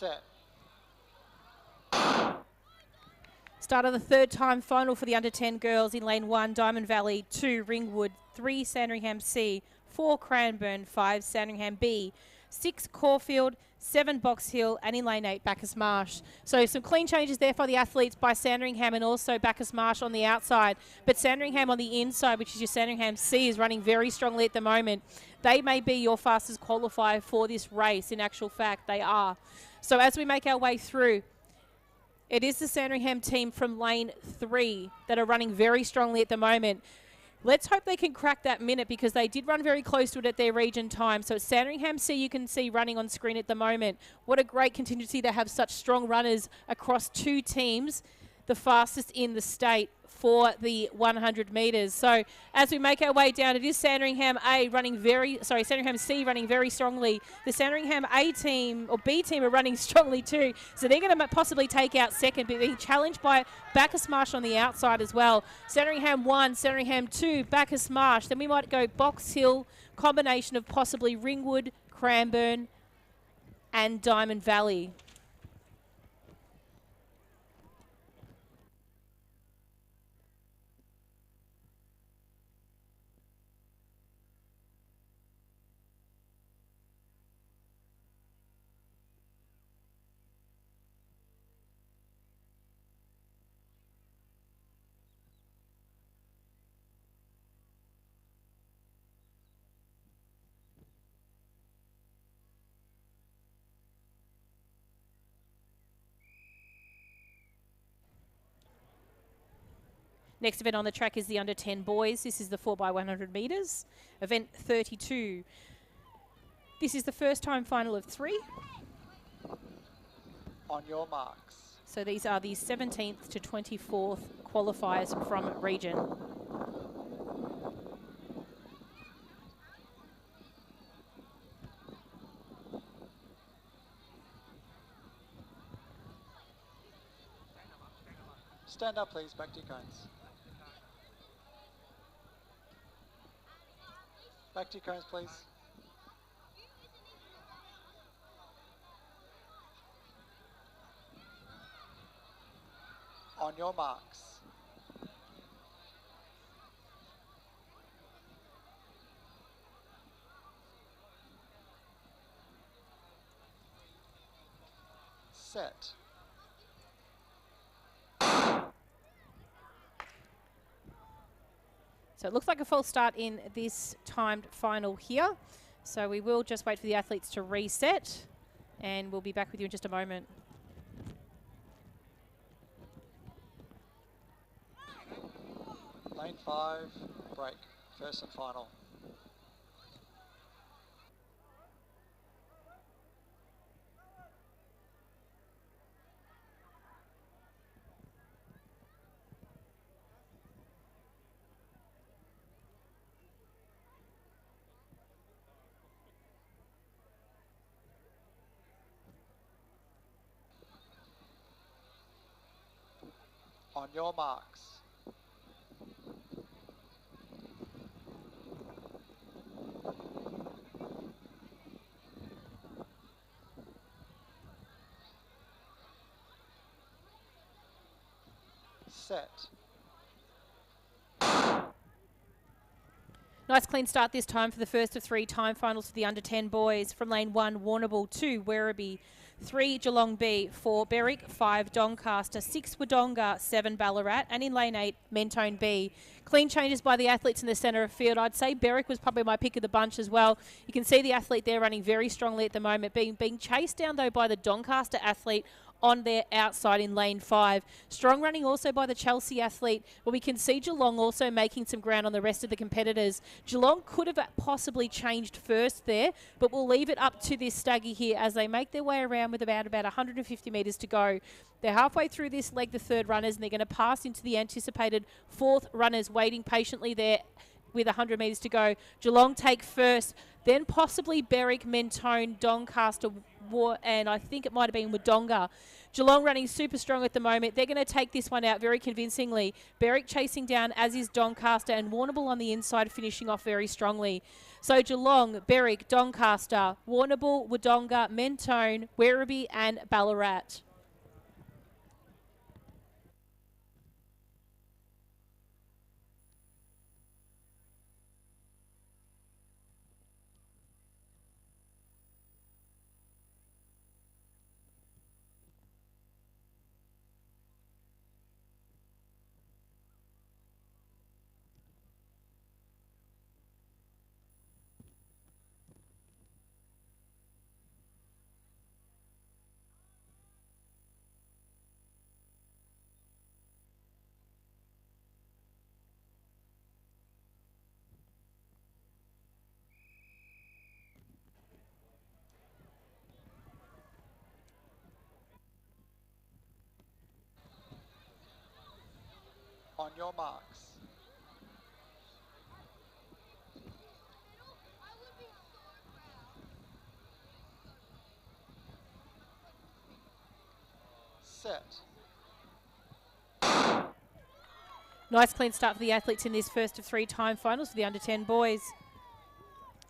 set. Start of the third time final for the under 10 girls in lane 1, Diamond Valley, 2, Ringwood, 3, Sandringham C, 4, Cranbourne, 5, Sandringham B, 6, Caulfield, 7, Box Hill, and in lane 8, Bacchus Marsh. So some clean changes there for the athletes by Sandringham and also Bacchus Marsh on the outside. But Sandringham on the inside, which is your Sandringham C, is running very strongly at the moment. They may be your fastest qualifier for this race. In actual fact, they are. So as we make our way through, it is the Sandringham team from lane 3 that are running very strongly at the moment. Let's hope they can crack that minute because they did run very close to it at their region time. So it's Sandringham C you can see running on screen at the moment. What a great contingency to have such strong runners across 2 teams, the fastest in the state for the 100 metres. So as we make our way down, it is Sandringham Sandringham C running very strongly. The Sandringham A team or B team are running strongly too. So they're going to possibly take out second, but being challenged by Bacchus Marsh on the outside as well. Sandringham 1, Sandringham 2, Bacchus Marsh. Then we might go Box Hill, combination of possibly Ringwood, Cranbourne and Diamond Valley. Next event on the track is the under 10 boys. This is the 4x100 metres, event 32. This is the first time final of 3. On your marks. So these are the 17th to 24th qualifiers from region. Stand up, please. Back to your cones. Back to your cones, please. On your marks. Set. So it looks like a false start in this timed final here. So we will just wait for the athletes to reset and we'll be back with you in just a moment. Lane 5, break. First and final. On your marks. Set. Nice clean start this time for the first of 3 time finals for the under 10 boys. From lane 1, Warrnambool, 2, Werribee, 3, Geelong B, 4, Berwick, 5, Doncaster, 6, Wodonga, 7, Ballarat, and in lane 8, Mentone B. Clean changes by the athletes in the centre of field. I'd say Berwick was probably my pick of the bunch as well. You can see the athlete there running very strongly at the moment, being chased down though by the Doncaster athlete on their outside in lane 5. Strong running also by the Chelsea athlete, but we can see Geelong also making some ground on the rest of the competitors. Geelong could have possibly changed first there, but we'll leave it up to this staggy here as they make their way around with about 150 metres to go. They're halfway through this leg, the third runners, and they're going to pass into the anticipated fourth runners waiting patiently there with 100 metres to go. Geelong take first, then possibly Berwick, Mentone, Doncaster, and I think it might have been Wodonga. Geelong running super strong at the moment. They're going to take this one out very convincingly. Berwick chasing down, as is Doncaster, and Warrnambool on the inside finishing off very strongly. So Geelong, Berwick, Doncaster, Warrnambool, Wodonga, Mentone, Werribee and Ballarat. On your marks. Set. Nice clean start for the athletes in this first of 3 time finals for the under-10 boys.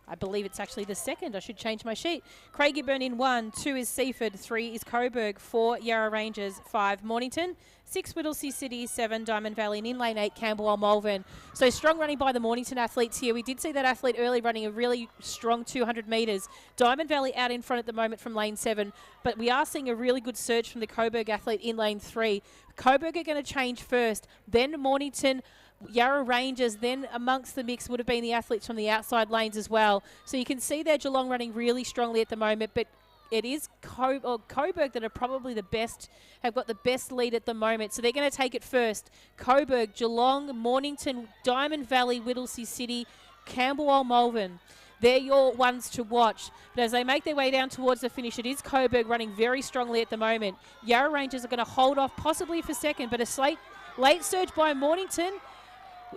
I believe it's actually the second. I should change my sheet. Craigieburn in 1, 2 is Seaford, 3 is Coburg, 4 Yarra Rangers, 5 Mornington, 6 Whittlesea City, 7 Diamond Valley, and in lane 8 Camberwell Malvern. So strong running by the Mornington athletes here. We did see that athlete early running a really strong 200 metres. Diamond Valley out in front at the moment from lane 7, but we are seeing a really good surge from the Coburg athlete in lane 3. Coburg are going to change first, then Mornington, Yarra Rangers, then amongst the mix would have been the athletes from the outside lanes as well. So you can see their Geelong running really strongly at the moment, but it is Coburg that are probably the best, have got the best lead at the moment. So they're going to take it first. Coburg, Geelong, Mornington, Diamond Valley, Whittlesea City, Camberwell, Malvern. They're your ones to watch. But as they make their way down towards the finish, it is Coburg running very strongly at the moment. Yarra Rangers are going to hold off possibly for second, but a late surge by Mornington.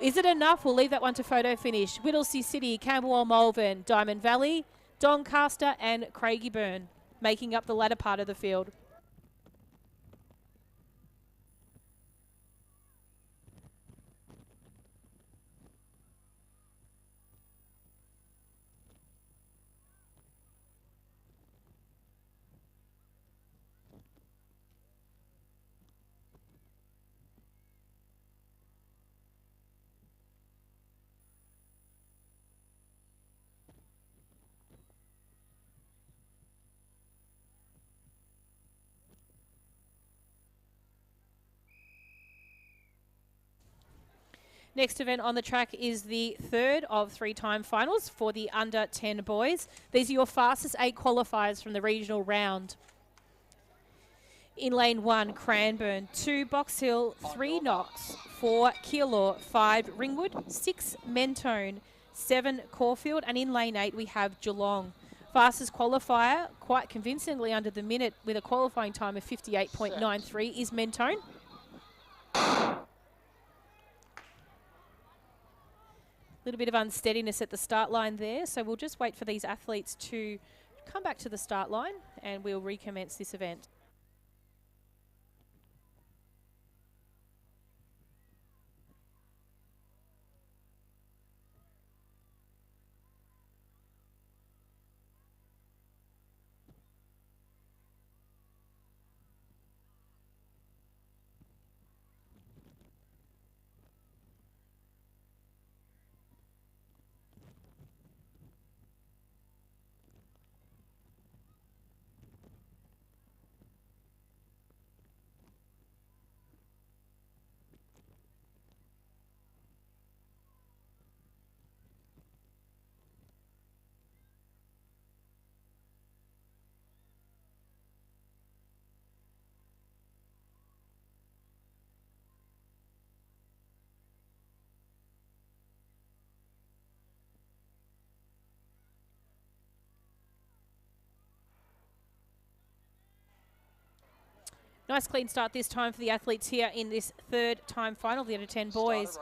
Is it enough? We'll leave that one to photo finish. Whittlesea City, Camberwell, Malvern, Diamond Valley, Doncaster and Craigieburn making up the latter part of the field. Next event on the track is the third of 3 time finals for the under 10 boys. These are your fastest 8 qualifiers from the regional round. In lane 1, Cranbourne, 2 Box Hill, 3 Knox, 4 Keilor, 5 Ringwood, 6 Mentone, 7 Caulfield, and in lane 8 we have Geelong. Fastest qualifier, quite convincingly under the minute with a qualifying time of 58.93 is Mentone. Little bit of unsteadiness at the start line there, so we'll just wait for these athletes to come back to the start line and we'll recommence this event. Nice clean start this time for the athletes here in this third time final of the under 10 boys.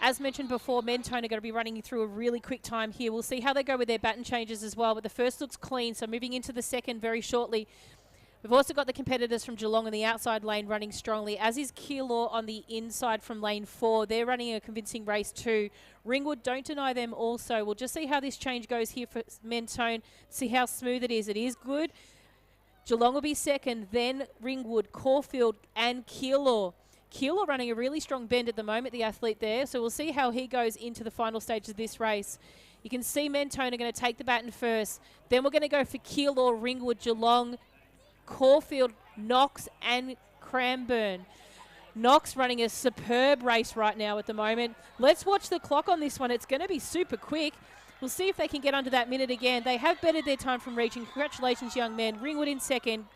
As mentioned before, Mentone are going to be running through a really quick time here. We'll see how they go with their baton changes as well, but the first looks clean, so moving into the second very shortly. We've also got the competitors from Geelong on the outside lane running strongly, as is Keilor on the inside from lane 4. They're running a convincing race too. Ringwood, don't deny them also. We'll just see how this change goes here for Mentone, see how smooth it is. It is good. Geelong will be second, then Ringwood, Caulfield and Keilor. Keilor running a really strong bend at the moment, the athlete there, so we'll see how he goes into the final stage of this race. You can see Mentone are going to take the baton first. Then we're going to go for Keilor, Ringwood, Geelong, Caulfield, Knox and Cranbourne. Knox running a superb race right now at the moment. Let's watch the clock on this one. It's going to be super quick. We'll see if they can get under that minute again. They have bettered their time from reaching. Congratulations, young men. Ringwood in second,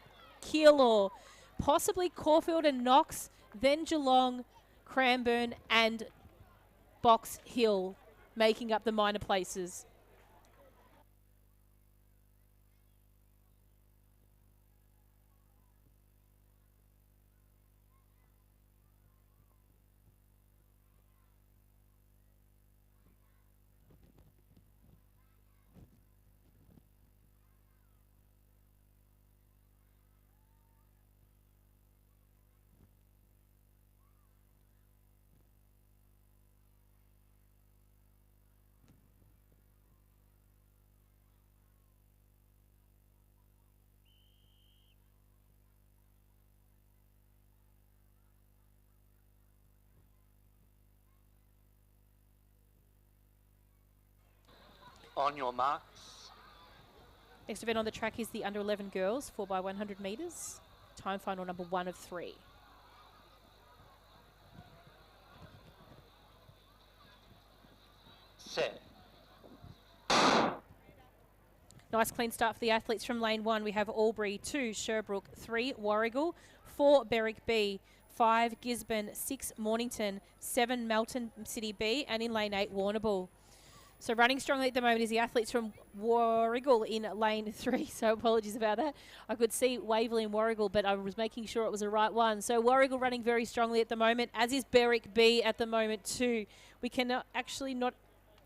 Keilor, possibly Caulfield and Knox, then Geelong, Cranbourne and Box Hill making up the minor places. On your marks. Next event on the track is the under 11 girls, 4x100 metres. Time final number 1 of 3. Set. Nice clean start for the athletes from lane 1. We have Albury, 2 Sherbrooke, 3 Warragul, 4 Berwick B, 5 Gisborne, 6 Mornington, 7 Melton City B, and in lane 8 Warrnambool. So running strongly at the moment is the athletes from Warragul in lane 3. So apologies about that. I could see Waverley and Warragul, but I was making sure it was the right one. So Warragul running very strongly at the moment, as is Berwick B at the moment too. We cannot actually not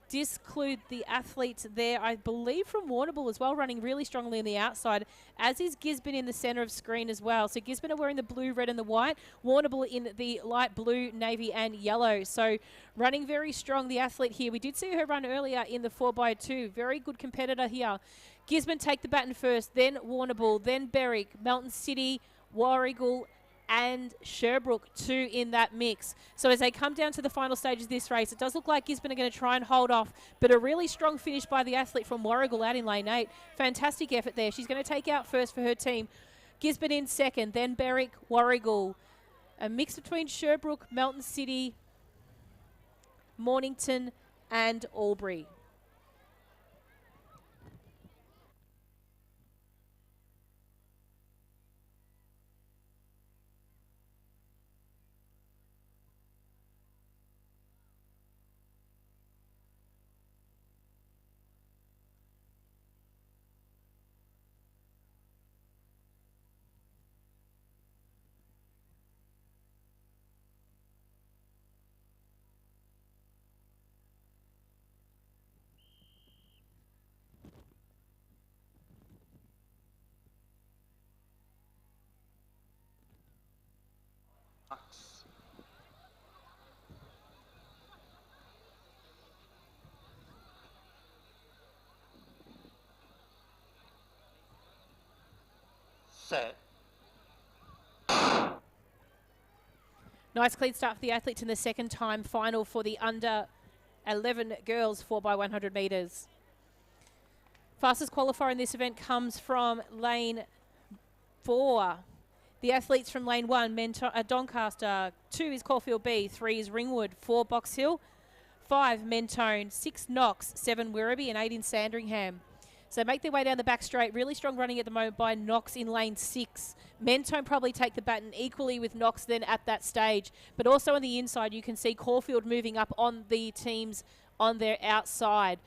disclude the athletes there, I believe from Warrnambool as well, running really strongly on the outside, as is Gisborne in the centre of screen as well. So Gisborne are wearing the blue, red and the white, Warrnambool in the light blue, navy and yellow. So running very strong, the athlete here. We did see her run earlier in the 4x2. Very good competitor here. Gisborne take the baton first, then Warrnambool, then Berwick, Melton City, Warragul and Sherbrooke 2 in that mix. So as they come down to the final stages of this race, it does look like Gisborne are going to try and hold off, but a really strong finish by the athlete from Warragul out in lane 8. Fantastic effort there. She's going to take out first for her team. Gisborne in second, then Berwick, Warragul. A mix between Sherbrooke, Melton City, Mornington and Albury. Set. Nice clean start for the athletes in the second time final for the under 11 girls 4x100 metres. Fastest qualifier in this event comes from lane 4. The athletes from lane 1, Doncaster, 2 is Caulfield B, 3 is Ringwood, 4 Box Hill, 5 Mentone, 6 Knox, 7 Werribee and 8 in Sandringham. So make their way down the back straight. Really strong running at the moment by Knox in lane 6. Mentone probably take the baton equally with Knox then at that stage. But also on the inside, you can see Caulfield moving up on the teams on their outside.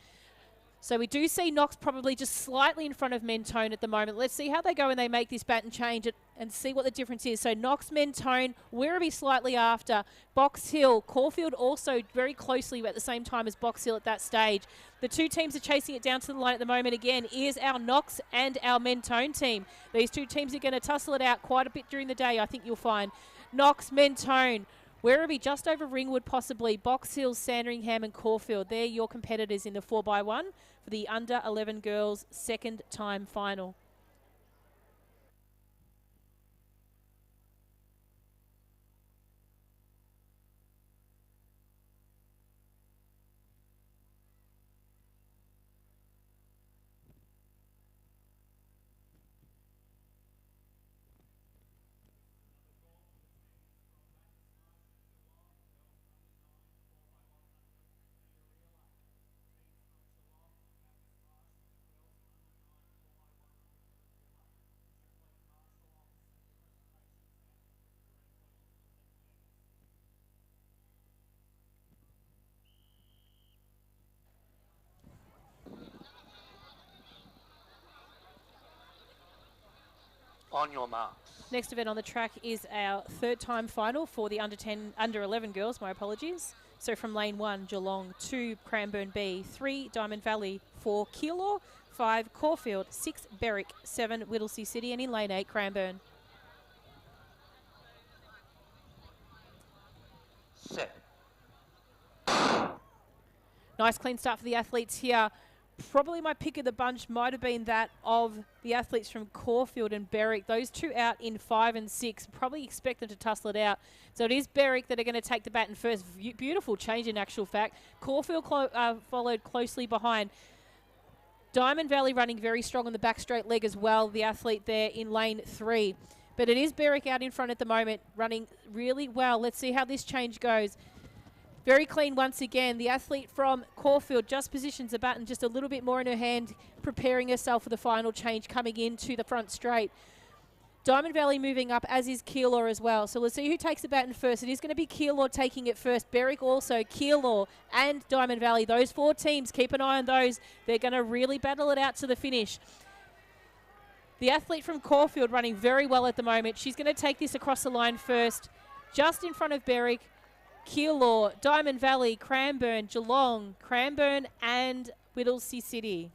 So we do see Knox probably just slightly in front of Mentone at the moment. Let's see how they go when they make this baton change and see what the difference is. So Knox, Mentone, Werribee slightly after, Box Hill, Caulfield also very closely at the same time as Box Hill at that stage. The two teams are chasing it down to the line at the moment again is our Knox and our Mentone team. These two teams are going to tussle it out quite a bit during the day, I think you'll find. Knox, Mentone, Werribee just over Ringwood possibly, Box Hill, Sandringham and Caulfield. They're your competitors in the 4x1 for the under 11 girls second time final. On your marks. Next event on the track is our third time final for the under 11 girls, my apologies. So from lane 1, Geelong, 2, Cranbourne B, 3, Diamond Valley, 4, Keilor, 5, Caulfield, 6, Berwick, 7, Whittlesea City, and in lane 8, Cranbourne. Set. Nice clean start for the athletes here. Probably my pick of the bunch might have been that of the athletes from Caulfield and Berwick. Those two out in 5 and 6. Probably expect them to tussle it out. So it is Berwick that are going to take the baton first. Beautiful change in actual fact. Caulfield followed closely behind. Diamond Valley running very strong on the back straight leg as well. The athlete there in lane 3. But it is Berwick out in front at the moment, running really well. Let's see how this change goes. Very clean once again. The athlete from Caulfield just positions the baton just a little bit more in her hand, preparing herself for the final change coming into the front straight. Diamond Valley moving up, as is Keilor as well. So let's see who takes the baton first. It is going to be Keilor taking it first. Berwick also, Keilor and Diamond Valley. Those 4 teams, keep an eye on those. They're going to really battle it out to the finish. The athlete from Caulfield running very well at the moment. She's going to take this across the line first, just in front of Berwick, Keilor, Diamond Valley, Cranbourne, Geelong, Cranbourne and Whittlesea City.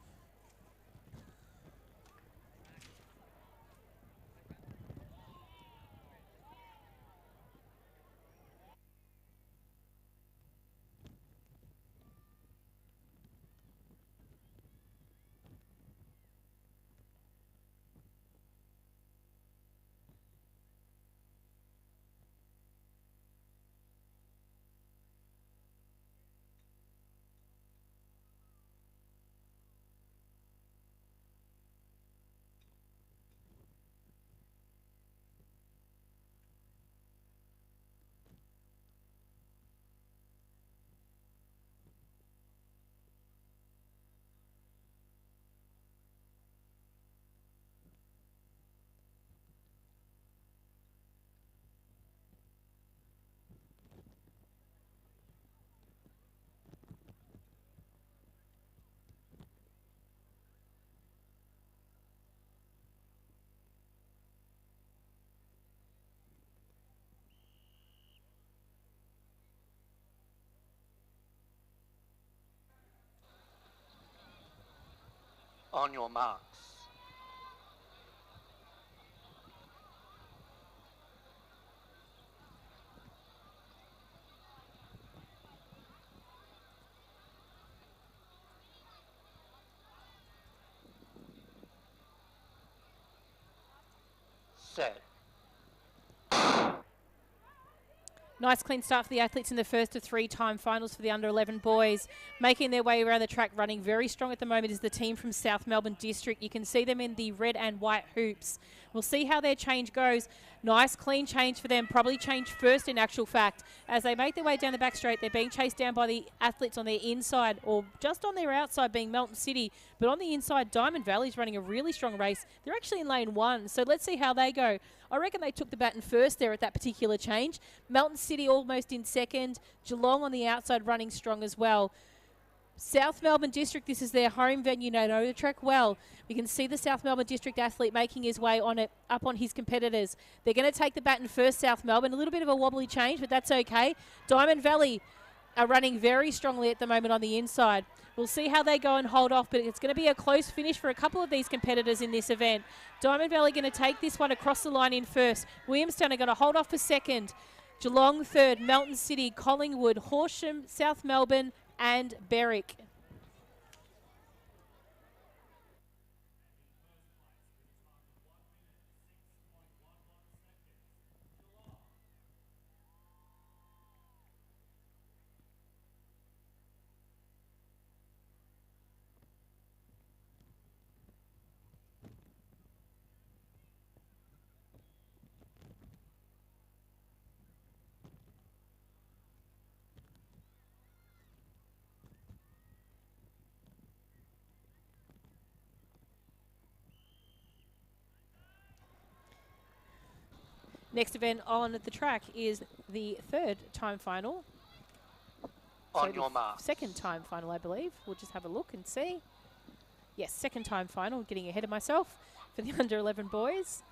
On your marks. Set. Nice clean start for the athletes in the first of 3-time finals for the under 11 boys. Making their way around the track, running very strong at the moment is the team from South Melbourne District. You can see them in the red and white hoops. We'll see how their change goes. Nice clean change for them, probably change first in actual fact. As they make their way down the back straight, they're being chased down by the athletes on their inside or just on their outside being Melton City. But on the inside, Diamond Valley's running a really strong race. They're actually in lane 1, so let's see how they go. I reckon they took the baton first there at that particular change. Melton City almost in second. Geelong on the outside running strong as well. South Melbourne District, this is their home venue. They know the track well. We can see the South Melbourne District athlete making his way on it, up on his competitors. They're going to take the baton first, South Melbourne. A little bit of a wobbly change, but that's okay. Diamond Valley are running very strongly at the moment on the inside. We'll see how they go and hold off, but it's going to be a close finish for a couple of these competitors in this event. Diamond Valley going to take this one across the line in first. Williamstown are going to hold off for second. Geelong third, Melton City, Collingwood, Horsham, South Melbourne, and Berwick. Next event on the track is the third time final. On your mark. Second time final, I believe. We'll just have a look and see. Yes, second time final. Getting ahead of myself for the under 11 boys.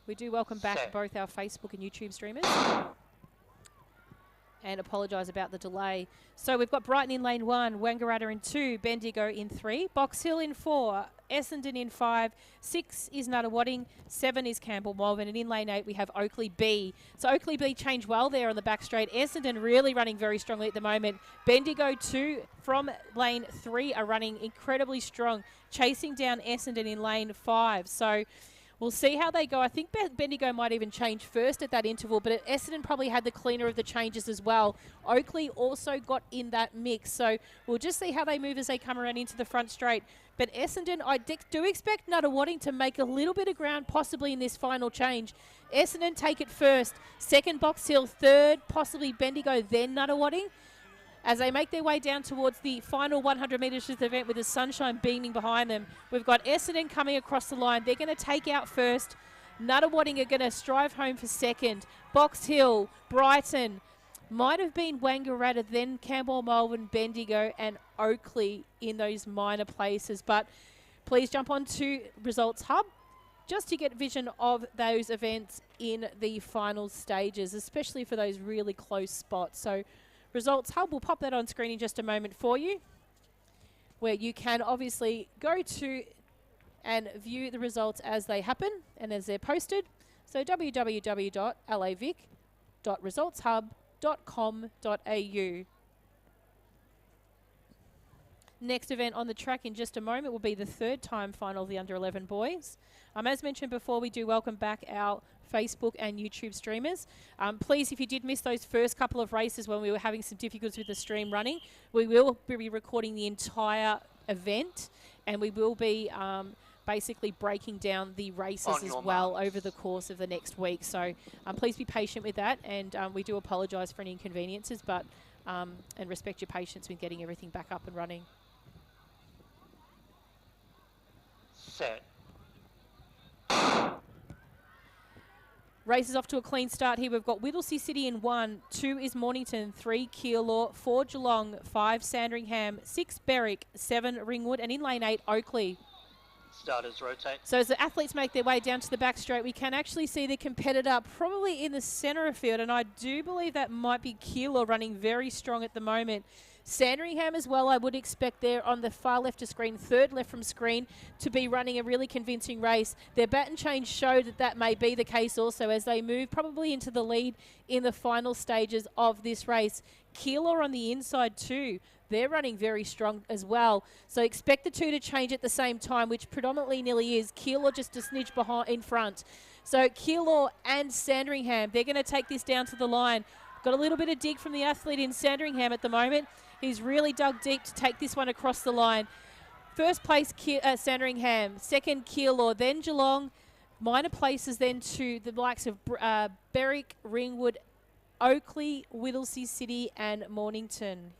We do welcome back both our Facebook and YouTube streamers. And apologise about the delay. So we've got Brighton in lane 1, Wangaratta in 2, Bendigo in 3, Box Hill in 4, Essendon in 5, 6 is Nuttawading, 7 is Campbell Malvern, and in lane 8 we have Oakley B. So Oakley B changed well there on the back straight. Essendon really running very strongly at the moment. Bendigo 2 from lane 3 are running incredibly strong, chasing down Essendon in lane 5. So we'll see how they go. I think Bendigo might even change first at that interval, but Essendon probably had the cleaner of the changes as well. Oakley also got in that mix, so we'll just see how they move as they come around into the front straight. But Essendon, I do expect Nuttawading to make a little bit of ground possibly in this final change. Essendon take it first, second Box Hill, third possibly Bendigo, then Nuttawading. As they make their way down towards the final 100 metres of the event with the sunshine beaming behind them, we've got Essendon coming across the line. They're going to take out first. Nuttawading are going to strive home for second. Box Hill, Brighton, might have been Wangaratta, then Campbell, Malvern, Bendigo and Oakley in those minor places. But please jump on to Results Hub just to get vision of those events in the final stages, especially for those really close spots. So Results Hub, we'll pop that on screen in just a moment for you, where you can obviously go to and view the results as they happen and as they're posted. So www.lavic.resultshub.com.au. Next event on the track in just a moment will be the third time final of the under 11 boys. As mentioned before, we do welcome back our Facebook and YouTube streamers. Please, if you did miss those first couple of races when we were having some difficulties with the stream running, we will be recording the entire event and we will be basically breaking down the races as well over the course of the next week. So please be patient with that, and we do apologise for any inconveniences, but and respect your patience with getting everything back up and running. Set. Races off to a clean start here. We've got Whittlesea City in 1, 2 is Mornington, 3 Keilor, 4 Geelong, 5 Sandringham, 6 Berwick, 7 Ringwood, and in lane 8 Oakley. Starters rotate. So as the athletes make their way down to the back straight, we can actually see the competitor probably in the centre of field, and I do believe that might be Keilor running very strong at the moment. Sandringham as well, I would expect there on the far left of screen, third left from screen, to be running a really convincing race. Their baton change showed that that may be the case also as they move probably into the lead in the final stages of this race. Keilor on the inside too. They're running very strong as well. So expect the two to change at the same time, which predominantly nearly is. Keilor just a snitch behind in front. So Keilor and Sandringham, they're going to take this down to the line. Got a little bit of dig from the athlete in Sandringham at the moment. He's really dug deep to take this one across the line. First place, Sandringham. Second, Keilor. Then Geelong. Minor places then to the likes of Berwick, Ringwood, Oakley, Whittlesea City and Mornington.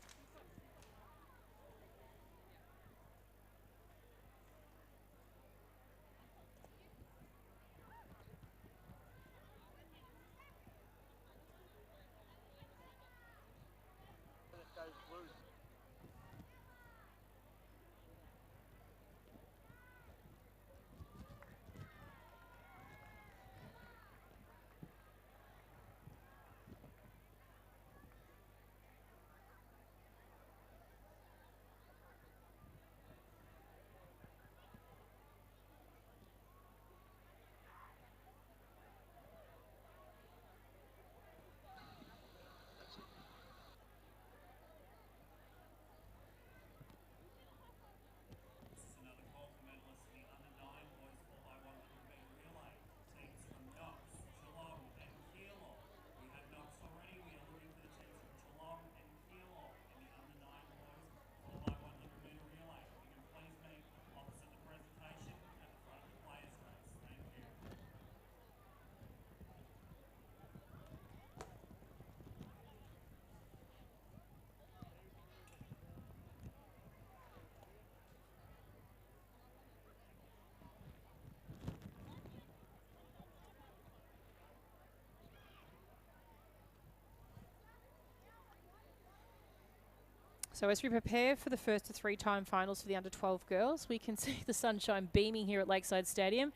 So as we prepare for the first of 3-time finals for the under-12 girls, we can see the sunshine beaming here at Lakeside Stadium.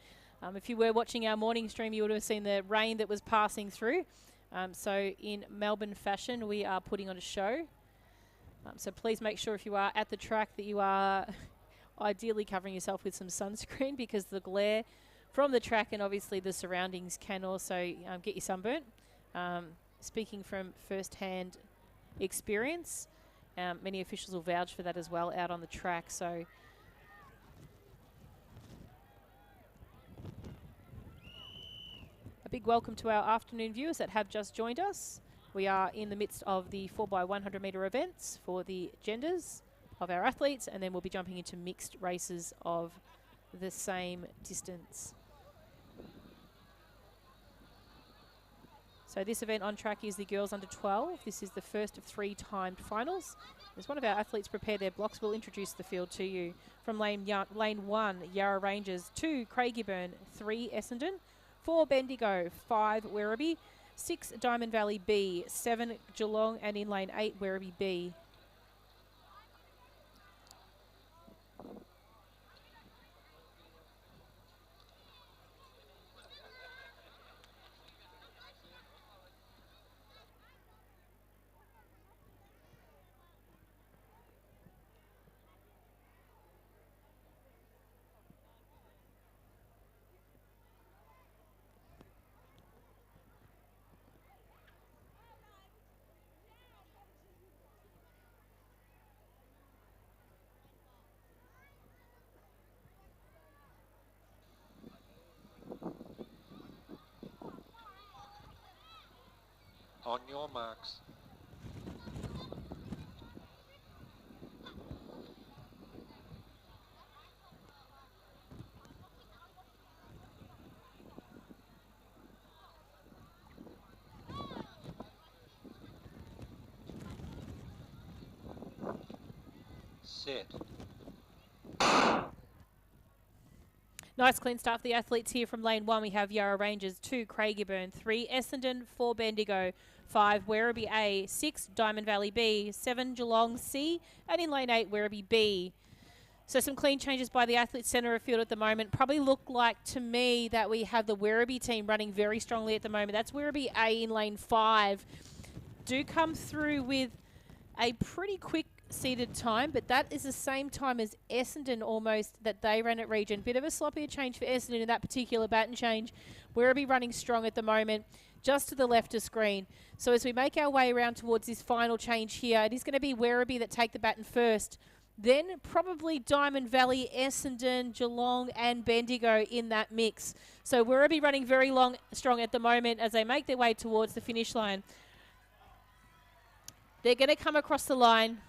If you were watching our morning stream, you would have seen the rain that was passing through. So in Melbourne fashion, we are putting on a show. So please make sure if you are at the track that you are ideally covering yourself with some sunscreen, because the glare from the track and obviously the surroundings can also get you sunburnt. Speaking from first-hand experience, many officials will vouch for that as well out on the track. So a big welcome to our afternoon viewers that have just joined us. We are in the midst of the 4x100 metre events for the genders of our athletes, and then we'll be jumping into mixed races of the same distance. So this event on track is the girls under 12. This is the first of 3 timed finals. As one of our athletes prepare their blocks, we'll introduce the field to you. From lane 1, Yarra Rangers, 2, Craigieburn, 3, Essendon, 4, Bendigo, 5, Werribee, 6, Diamond Valley B, 7, Geelong, and in lane 8, Werribee B. On your marks. Set. Nice clean start for the athletes here. From lane 1, we have Yarra Rangers, 2, Craigieburn, 3, Essendon, 4, Bendigo, 5, Werribee A, 6, Diamond Valley B, 7, Geelong C, and in lane 8, Werribee B. So some clean changes by the athletes centre of field at the moment. Probably look like to me that we have the Werribee team running very strongly at the moment. That's Werribee A in lane 5. Do come through with a pretty quick seated time, but that is the same time as Essendon almost that they ran at Region. Bit of a sloppier change for Essendon in that particular baton change. Werribee running strong at the moment, just to the left of screen. So as we make our way around towards this final change here, it is going to be Werribee that take the baton first. Then probably Diamond Valley, Essendon, Geelong and Bendigo in that mix. So Werribee running very strong at the moment as they make their way towards the finish line. They're going to come across the line,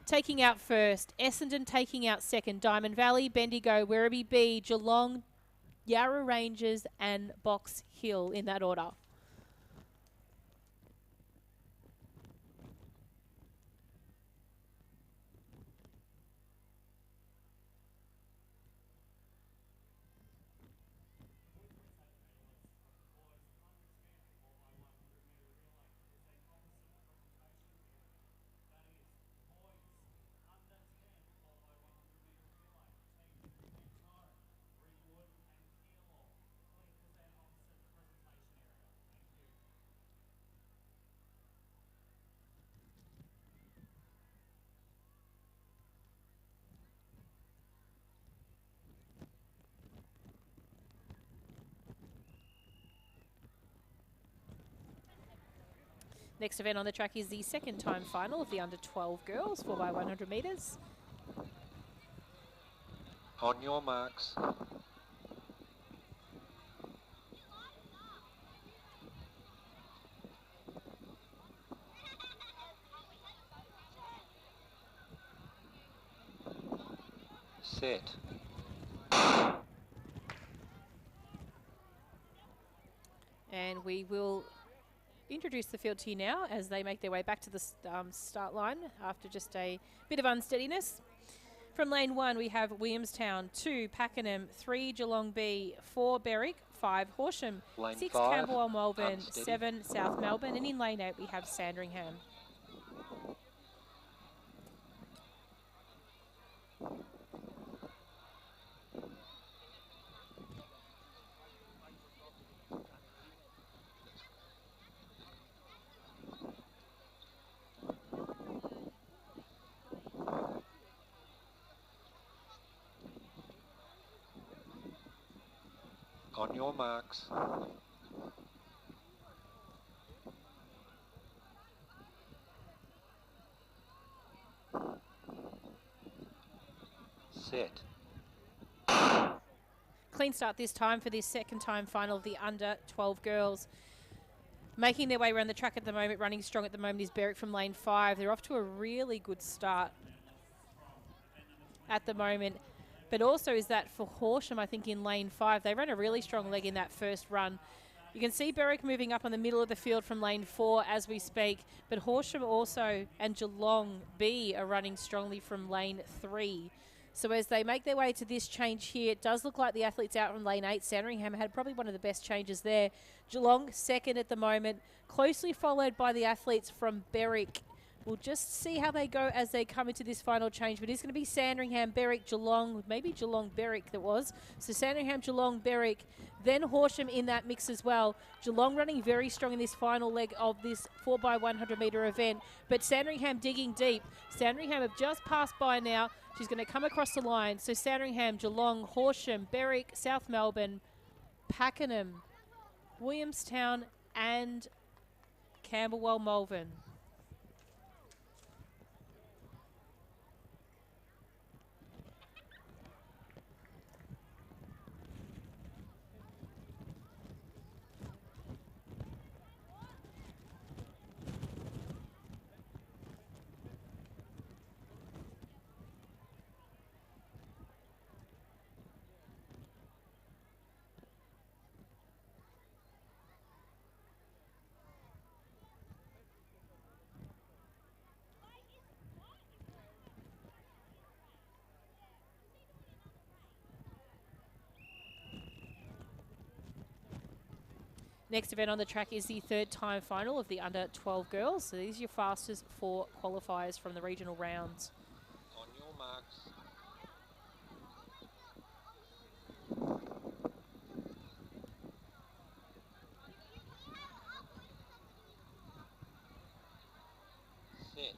taking out first, Essendon taking out second, Diamond Valley, Bendigo, Werribee B, Geelong, Yarra Rangers and Box Hill in that order. Next event on the track is the second time final of the under 12 girls, 4x100 metres. On your marks. Set. And we will introduce the field to you now as they make their way back to the start line after just a bit of unsteadiness. From lane 1, we have Williamstown, 2, Pakenham, 3, Geelong B, 4, Berwick, 5, Horsham, Lane 6, 5, Camberwell, Melbourne, unsteady. 7, South Melbourne, and in lane 8 we have Sandringham. On your marks. Set. Clean start this time for this second time final of the under 12 girls. Making their way around the track at the moment, running strong at the moment, is Berwick from lane 5. They're off to a really good start at the moment. But also is that for Horsham, I think, in lane 5. They ran a really strong leg in that first run. You can see Berwick moving up on the middle of the field from lane 4 as we speak. But Horsham also and Geelong B are running strongly from lane 3. So as they make their way to this change here, it does look like the athletes out from lane 8. Sandringham had probably one of the best changes there. Geelong second at the moment, closely followed by the athletes from Berwick. We'll just see how they go as they come into this final change. But it's going to be Sandringham, Berwick, Geelong, maybe Geelong, Berwick that was. So Sandringham, Geelong, Berwick, then Horsham in that mix as well. Geelong running very strong in this final leg of this 4x100 metre event. But Sandringham digging deep. Sandringham have just passed by now. She's going to come across the line. So Sandringham, Geelong, Horsham, Berwick, South Melbourne, Pakenham, Williamstown and Camberwell, Malvern. Next event on the track is the third time final of the under 12 girls. So these are your fastest 4 qualifiers from the regional rounds. On your marks. Set.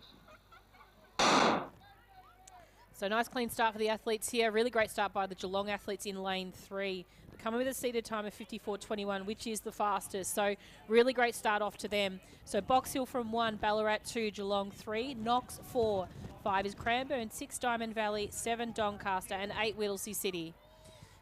So nice clean start for the athletes here. Really great start by the Geelong athletes in lane 3. They're coming with a seated time of 54.21, which is the fastest. So really great start off to them. So Box Hill from 1, Ballarat 2, Geelong 3, Knox 4, 5 is Cranbourne, 6 Diamond Valley, 7 Doncaster and 8 Whittlesea City.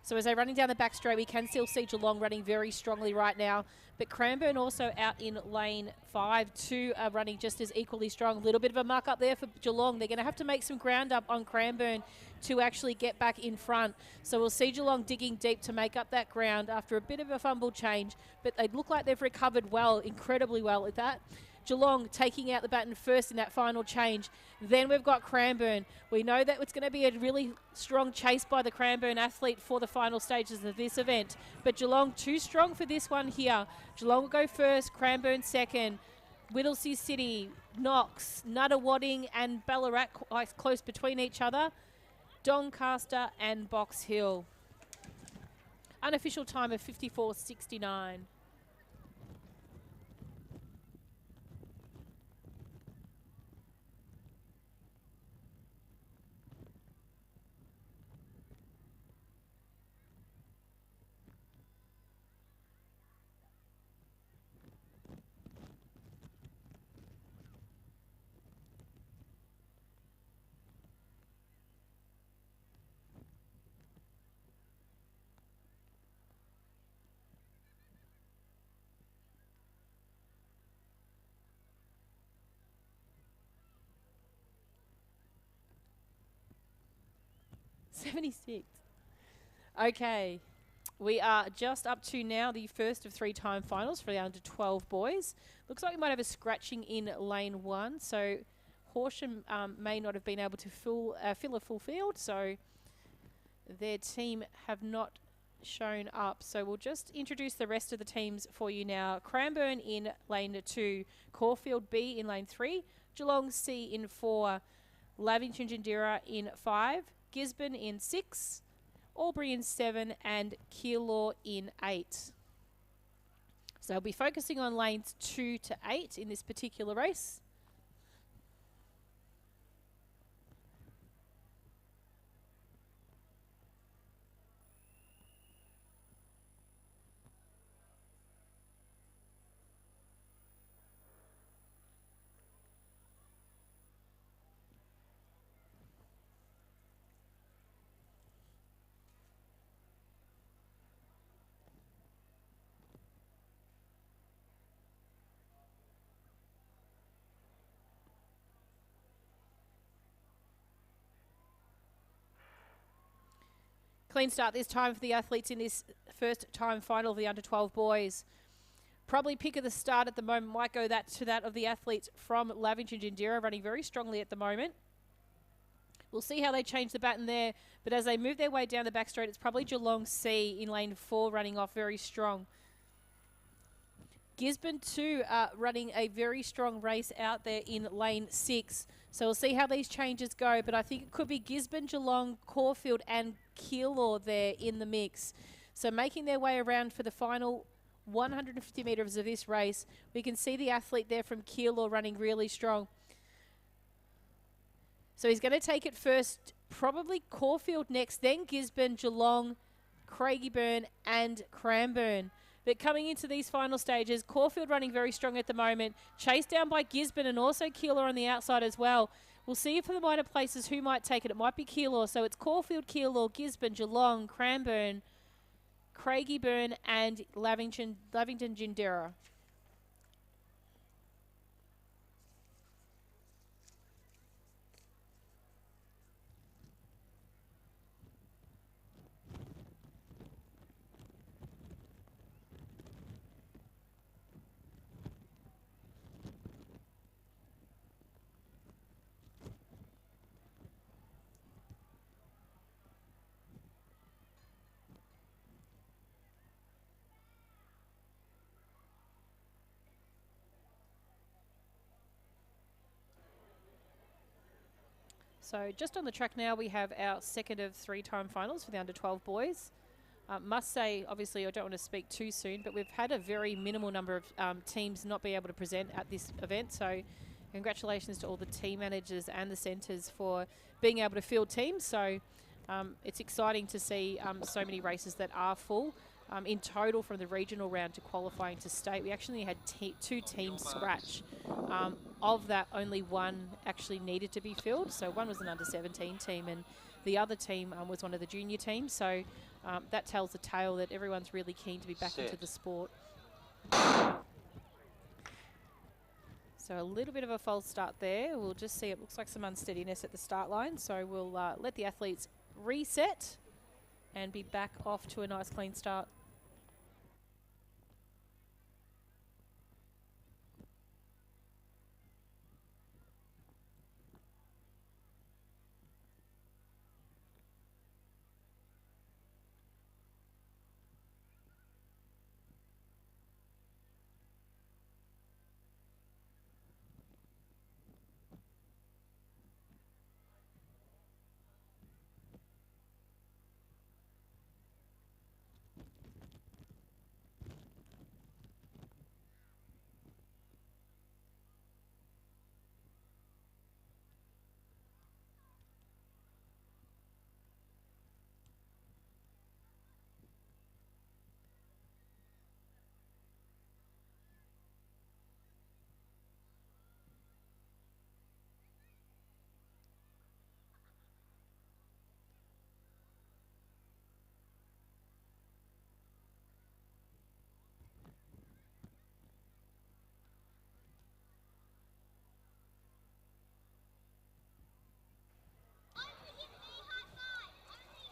So as they're running down the back straight, we can still see Geelong running very strongly right now. But Cranbourne also out in lane 5. 2 are running just as equally strong. A little bit of a muck up there for Geelong. They're going to have to make some ground up on Cranbourne to actually get back in front. So we'll see Geelong digging deep to make up that ground after a bit of a fumble change. But they look like they've recovered well, incredibly well at that. Geelong taking out the baton first in that final change. Then we've got Cranbourne. We know that it's going to be a really strong chase by the Cranbourne athlete for the final stages of this event. But Geelong too strong for this one here. Geelong will go first, Cranbourne second. Whittlesea City, Knox, Nuttawading and Ballarat quite close between each other. Doncaster and Box Hill. Unofficial time of 54.69. Okay, we are just up to now the first of 3 time finals for the under 12 boys. Looks like we might have a scratching in lane 1, so Horsham may not have been able to fill a full field, so their team have not shown up. So we'll just introduce the rest of the teams for you now. Cranbourne in lane 2, Caulfield B in lane 3, Geelong C in 4, LAVic Gingendera in 5, Gisborne in 6, Albury in 7 and Keilor in 8. So I'll be focusing on lanes 2 to 8 in this particular race. Clean start this time for the athletes in this first time final of the under-12 boys. Probably pick of the start at the moment might go to that of the athletes from LAVic and Jindira, running very strongly at the moment. We'll see how they change the baton there, but as they move their way down the back straight, it's probably Geelong C in lane 4 running off very strong. Gisborne 2 running a very strong race out there in lane 6. So we'll see how these changes go, but I think it could be Gisborne, Geelong, Caulfield and Keilor there in the mix. So making their way around for the final 150 metres of this race, we can see the athlete there from Keilor running really strong. So he's going to take it first, probably Caulfield next, then Gisborne, Geelong, Craigieburn and Cranbourne. But coming into these final stages, Caulfield running very strong at the moment, chased down by Gisborne and also Keilor on the outside as well. We'll see for the minor places who might take it. It might be Keilor. So it's Caulfield, Keilor, Gisborne, Geelong, Cranbourne, Craigieburn and Lavington Jindira. So just on the track now, we have our second of 3-time finals for the under-12 boys. Must say, obviously, I don't want to speak too soon, but we've had a very minimal number of teams not be able to present at this event. So congratulations to all the team managers and the centres for being able to field teams. So it's exciting to see so many races that are full. In total, from the regional round to qualifying to state, we actually had 2 teams scratch. Of that, only one actually needed to be filled. So one was an under-17 team and the other team was one of the junior teams. So that tells the tale that everyone's really keen to be back into the sport. So a little bit of a false start there. We'll just see, it looks like some unsteadiness at the start line. So we'll let the athletes reset and be back off to a nice clean start.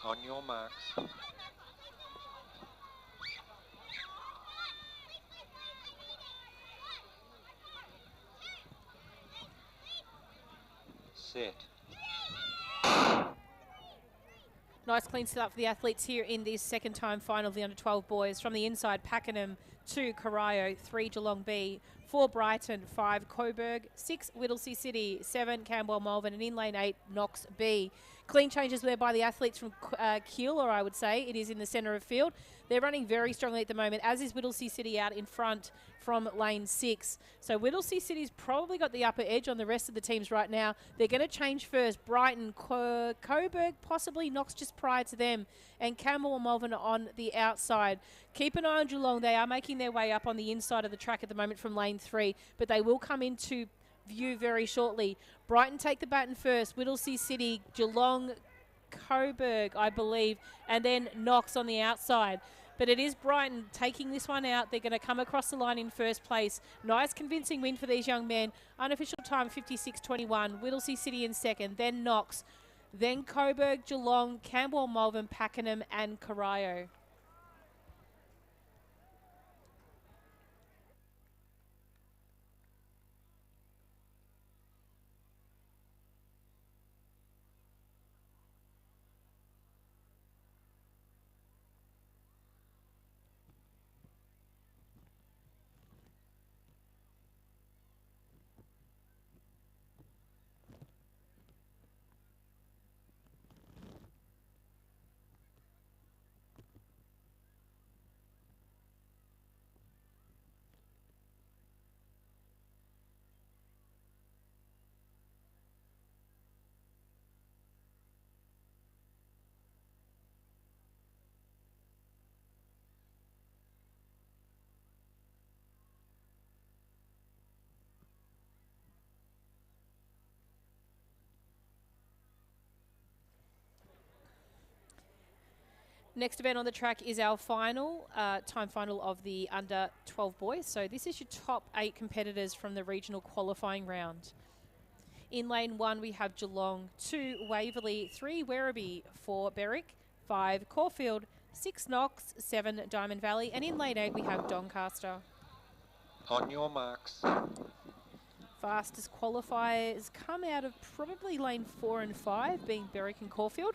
On your marks. Set. Nice clean start for the athletes here in this second time final of the under-12 boys. From the inside, Pakenham, 2 Corio, 3 Geelong B, 4 Brighton, 5 Coburg, 6 Whittlesea City, 7 Camberwell Malvern, and in lane 8 Knox B. Clean changes there by the athletes from Keilor, I would say. It is in the centre of field. They're running very strongly at the moment, as is Whittlesea City out in front from lane 6. So Whittlesea City's probably got the upper edge on the rest of the teams right now. They're going to change first. Brighton, Coburg, possibly Knox just prior to them, and Camberwell Malvern on the outside. Keep an eye on Geelong. They are making their way up on the inside of the track at the moment from lane 3, but they will come into view very shortly. Brighton take the baton first. Whittlesea City, Geelong, Coburg, I believe, and then Knox on the outside. But it is Brighton taking this one out. They're going to come across the line in first place. Nice convincing win for these young men. Unofficial time 56.21. Whittlesea City in second, then Knox. then Coburg, Geelong, Camberwell, Malvern, Pakenham and Corio. Next event on the track is our final, time final of the under 12 boys. So this is your top 8 competitors from the regional qualifying round. In lane 1, we have Geelong, 2 Waverley, 3 Werribee, 4 Berwick, 5 Caulfield, 6 Knox, 7 Diamond Valley. And in lane 8, we have Doncaster. On your marks. Fastest qualifiers come out of probably lane 4 and 5, being Berwick and Caulfield.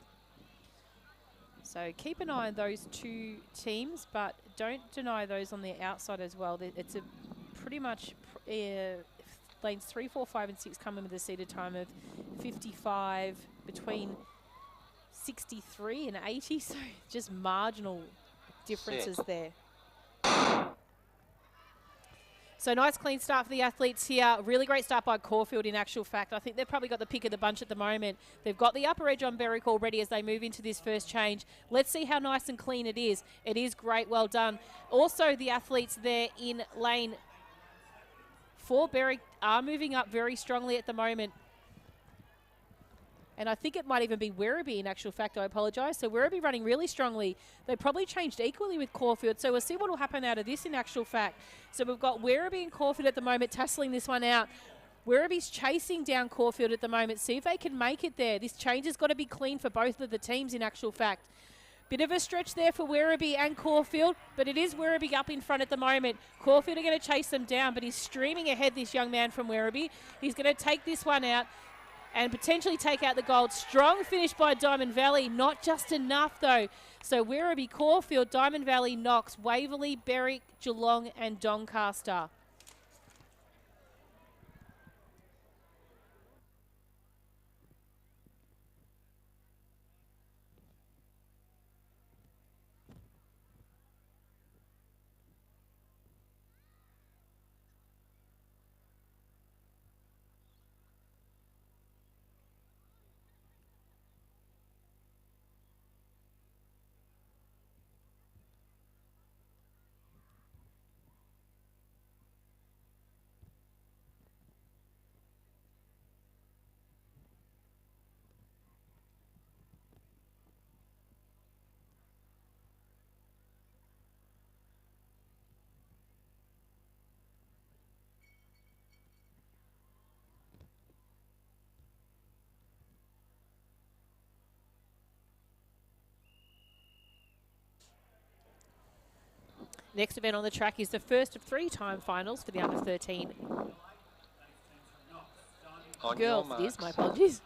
So keep an eye on those 2 teams, but don't deny those on the outside as well. It's a pretty much lanes 3, 4, 5 and 6 come in with a seated time of 55, between 63 and 80, so just marginal differences there. So nice clean start for the athletes here. Really great start by Caulfield in actual fact. I think they've probably got the pick of the bunch at the moment. They've got the upper edge on Berwick already as they move into this first change. Let's see how nice and clean it is. It is great, well done. Also the athletes there in lane 4, Berwick, are moving up very strongly at the moment. And I think it might even be Werribee in actual fact, I apologise. So Werribee running really strongly. They probably changed equally with Caulfield. So we'll see what will happen out of this in actual fact. So we've got Werribee and Caulfield at the moment tasseling this one out. Werribee's chasing down Caulfield at the moment. See if they can make it there. This change has got to be clean for both of the teams in actual fact. Bit of a stretch there for Werribee and Caulfield, but it is Werribee up in front at the moment. Caulfield are going to chase them down, but he's streaming ahead, this young man from Werribee. He's going to take this one out and potentially take out the gold. Strong finish by Diamond Valley, not just enough though. So Werribee, Caulfield, Diamond Valley, Knox, Waverley, Berwick, Geelong and Doncaster. Next event on the track is the first of 3 time finals for the under 13 girls. It is, my apologies.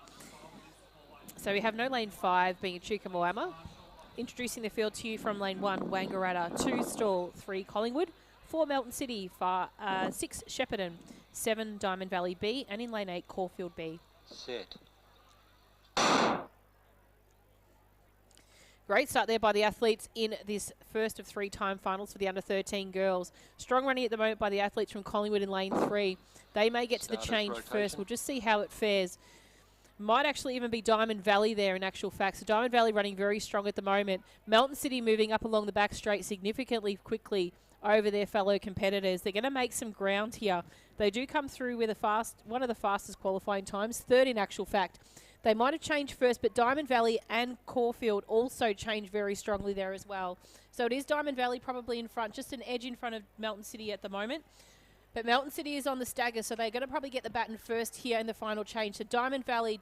So we have no lane 5 being Chuka. Introducing the field to you from lane 1, Wangaratta, 2 Stall, 3 Collingwood, 4 Melton City, 6 Shepparton, 7 Diamond Valley B, and in lane 8, Caulfield B. Set. Great start there by the athletes in this first of 3 time finals for the under 13 girls. Strong running at the moment by the athletes from Collingwood in lane 3. They may get to the change first. We'll just see how it fares. Might actually even be Diamond Valley there in actual fact. So Diamond Valley running very strong at the moment. Melton City moving up along the back straight significantly quickly over their fellow competitors. They're going to make some ground here. They do come through with one of the fastest qualifying times, 3rd in actual fact. They might have changed first, but Diamond Valley and Caulfield also changed very strongly there as well. So it is Diamond Valley probably in front, just an edge in front of Melton City at the moment. But Melton City is on the stagger, so they're going to probably get the baton first here in the final change. So Diamond Valley,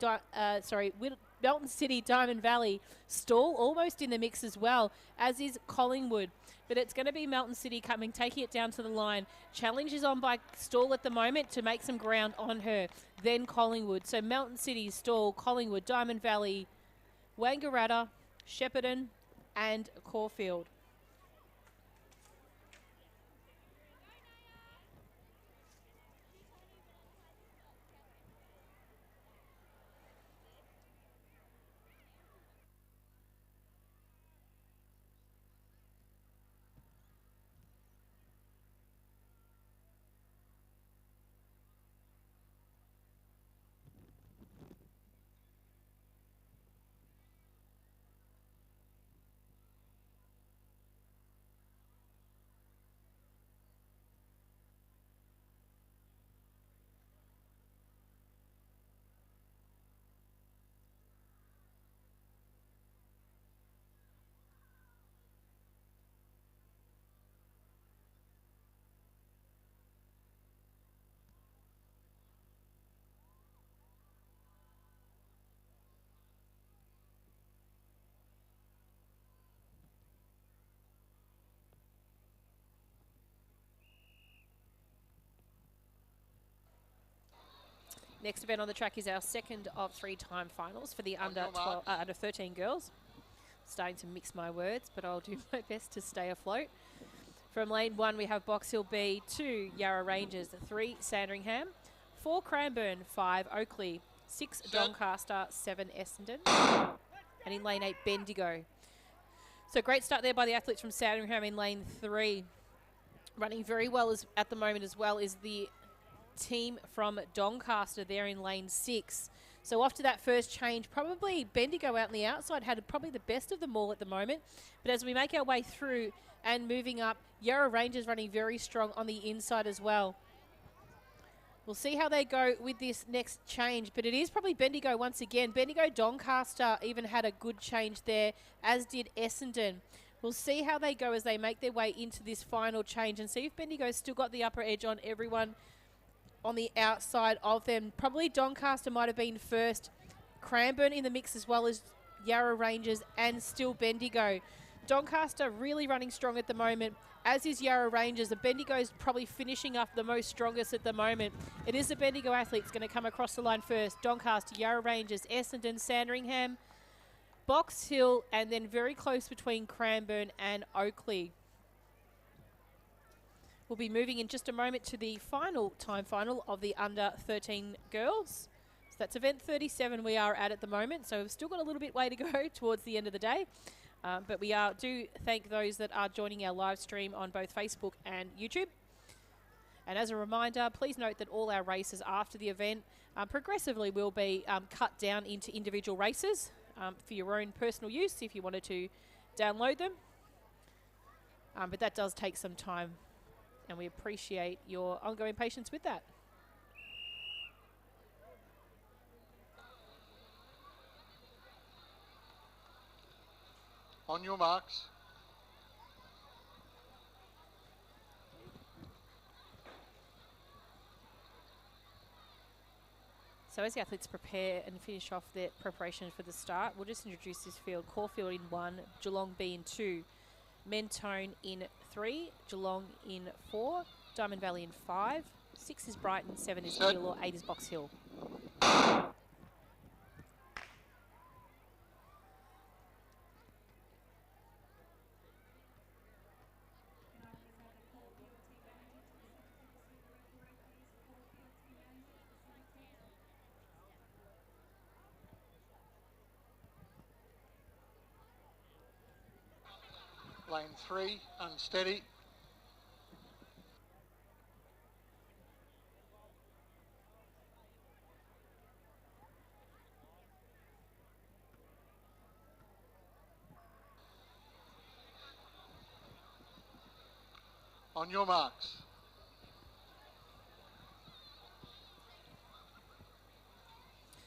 Melton City, Diamond Valley, Stall almost in the mix as well, as is Collingwood. But it's going to be Melton City coming, taking it down to the line. Challenge is on by Stall at the moment to make some ground on her. Then Collingwood. So Melton City, Stall, Collingwood, Diamond Valley, Wangaratta, Shepparton and Caulfield. Next event on the track is our second of 3 time finals for the under 13 girls. Starting to mix my words, but I'll do my best to stay afloat. From lane 1, we have Box Hill B, 2 Yarra Rangers, 3 Sandringham, 4 Cranbourne, 5 Oakley, 6 Doncaster, 7 Essendon, and in lane 8, Bendigo. So great start there by the athletes from Sandringham in lane 3. Running very well at the moment as well is the team from Doncaster there in lane 6. So after that first change, probably Bendigo out on the outside had probably the best of them all at the moment. But as we make our way through and moving up, Yarra Rangers running very strong on the inside as well. We'll see how they go with this next change, but it is probably Bendigo once again. Bendigo Doncaster even had a good change there, as did Essendon. We'll see how they go as they make their way into this final change and see if Bendigo's still got the upper edge on everyone on the outside of them. Probably Doncaster might have been first. Cranbourne in the mix as well as Yarra Rangers and still Bendigo. Doncaster really running strong at the moment, as is Yarra Rangers. The Bendigo's probably finishing up the most strongest at the moment. It is the Bendigo athletes going to come across the line first. Doncaster, Yarra Rangers, Essendon, Sandringham, Box Hill, and then very close between Cranbourne and Oakley. We'll be moving in just a moment to the final of the under 13 girls. So that's event 37 we are at the moment. So we've still got a little bit way to go towards the end of the day. But we do thank those that are joining our live stream on both Facebook and YouTube. And as a reminder, please note that all our races after the event progressively will be cut down into individual races for your own personal use if you wanted to download them. But that does take some time, and we appreciate your ongoing patience with that. On your marks. So as the athletes prepare and finish off their preparation for the start, we'll just introduce this field. Caulfield in 1, Geelong B in 2, Mentone in 3, Geelong in 4, Diamond Valley in 5, 6 is Brighton, 7 is Keilor, 8 is Box Hill. Lane 3, unsteady. On your marks.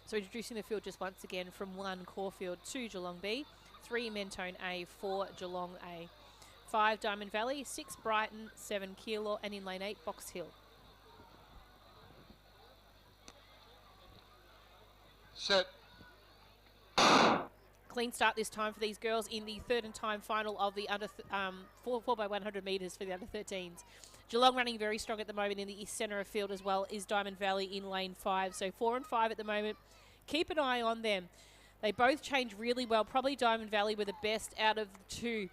So introducing the field just once again from 1 Caulfield, 2 Geelong B, 3 Mentone A, 4 Geelong A, 5 Diamond Valley, 6 Brighton, 7 Keilor, and in lane 8 Box Hill. Set. Clean start this time for these girls in the third and time final of the under 4 by 100 metres for the under 13s. Geelong running very strong at the moment in the east centre of field as well is Diamond Valley in lane 5. So 4 and 5 at the moment. Keep an eye on them. They both change really well. Probably Diamond Valley were the best out of the two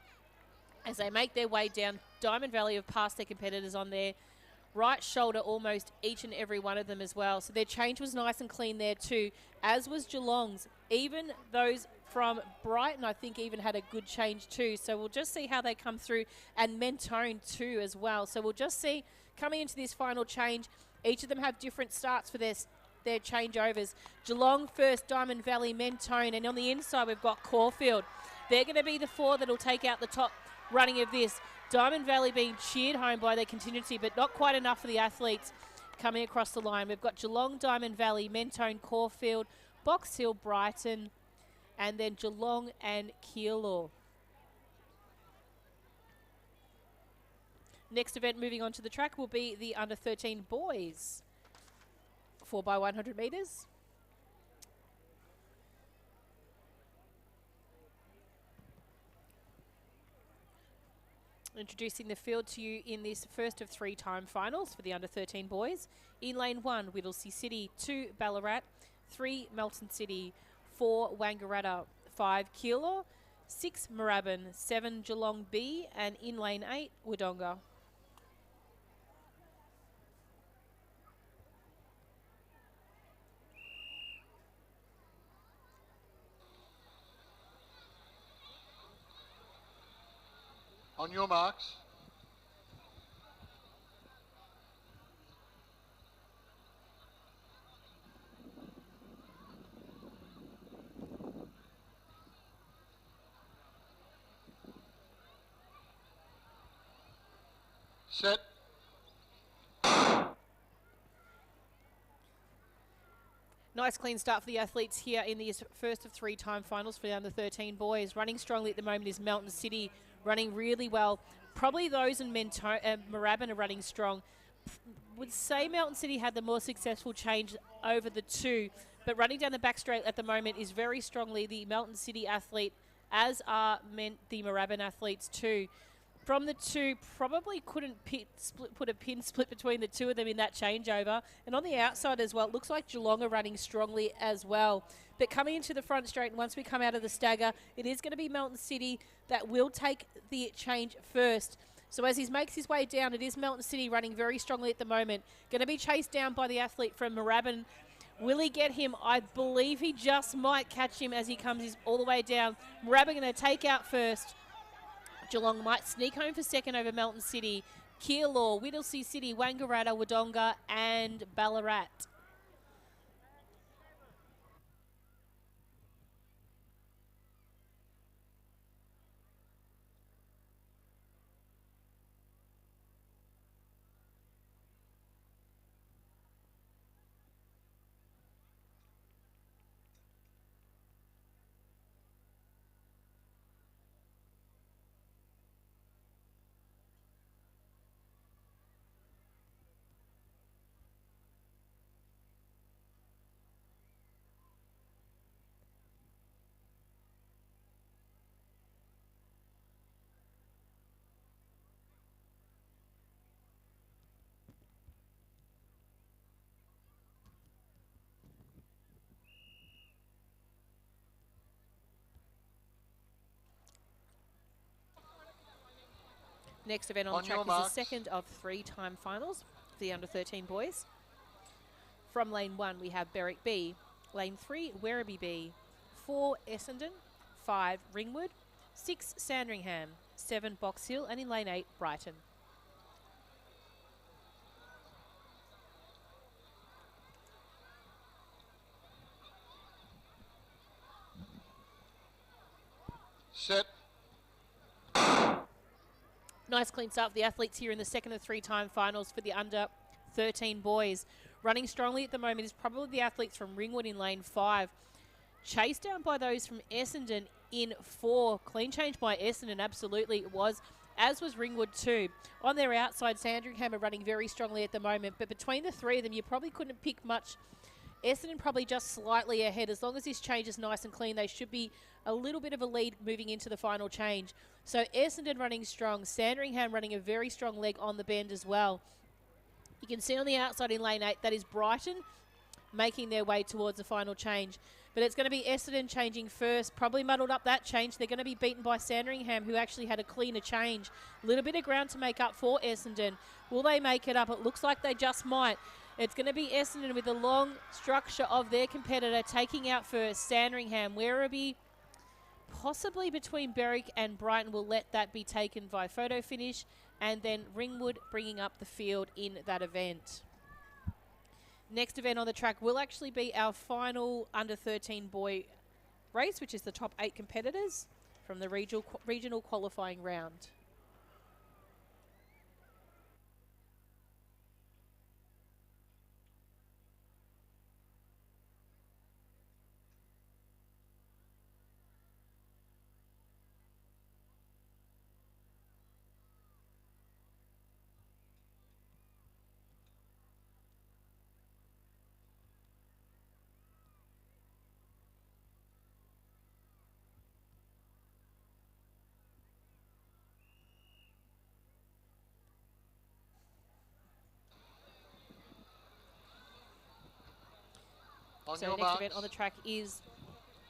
as they make their way down. Diamond Valley have passed their competitors on their right shoulder almost each and every one of them as well. So their change was nice and clean there too, as was Geelong's. Even those from Brighton, I think, even had a good change too. So we'll just see how they come through, and Mentone too as well. So we'll just see, coming into this final change, each of them have different starts for their changeovers. Geelong first, Diamond Valley, Mentone, and on the inside we've got Caulfield. They're going to be the 4 that'll take out the top running of this. Diamond Valley being cheered home by their contingency, but not quite enough for the athletes coming across the line. We've got Geelong, Diamond Valley, Mentone, Caulfield, Box Hill, Brighton, and then Geelong and Keilor. Next event moving on to the track will be the under 13 boys. 4 by 100 metres. Introducing the field to you in this first of 3 time finals for the under 13 boys. In lane 1, Whittlesea City, 2 Ballarat, 3 Melton City, 4 Wangaratta, 5 Keilor, 6 Moorabbin, 7 Geelong B, and in lane 8, Wodonga. On your marks. Set. Nice clean start for the athletes here in the first of 3 time finals for the under 13 boys. Running strongly at the moment is Melton City, running really well. Probably those in Moorabbin are running strong. Would say Melton City had the more successful change over the 2, but running down the back straight at the moment is very strongly the Melton City athlete, as are the Moorabbin athletes too. From the 2, probably couldn't put a pin split between the 2 of them in that changeover. And on the outside as well, it looks like Geelong are running strongly as well. But coming into the front straight, and once we come out of the stagger, it is going to be Melton City that will take the change first. So as he makes his way down, it is Melton City running very strongly at the moment. Going to be chased down by the athlete from Moorabbin. Will he get him? I believe he just might catch him as he comes all the way down. Moorabbin going to take out first. Geelong might sneak home for second over Melton City, Keilor, Whittlesea City, Wangaratta, Wodonga, and Ballarat. Next event on the track is the second of 3 time finals for the under 13 boys. From lane 1, we have Berwick B. Lane 3, Werribee B. 4, Essendon. 5, Ringwood. 6, Sandringham. 7, Box Hill. And in lane 8, Brighton. Set. Nice clean start for the athletes here in the second of 3 time finals for the under 13 boys. Running strongly at the moment is probably the athletes from Ringwood in lane 5. Chased down by those from Essendon in 4. Clean change by Essendon, absolutely it was, as was Ringwood too. On their outside, Sandringham are running very strongly at the moment, but between the 3 of them, you probably couldn't pick much Essendon probably just slightly ahead. As long as this change is nice and clean, they should be a little bit of a lead moving into the final change. So Essendon running strong. Sandringham running a very strong leg on the bend as well. You can see on the outside in lane 8, that is Brighton making their way towards the final change. But it's going to be Essendon changing first. Probably muddled up that change. They're going to be beaten by Sandringham, who actually had a cleaner change. A little bit of ground to make up for Essendon. Will they make it up? It looks like they just might. It's going to be Essendon with the long structure of their competitor taking out first Sandringham. Werribee, possibly between Berwick and Brighton, will let that be taken by photo finish. And then Ringwood bringing up the field in that event. Next event on the track will actually be our final under-13 boy race, which is the top 8 competitors from the regional qualifying round. So the next event on the track is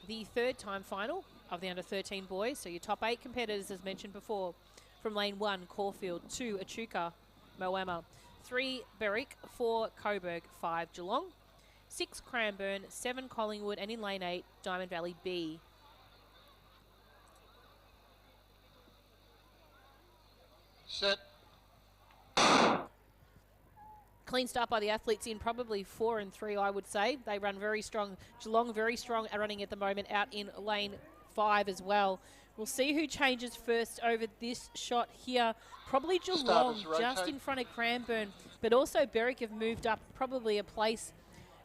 the 3rd time final of the under-13 boys. So your top 8 competitors, as mentioned before, from lane 1, Caulfield, 2, Echuca, Moama, 3, Berwick, 4, Coburg, 5, Geelong, 6, Cranbourne, 7, Collingwood, and in lane 8, Diamond Valley B. Set. Clean start by the athletes in probably 4 and 3, I would say. They run very strong. Geelong very strong at running at the moment out in lane 5 as well. We'll see who changes first over this shot here. Probably Geelong just in front of Cranbourne, but also Berwick have moved up probably a place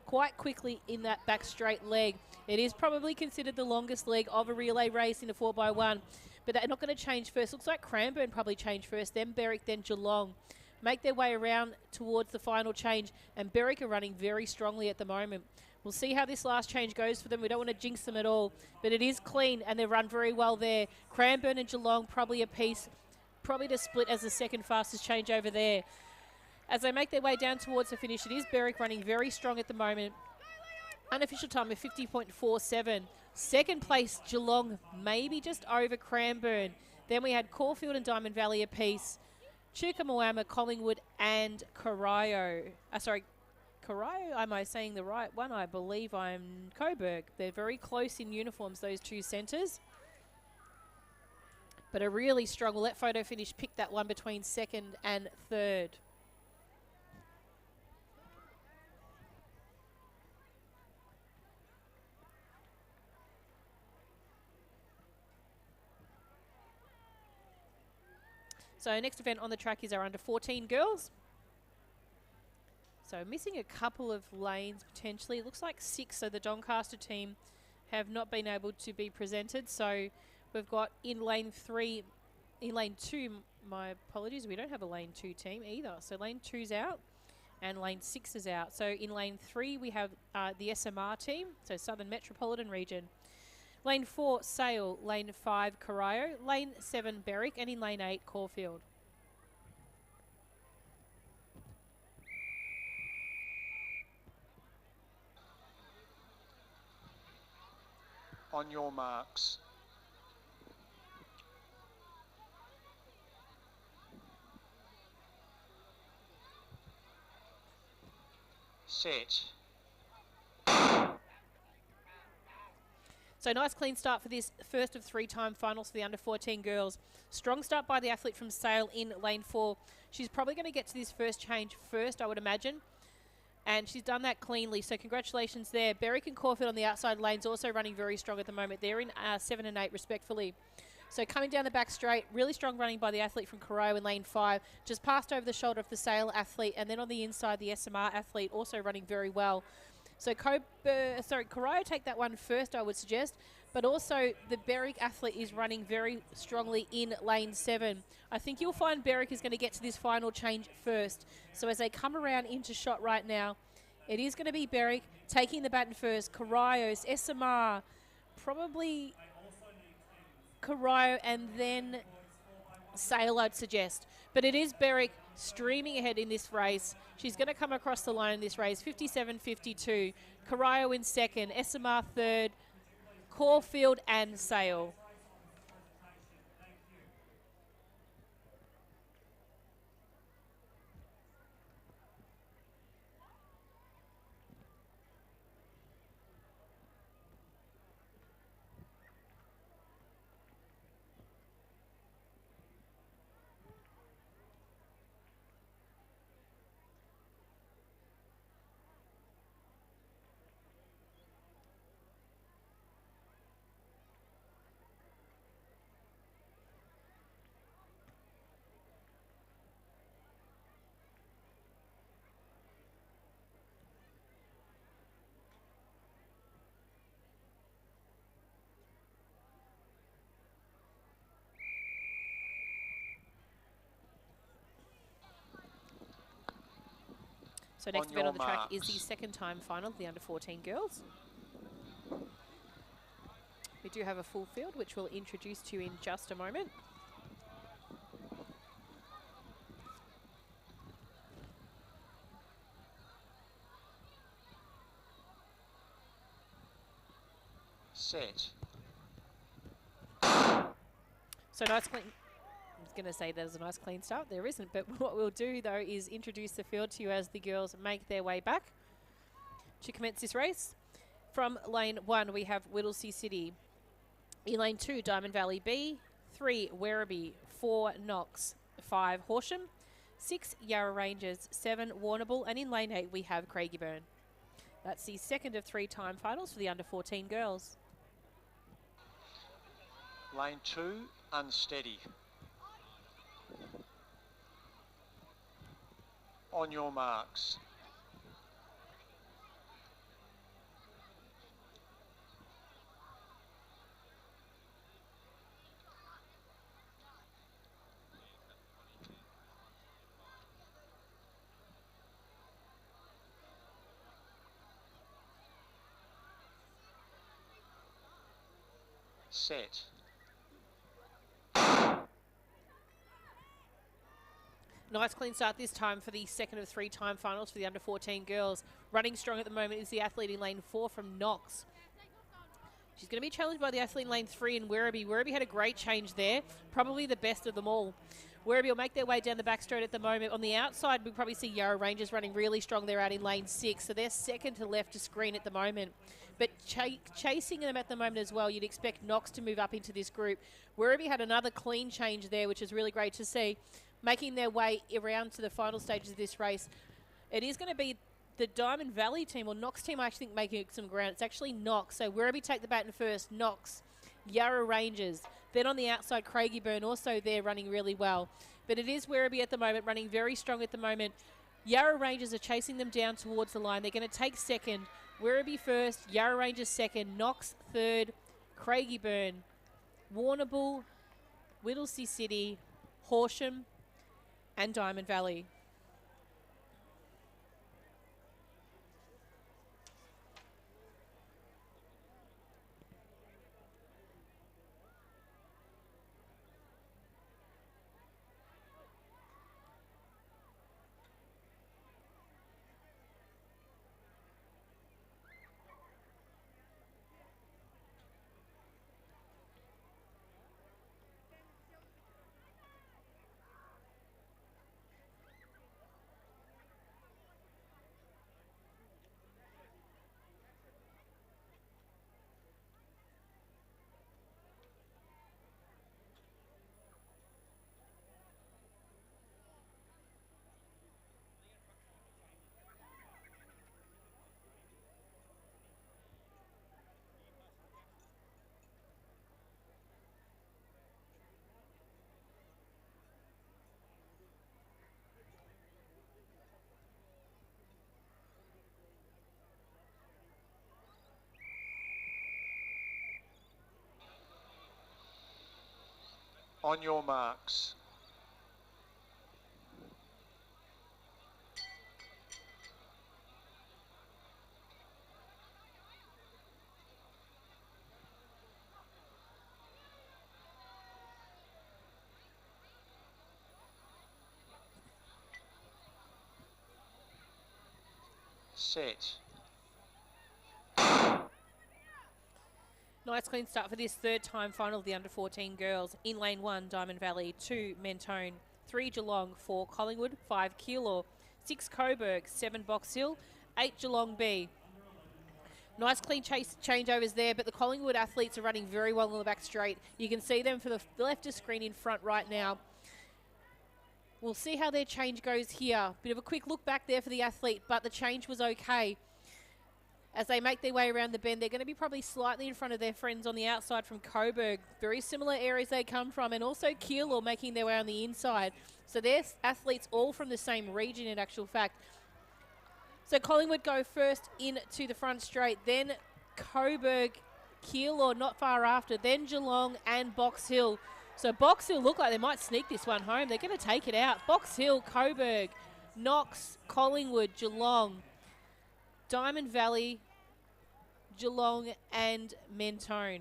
quite quickly in that back straight leg. It is probably considered the longest leg of a relay race in a 4x1, but they're not going to change first. Looks like Cranbourne probably change first, then Berwick, then Geelong. Make their way around towards the final change, and Berwick are running very strongly at the moment. We'll see how this last change goes for them. We don't want to jinx them at all, but it is clean and they've run very well there. Cranbourne and Geelong probably a piece, probably to split as the second fastest change over there. As they make their way down towards the finish, it is Berwick running very strong at the moment. Unofficial time of 50.47. Second place, Geelong, maybe just over Cranbourne. Then we had Caulfield and Diamond Valley a piece. Chuka, Moama, Collingwood, and Corio. Corio, am I saying the right one? I believe I'm Coburg. They're very close in uniforms, those two centres. But a really strong, we'll let photo finish pick that one between 2nd and 3rd. So next event on the track is our under-14 girls. So missing a couple of lanes potentially. It looks like 6, so the Doncaster team have not been able to be presented. So we've got in lane 3, in lane 2, my apologies, we don't have a lane 2 team either. So lane 2's out and lane 6 is out. So in lane 3 we have the SMR team, so Southern Metropolitan Region. Lane 4, Sale. Lane 5, Corio. Lane 7, Berwick. And in lane 8, Caulfield. On your marks. Set. So nice clean start for this first of 3-time finals for the under-14 girls. Strong start by the athlete from Sale in lane 4. She's probably going to get to this first change first, I would imagine. And she's done that cleanly, so congratulations there. Berwick and Caulfield on the outside lanes also running very strong at the moment. They're in 7 and 8 respectfully. So coming down the back straight, really strong running by the athlete from Corio in lane 5. Just passed over the shoulder of the Sale athlete, and then on the inside, the SMR athlete also running very well. So Corio take that one first, I would suggest. But also the Berwick athlete is running very strongly in lane 7. I think you'll find Berwick is going to get to this final change first. So as they come around into shot right now, it is going to be Berwick Taking the baton first, Karaios, SMR, probably Karaio and then Sale, I'd suggest. But it is Berwick streaming ahead in this race. She's going to come across the line in this race, 57.52. Karaio in second, SMR third, Caulfield and Sale. So next event on the track is the second time final of the under-14 girls. We do have a full field, which we'll introduce to you in just a moment. Set. So nice clean. I was going to say there's a nice clean start. There isn't, but what we'll do though is introduce the field to you as the girls make their way back to commence this race. From lane 1, we have Whittlesea City. In lane 2, Diamond Valley B. 3, Werribee. 4, Knox. 5, Horsham. 6, Yarra Rangers. 7, Warrnambool. And in lane 8, we have Craigieburn. That's the second of 3 time finals for the under-14 girls. Lane 2, Unsteady. On your marks. Set. Nice clean start this time for the second of 3 time finals for the under-14 girls. Running strong at the moment is the athlete in lane 4 from Knox. She's going to be challenged by the athlete in lane 3 in Werribee. Werribee had a great change there, probably the best of them all. Werribee will make their way down the back straight at the moment. On the outside, we probably see Yarra Rangers running really strong. They're out in lane 6, so they're second to left to screen at the moment. But chasing them at the moment as well, you'd expect Knox to move up into this group. Werribee had another clean change there, which is really great to see, making their way around to the final stages of this race. It is going to be the Diamond Valley team, or Knox team, I actually think, making some ground. It's actually Knox. So Werribee take the baton first. Knox, Yarra Rangers. Then on the outside, Craigieburn also there running really well. But it is Werribee at the moment, running very strong at the moment. Yarra Rangers are chasing them down towards the line. They're going to take second. Werribee first, Yarra Rangers second, Knox third, Craigieburn, Warrnambool, Whittlesea City, Horsham, and Diamond Valley. On your marks. set. Nice clean start for this third time final of the under 14 girls. In lane 1, Diamond Valley, 2, Mentone, 3, Geelong, 4, Collingwood, 5, Keilor, 6, Coburg, 7, Box Hill, 8, Geelong B. Nice clean changeovers there, but the Collingwood athletes are running very well on the back straight. You can see them for the left of screen in front right now. We'll see how their change goes here. Bit of a quick look back there for the athlete, but the change was okay. As they make their way around the bend, they're going to be probably slightly in front of their friends on the outside from Coburg. Very similar areas they come from, and also Keilor making their way on the inside. So they're athletes all from the same region in actual fact. So Collingwood go first into the front straight, then Coburg, Keilor not far after, then Geelong and Box Hill. So Box Hill look like they might sneak this one home. They're going to take it out. Box Hill, Coburg, Knox, Collingwood, Geelong, Diamond Valley, Geelong and Mentone.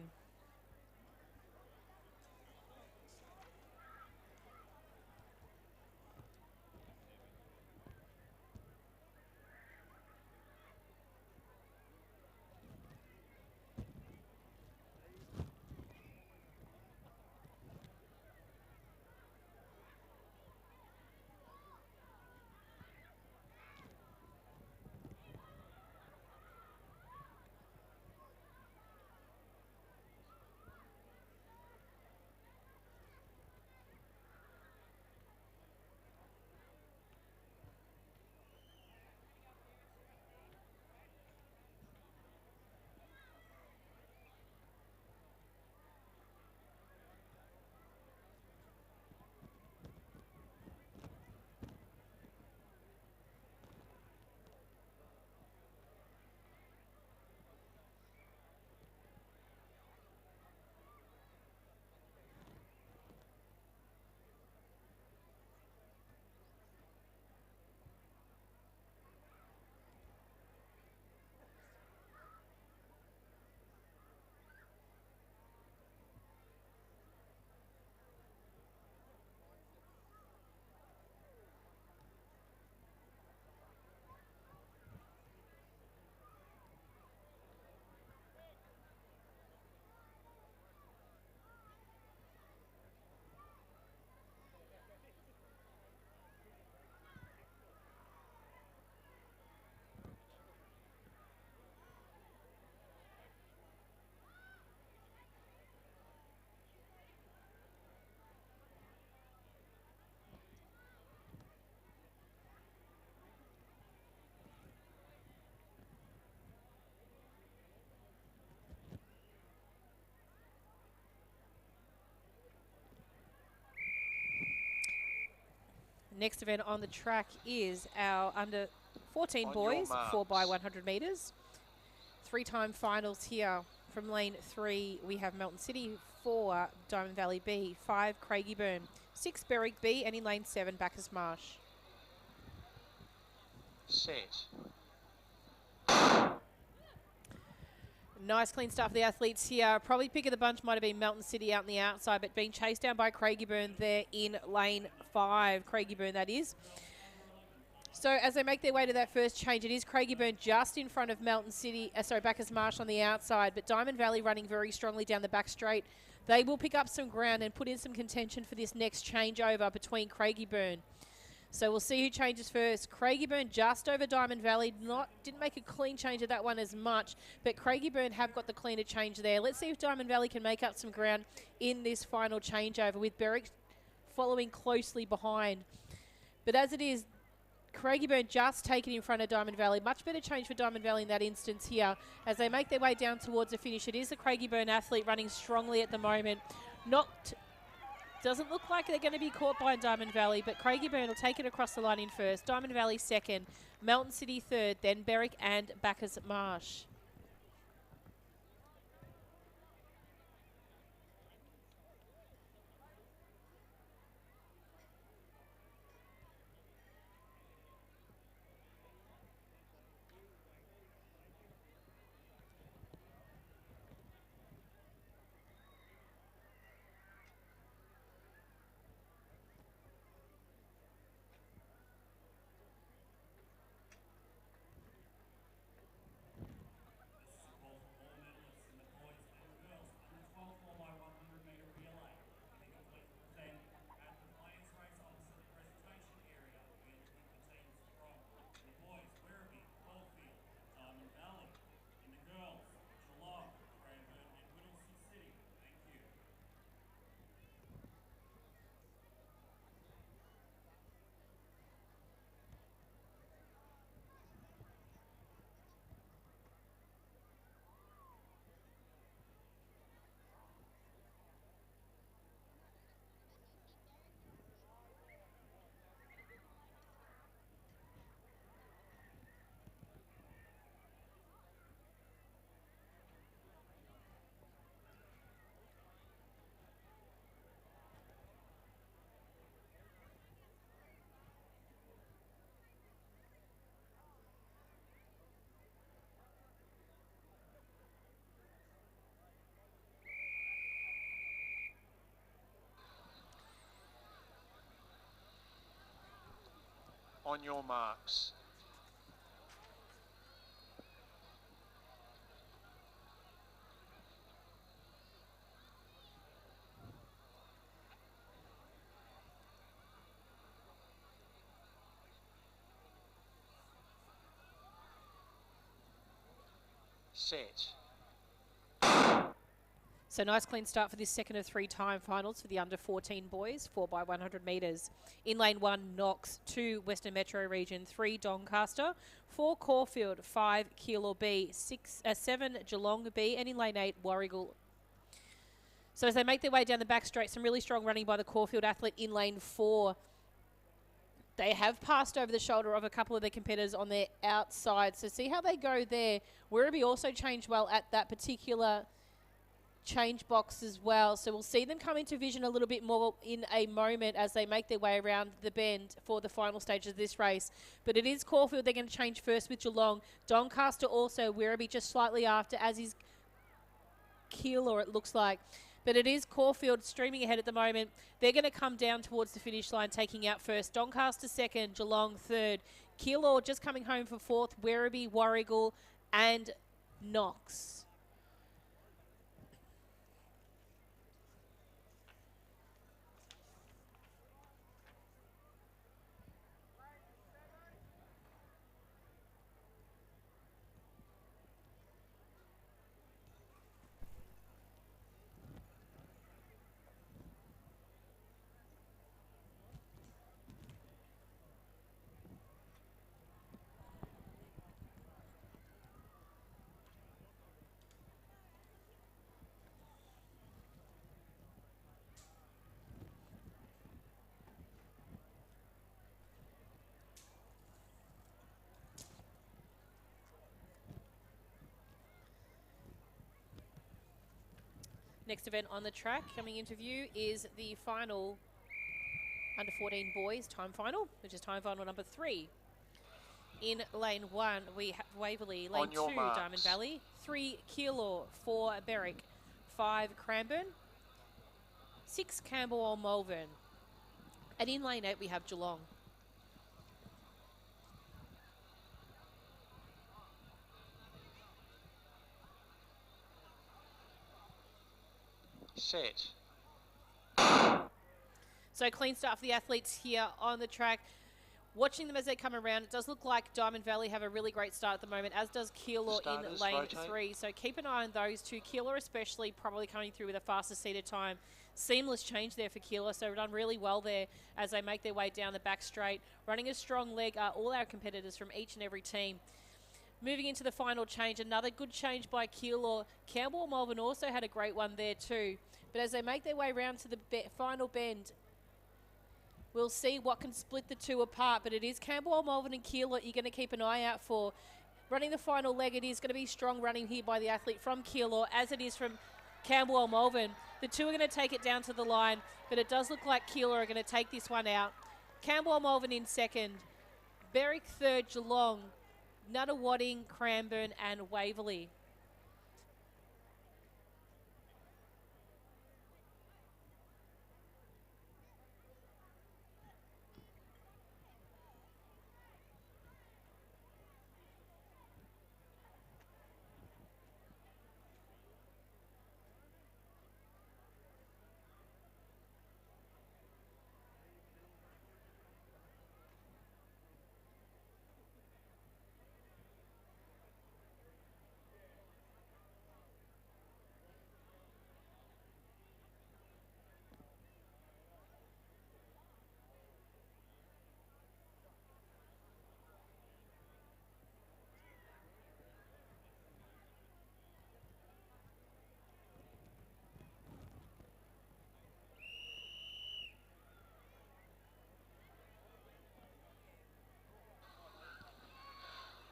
Next event on the track is our under 14 boys, 4x100 metres. 3-time finals here. From lane 3, we have Melton City, 4, Diamond Valley B, 5, Craigieburn, 6, Berwick B, and in lane 7, Bacchus Marsh. Set. Nice clean start for the athletes here. Probably pick of the bunch might have been Melton City out on the outside, but being chased down by Craigieburn there in lane 5. Craigieburn, that is. So as they make their way to that first change, it is Craigieburn just in front of Melton City, Bacchus Marsh on the outside, but Diamond Valley running very strongly down the back straight. They will pick up some ground and put in some contention for this next changeover between Craigieburn. So we'll see who changes first. Craigieburn just over Diamond Valley. Didn't make a clean change of that one as much, but Craigieburn have got the cleaner change there. Let's see if Diamond Valley can make up some ground in this final changeover, with Berwick following closely behind. But as it is, Craigieburn just taken in front of Diamond Valley. Much better change for Diamond Valley in that instance here. As they make their way down towards the finish, it is the Craigieburn athlete running strongly at the moment. Doesn't look like they're going to be caught by Diamond Valley, but Craigieburn will take it across the line in first. Diamond Valley second, Melton City third, then Berwick and Bacchus Marsh. On your marks. Set. So nice clean start for this second of 3 time finals for the under 14 boys, 4x100 metres. In lane 1, Knox, 2 Western Metro Region, 3 Doncaster, 4 Caulfield, 5 Keilor B, 7 Geelong B, and in lane 8, Warragul. So as they make their way down the back straight, some really strong running by the Caulfield athlete in lane 4. They have passed over the shoulder of a couple of their competitors on their outside. So see how they go there. Werribee also changed well at that particular change box as well. So we'll see them come into vision a little bit more in a moment as they make their way around the bend for the final stage of this race. But it is Caulfield. They're going to change first with Geelong. Doncaster also. Werribee just slightly after, as is Keilor, it looks like. But it is Caulfield streaming ahead at the moment. They're going to come down towards the finish line, taking out first. Doncaster second, Geelong third. Keilor just coming home for fourth. Werribee, Warragul and Knox. Next event on the track coming into view is the final under 14 boys time final, which is time final number 3. In lane 1, we have Waverley. Lane 2, Diamond Valley. 3, Keilor. 4, Berwick. 5, Cranbourne. 6, Camberwell, Malvern. And in lane 8, we have Geelong. Set. So clean start for the athletes here on the track. Watching them as they come around, it does look like Diamond Valley have a really great start at the moment, as does Keilor in lane 3. So keep an eye on those two. Keilor especially probably coming through with a faster seated time. Seamless change there for Keilor, so done really well there as they make their way down the back straight. Running a strong leg are all our competitors from each and every team. Moving into the final change, another good change by Keilor. Campbell Malvern also had a great one there too. But as they make their way around to the final bend, we'll see what can split the two apart. But it is Campbell Malvern and Keilor you're going to keep an eye out for. Running the final leg, it is going to be strong running here by the athlete from Keilor, as it is from Campbell Malvern. The two are going to take it down to the line, but it does look like Keilor are going to take this one out. Campbell Malvern in second. Berwick third, Geelong. Nuttawading, Cranbourne and Waverley.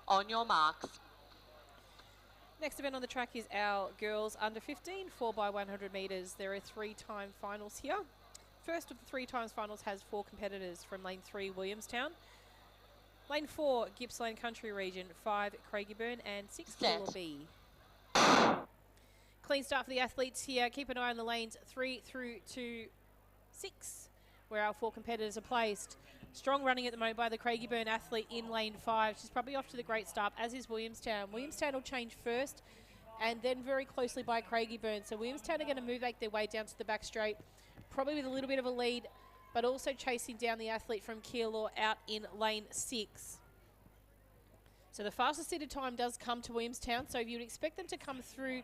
On your marks. Next event on the track is our girls under 15, 4x100 metres. There are 3-time finals here. First of the 3 times finals has 4 competitors from lane 3, Williamstown. Lane 4, Gippsland Country Region, 5, Craigieburn and 6, Keilor B. Clean start for the athletes here. Keep an eye on the lanes 3 through to 6. where our 4 competitors are placed. Strong running at the moment by the Craigieburn athlete in lane 5. She's probably off to the great start, as is Williamstown. Williamstown will change first and then very closely by Craigieburn. So Williamstown are going to make their way down to the back straight, probably with a little bit of a lead, but also chasing down the athlete from Keilor out in lane 6. So the fastest seated time does come to Williamstown, so you would expect them to come through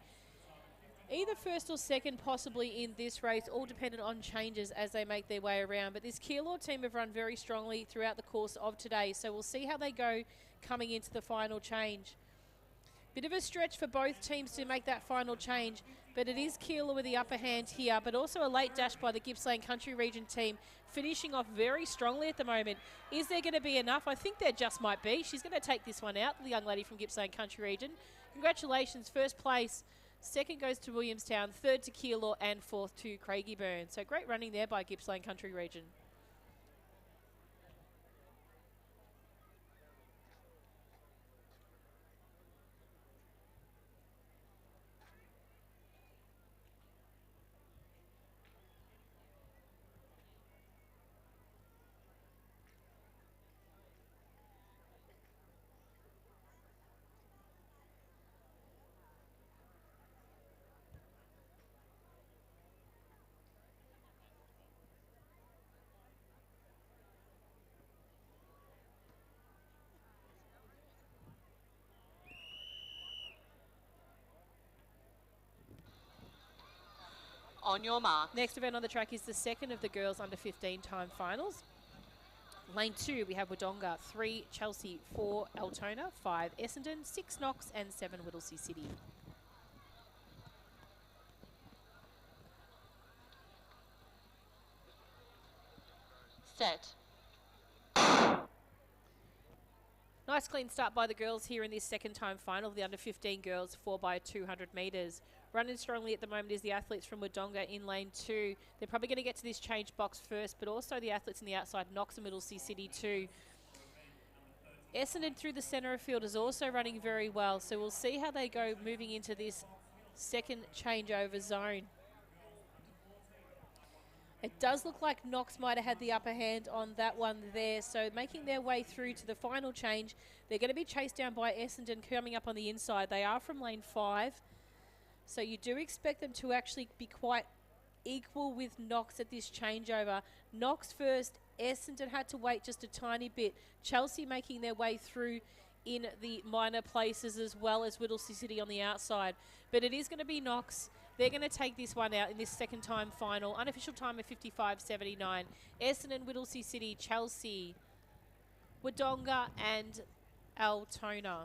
either first or second possibly in this race, all dependent on changes as they make their way around. But this Keilor team have run very strongly throughout the course of today, so we'll see how they go coming into the final change. Bit of a stretch for both teams to make that final change, but it is Keilor with the upper hand here, but also a late dash by the Gippsland Country Region team, finishing off very strongly at the moment. Is there going to be enough? I think there just might be. She's going to take this one out, the young lady from Gippsland Country Region. Congratulations, first place. Second goes to Williamstown, third to Keilor, and fourth to Craigieburn. So great running there by Gippsland Country Region. On your mark. Next event on the track is the second of the girls under 15 time finals. Lane 2, we have Wodonga, 3 Chelsea, 4 Altona, 5 Essendon, 6 Knox, and 7 Whittlesea City. Set. Nice clean start by the girls here in this second time final of the under 15 girls, 4x200 metres. Running strongly at the moment is the athletes from Wodonga in lane 2. They're probably going to get to this change box first, but also the athletes in the outside, Knox and Whittlesea City too. Essendon through the centre of field is also running very well, so we'll see how they go moving into this second changeover zone. It does look like Knox might have had the upper hand on that one there. So making their way through to the final change, they're going to be chased down by Essendon coming up on the inside. They are from lane 5. So you do expect them to actually be quite equal with Knox at this changeover. Knox first, Essendon had to wait just a tiny bit. Chelsea making their way through in the minor places as well as Whittlesea City on the outside. But it is going to be Knox. They're going to take this one out in this second time final. Unofficial time of 55.79. Essendon, Whittlesea City, Chelsea, Wodonga and Altona.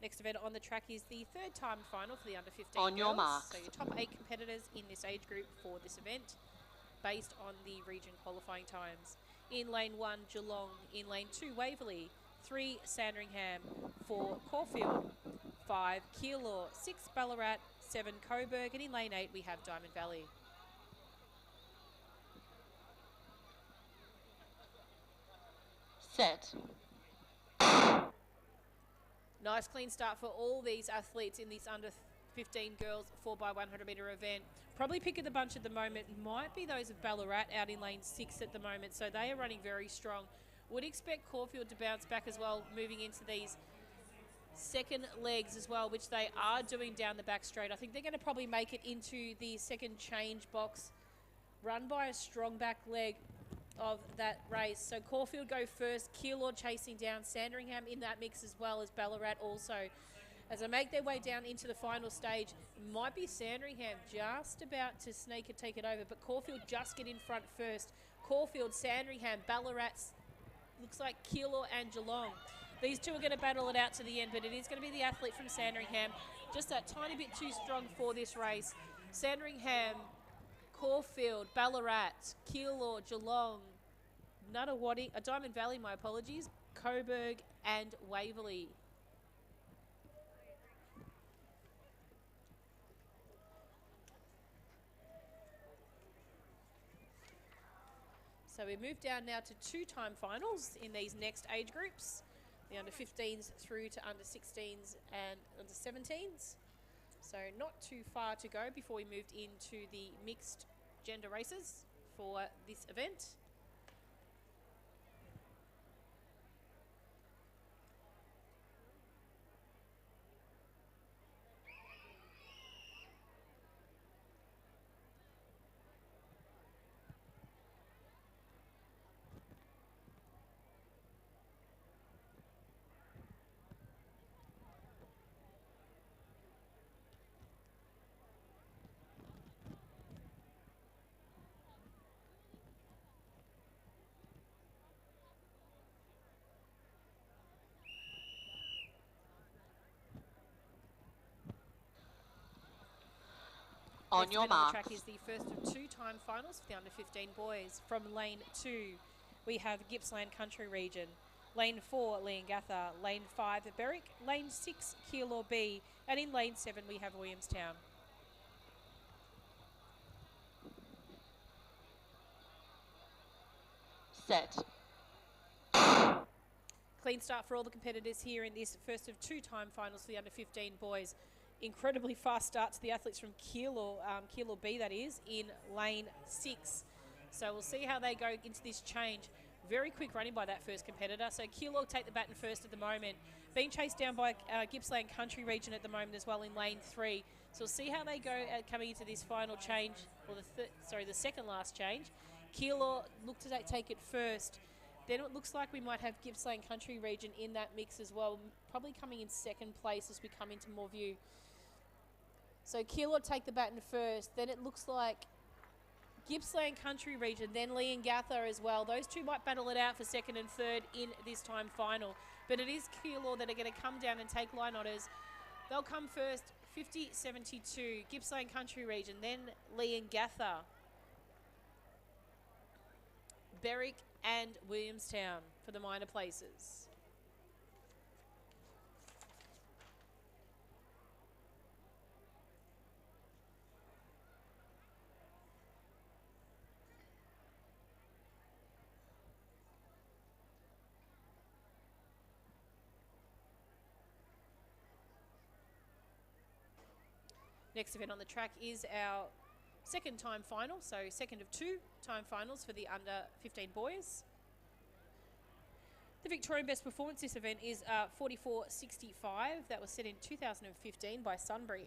Next event on the track is the third time final for the under 15 On your girls. mark. So your top 8 competitors in this age group for this event based on the region qualifying times. In lane 1, Geelong. In lane 2, Waverley. 3, Sandringham. 4, Caulfield. 5, Keilor. 6, Ballarat. 7, Coburg. And in lane 8, we have Diamond Valley. Set. Nice clean start for all these athletes in this under 15 girls 4x100 metre event. Probably pick of the bunch at the moment might be those of Ballarat out in lane 6 at the moment. So they are running very strong. Would expect Caulfield to bounce back as well, moving into these second legs as well, which they are doing down the back straight. I think they're going to probably make it into the second change box, run by a strong back leg of that race. So Caulfield go first, Keilor chasing down, Sandringham in that mix as well as Ballarat also. As they make their way down into the final stage, might be Sandringham just about to sneak and take it over, but Caulfield just get in front first. Caulfield, Sandringham, Ballarat, looks like Keilor and Geelong. These two are going to battle it out to the end, but it is going to be the athlete from Sandringham, just that tiny bit too strong for this race. Sandringham, Caulfield, Ballarat, Keilor, Geelong, Nuttawading, Diamond Valley, my apologies, Coburg and Waverley. So we move down now to two-time finals in these next age groups, the under-15s through to under-16s and under-17s. So not too far to go before we moved into the mixed gender races for this event. On your Next event on the mark. track is the first of two-time finals for the under-15 boys. From lane 2, we have Gippsland Country Region. Lane 4, Leongatha. Lane 5, Berwick. Lane 6, Keilor B. And in lane 7, we have Williamstown. Set. Clean start for all the competitors here in this first of two-time finals for the under-15 boys. Incredibly fast start to the athletes from Keilor, Keilor B that is, in lane 6. So we'll see how they go into this change. Very quick running by that first competitor. So Keilor take the baton first at the moment. Being chased down by Gippsland Country Region at the moment as well in lane 3. So we'll see how they go coming into this final change, or the second last change. Keilor look to take it first. Then it looks like we might have Gippsland Country Region in that mix as well, probably coming in second place as we come into more view. So Keilor take the baton first. Then it looks like Gippsland Country Region, then Leongatha as well. Those two might battle it out for second and third in this time final. But it is Keilor that are going to come down and take line honours. They'll come first, 50-72, Gippsland Country Region, then Leongatha, Berwick and Williamstown for the minor places. Next event on the track is our second time final, so second of two time finals for the under 15 boys. The Victorian best performance this event is 44.65. That was set in 2015 by Sunbury.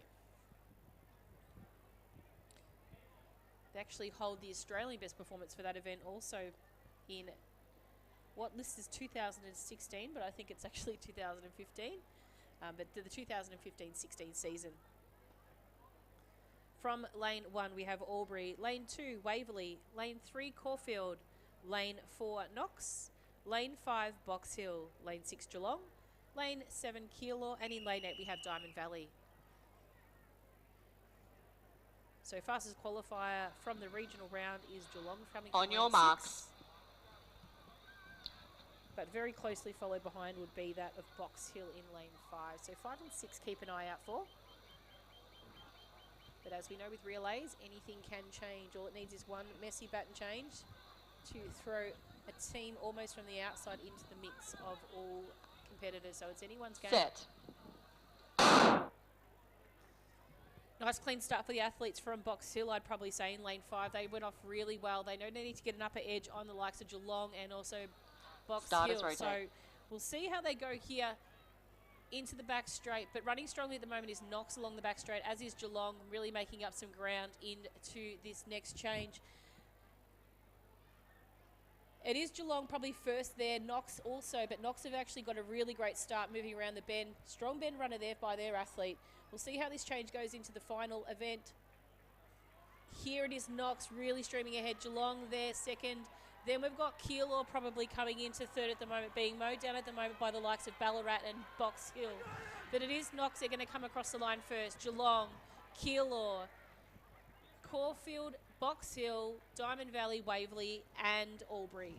They actually hold the Australian best performance for that event also in what lists as 2016, but I think it's actually 2015. But the 2015-16 season. From lane 1, we have Albury. Lane 2, Waverley. Lane 3, Caulfield. Lane 4, Knox. Lane 5, Box Hill. Lane 6, Geelong. Lane 7, Keilor. And in lane 8, we have Diamond Valley. So fastest qualifier from the regional round is Geelong coming On from your lane marks. 6. But very closely followed behind would be that of Box Hill in lane 5. So 5 and 6 keep an eye out for. But as we know with relays, anything can change. All it needs is one messy baton change to throw a team almost from the outside into the mix of all competitors. So it's anyone's game. Set. Nice clean start for the athletes from Box Hill, I'd probably say, in lane 5. They went off really well. They know they need to get an upper edge on the likes of Geelong and also Box Starters Hill. rotate. So we'll see how they go here into the back straight, but running strongly at the moment is Knox along the back straight, as is Geelong, really making up some ground into this next change. It is Geelong probably first there, Knox also, but Knox have actually got a really great start moving around the bend. Strong bend runner there by their athlete. We'll see how this change goes into the final event. Here it is Knox really streaming ahead, Geelong there second. Then we've got Keilor probably coming into third at the moment, being mowed down at the moment by the likes of Ballarat and Box Hill. But it is Knox, they're going to come across the line first. Geelong, Keilor, Caulfield, Box Hill, Diamond Valley, Waverley and Albury.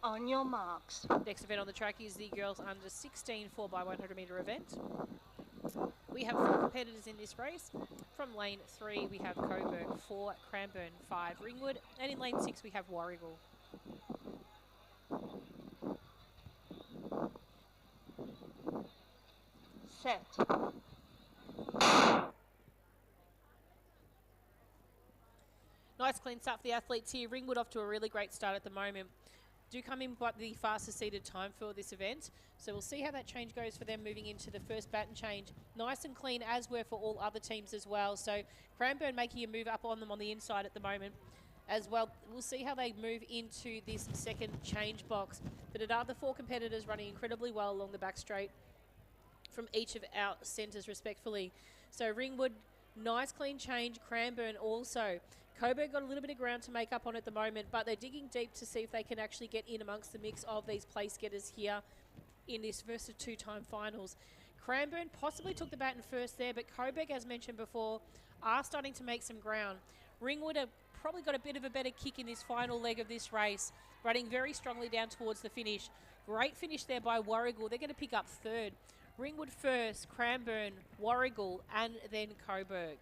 On your marks. Next event on the track is the girls under 16 4x100 metre event. We have 4 competitors in this race. From lane 3 we have Coburg, 4 Cranbourne, 5 Ringwood, and in lane 6 we have Warrigal. Set. Nice clean start for the athletes here. Ringwood off to a really great start at the moment. Do come in but the fastest seeded time for this event. So we'll see how that change goes for them moving into the first baton change. Nice and clean, as were for all other teams as well. So Cranbourne making a move up on them on the inside at the moment as well. We'll see how they move into this second change box. But it are the 4 competitors running incredibly well along the back straight from each of our centres respectfully. So Ringwood, nice clean change. Cranbourne also. Coburg got a little bit of ground to make up on at the moment, but they're digging deep to see if they can actually get in amongst the mix of these place getters here in this first of 2-time finals. Cranbourne possibly took the baton first there, but Coburg, as mentioned before, are starting to make some ground. Ringwood have probably got a bit of a better kick in this final leg of this race, running very strongly down towards the finish. Great finish there by Warrigal. They're going to pick up third. Ringwood first, Cranbourne, Warrigal, and then Coburg.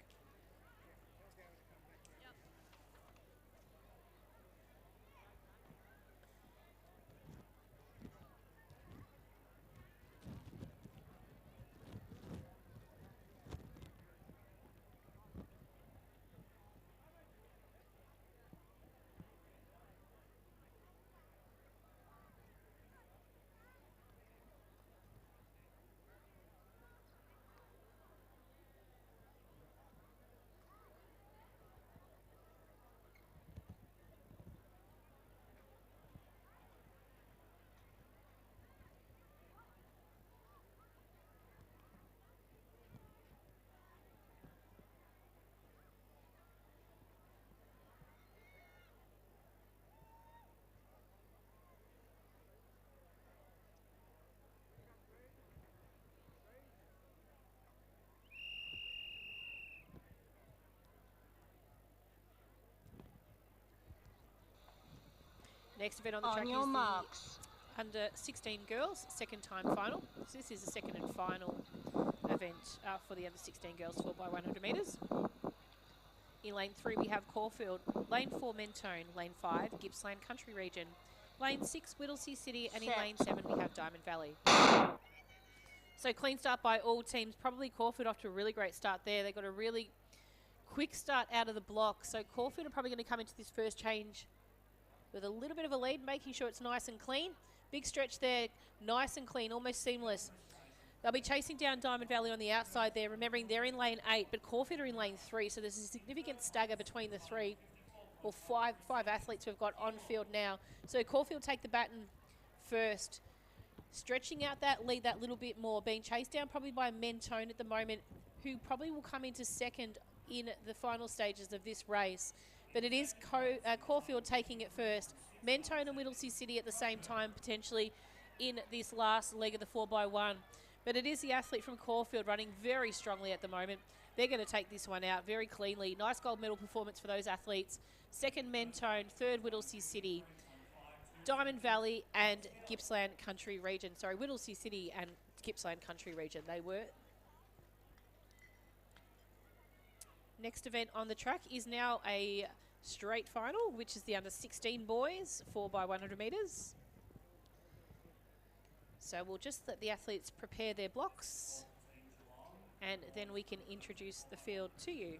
Next event on the track your is marks. the under 16 girls, second time final. So this is the second and final event for the under 16 girls 4x100 metres. In lane 3 we have Caulfield, lane 4 Mentone, lane 5 Gippsland Country Region, lane 6 Whittlesea City, and in lane 7 we have Diamond Valley. So clean start by all teams. Probably Caulfield off to a really great start there. They got a really quick start out of the block. So Caulfield are probably going to come into this first change with a little bit of a lead, making sure it's nice and clean. Big stretch there, nice and clean, almost seamless. They'll be chasing down Diamond Valley on the outside there, remembering they're in lane 8, but Caulfield are in lane 3, so there's a significant stagger between the three, or five athletes we've got on field now. So Caulfield take the baton first, stretching out that lead that little bit more, being chased down probably by Mentone at the moment, who probably will come into second in the final stages of this race. But it is Caulfield taking it first. Mentone and Whittlesea City at the same time, potentially in this last leg of the 4x1. But it is the athlete from Caulfield running very strongly at the moment. They're going to take this one out very cleanly. Nice gold medal performance for those athletes. Second, Mentone. Third, Whittlesea City. Diamond Valley and Gippsland Country Region. Sorry, Whittlesea City and Gippsland Country Region they were. Next event on the track is now a straight final, which is the under 16 boys, 4x100 metres. So we'll just let the athletes prepare their blocks and then we can introduce the field to you.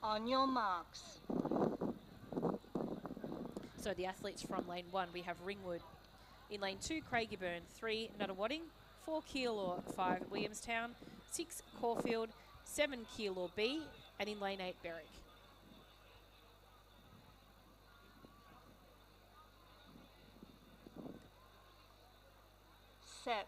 On your marks. So the athletes from lane 1, we have Ringwood. In lane 2, Craigieburn. 3, Nuttawading. 4, Keilor. 5, Williamstown. 6, Caulfield. 7, Keilor B. And in lane 8, Berwick. Set.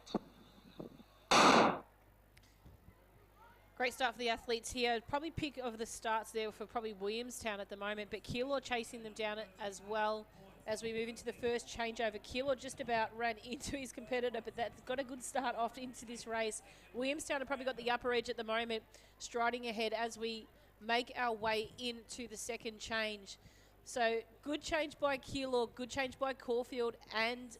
Great start for the athletes here. Probably pick of the starts there for probably Williamstown at the moment, but Keilor chasing them down as well as we move into the first changeover. Keilor just about ran into his competitor, but that's got a good start off into this race. Williamstown have probably got the upper edge at the moment, striding ahead as we make our way into the second change. So good change by Keilor, good change by Caulfield and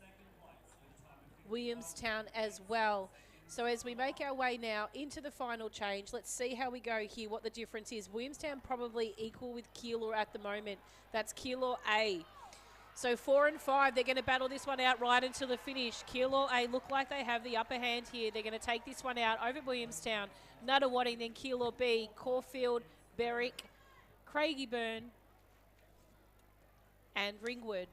Williamstown as well. So as we make our way now into the final change, let's see how we go here, what the difference is. Williamstown probably equal with Keilor at the moment. That's Keilor A. So 4 and 5, they're going to battle this one out right until the finish. Keilor A look like they have the upper hand here. They're going to take this one out over Williamstown. Nuttawading, then Keilor B, Caulfield, Berwick, Craigieburn, and Ringwood.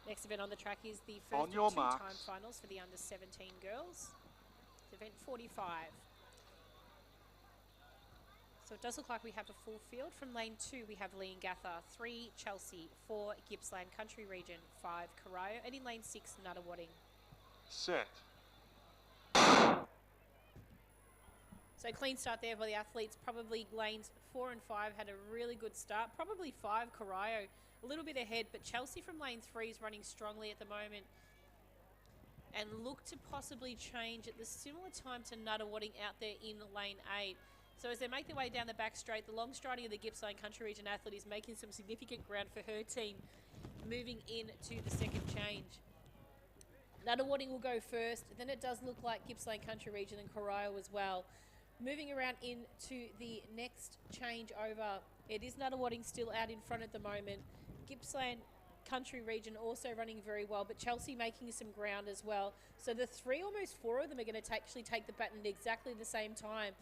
Next event on the track is the first of two-time finals for the under-17 girls. It's event 45. So it does look like we have a full field. From lane 2, we have Leongatha, 3, Chelsea, 4, Gippsland Country Region, 5, Corio, and in lane 6, Nuttawading. Set. So clean start there for the athletes. Probably lanes 4 and 5 had a really good start. Probably 5, Corio, a little bit ahead, but Chelsea from lane 3 is running strongly at the moment. and look to possibly change at the similar time to Nuttawading out there in lane 8. So as they make their way down the back straight, the long striding of the Gippsland Country Region athlete is making some significant ground for her team moving into the second change. Nuttawading will go first, then it does look like Gippsland Country Region and Corio as well. Moving around into the next change over, it is Nuttawading still out in front at the moment. Gippsland Country Region also running very well, but Chelsea making some ground as well. So the three, almost four of them are going to actually take the baton at exactly the same time,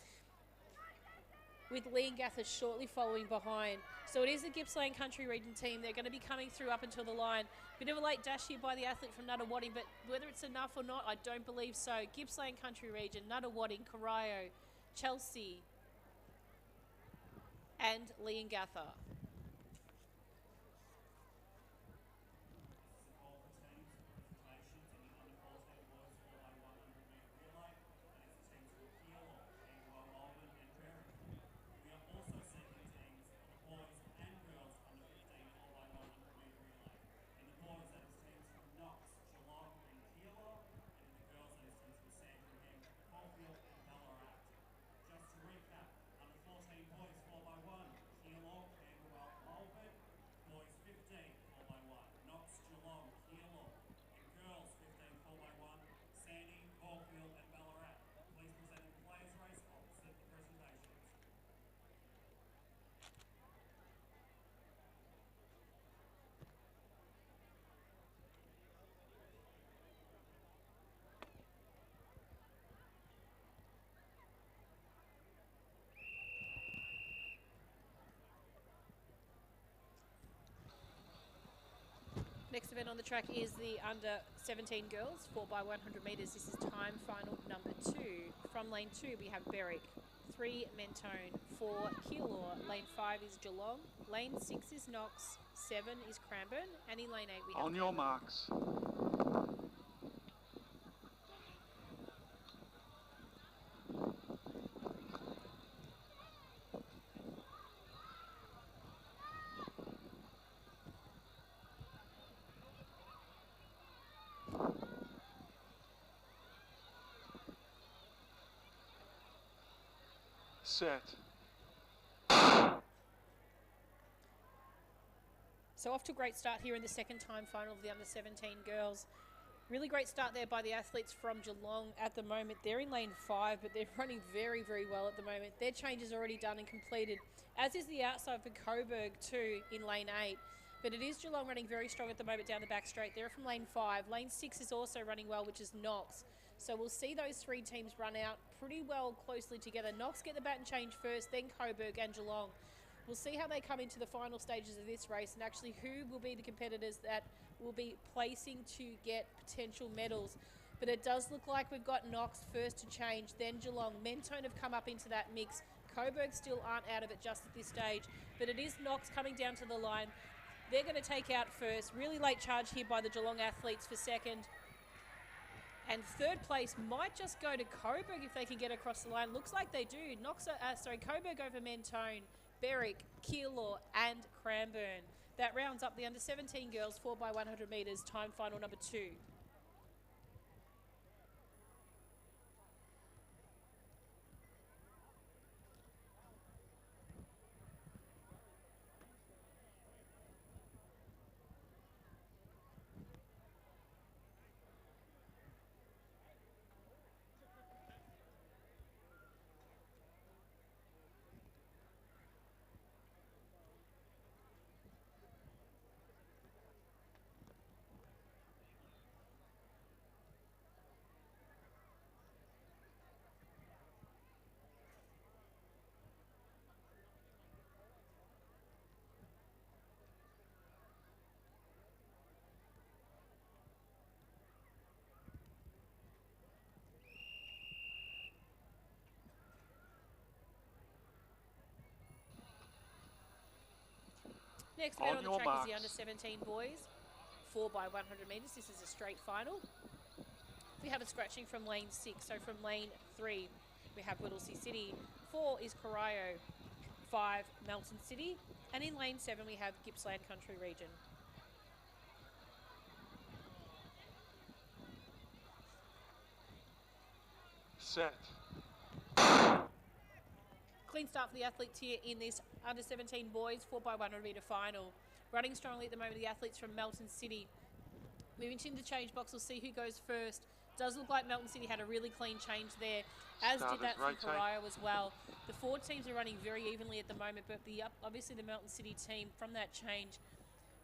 with Leongatha shortly following behind. So it is the Gippsland Country Region team. They're going to be coming through up until the line. Bit of a late dash here by the athlete from Nuttawading, but whether it's enough or not, I don't believe so. Gippsland Country Region, Nuttawading, Corio, Chelsea, and Leongatha. Next event on the track is the under 17 girls, 4x100 metres. This is time final number 2. From lane 2, we have Berwick, 3 Mentone, 4 Keilor, lane 5 is Geelong, lane 6 is Knox, 7 is Cranbourne, and in lane 8 we have... On your marks. Set. So off to a great start here in the second time final of the under 17 girls. Really great start there by the athletes from Geelong at the moment. They're in lane 5, but they're running very, very well at the moment. Their change is already done and completed, as is the outside for Coburg too in lane 8. But it is Geelong running very strong at the moment down the back straight. They're from lane 5. Lane 6 is also running well, which is Knox. So we'll see those three teams run out pretty well closely together. Knox get the baton change first, then Coburg and Geelong. We'll see how they come into the final stages of this race and actually who will be the competitors that will be placing to get potential medals. But it does look like we've got Knox first to change, then Geelong. Mentone have come up into that mix. Coburg still aren't out of it just at this stage, but it is Knox coming down to the line. They're going to take out first. Really late charge here by the Geelong athletes for second. And third place might just go to Coburg if they can get across the line. Looks like they do. Coburg over Mentone, Berwick, Keilor and Cranbourne. That rounds up the under 17 girls 4x100 metres time final number 2. Next event on the track is the under 17 boys, 4x100 metres. This is a straight final. We have a scratching from lane 6. So from lane 3, we have Whittlesea City. 4 is Corio. 5, Melton City. And in lane 7, we have Gippsland Country Region. Set. Clean start for the athletes here in this under-17 boys 4x100 metre final. Running strongly at the moment, the athletes from Melton City. Moving to the change box, we'll see who goes first. Does look like Melton City had a really clean change there, as did that for Corio as well. The four teams are running very evenly at the moment, but obviously the Melton City team from that change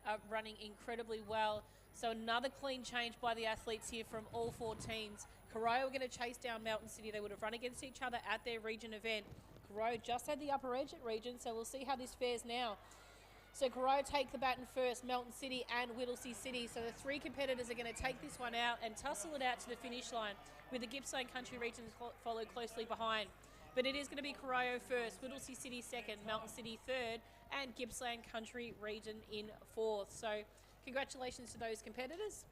are running incredibly well. So another clean change by the athletes here from all four teams. Corio are going to chase down Melton City. They would have run against each other at their region event. Corio just had the upper edge at region, so we'll see how this fares now. So Corio take the baton first, Melton City and Whittlesea City. So the three competitors are going to take this one out and tussle it out to the finish line, with the Gippsland Country region followed closely behind. But it is going to be Corio first, Whittlesea City second, Melton City third, and Gippsland Country region in fourth. So congratulations to those competitors.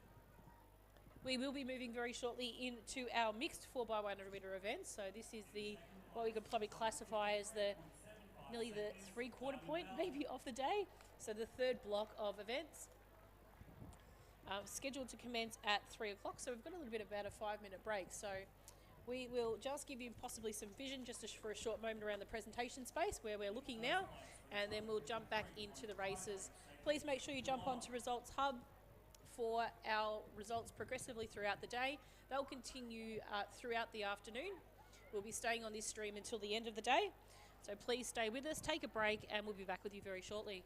We will be moving very shortly into our mixed 4x100 metre event. So this is what we could probably classify as nearly the three-quarter point maybe of the day. So the third block of events. Scheduled to commence at 3 o'clock. So we've got a little bit about a 5-minute break. So we will just give you possibly some vision just for a short moment around the presentation space where we're looking now, and then we'll jump back into the races. Please make sure you jump onto Results Hub for our results progressively throughout the day. They'll continue throughout the afternoon. We'll be staying on this stream until the end of the day. So please stay with us, take a break, and we'll be back with you very shortly.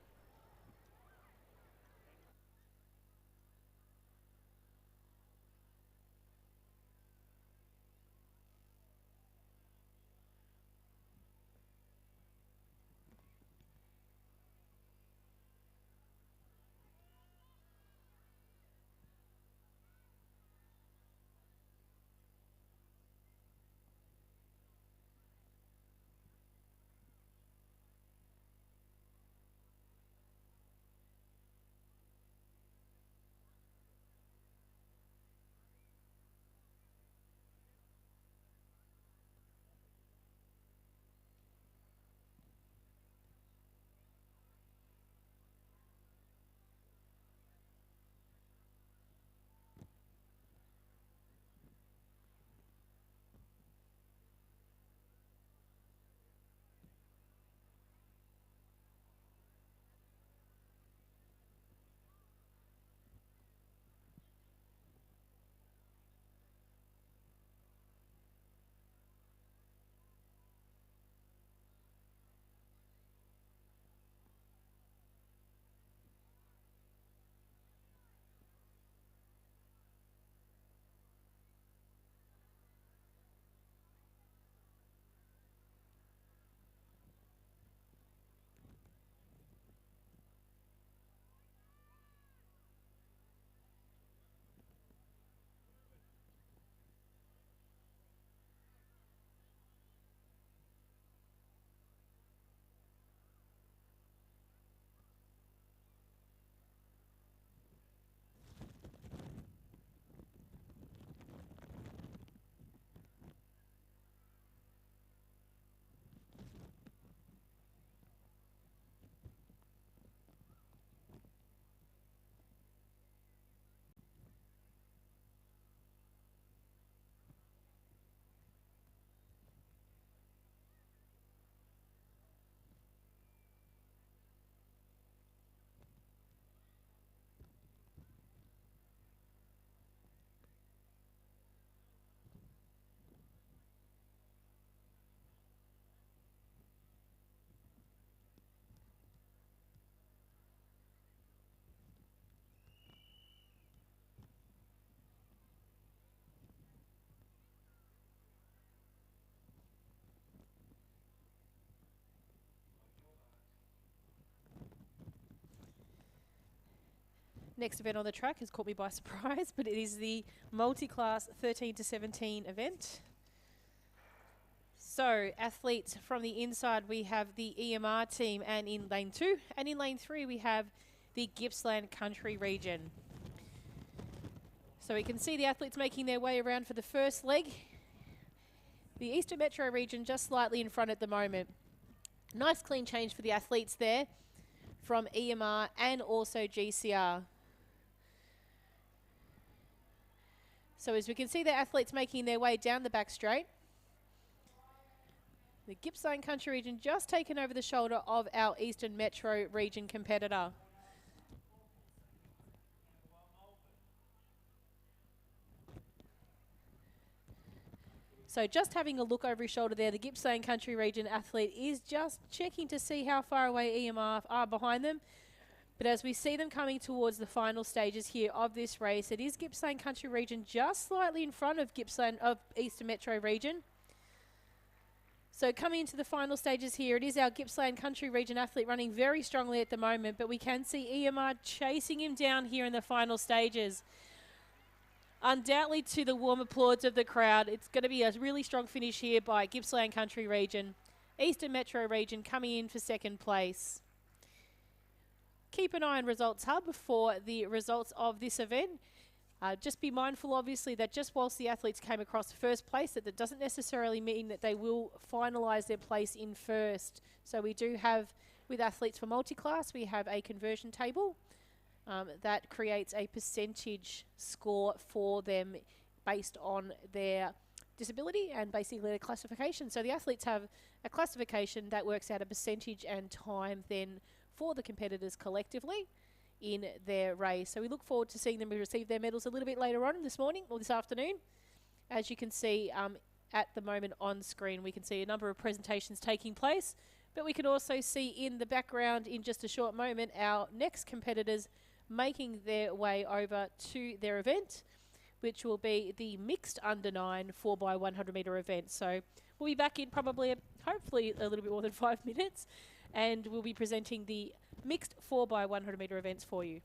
Next event on the track has caught me by surprise, but it is the Multiclass 13 to 17 event. So, athletes from the inside, we have the EMR team, and in lane 2, and in lane 3 we have the Gippsland Country region. So we can see the athletes making their way around for the first leg. The Eastern Metro region just slightly in front at the moment. Nice clean change for the athletes there from EMR and also GCR. So as we can see, the athletes making their way down the back straight. The Gippsland Country region just taken over the shoulder of our Eastern Metro region competitor. So just having a look over his shoulder there, the Gippsland Country region athlete is just checking to see how far away EMR are behind them. But as we see them coming towards the final stages here of this race, it is Gippsland Country region just slightly in front of Eastern Metro region. So coming into the final stages here, it is our Gippsland Country region athlete running very strongly at the moment, but we can see EMR chasing him down here in the final stages. Undoubtedly to the warm applause of the crowd, it's going to be a really strong finish here by Gippsland Country region. Eastern Metro region coming in for second place. Keep an eye on Results Hub for the results of this event. Just be mindful, obviously, that just whilst the athletes came across first place, that doesn't necessarily mean that they will finalise their place in first. So we do have, with athletes for Multiclass, we have a conversion table that creates a percentage score for them based on their disability and basically their classification. So the athletes have a classification that works out a percentage and time then for the competitors collectively in their race. So we look forward to seeing them receive their medals a little bit later on this morning or this afternoon. As you can see at the moment on screen, we can see a number of presentations taking place, but we can also see in the background in just a short moment our next competitors making their way over to their event, which will be the mixed under 9 4x100 metre event. So we'll be back in probably, hopefully a little bit more than 5 minutes, and we'll be presenting the mixed 4x100 metre events for you.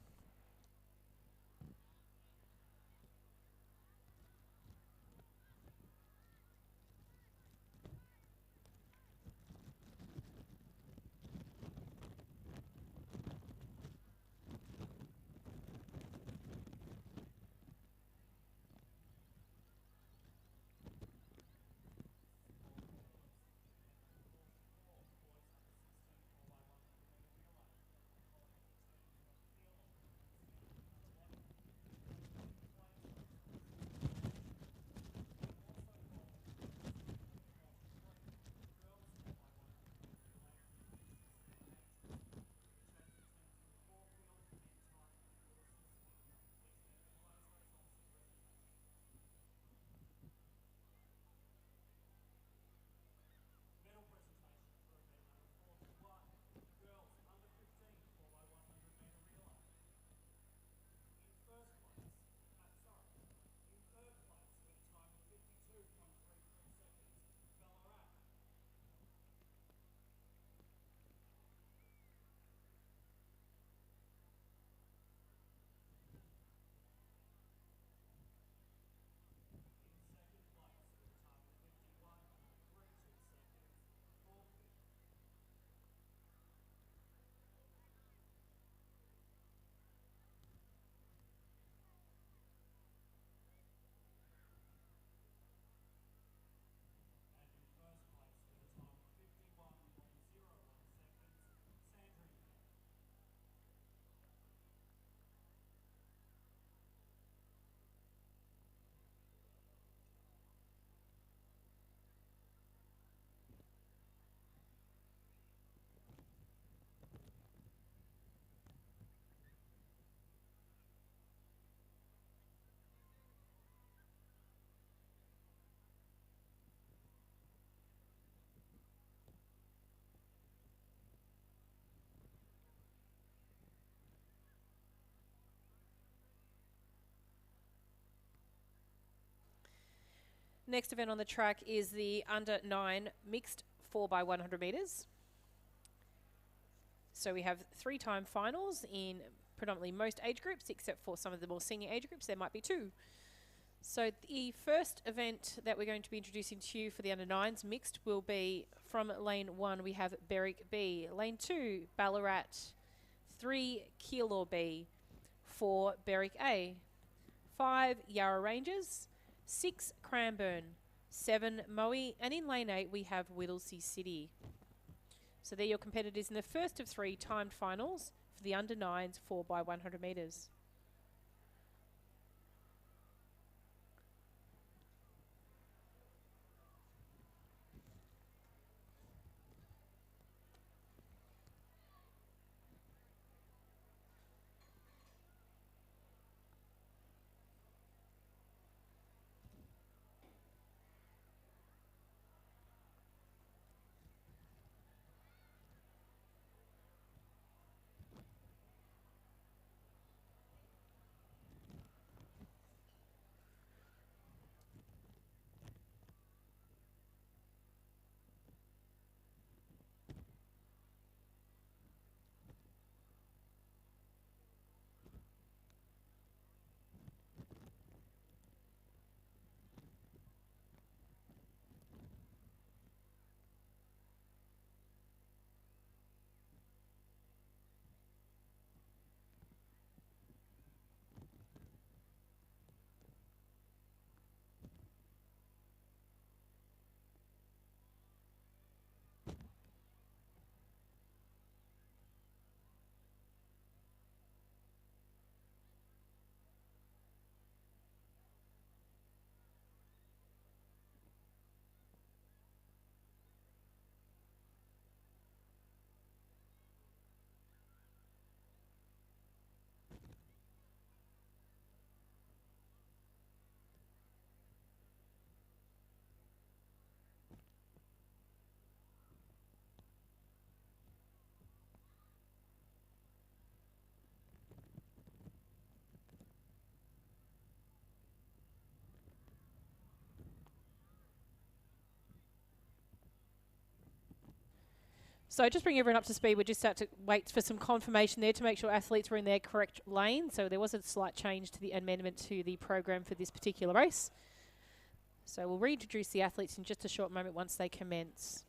Next event on the track is the under 9 mixed 4x100 metres. So we have 3-time finals in predominantly most age groups, except for some of the more senior age groups. There might be 2. So the first event that we're going to be introducing to you for the under 9s mixed will be from lane 1, we have Berwick B. Lane 2, Ballarat. 3, Keilor B. 4, Berwick A. 5, Yarra Rangers. 6, Cranbourne. 7, Moe. And in lane 8, we have Whittlesea City. So they're your competitors in the first of 3 timed finals for the under 9s 4x100 metres. So just bring everyone up to speed. We just had to wait for some confirmation there to make sure athletes were in their correct lane. So there was a slight change to the amendment to the program for this particular race. So we'll reintroduce the athletes in just a short moment once they commence.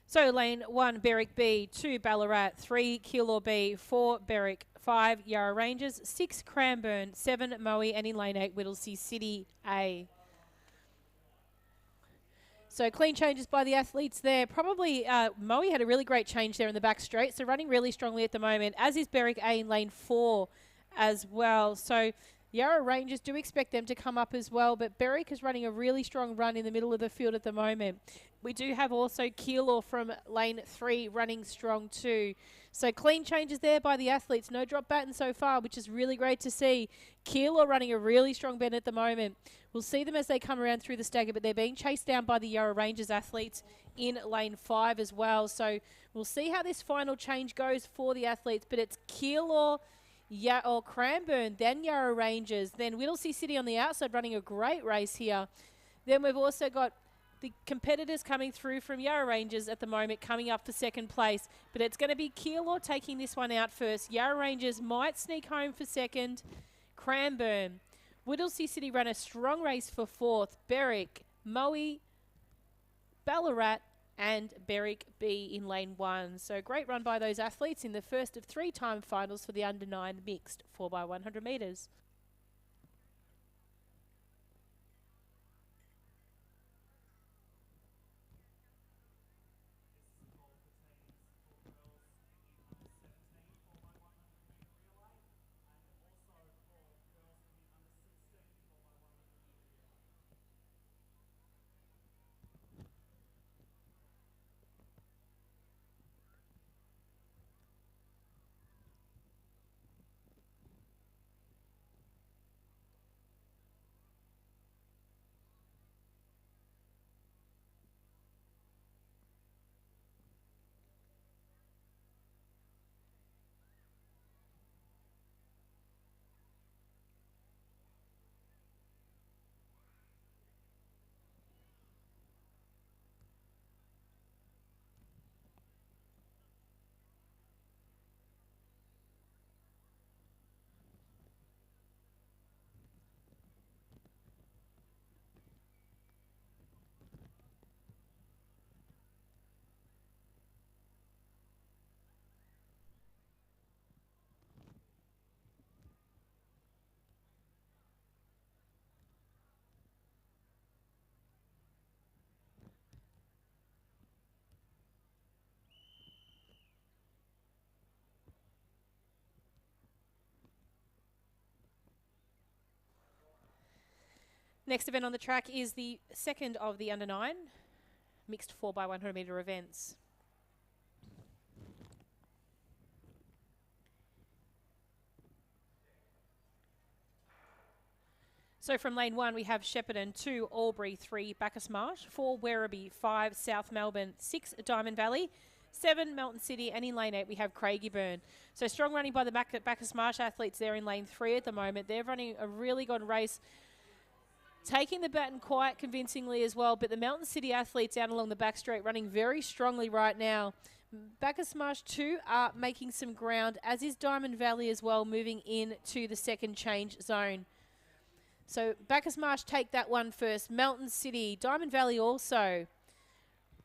So lane 1, Berwick B, 2, Ballarat, 3, Keilor B, 4, Berwick, 5, Yarra Rangers, 6, Cranbourne, 7, Moe, and in lane 8, Whittlesea City A. So clean changes by the athletes there. Probably Moe had a really great change there in the back straight, so running really strongly at the moment, as is Berwick A in lane 4 as well. So Yarra Rangers do expect them to come up as well, but Berwick is running a really strong run in the middle of the field at the moment. We do have also Keilor from lane 3 running strong too. So clean changes there by the athletes. No drop baton so far, which is really great to see. Keilor running a really strong bend at the moment. We'll see them as they come around through the stagger, but they're being chased down by the Yarra Rangers athletes in lane 5 as well. So we'll see how this final change goes for the athletes, but it's Keilor, or Cranbourne, then Yarra Rangers, then Whittlesea City on the outside running a great race here. Then we've also got the competitors coming through from Yarra Rangers at the moment coming up for second place, but it's going to be Keilor taking this one out first. Yarra Rangers might sneak home for second. Cranbourne. Whittlesea City run a strong race for fourth. Berwick, Moe, Ballarat, and Berwick B in lane 1. So great run by those athletes in the first of 3-time finals for the under-9 mixed 4x100 metres. Next event on the track is the second of the under-9 mixed 4x100 metre events. So from lane 1 we have Shepparton, 2 Albury, 3 Bacchus Marsh, 4 Werribee, 5 South Melbourne, 6 Diamond Valley, 7 Melton City, and in lane 8 we have Craigieburn. So strong running by the Bacchus Marsh athletes there in lane 3 at the moment. They're running a really good race, taking the baton quite convincingly as well, but the Melton City athletes out along the back straight running very strongly right now. Bacchus Marsh 2 are making some ground, as is Diamond Valley as well, moving into the second change zone. So Bacchus Marsh take that one first. Melton City, Diamond Valley also,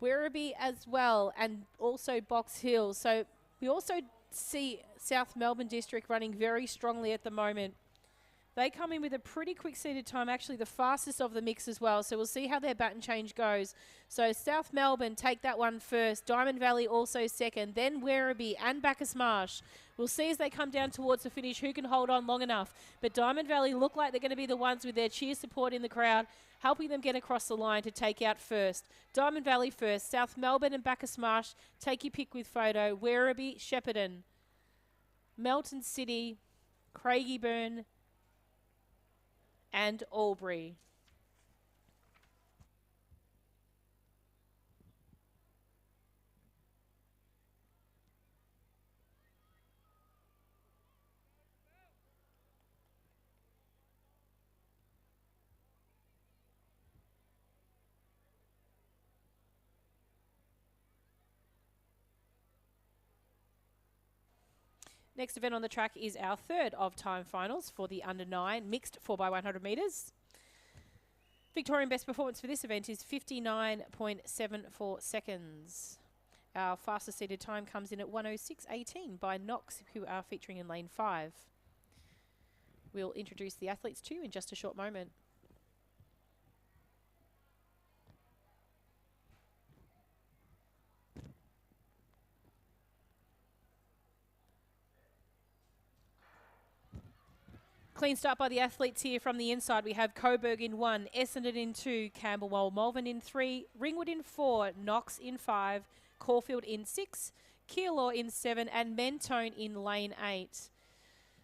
Werribee as well, and also Box Hill. So we also see South Melbourne District running very strongly at the moment. They come in with a pretty quick seated time, actually the fastest of the mix as well. So we'll see how their baton change goes. So South Melbourne take that one first. Diamond Valley also second. Then Werribee and Bacchus Marsh. We'll see as they come down towards the finish who can hold on long enough. But Diamond Valley look like they're going to be the ones with their cheer support in the crowd, helping them get across the line to take out first. Diamond Valley first. South Melbourne and Bacchus Marsh. Take your pick with photo. Werribee, Shepparton, Melton City, Craigieburn, and Albury. Next event on the track is our third of time finals for the under 9 mixed 4x100 metres. Victorian best performance for this event is 59.74 seconds. Our fastest seated time comes in at 1:06.18 by Knox, who are featuring in lane 5. We'll introduce the athletes to you in just a short moment. Clean start by the athletes here from the inside. We have Coburg in 1, Essendon in 2, Camberwell Malvern in 3, Ringwood in 4, Knox in 5, Caulfield in 6, Keilor in 7, and Mentone in lane 8.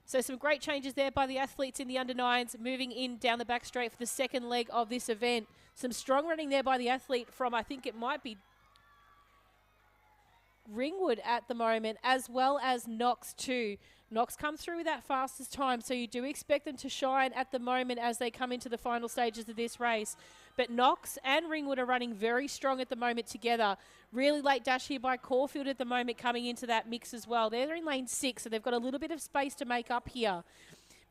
So some great changes there by the athletes in the under 9s, moving in down the back straight for the second leg of this event. Some strong running there by the athlete from, I think it might be Ringwood at the moment, as well as Knox too. Knox come through with that fastest time, so you do expect them to shine at the moment as they come into the final stages of this race. But Knox and Ringwood are running very strong at the moment together. Really late dash here by Caulfield at the moment coming into that mix as well. They're in lane 6, so they've got a little bit of space to make up here.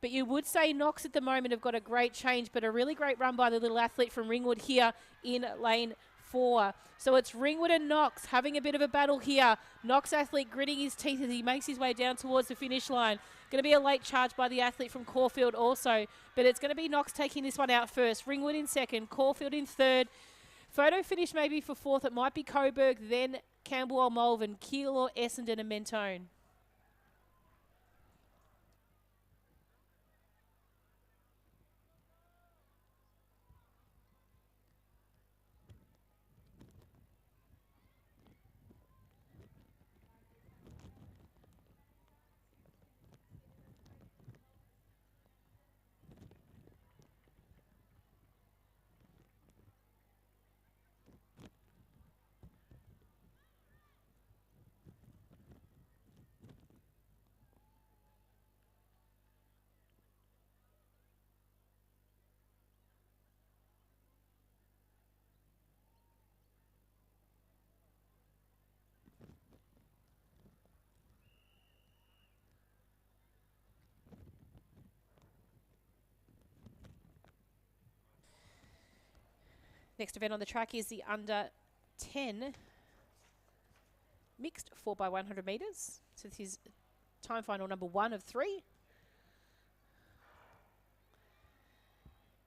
But you would say Knox at the moment have got a great change, but a really great run by the little athlete from Ringwood here in lane 4. So it's Ringwood and Knox having a bit of a battle here. Knox athlete gritting his teeth as he makes his way down towards the finish line. Going to be a late charge by the athlete from Caulfield also, but it's going to be Knox taking this one out first. Ringwood in 2nd, Caulfield in 3rd. Photo finish maybe for 4th. It might be Coburg, then Camberwell Malvern, Keilor, Essendon and Mentone. Next event on the track is the under 10 mixed 4x100 metres. So this is time final number 1 of 3.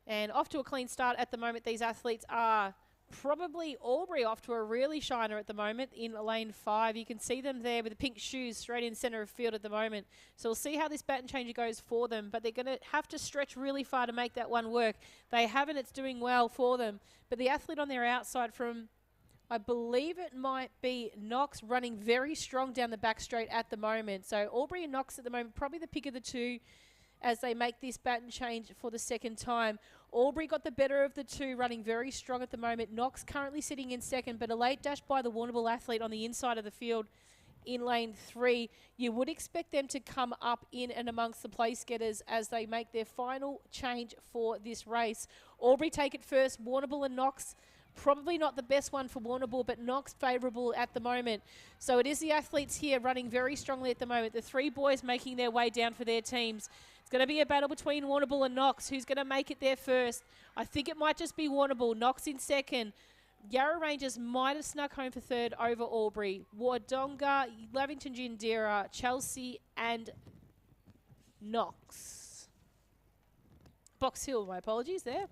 And off to a clean start at the moment. These athletes are probably Albury off to a really shiner at the moment in lane 5. You can see them there with the pink shoes straight in centre of field at the moment. So we'll see how this baton changer goes for them, but they're going to have to stretch really far to make that one work. They haven't, it's doing well for them. But the athlete on their outside from, I believe it might be Knox, running very strong down the back straight at the moment. So Albury and Knox at the moment, probably the pick of the two as they make this baton change for the second time. Albury got the better of the two, running very strong at the moment. Knox currently sitting in 2nd, but a late dash by the Warrnambool athlete on the inside of the field in lane 3. You would expect them to come up in and amongst the place getters as they make their final change for this race. Albury take it first. Warrnambool and Knox, probably not the best one for Warrnambool, but Knox favourable at the moment. So it is the athletes here running very strongly at the moment. The 3 boys making their way down for their teams. It's going to be a battle between Warrnambool and Knox. Who's going to make it there first? I think it might just be Warrnambool. Knox in 2nd. Yarra Rangers might have snuck home for 3rd over Albury. Wodonga, Lavington Jindera, Chelsea and Knox. Box Hill, my apologies there.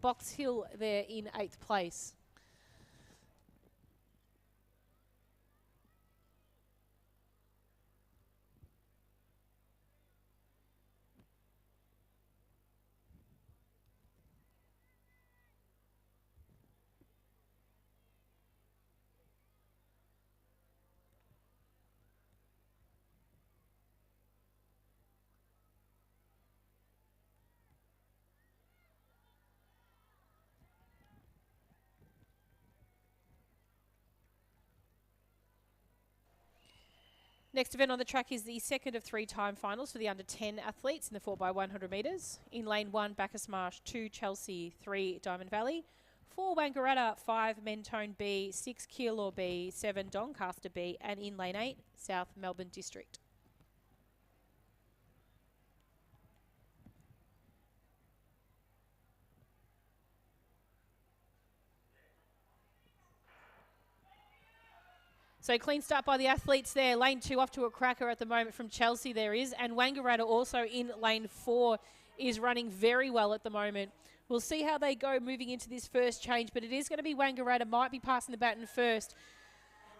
Box Hill there in 8th place. Next event on the track is the second of 3 time finals for the under 10 athletes in the 4x100 metres. In lane 1, Bacchus Marsh, 2, Chelsea, 3, Diamond Valley, 4, Wangaratta, 5, Mentone B, 6, Keilor B, 7, Doncaster B, and in lane 8, South Melbourne District. So clean start by the athletes there. Lane 2 off to a cracker at the moment from Chelsea there is. And Wangaratta also in lane 4 is running very well at the moment. We'll see how they go moving into this first change, but it is going to be Wangaratta might be passing the baton first.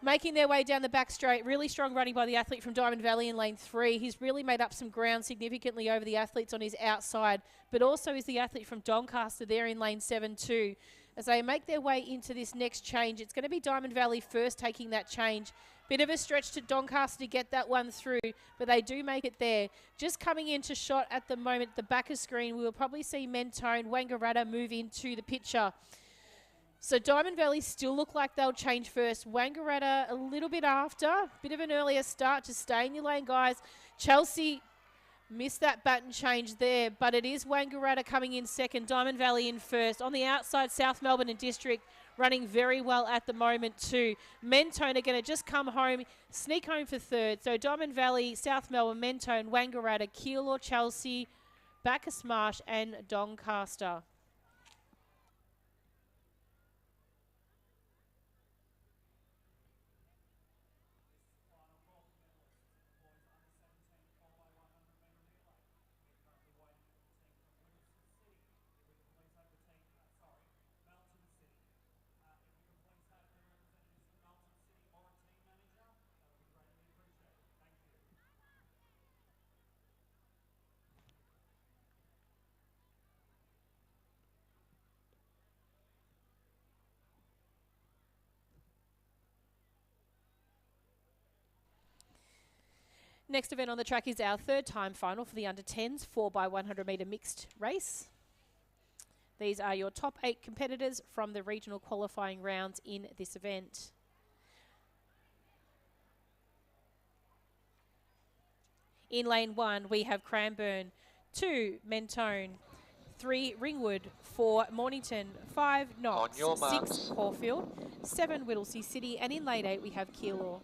Making their way down the back straight. Really strong running by the athlete from Diamond Valley in lane 3. He's really made up some ground significantly over the athletes on his outside, but also is the athlete from Doncaster there in lane 7 too. As they make their way into this next change, it's going to be Diamond Valley first taking that change. Bit of a stretch to Doncaster to get that one through, but they do make it there. Just coming into shot at the moment, the back of screen, we will probably see Mentone, Wangaratta move into the picture. So Diamond Valley still look like they'll change first. Wangaratta a little bit after. Bit of an earlier start to stay in your lane, guys. Chelsea missed that baton change there, but it is Wangaratta coming in second, Diamond Valley in first. On the outside, South Melbourne and District running very well at the moment too. Mentone are going to just come home, sneak home for third. So Diamond Valley, South Melbourne, Mentone, Wangaratta, Keilor, Chelsea, Bacchus Marsh and Doncaster. Next event on the track is our third time final for the under-10s 4x100 metre mixed race. These are your top 8 competitors from the regional qualifying rounds in this event. In lane 1, we have Cranbourne, 2 Mentone, 3 Ringwood, 4 Mornington, 5 Knox, 6 Caulfield, 7 Whittlesea City, and in lane 8 we have Keilor.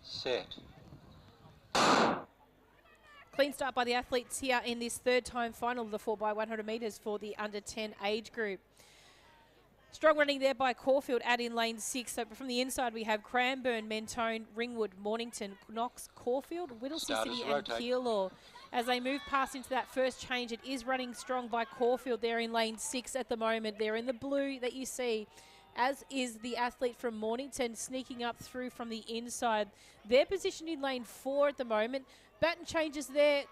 Set. Clean start by the athletes here in this third time final of the 4x100 metres for the under 10 age group. Strong running there by Caulfield out in lane 6. So from the inside we have Cranbourne, Mentone, Ringwood, Mornington, Knox, Caulfield, Whittlesea City and Keilor. As they move past into that first change, it is running strong by Caulfield there in lane 6 at the moment. They're in the blue that you see, as is the athlete from Mornington sneaking up through from the inside. They're positioned in lane 4 at the moment. Baton changes there,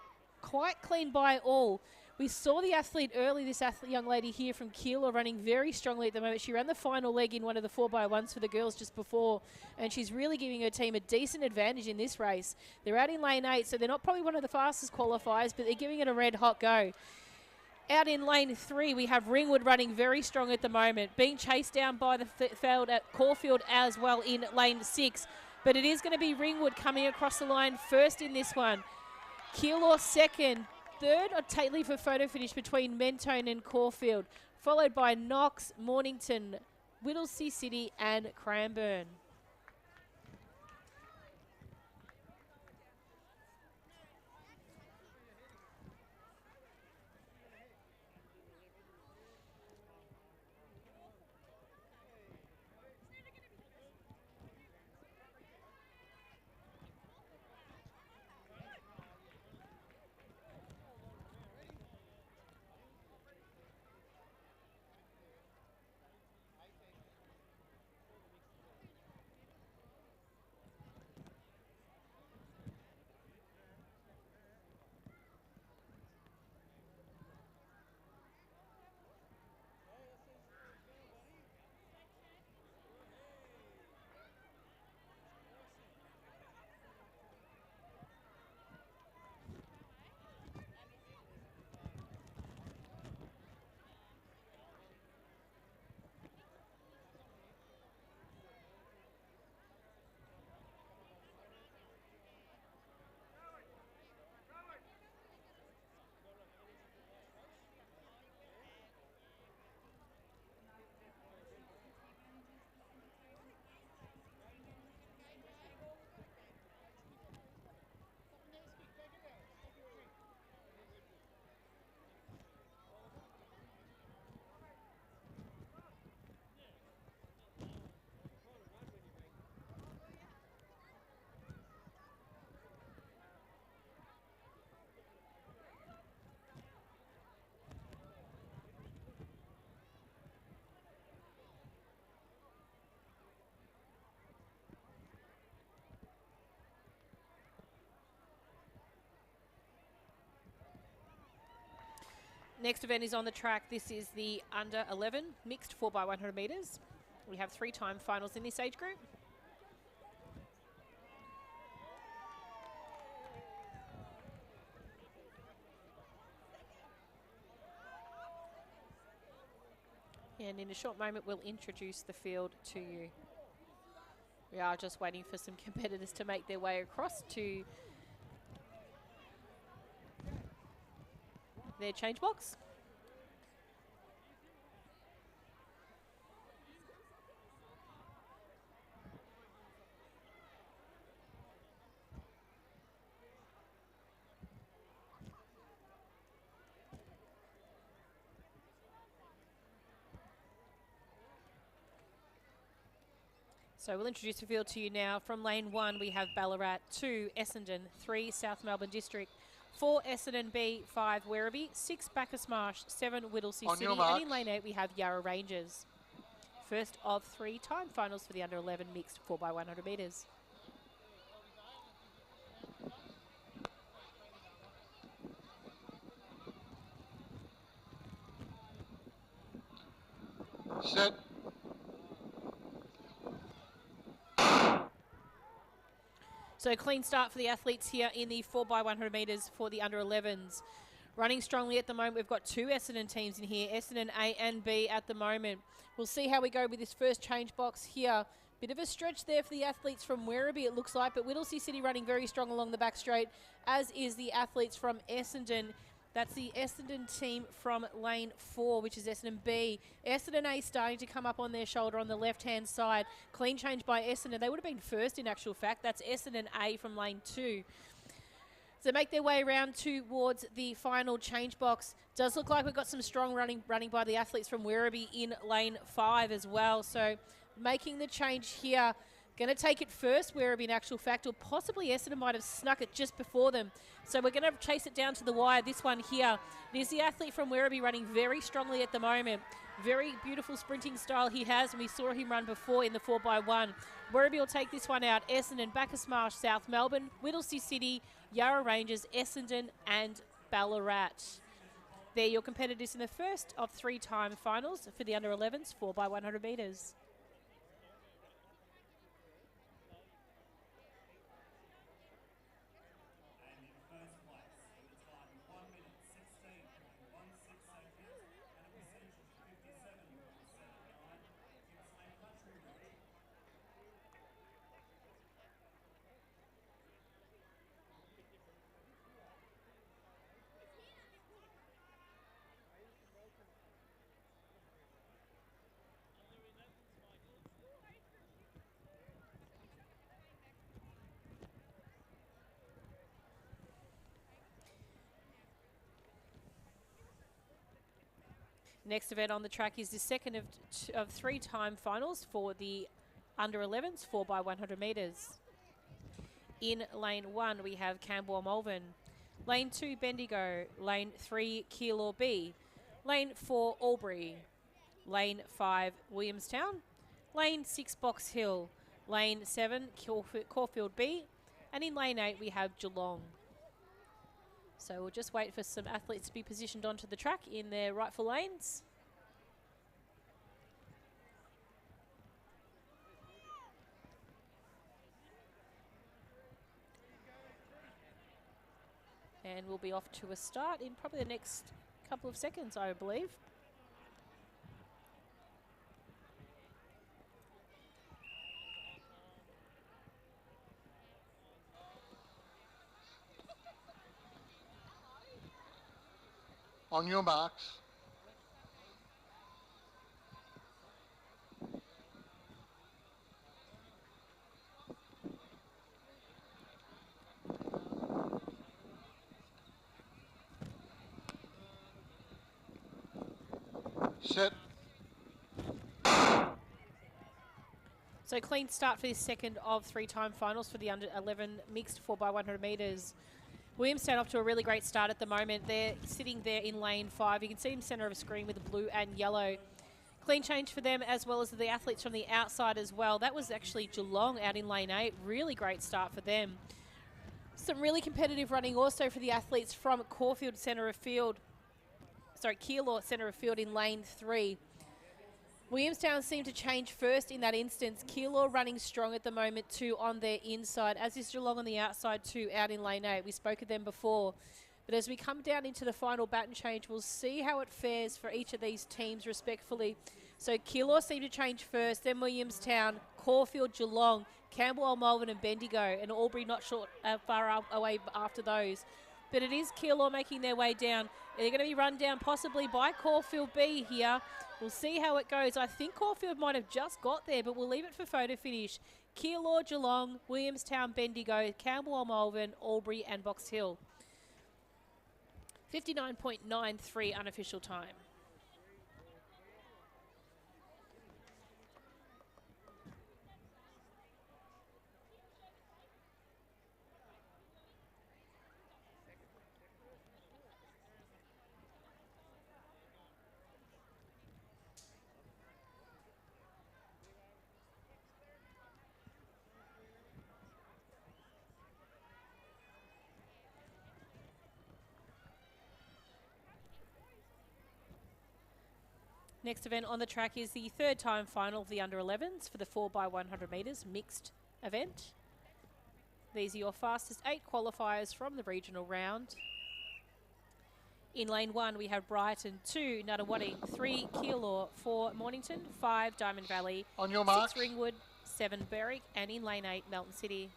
quite clean by all. We saw the athlete early, this young lady here from Keilor running very strongly at the moment. She ran the final leg in one of the 4x1s for the girls just before, and she's really giving her team a decent advantage in this race. They're out in lane 8, so they're not probably one of the fastest qualifiers, but they're giving it a red hot go. Out in lane 3, we have Ringwood running very strong at the moment, being chased down by the field at Caulfield as well in lane 6. But it is going to be Ringwood coming across the line first in this one. Keilor second. Third, I'd take leave for photo finish between Mentone and Caulfield, followed by Knox, Mornington, Whittlesea City and Cranbourne. Next event is on the track. This is the under 11 mixed 4x100 metres. We have 3-time finals in this age group. And in a short moment, we'll introduce the field to you. We are just waiting for some competitors to make their way across to their change box. So we'll introduce the field to you now. From lane 1, we have Ballarat, 2, Essendon, 3, South Melbourne District, 4, Essendon B, 5, Werribee, 6, Bacchus Marsh, 7, Whittlesea City, and in lane 8 we have Yarra Rangers. First of 3-time finals for the under 11 mixed 4x100 metres. Set. So clean start for the athletes here in the 4x100 metres for the under 11s. Running strongly at the moment, we've got 2 Essendon teams in here, Essendon A and B at the moment. We'll see how we go with this first change box here. Bit of a stretch there for the athletes from Werribee, it looks like, but Whittlesea City running very strong along the back straight, as is the athletes from Essendon. That's the Essendon team from lane 4, which is Essendon B. Essendon A starting to come up on their shoulder on the left-hand side. Clean change by Essendon. They would have been first in actual fact. That's Essendon A from lane 2. So make their way around towards the final change box. Does look like we've got some strong running by the athletes from Werribee in lane 5 as well. So making the change here. Going to take it first, Werribee in actual fact, or possibly Essendon might have snuck it just before them. So we're going to chase it down to the wire, this one here. It is the athlete from Werribee running very strongly at the moment. Very beautiful sprinting style he has, and we saw him run before in the 4x1. Werribee will take this one out. Essendon, Bacchus Marsh, South Melbourne, Whittlesea City, Yarra Rangers, Essendon and Ballarat. They're your competitors in the first of 3-time finals for the under 11s, 4x100 metres. Next event on the track is the second of 3-time finals for the under 11s, 4x100 metres. In lane 1, we have Camberwell Malvern. Lane 2, Bendigo. Lane 3, Keilor B. Lane 4, Albury. Lane 5, Williamstown. Lane 6, Box Hill. Lane 7, Caulfield B. And in lane 8, we have Geelong. So we'll just wait for some athletes to be positioned onto the track in their rightful lanes. And we'll be off to a start in probably the next couple of seconds, I believe. On your marks. Set. So clean start for this second of 3-time finals for the under 11 mixed 4x100 metres. Williamstown off to a really great start at the moment. They're sitting there in lane 5. You can see them centre of a screen with the blue and yellow. Clean change for them as well as the athletes from the outside as well. That was actually Geelong out in lane 8. Really great start for them. Some really competitive running also for the athletes from Caulfield centre of field. Keilor centre of field in lane 3. Williamstown seemed to change first in that instance. Keilor running strong at the moment, 2 on their inside, as is Geelong on the outside, 2 out in lane 8. We spoke of them before. But as we come down into the final baton change, we'll see how it fares for each of these teams respectfully. So Keilor seemed to change first, then Williamstown, Caulfield, Geelong, Campbell, Malvern and Bendigo, and Albury not far away after those. But it is Keilor making their way down. They're going to be run down possibly by Caulfield B here. We'll see how it goes. I think Caulfield might have just got there, but we'll leave it for photo finish. Keilor, Geelong, Williamstown, Bendigo, Campbell, Malvern, Albury and Box Hill. 59.93 unofficial time. Next event on the track is the third time final of the under 11s for the 4x100 metres mixed event. These are your fastest 8 qualifiers from the regional round. In lane 1 we have Brighton, 2 Nuttawading, 3 Keilor, 4 Mornington, 5 Diamond Valley, On your 6 marks. Ringwood, 7 Berwick, and in lane 8 Melton City.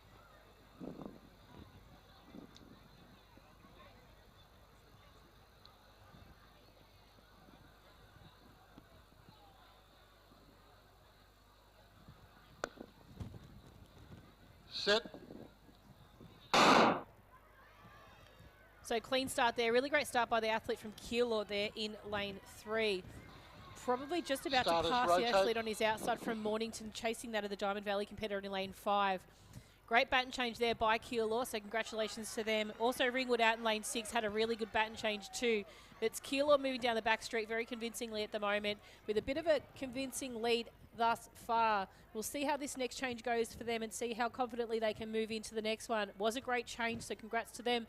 Set. So clean start there. Really great start by the athlete from Keilor there in lane 3. Probably just about Starters to pass rotate. the athlete on his outside from Mornington, chasing that of the Diamond Valley competitor in lane 5. Great baton change there by Keilor, so congratulations to them. Also Ringwood out in lane 6 had a really good baton change too. It's Keilor moving down the back street very convincingly at the moment with a bit of a convincing lead thus far. We'll see how this next change goes for them and see how confidently they can move into the next one. It was a great change, so congrats to them.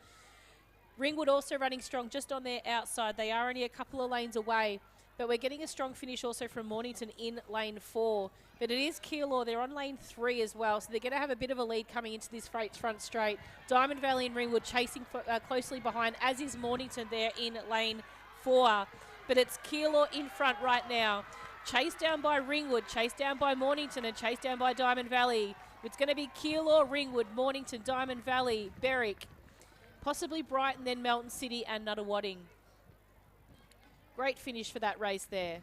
Ringwood also running strong just on their outside. They are only a couple of lanes away, but we're getting a strong finish also from Mornington in lane 4. But it is Keilor. They're on lane 3 as well, so they're going to have a bit of a lead coming into this front straight. Diamond Valley and Ringwood chasing closely behind, as is Mornington there in lane 4. But it's Keilor in front right now. Chased down by Ringwood, chased down by Mornington, and chased down by Diamond Valley. It's going to be Keilor, Ringwood, Mornington, Diamond Valley, Berwick, possibly Brighton, then Melton City and Nuttawading. Great finish for that race there.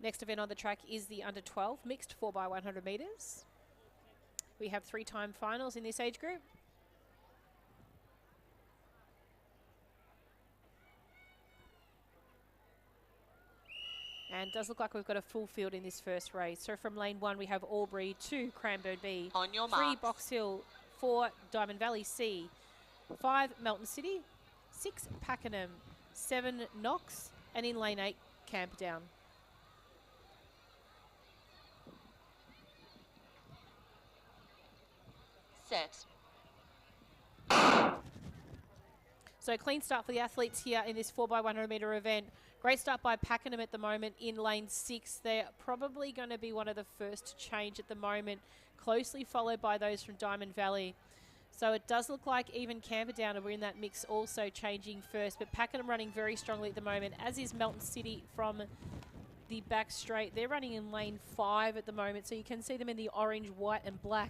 Next event on the track is the under 12 mixed 4x100 metres. We have 3-time finals in this age group. And it does look like we've got a full field in this first race. So from lane 1 we have Albury, 2 Cranbourne B, On your 3 marks. Box Hill, 4 Diamond Valley C, 5 Melton City, 6 Pakenham, 7 Knox, and in lane 8 Camperdown. Set. So clean start for the athletes here in this 4x100 metre event. Great start by Pakenham at the moment in lane 6. They're probably going to be one of the first to change at the moment, closely followed by those from Diamond Valley. So it does look like even Camperdown are in that mix also changing first, but Pakenham running very strongly at the moment, as is Melton City from the back straight. They're running in lane 5 at the moment, so you can see them in the orange, white and black.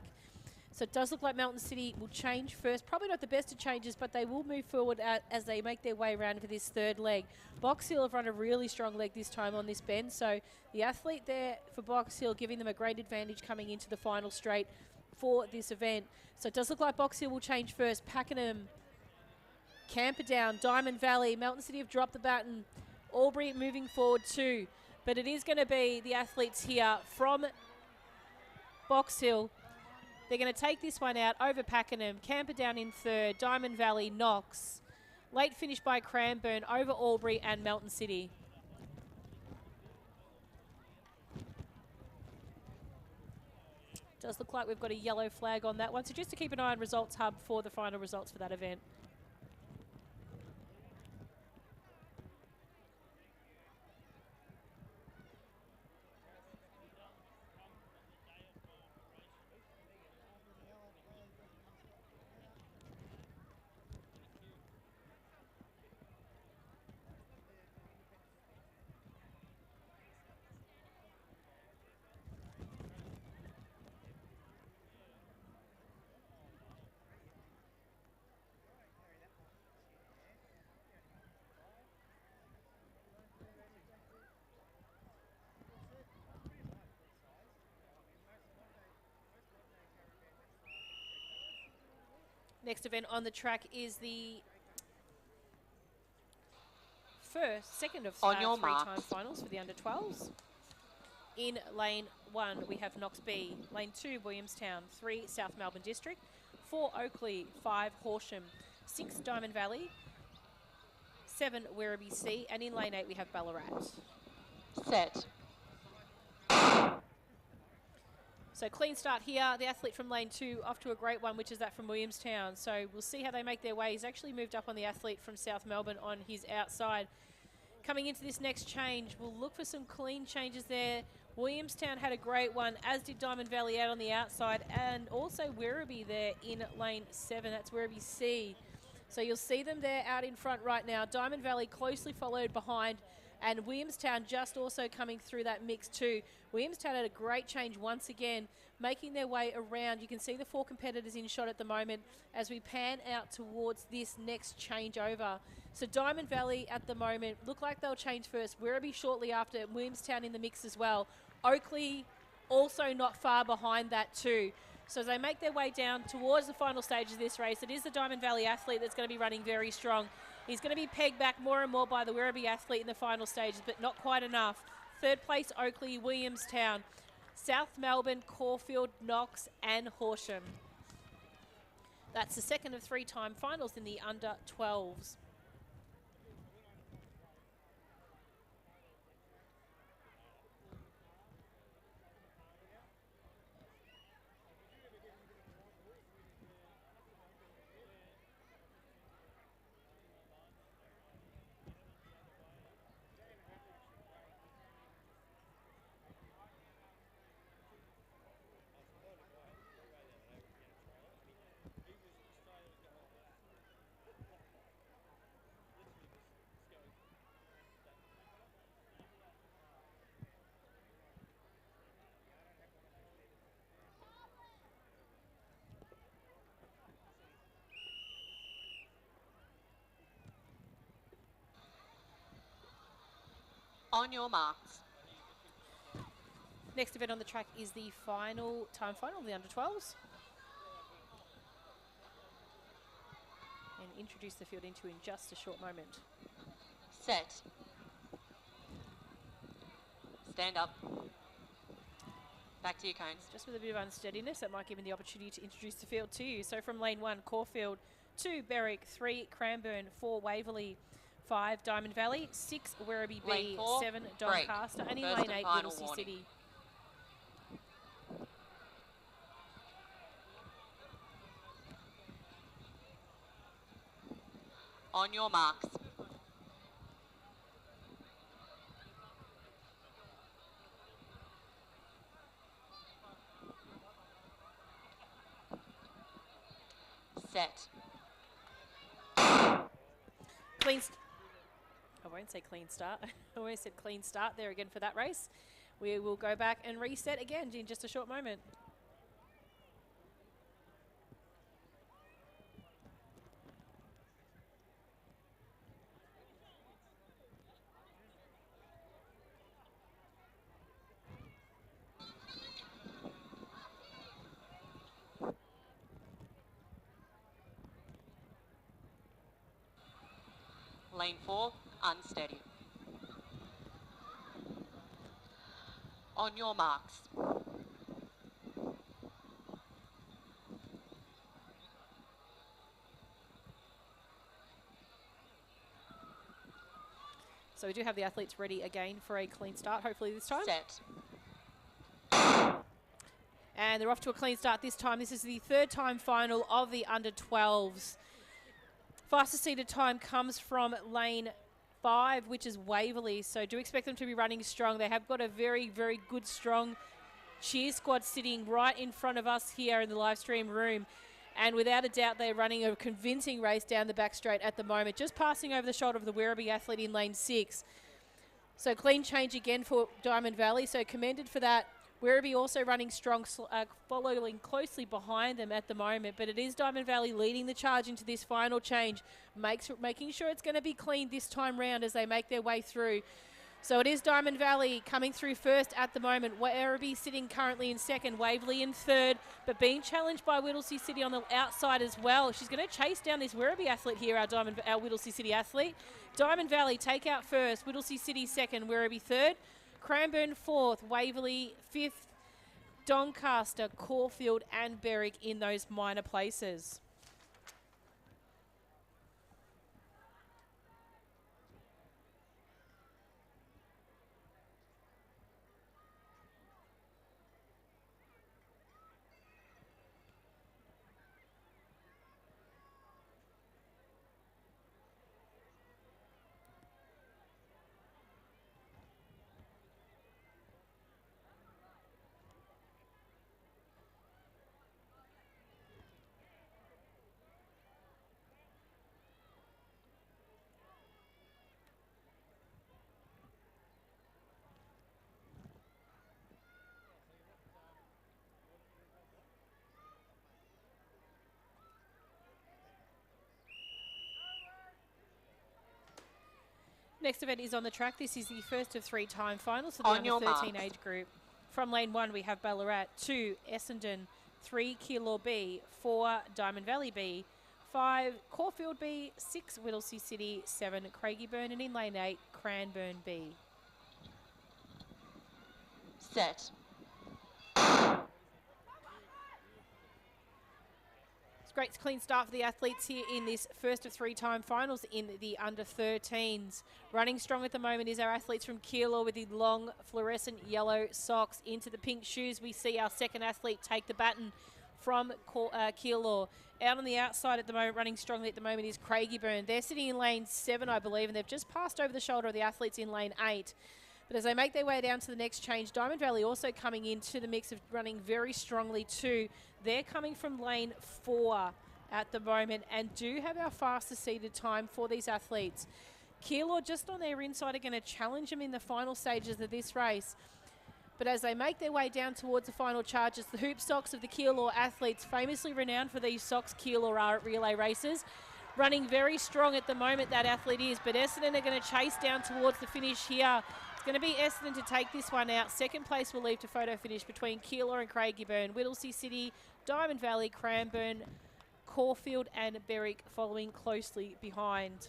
So it does look like Mountain City will change first. Probably not the best of changes, but they will move forward as they make their way around for this third leg. Box Hill have run a really strong leg this time on this bend. So the athlete there for Box Hill giving them a great advantage coming into the final straight for this event. So it does look like Box Hill will change first. Pakenham, Camperdown, Diamond Valley, Mountain City have dropped the baton. Albury moving forward too. But it is going to be the athletes here from Box Hill. They're going to take this one out over Pakenham, Camperdown in third, Diamond Valley, Knox. Late finish by Cranbourne over Albury and Mountain City. Does look like we've got a yellow flag on that one. So just to keep an eye on Results Hub for the final results for that event. Next event on the track is the second of three-time finals for the under-12s. In lane 1, we have Knox B. Lane 2, Williamstown. 3, South Melbourne District. 4, Oakley. 5, Horsham. 6, Diamond Valley. 7, Werribee C. And in lane 8, we have Ballarat. Set. So clean start here. The athlete from lane 2 off to a great one, which is that from Williamstown. So we'll see how they make their way. He's actually moved up on the athlete from South Melbourne on his outside. Coming into this next change, we'll look for some clean changes there. Williamstown had a great one, as did Diamond Valley out on the outside, and also Werribee there in lane 7. That's Werribee C. So you'll see them there out in front right now. Diamond Valley closely followed behind, and Williamstown just also coming through that mix too. Williamstown had a great change once again, making their way around. You can see the 4 competitors in shot at the moment as we pan out towards this next changeover. So Diamond Valley at the moment look like they'll change first. Werribee shortly after, Williamstown in the mix as well. Oakley also not far behind that too. So as they make their way down towards the final stage of this race, it is the Diamond Valley athlete that's going to be running very strong. He's going to be pegged back more and more by the Werribee athlete in the final stages, but not quite enough. Third place, Oakley, Williamstown, South Melbourne, Caulfield, Knox and Horsham. That's the second of 3-time finals in the under-12s. On your marks. Next event on the track is the time final of the under-12s. And introduce the field into in just a short moment. Set. Stand up. Back to your cones. Just with a bit of unsteadiness, that might give me the opportunity to introduce the field to you. So from lane 1, Caulfield, 2, Berwick, 3, Cranbourne, 4, Waverley, 5, Diamond Valley, 6, Werribee B, 7, Doncaster, and in lane 8, Whittlesea City. On your marks. Set. Clean. I won't say clean start. I always said clean start there again for that race. We will go back and reset again in just a short moment. Lane 4, unsteady. On your marks. So we do have the athletes ready again for a clean start, hopefully this time. Set. And they're off to a clean start this time. This is the third time final of the under-12s. Fastest seated time comes from lane 5, which is Waverley. So do expect them to be running strong. They have got a very, very good, strong cheer squad sitting right in front of us here in the live stream room. And without a doubt, they're running a convincing race down the back straight at the moment. Just passing over the shoulder of the Werribee athlete in lane 6. So clean change again for Diamond Valley. So commended for that. Werribee also running strong, following closely behind them at the moment. But it is Diamond Valley leading the charge into this final change, making sure it's going to be clean this time round as they make their way through. So it is Diamond Valley coming through first at the moment. Werribee sitting currently in second, Waverley in third, but being challenged by Whittlesea City on the outside as well. She's going to chase down this Werribee athlete here, our Whittlesea City athlete. Diamond Valley take out first, Whittlesea City second, Werribee third. Cranbourne fourth, Waverley fifth, Doncaster, Caulfield and Berwick in those minor places. Next event is on the track. This is the first of 3 time finals for the under 13 age group. From lane 1, we have Ballarat, 2, Essendon, 3, Keilor B, 4, Diamond Valley B, 5, Caulfield B, 6, Whittlesea City, 7, Craigieburn, and in lane 8, Cranbourne B. Set. Great clean start for the athletes here in this first of 3 time finals in the under 13s. Running strong at the moment is our athletes from Keilor with the long fluorescent yellow socks into the pink shoes. We see our second athlete take the baton from Keilor. Out on the outside at the moment, running strongly at the moment, is Craigieburn. They're sitting in lane 7, I believe, and they've just passed over the shoulder of the athletes in lane 8. But as they make their way down to the next change, Diamond Valley also coming into the mix of running very strongly too. They're coming from lane 4 at the moment and do have our fastest seated time for these athletes. Keilor just on their inside are going to challenge them in the final stages of this race. But as they make their way down towards the final charges, the hoop socks of the Keilor athletes, famously renowned for these socks, Keilor are at relay races. Running very strong at the moment, that athlete is, but Essendon are going to chase down towards the finish here. Going to be Essendon to take this one out. Second place will leave to photo finish between Keilor and Craigieburn. Whittlesea City, Diamond Valley, Cranbourne, Caulfield and Berwick following closely behind.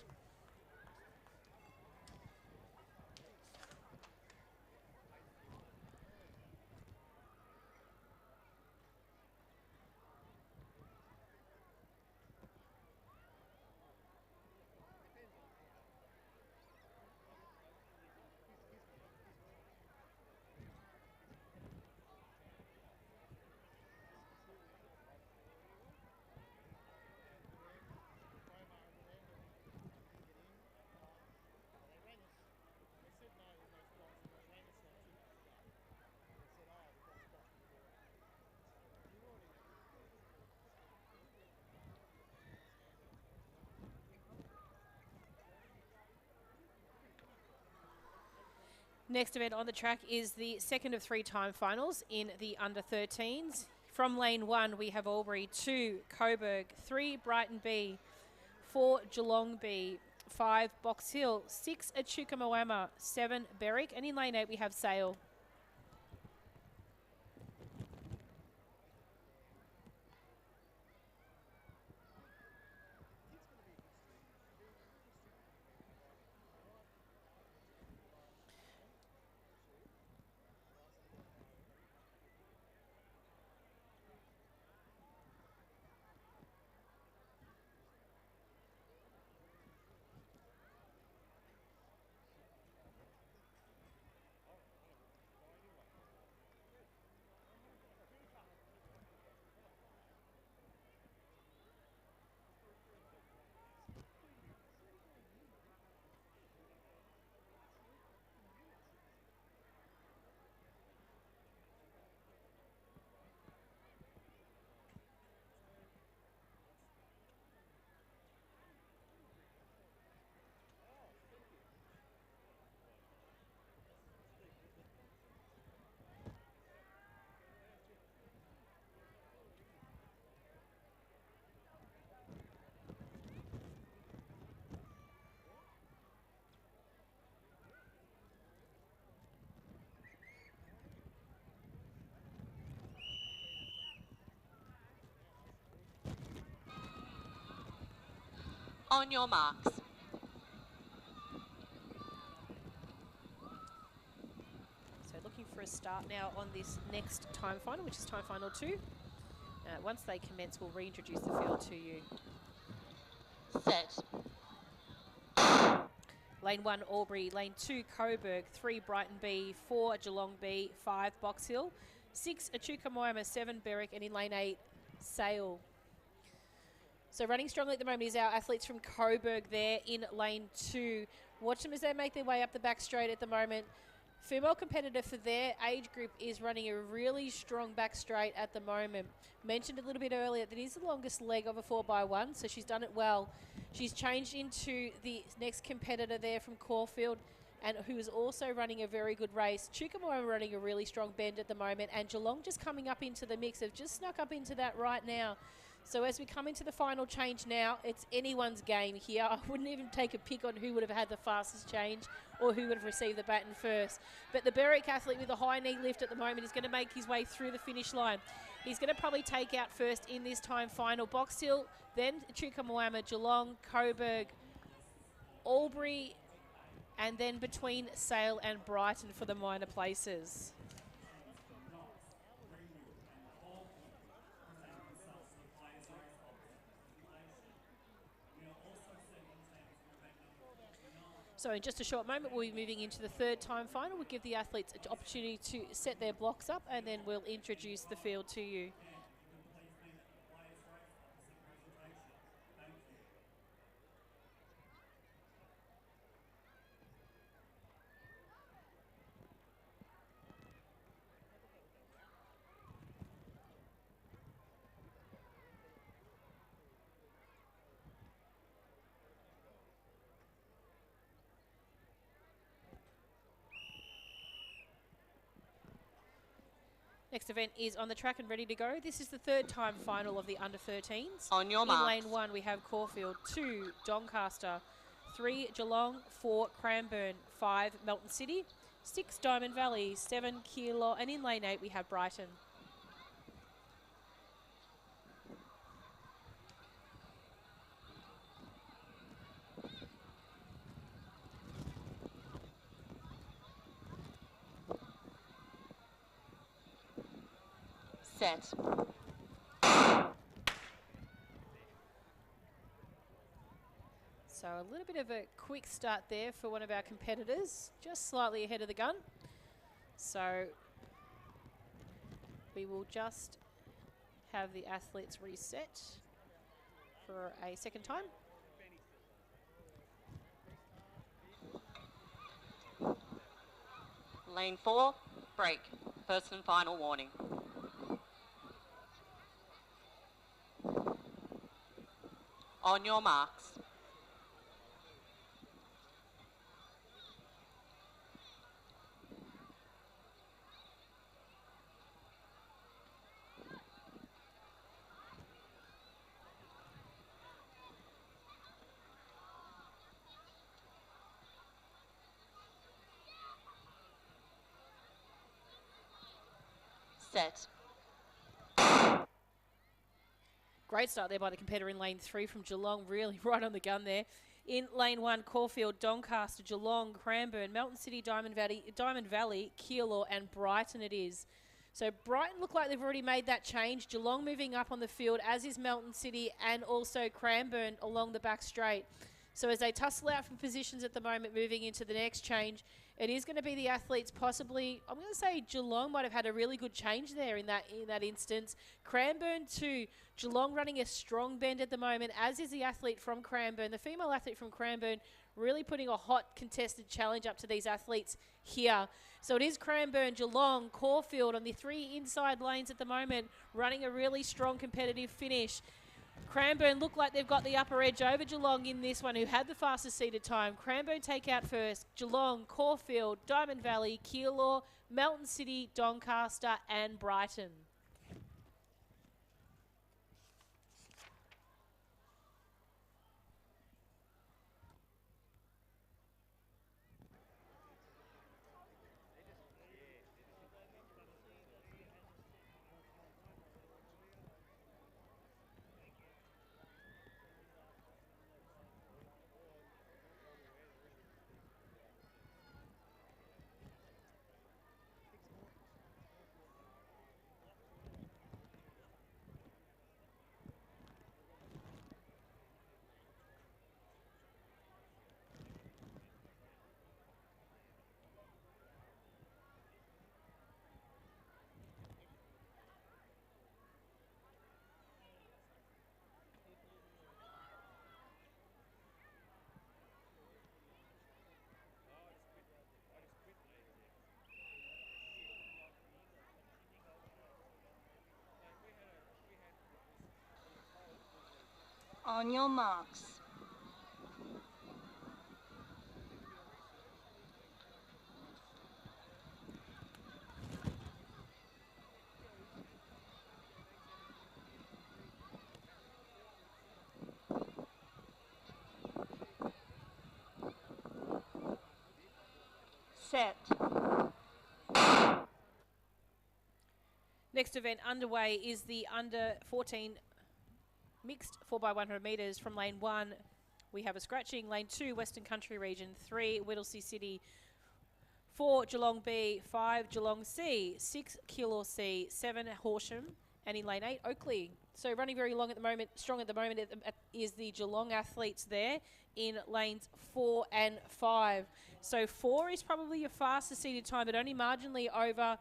Next event on the track is the second of 3 time finals in the under 13s. From lane 1, we have Albury, 2, Coburg, 3, Brighton B, 4, Geelong B, 5, Box Hill, 6, Echuca Moama, 7, Berwick, and in lane 8 we have Sale. On your marks. So looking for a start now on this next time final, which is time final 2. Once they commence, we'll reintroduce the field to you. Set. Lane 1, Albury. Lane 2, Coburg. 3, Brighton B. 4, Geelong B. 5, Box Hill. 6, Echuca Moama. 7, Berwick. And in lane 8, Sale. So running strongly at the moment is our athletes from Coburg there in lane 2. Watch them as they make their way up the back straight at the moment. Female competitor for their age group is running a really strong back straight at the moment. Mentioned a little bit earlier that is the longest leg of a 4x1, so she's done it well. She's changed into the next competitor there from Caulfield, and who is also running a very good race. Chukamora running a really strong bend at the moment, and Geelong just coming up into the mix. They've just snuck up into that right now. So as we come into the final change now, it's anyone's game here. I wouldn't even take a pick on who would have had the fastest change or who would have received the baton first. But the Berwick athlete with a high knee lift at the moment is going to make his way through the finish line. He's going to probably take out first in this time final. Box Hill, then Chukamawama, Geelong, Coburg, Albury, and then between Sale and Brighton for the minor places. So in just a short moment, we'll be moving into the third time final. We'll give the athletes an opportunity to set their blocks up, and then we'll introduce the field to you. Next event is on the track and ready to go. This is the third time final of the under-13s. On your In marks. lane 1, we have Caulfield. 2, Doncaster. 3, Geelong. 4, Cranbourne. 5, Melton City. 6, Diamond Valley. 7, Keilor. And in lane 8, we have Brighton. Set. So a little bit of a quick start there for one of our competitors, just slightly ahead of the gun. So we will just have the athletes reset for a second time. Lane 4, break. First and final warning. On your marks. Set. Great start there by the competitor in lane 3 from Geelong, really right on the gun there. In lane 1, Caulfield, Doncaster, Geelong, Cranbourne, Melton City, Diamond Valley, Keilor and Brighton it is. So Brighton look like they've already made that change. Geelong moving up on the field, as is Melton City and also Cranbourne along the back straight. So as they tussle out from positions at the moment, moving into the next change, it is going to be the athletes possibly, I'm going to say Geelong might have had a really good change there in that instance. Cranbourne too. Geelong running a strong bend at the moment, as is the athlete from Cranbourne. The female athlete from Cranbourne really putting a hot contested challenge up to these athletes here. So it is Cranbourne, Geelong, Caulfield on the 3 inside lanes at the moment, running a really strong competitive finish. Cranbourne look like they've got the upper edge over Geelong in this one, who had the fastest seated time. Cranbourne take out first. Geelong, Caulfield, Diamond Valley, Keilor, Melton City, Doncaster and Brighton. On your marks. Set. Next event underway is the under 14 mixed 4x100 metres from lane 1. We have a scratching. Lane 2, Western Country Region. 3, Whittlesea City. 4, Geelong B. 5, Geelong C. 6, Keilor C. 7, Horsham. And in lane 8, Oakley. So running very long at the moment, strong at the moment is the Geelong athletes there in lanes 4 and 5. So 4 is probably your fastest seeded time, but only marginally over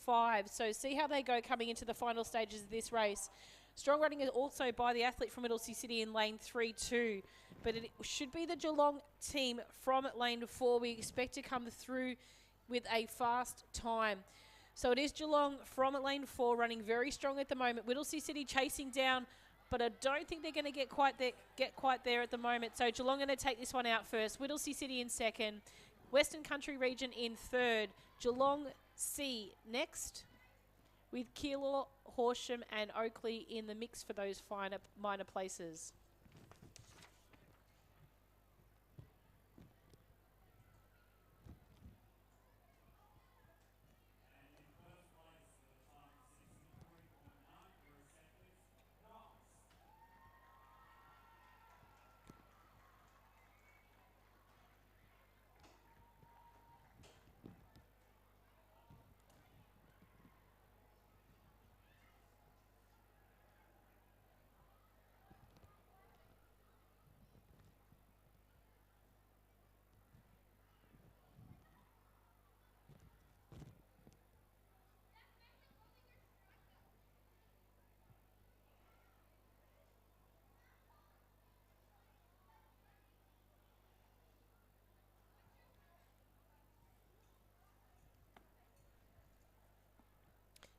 5. So see how they go coming into the final stages of this race. Strong running is also by the athlete from Whittlesea City in lane 3-2. But it should be the Geelong team from lane 4. We expect to come through with a fast time. So it is Geelong from lane 4 running very strong at the moment. Whittlesea City chasing down, but I don't think they're going to get quite there at the moment. So Geelong going to take this one out first. Whittlesea City in second. Western Country Region in third. Geelong C next, with Keilor, Horsham and Oakley in the mix for those minor places.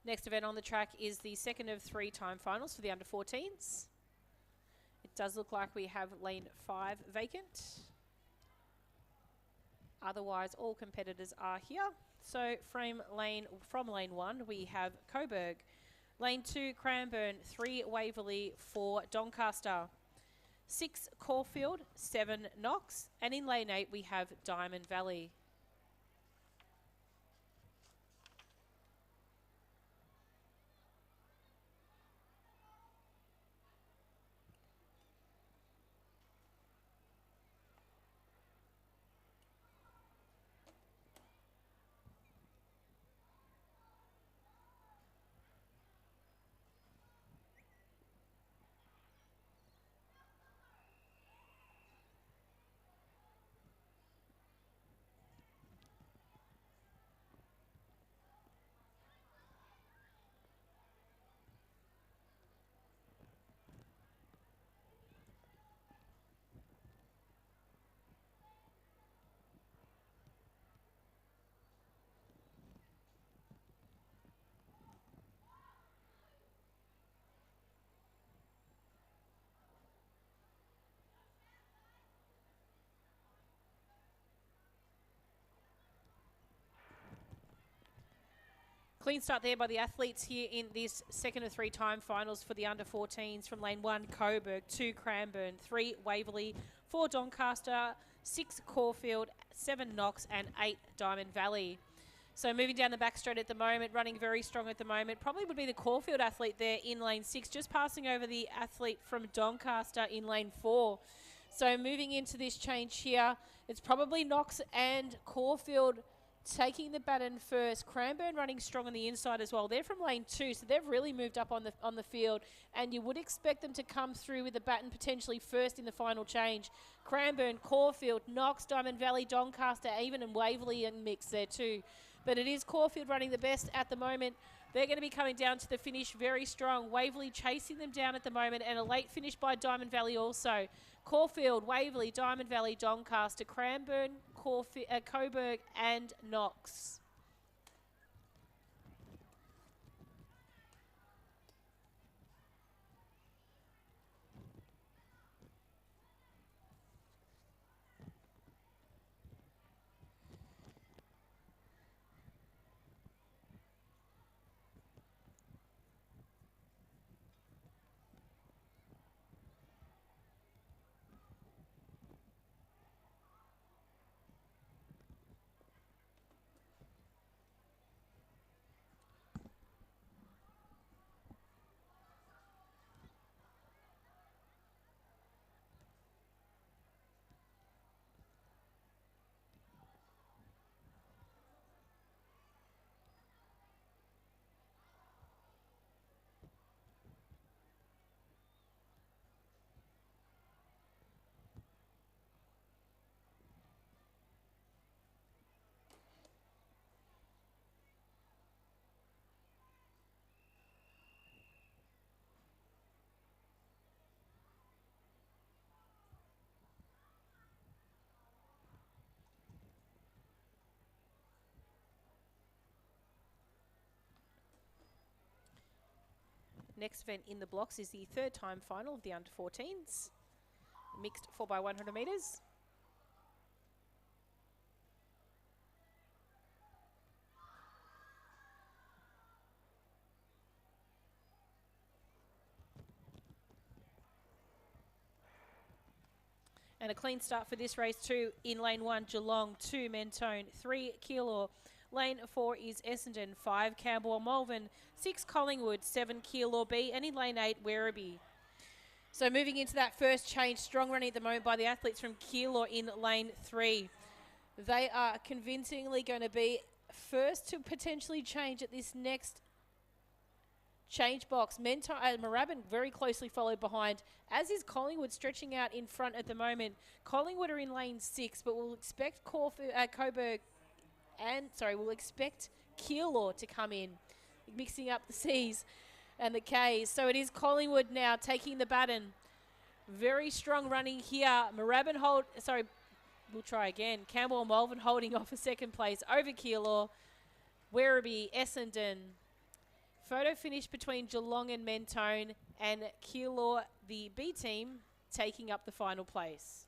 Next event on the track is the second of 3 time finals for the under 14s. It does look like we have lane 5 vacant. Otherwise, all competitors are here. So from lane 1, we have Coburg. Lane 2, Cranbourne. 3, Waverley. 4, Doncaster. 6, Caulfield. 7, Knox. And in lane 8, we have Diamond Valley. Clean start there by the athletes here in this second of 3 time finals for the under 14s from lane 1, Coburg, 2, Cranbourne, 3, Waverley, 4, Doncaster, 6, Caulfield, 7, Knox and 8, Diamond Valley. So moving down the back straight at the moment, running very strong at the moment, probably would be the Caulfield athlete there in lane 6, just passing over the athlete from Doncaster in lane 4. So moving into this change here, it's probably Knox and Caulfield taking the baton first. Cranbourne running strong on the inside as well. They're from lane 2, so they've really moved up on the field, and you would expect them to come through with the baton potentially first in the final change. Cranbourne, Caulfield, Knox, Diamond Valley, Doncaster, even and Waverley in mix there too. But it is Caulfield running the best at the moment. They're going to be coming down to the finish very strong. Waverley chasing them down at the moment, and a late finish by Diamond Valley also. Caulfield, Waverley, Diamond Valley, Doncaster, Cranbourne, Coburg and Knox. next event in the blocks is the third time final of the under-14s. Mixed 4x100 metres. And a clean start for this race too. In lane 1, Geelong, 2, Mentone, 3, Keilor. Lane 4 is Essendon, 5, Campbell Malvern, 6, Collingwood, 7, Keilor B, and in lane 8, Werribee. So moving into that first change, strong running at the moment by the athletes from Keilor in lane 3. They are convincingly going to be first to potentially change at this next change box. Moorabbin very closely followed behind, as is Collingwood stretching out in front at the moment. Collingwood are in lane 6, but we'll expect Coburg we'll expect Keilor to come in, mixing up the C's and the K's. So it is Collingwood now taking the baton. Very strong running here. We'll try again. Campbell Malvern holding off a second place over Keilor. Werribee, Essendon. Photo finish between Geelong and Mentone, and Keilor, the B team, taking up the final place.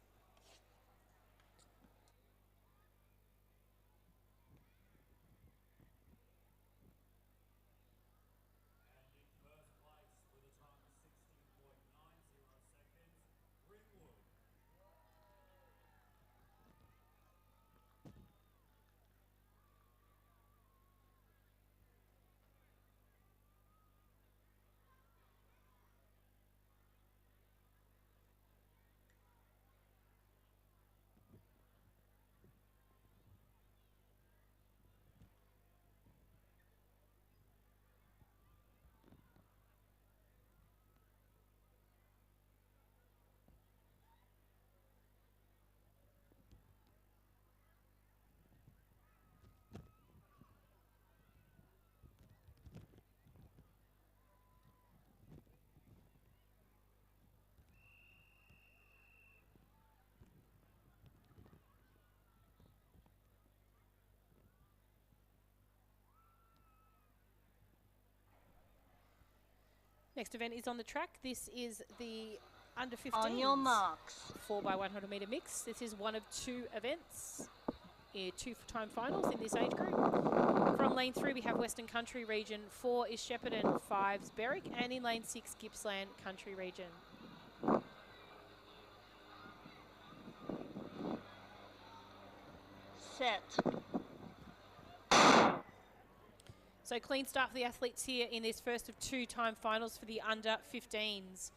Next event is on the track. This is the under 15s. On your marks. 4x100 metre mix. This is one of 2 events. 2-time finals in this age group. From lane 3 we have Western Country Region, 4 is Shepparton, 5 is Berwick, and in lane 6 Gippsland Country Region. Set. So clean start for the athletes here in this first of 2-time finals for the under 15s.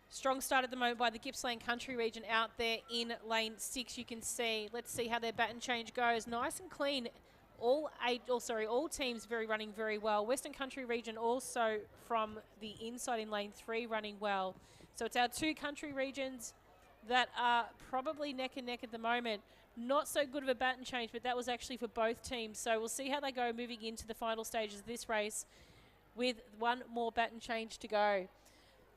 Strong start at the moment by the Gippsland Country Region out there in lane 6. You can see, let's see how their baton change goes. Nice and clean. All teams running very well. Western Country Region also from the inside in lane 3 running well. So it's our 2 country regions that are probably neck and neck at the moment. Not so good of a baton change, but that was actually for both teams. So we'll see how they go moving into the final stages of this race with one more baton change to go.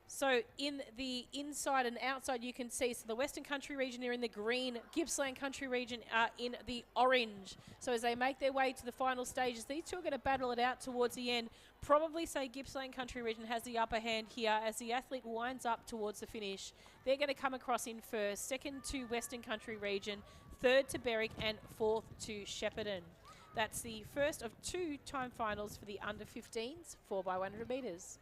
So in the inside and outside you can see, so the Western Country Region are in the green, Gippsland Country Region are in the orange. So as they make their way to the final stages, these two are going to battle it out towards the end. Probably say Gippsland Country Region has the upper hand here as the athlete winds up towards the finish. They're going to come across in first, second to Western Country Region, third to Berwick, and fourth to Shepparton. That's the first of 2-time finals for the under 15s, 4x100 metres.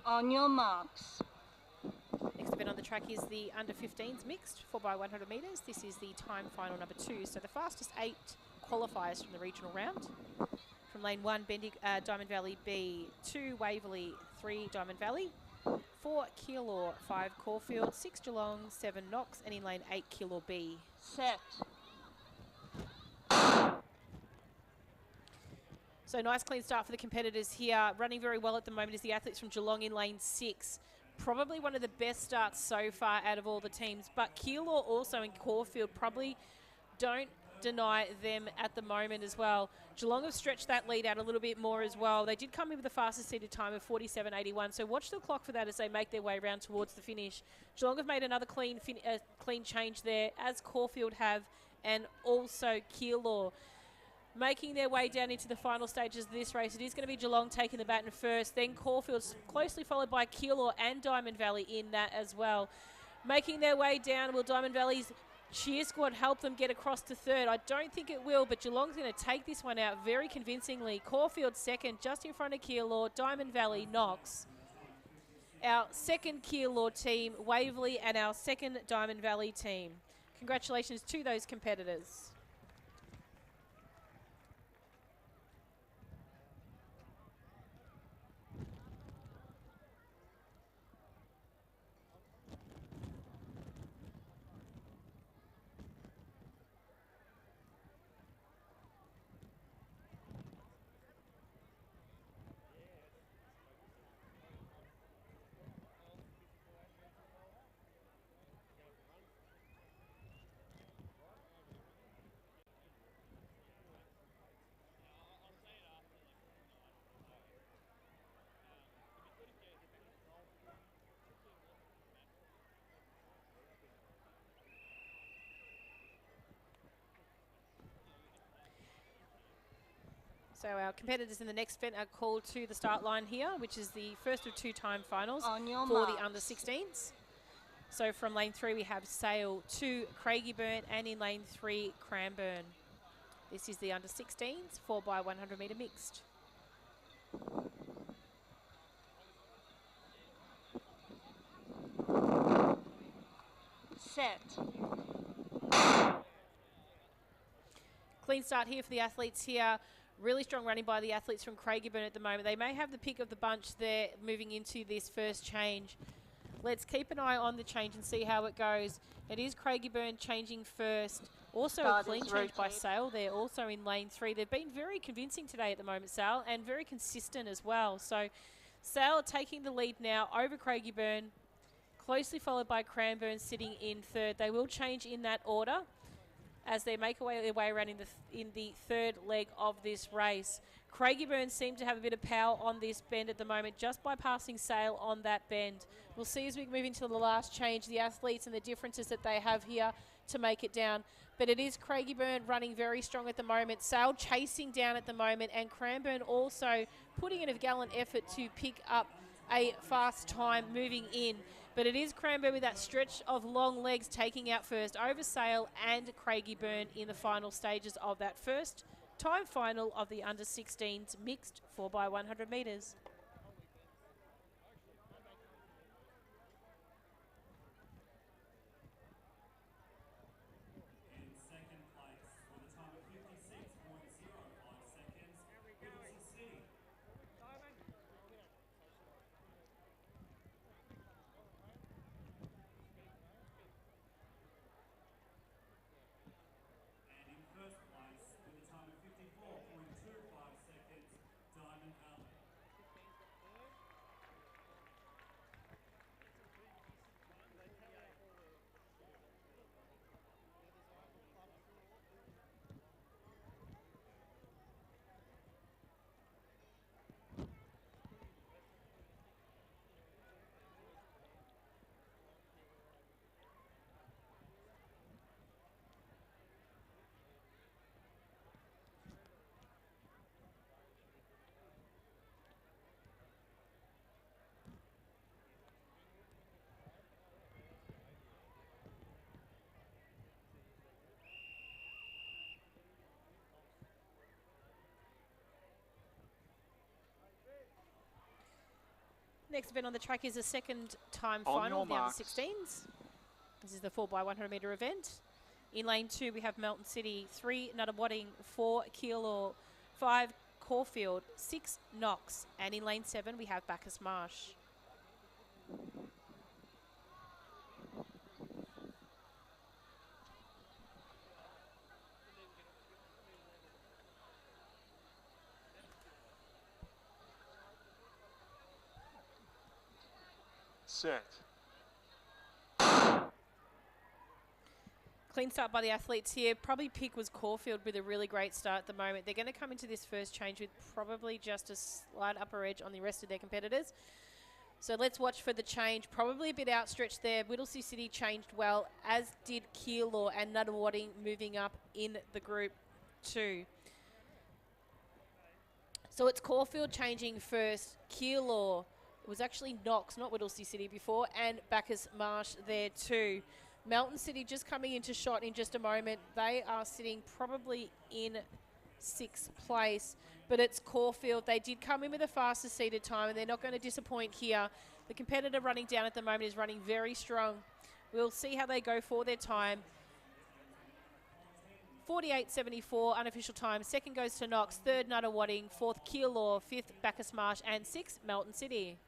On your marks. Next event on the track is the under-15s mixed 4x100 metres. This is the time final number 2. So the fastest 8 qualifiers from the regional round. From lane 1, Diamond Valley B, 2 Waverley, 3 Diamond Valley, 4 Keilor, 5 Caulfield, 6 Geelong, 7 Knox, and in lane 8 Keilor B. Set. So nice clean start for the competitors here. Running very well at the moment is the athletes from Geelong in lane 6. Probably one of the best starts so far out of all the teams. But Keilor also in Caulfield, probably don't deny them at the moment as well. Geelong have stretched that lead out a little bit more as well. They did come in with the fastest seated time of 47.81. So watch the clock for that as they make their way around towards the finish. Geelong have made another clean change there, as Caulfield have, and also Keilor. Making their way down into the final stages of this race, it is going to be Geelong taking the baton first, then Caulfield's closely followed by Keilor and Diamond Valley in that as well. Making their way down, will Diamond Valley's cheer squad help them get across to third? I don't think it will, but Geelong's going to take this one out very convincingly. Caulfield second, just in front of Keilor, Diamond Valley, Knox. Our second Keilor team, Waverley, and our second Diamond Valley team. Congratulations to those competitors. So our competitors in the next event are called to the start line here, which is the first of 2 time finals for the under-16s. So from lane 3 we have Sale, 2 Craigieburn, and in lane 3 Cranbourne. This is the under-16s 4x100 metre mixed. Set. Clean start here for the athletes here. Really strong running by the athletes from Craigieburn at the moment. They may have the pick of the bunch there moving into this first change. Let's keep an eye on the change and see how it goes. It is Craigieburn changing first. Also a clean change by Sale there, also in lane 3. They've been very convincing today at the moment, Sale, and very consistent as well. So Sale taking the lead now over Craigieburn, closely followed by Cranbourne sitting in third. They will change in that order as they make their way around in the third leg of this race. Craigieburn seem to have a bit of power on this bend at the moment, just by passing Sale on that bend. We'll see as we move into the last change, the athletes and the differences that they have here to make it down. But it is Craigieburn running very strong at the moment. Sale chasing down at the moment, and Cranbourne also putting in a gallant effort to pick up a fast time moving in. But it is Cranbourne with that stretch of long legs taking out first over Sale and Craigieburn in the final stages of that first time final of the under-16s mixed 4x100 metres. Next event on the track is the second time On final your of the under marks. 16s. This is the 4x100 metre event. In lane 2, we have Melton City, 3 Nuttawading, 4 Keilor, 5 Caulfield, 6 Knox, and in lane 7, we have Bacchus Marsh. Set. Clean start by the athletes here. Probably pick was Caulfield with a really great start at the moment. They're going to come into this first change with probably just a slight upper edge on the rest of their competitors. So let's watch for the change. Probably a bit outstretched there. Whittlesea City changed well, as did Keilor and Nuttawading moving up in the group 2. So it's Caulfield changing first. Keilor, it was actually Knox, not Whittlesea City before, and Bacchus Marsh there too. Melton City just coming into shot in just a moment. They are sitting probably in 6th place, but it's Caulfield. They did come in with a faster seated time, and they're not going to disappoint here. The competitor running down at the moment is running very strong. We'll see how they go for their time. 48.74 unofficial time. Second goes to Knox, third Nuttawading, fourth Keilor, fifth Bacchus Marsh, and 6th Melton City.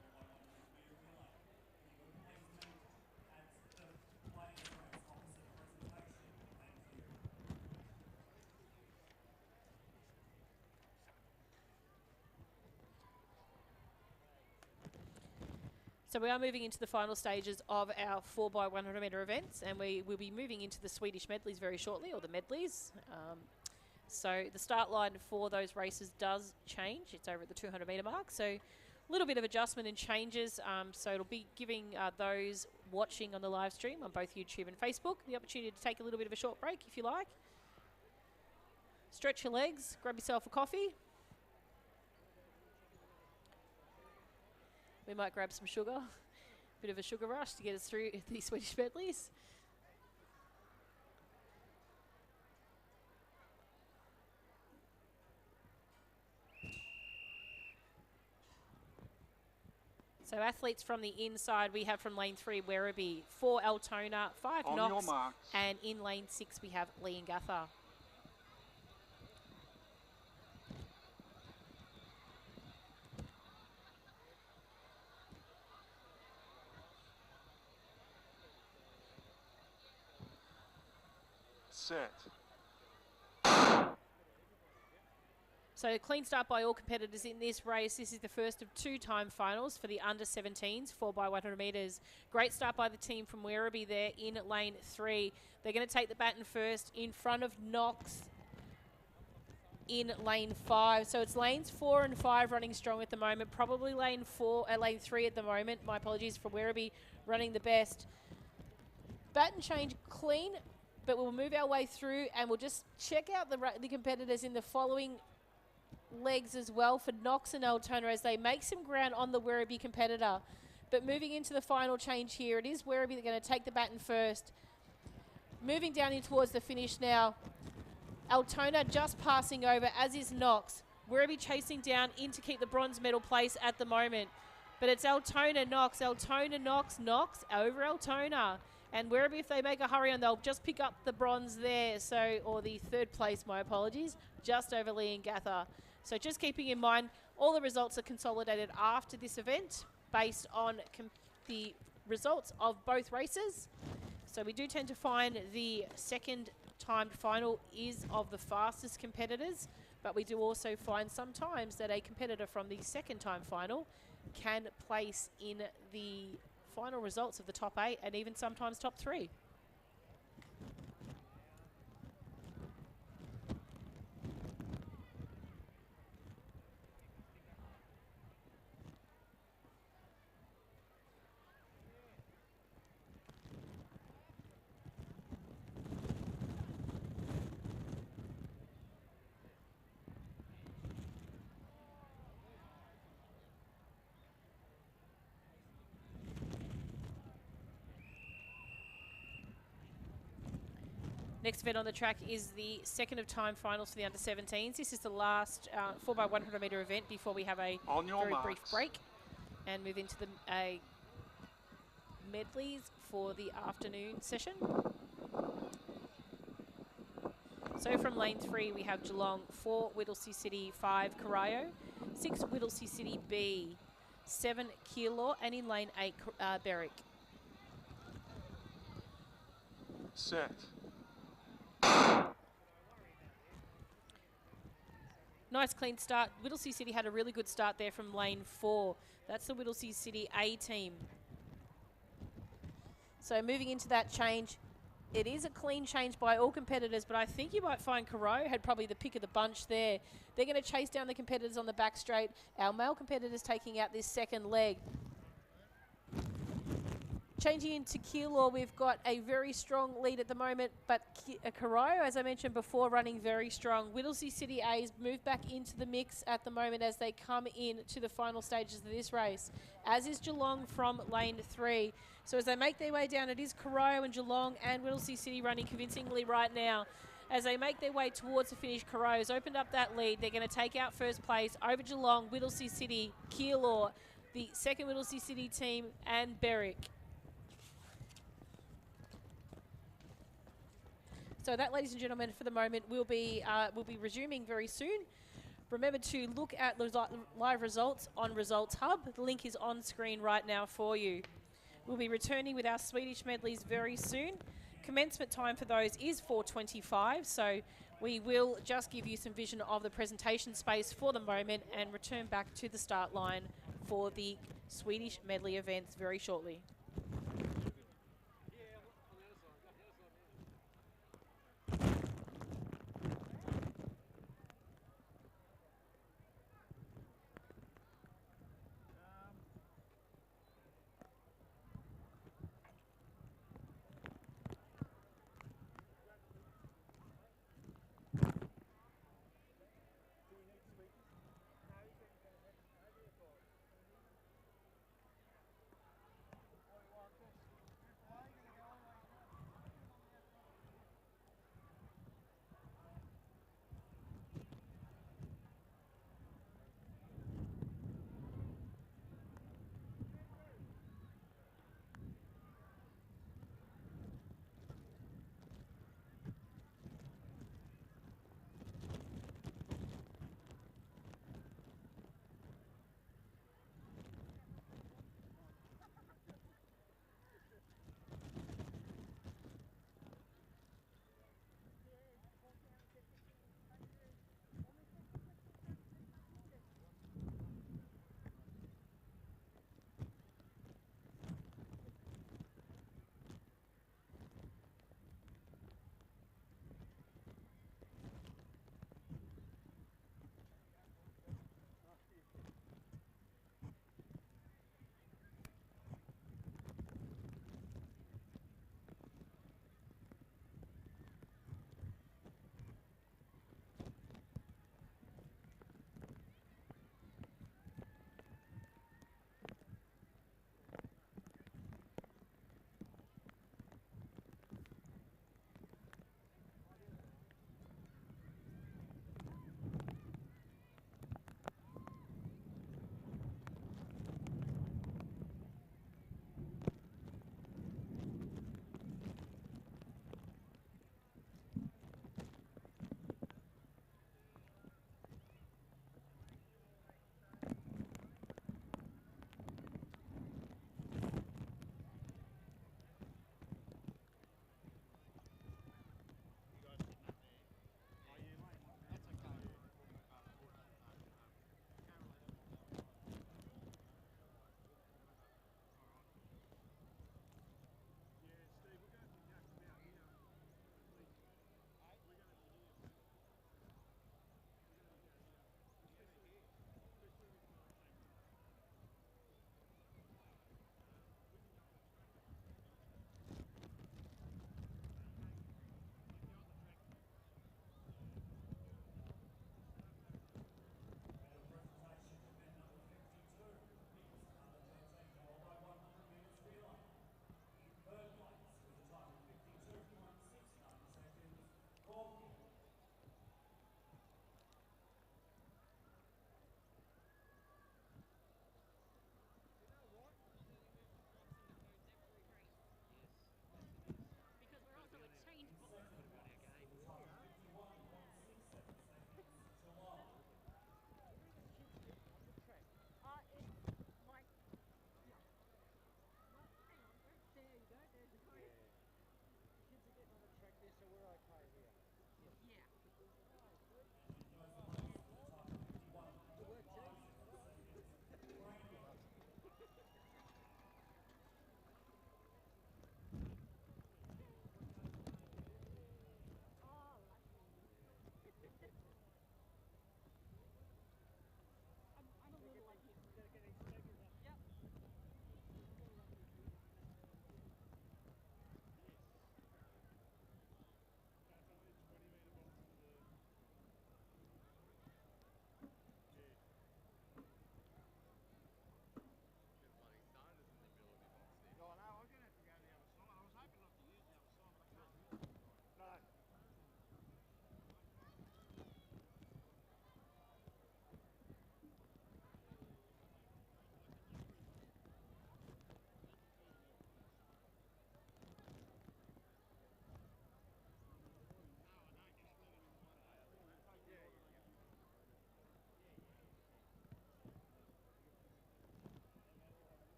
So we are moving into the final stages of our 4x100 metre events, and we will be moving into the Swedish medleys very shortly, or the medleys. So the start line for those races does change. It's over at the 200 metre mark. So a little bit of adjustment and changes. So it'll be giving those watching on the live stream on both YouTube and Facebook the opportunity to take a little bit of a short break if you like. Stretch your legs, grab yourself a coffee. We might grab some sugar, bit of a sugar rush to get us through the Swedish medleys. So athletes from the inside, we have from lane 3, Werribee, 4 Altona, 5 On your Knox, marks. and in lane 6, we have Leongatha. Set. So a clean start by all competitors in this race. This is the first of 2 time finals for the under 17s, 4x100 metres. Great start by the team from Werribee there in lane 3. They're going to take the baton first in front of Knox in lane 5. So it's lanes 4 and 5 running strong at the moment. Probably lane 3 at the moment. My apologies, for Werribee running the best. Baton change clean, but we'll move our way through and we'll just check out the competitors in the following legs as well for Knox and Altona as they make some ground on the Werribee competitor. But moving into the final change here, it is Werribee that are going to take the baton first. Moving down in towards the finish now. Altona just passing over, as is Knox. Werribee chasing down in to keep the bronze medal place at the moment. But it's Altona, Knox, Knox, Knox over Altona. And Werribee, if they make a hurry on, they'll just pick up the bronze there. So, or the 3rd place, my apologies, just over Leongatha. So just keeping in mind, all the results are consolidated after this event based on the results of both races. So we do tend to find the second timed final is of the fastest competitors, but we do also find sometimes that a competitor from the second time final can place in the final results of the top 8 and even sometimes top 3. Next event on the track is the second of time finals for the under 17s. This is the last 4x100 metre event before we have a On your very marks. brief break. and move into the medleys for the afternoon session. So from lane 3, we have Geelong 4, Whittlesea City 5, Corio, 6, Whittlesea City B, 7, Keilor, and in lane 8, Berwick. Set. Nice clean start. Whittlesea City had a really good start there from lane 4. That's the Whittlesea City A team. So moving into that change, it is a clean change by all competitors, but I think you might find Caro had probably the pick of the bunch there. They're going to chase down the competitors on the back straight. Our male competitors taking out this second leg. Changing into Keilor, we've got a very strong lead at the moment, but Caro, as I mentioned before, running very strong. Whittlesea City A's moved back into the mix at the moment as they come in to the final stages of this race, as is Geelong from lane 3. So as they make their way down, it is Caro and Geelong and Whittlesea City running convincingly right now. As they make their way towards the finish, Caro's opened up that lead. They're going to take out first place over Geelong, Whittlesea City, Keilor, the second Whittlesea City team, and Berwick. So that, ladies and gentlemen, for the moment, we'll be resuming very soon. Remember to look at live results on Results Hub. The link is on screen right now for you. We'll be returning with our Swedish medleys very soon. Commencement time for those is 4:25, so we will just give you some vision of the presentation space for the moment and return back to the start line for the Swedish medley events very shortly.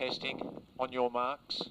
Testing. On your marks.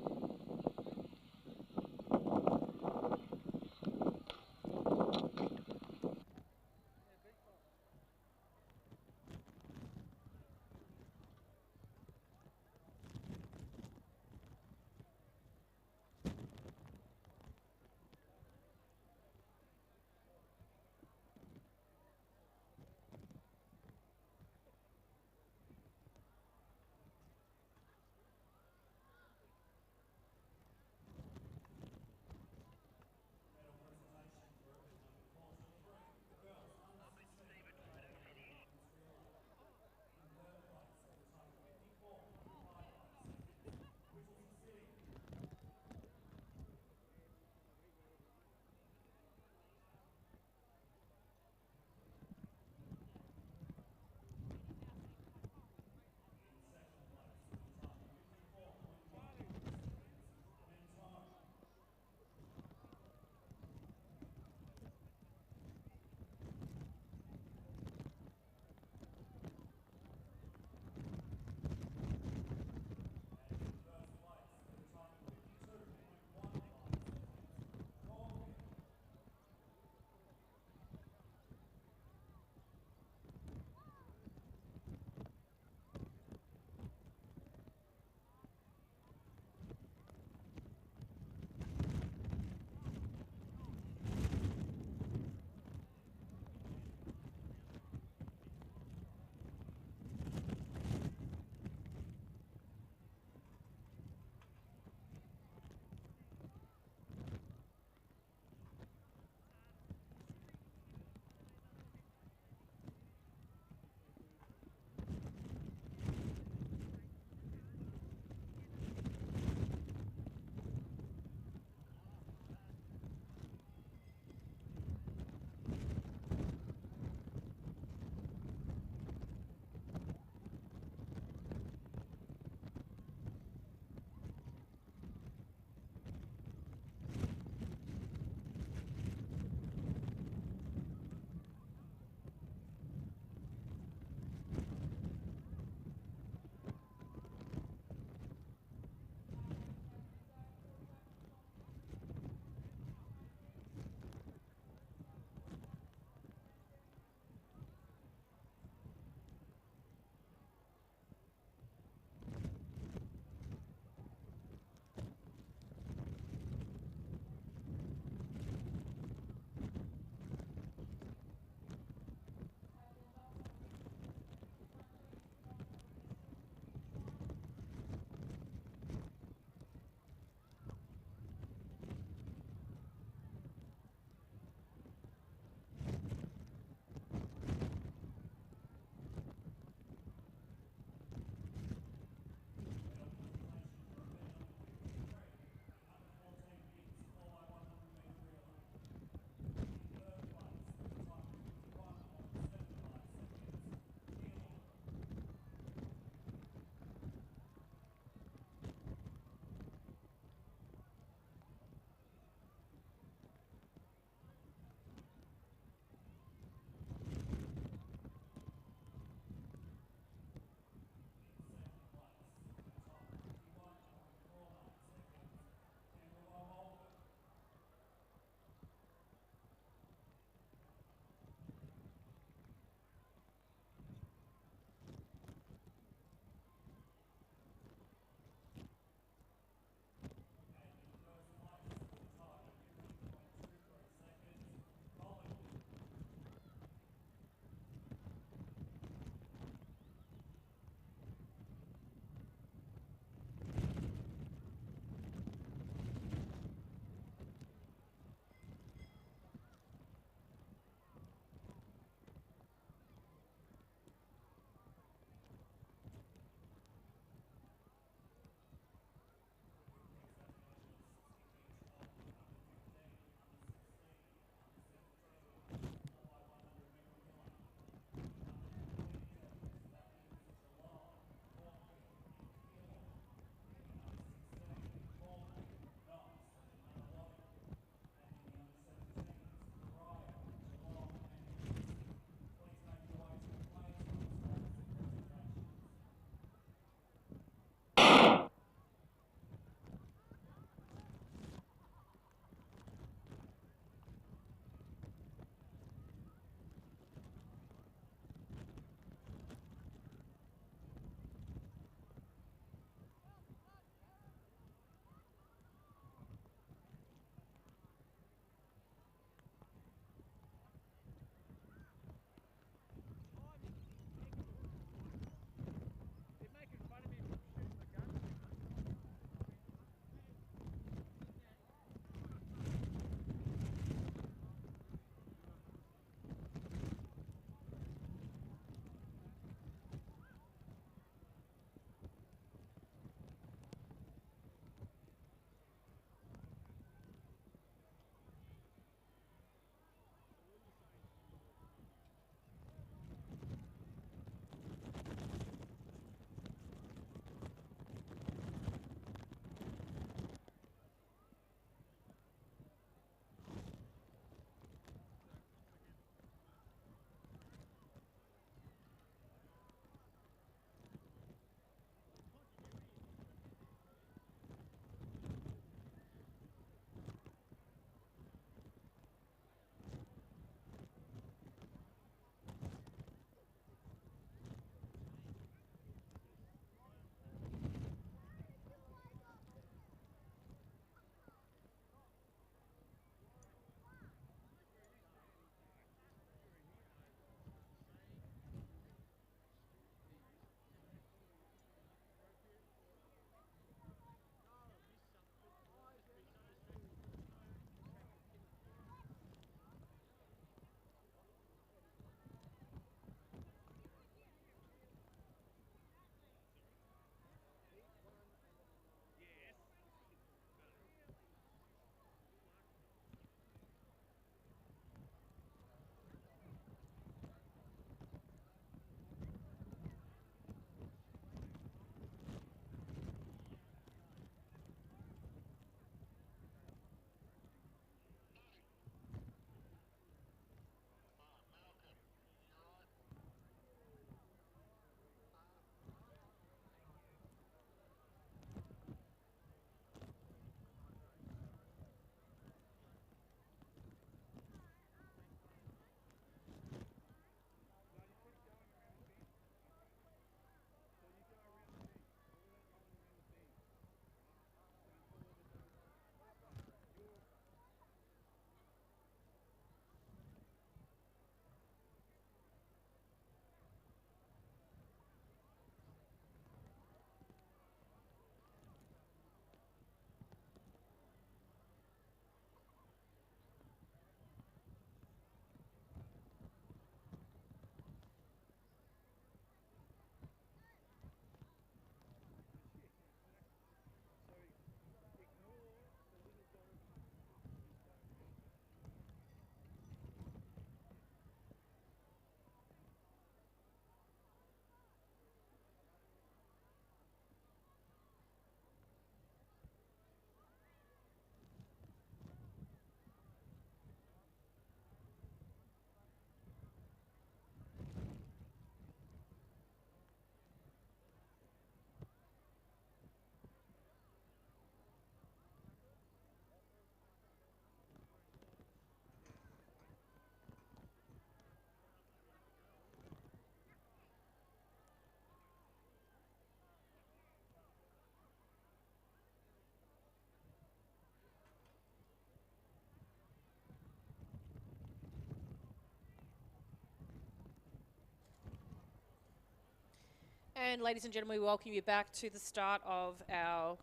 And ladies and gentlemen, we welcome you back to the start of our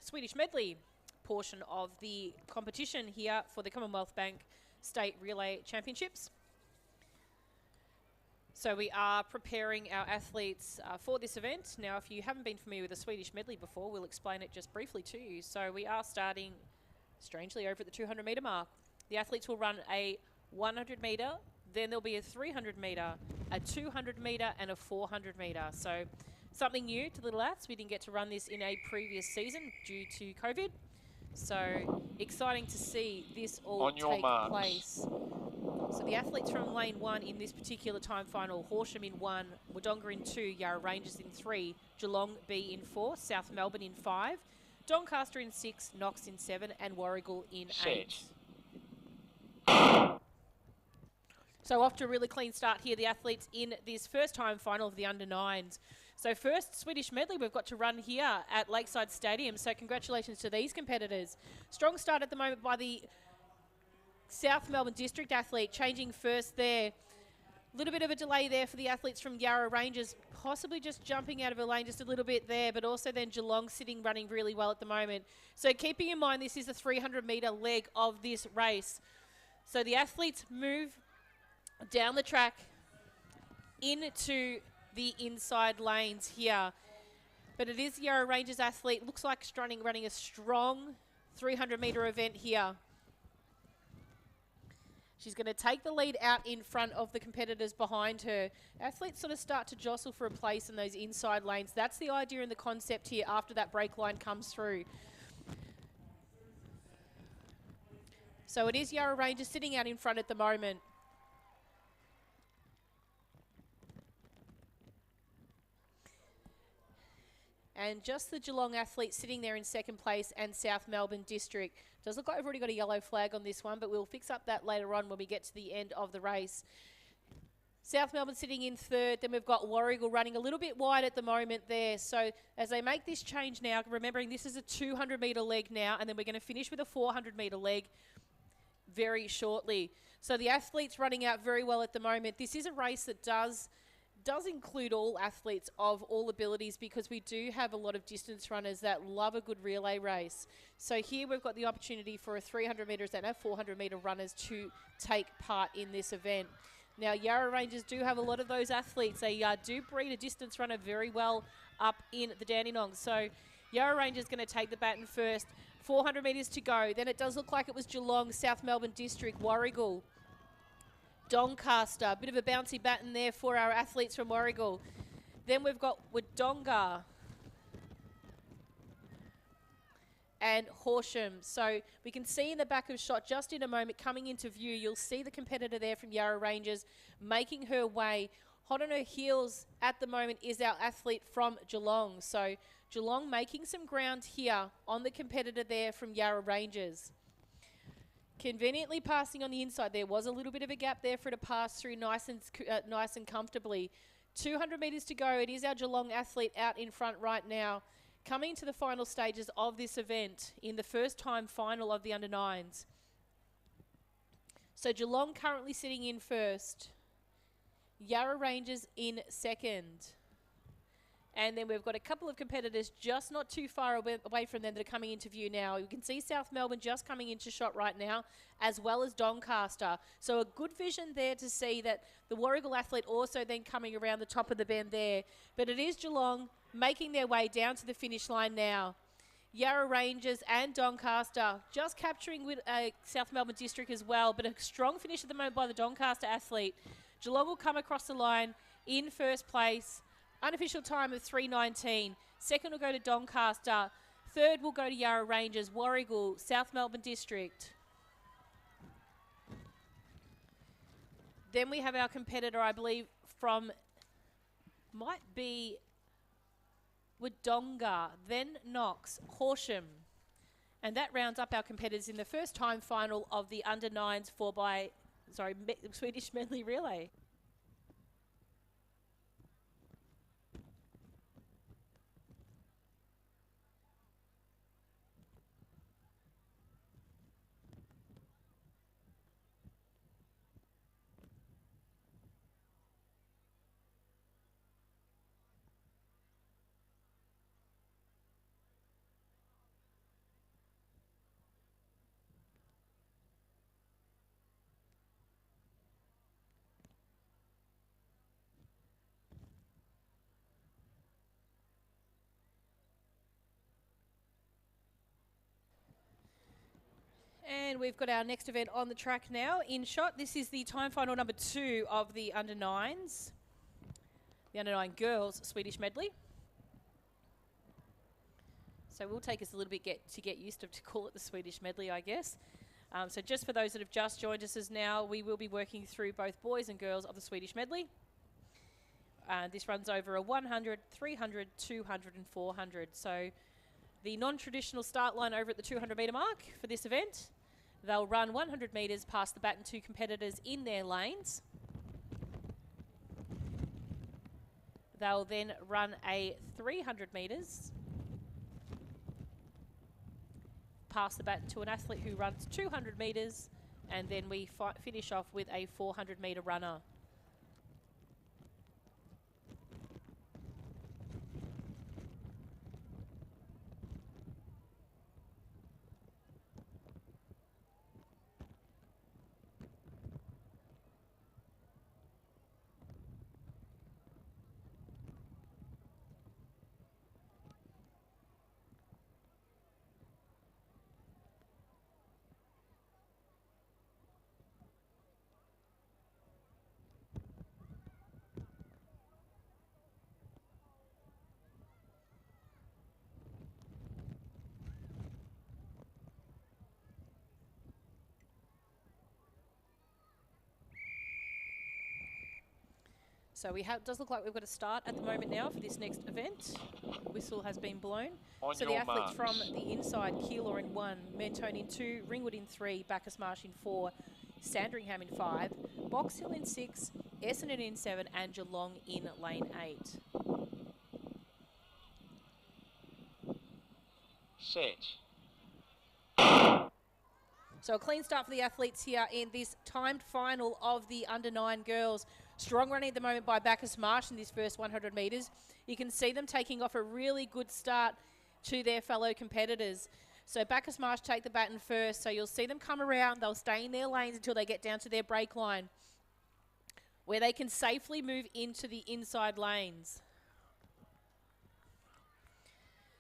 Swedish medley portion of the competition here for the Commonwealth Bank State Relay Championships. So we are preparing our athletes for this event. Now, if you haven't been familiar with the Swedish medley before, we'll explain it just briefly to you. So we are starting, strangely, over at the 200 metre mark. The athletes will run a 100 metre, then there'll be a 300 metre, a 200 metre and a 400 metre. So something new to Little Aths. We didn't get to run this in a previous season due to COVID. So exciting to see this all take place. So the athletes from lane 1 in this particular time final: Horsham in 1, Wodonga in 2, Yarra Rangers in 3, Geelong B in 4, South Melbourne in 5, Doncaster in 6, Knox in 7 and Warragul in 8. So off to a really clean start here, the athletes in this first time final of the under-9s. So first Swedish medley we've got to run here at Lakeside Stadium. So congratulations to these competitors. Strong start at the moment by the South Melbourne District athlete, changing first there. A little bit of a delay there for the athletes from Yarra Rangers, possibly just jumping out of a lane just a little bit there, but also then Geelong sitting running really well at the moment. So keeping in mind this is the 300 metre leg of this race. So the athletes move down the track into the inside lanes here. But it is Yarra Rangers athlete, looks like running a strong 300 metre event here. She's going to take the lead out in front of the competitors behind her. Athletes sort of start to jostle for a place in those inside lanes. That's the idea and the concept here after that break line comes through. So it is Yarra Rangers sitting out in front at the moment. And just the Geelong athlete sitting there in second place and South Melbourne District. Does look like we've already got a yellow flag on this one, but we'll fix up that later on when we get to the end of the race. South Melbourne sitting in third. Then we've got Warragul running a little bit wide at the moment there. So as they make this change now, remembering this is a 200 metre leg now, and then we're going to finish with a 400 metre leg very shortly. So the athletes running out very well at the moment. This is a race that does include all athletes of all abilities, because we do have a lot of distance runners that love a good relay race. So here we've got the opportunity for a 300 metres and a 400 metre runners to take part in this event. Now Yarra Rangers do have a lot of those athletes. They do breed a distance runner very well up in the Dandenong. So Yarra Rangers going to take the baton first. 400 metres to go. Then it does look like it was Geelong, South Melbourne District, Warragul, Doncaster. Bit of a bouncy baton there for our athletes from Warragul. Then we've got Wodonga and Horsham. So we can see in the back of shot just in a moment coming into view, you'll see the competitor there from Yarra Rangers making her way. Hot on her heels at the moment is our athlete from Geelong. So Geelong making some ground here on the competitor there from Yarra Rangers. Conveniently passing on the inside. There was a little bit of a gap there for it to pass through nice and comfortably. 200 metres to go. It is our Geelong athlete out in front right now, coming to the final stages of this event in the first time final of the under-9s. So Geelong currently sitting in first. Yarra Rangers in second. And then we've got a couple of competitors just not too far away from them that are coming into view now. You can see South Melbourne just coming into shot right now, as well as Doncaster. So a good vision there to see that the Warragul athlete also then coming around the top of the bend there. But it is Geelong making their way down to the finish line now. Yarra Rangers and Doncaster just capturing with South Melbourne District as well, but a strong finish at the moment by the Doncaster athlete. Geelong will come across the line in first place. Unofficial time of 3:19. Second will go to Doncaster. Third will go to Yarra Rangers, Warragul, South Melbourne District. Then we have our competitor, I believe, from, might be Wodonga, then Knox, Horsham. And that rounds up our competitors in the first time final of the under-9s Swedish medley relay. And we've got our next event on the track now. In shot, this is the time final number 2 of the under-9s. The under-9 girls Swedish medley. So we'll take us a little bit to get used to call it the Swedish medley, I guess. So just for those that have just joined us as now, we will be working through both boys and girls of the Swedish medley. This runs over a 100, 300, 200 and 400. So the non-traditional start line over at the 200 metre mark for this event. They'll run 100 metres past the baton 2 competitors in their lanes. They'll then run a 300 metres past the baton to an athlete who runs 200 metres, and then we finish off with a 400 metre runner. So does look like we've got a start at the moment now for this next event. Whistle has been blown. On So the your athletes from marks. the inside, Keilor in 1, Mentone in 2, Ringwood in 3, Bacchus Marsh in 4, Sandringham in 5, Box Hill in 6, Essendon in 7, and Geelong in lane 8. Set. So a clean start for the athletes here in this timed final of the under-9 girls. Strong running at the moment by Bacchus Marsh in this first 100 metres. You can see them taking off a really good start to their fellow competitors. So Bacchus Marsh take the baton first. So you'll see them come around. They'll stay in their lanes until they get down to their break line, where they can safely move into the inside lanes.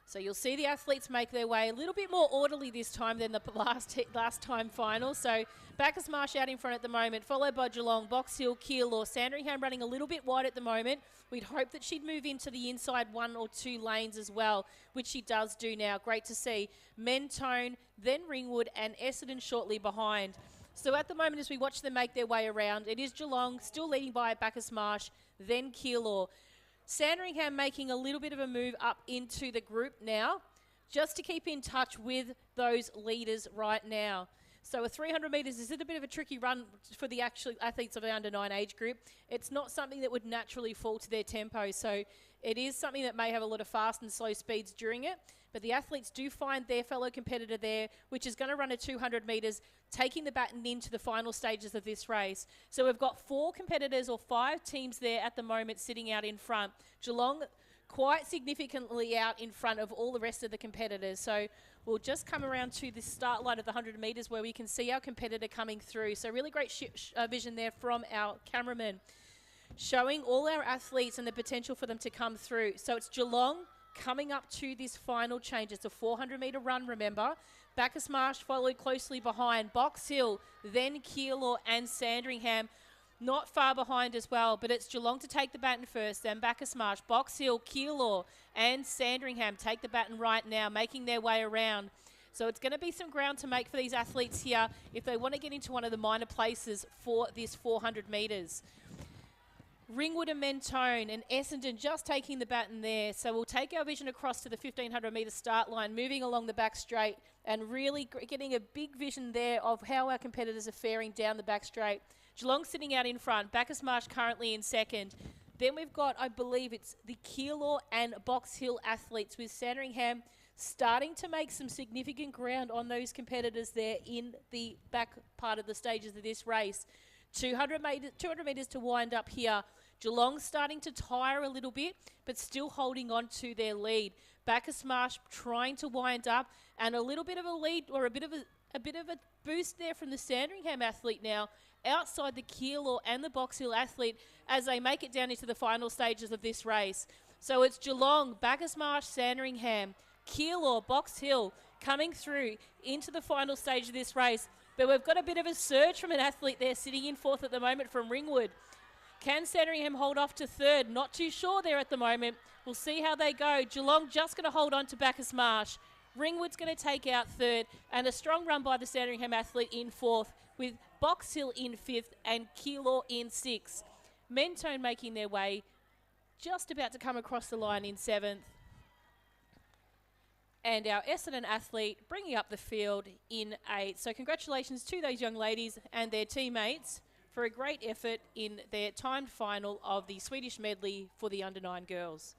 So you'll see the athletes make their way a little bit more orderly this time than the last time final. So Bacchus Marsh out in front at the moment, followed by Geelong, Box Hill, Keilor, Sandringham running a little bit wide at the moment. We'd hope that she'd move into the inside 1 or 2 lanes as well, which she does do now. Great to see. Mentone, then Ringwood, and Essendon shortly behind. So at the moment, as we watch them make their way around, it is Geelong still leading by Bacchus Marsh, then Keilor. Sandringham making a little bit of a move up into the group now, just to keep in touch with those leaders right now. So a 300 metres is a bit of a tricky run for the actual athletes of the under-9 age group. It's not something that would naturally fall to their tempo, so it is something that may have a lot of fast and slow speeds during it. But the athletes do find their fellow competitor there, which is going to run a 200 metres, taking the baton into the final stages of this race. So we've got 4 competitors or 5 teams there at the moment sitting out in front. Geelong quite significantly out in front of all the rest of the competitors. So we'll just come around to the start line of the 100 metres where we can see our competitor coming through. So really great vision there from our cameraman, showing all our athletes and the potential for them to come through. So it's Geelong coming up to this final change. It's a 400 metre run, remember. Bacchus Marsh followed closely behind. Box Hill, then Keilor and Sandringham not far behind as well, but it's Geelong to take the baton first, then Bacchus Marsh, Box Hill, Keilor and Sandringham take the baton right now, making their way around. So it's going to be some ground to make for these athletes here if they want to get into one of the minor places for this 400 metres. Ringwood and Mentone and Essendon just taking the baton there. So we'll take our vision across to the 1500 metre start line, moving along the back straight and really getting a big vision there of how our competitors are faring down the back straight. Geelong sitting out in front, Bacchus Marsh currently in second. Then we've got, I believe it's the Keilor and Box Hill athletes, with Sandringham starting to make some significant ground on those competitors there in the back part of the stages of this race. 200 metres to wind up here. Geelong starting to tire a little bit, but still holding on to their lead. Bacchus Marsh trying to wind up, and a little bit of a lead, or a bit of a boost there from the Sandringham athlete now, outside the Keilor and the Box Hill athlete as they make it down into the final stages of this race. So it's Geelong, Bacchus Marsh, Sandringham, Keilor, Box Hill, coming through into the final stage of this race. But we've got a bit of a surge from an athlete there sitting in fourth at the moment from Ringwood. Can Sandringham hold off to third? Not too sure there at the moment. We'll see how they go. Geelong just going to hold on to Bacchus Marsh. Ringwood's going to take out third, and a strong run by the Sandringham athlete in fourth, with Box Hill in fifth and Keilor in sixth. Mentone making their way, just about to come across the line in seventh. And our Essendon athlete bringing up the field in eighth. So congratulations to those young ladies and their teammates for a great effort in their timed final of the Swedish medley for the under-9 girls.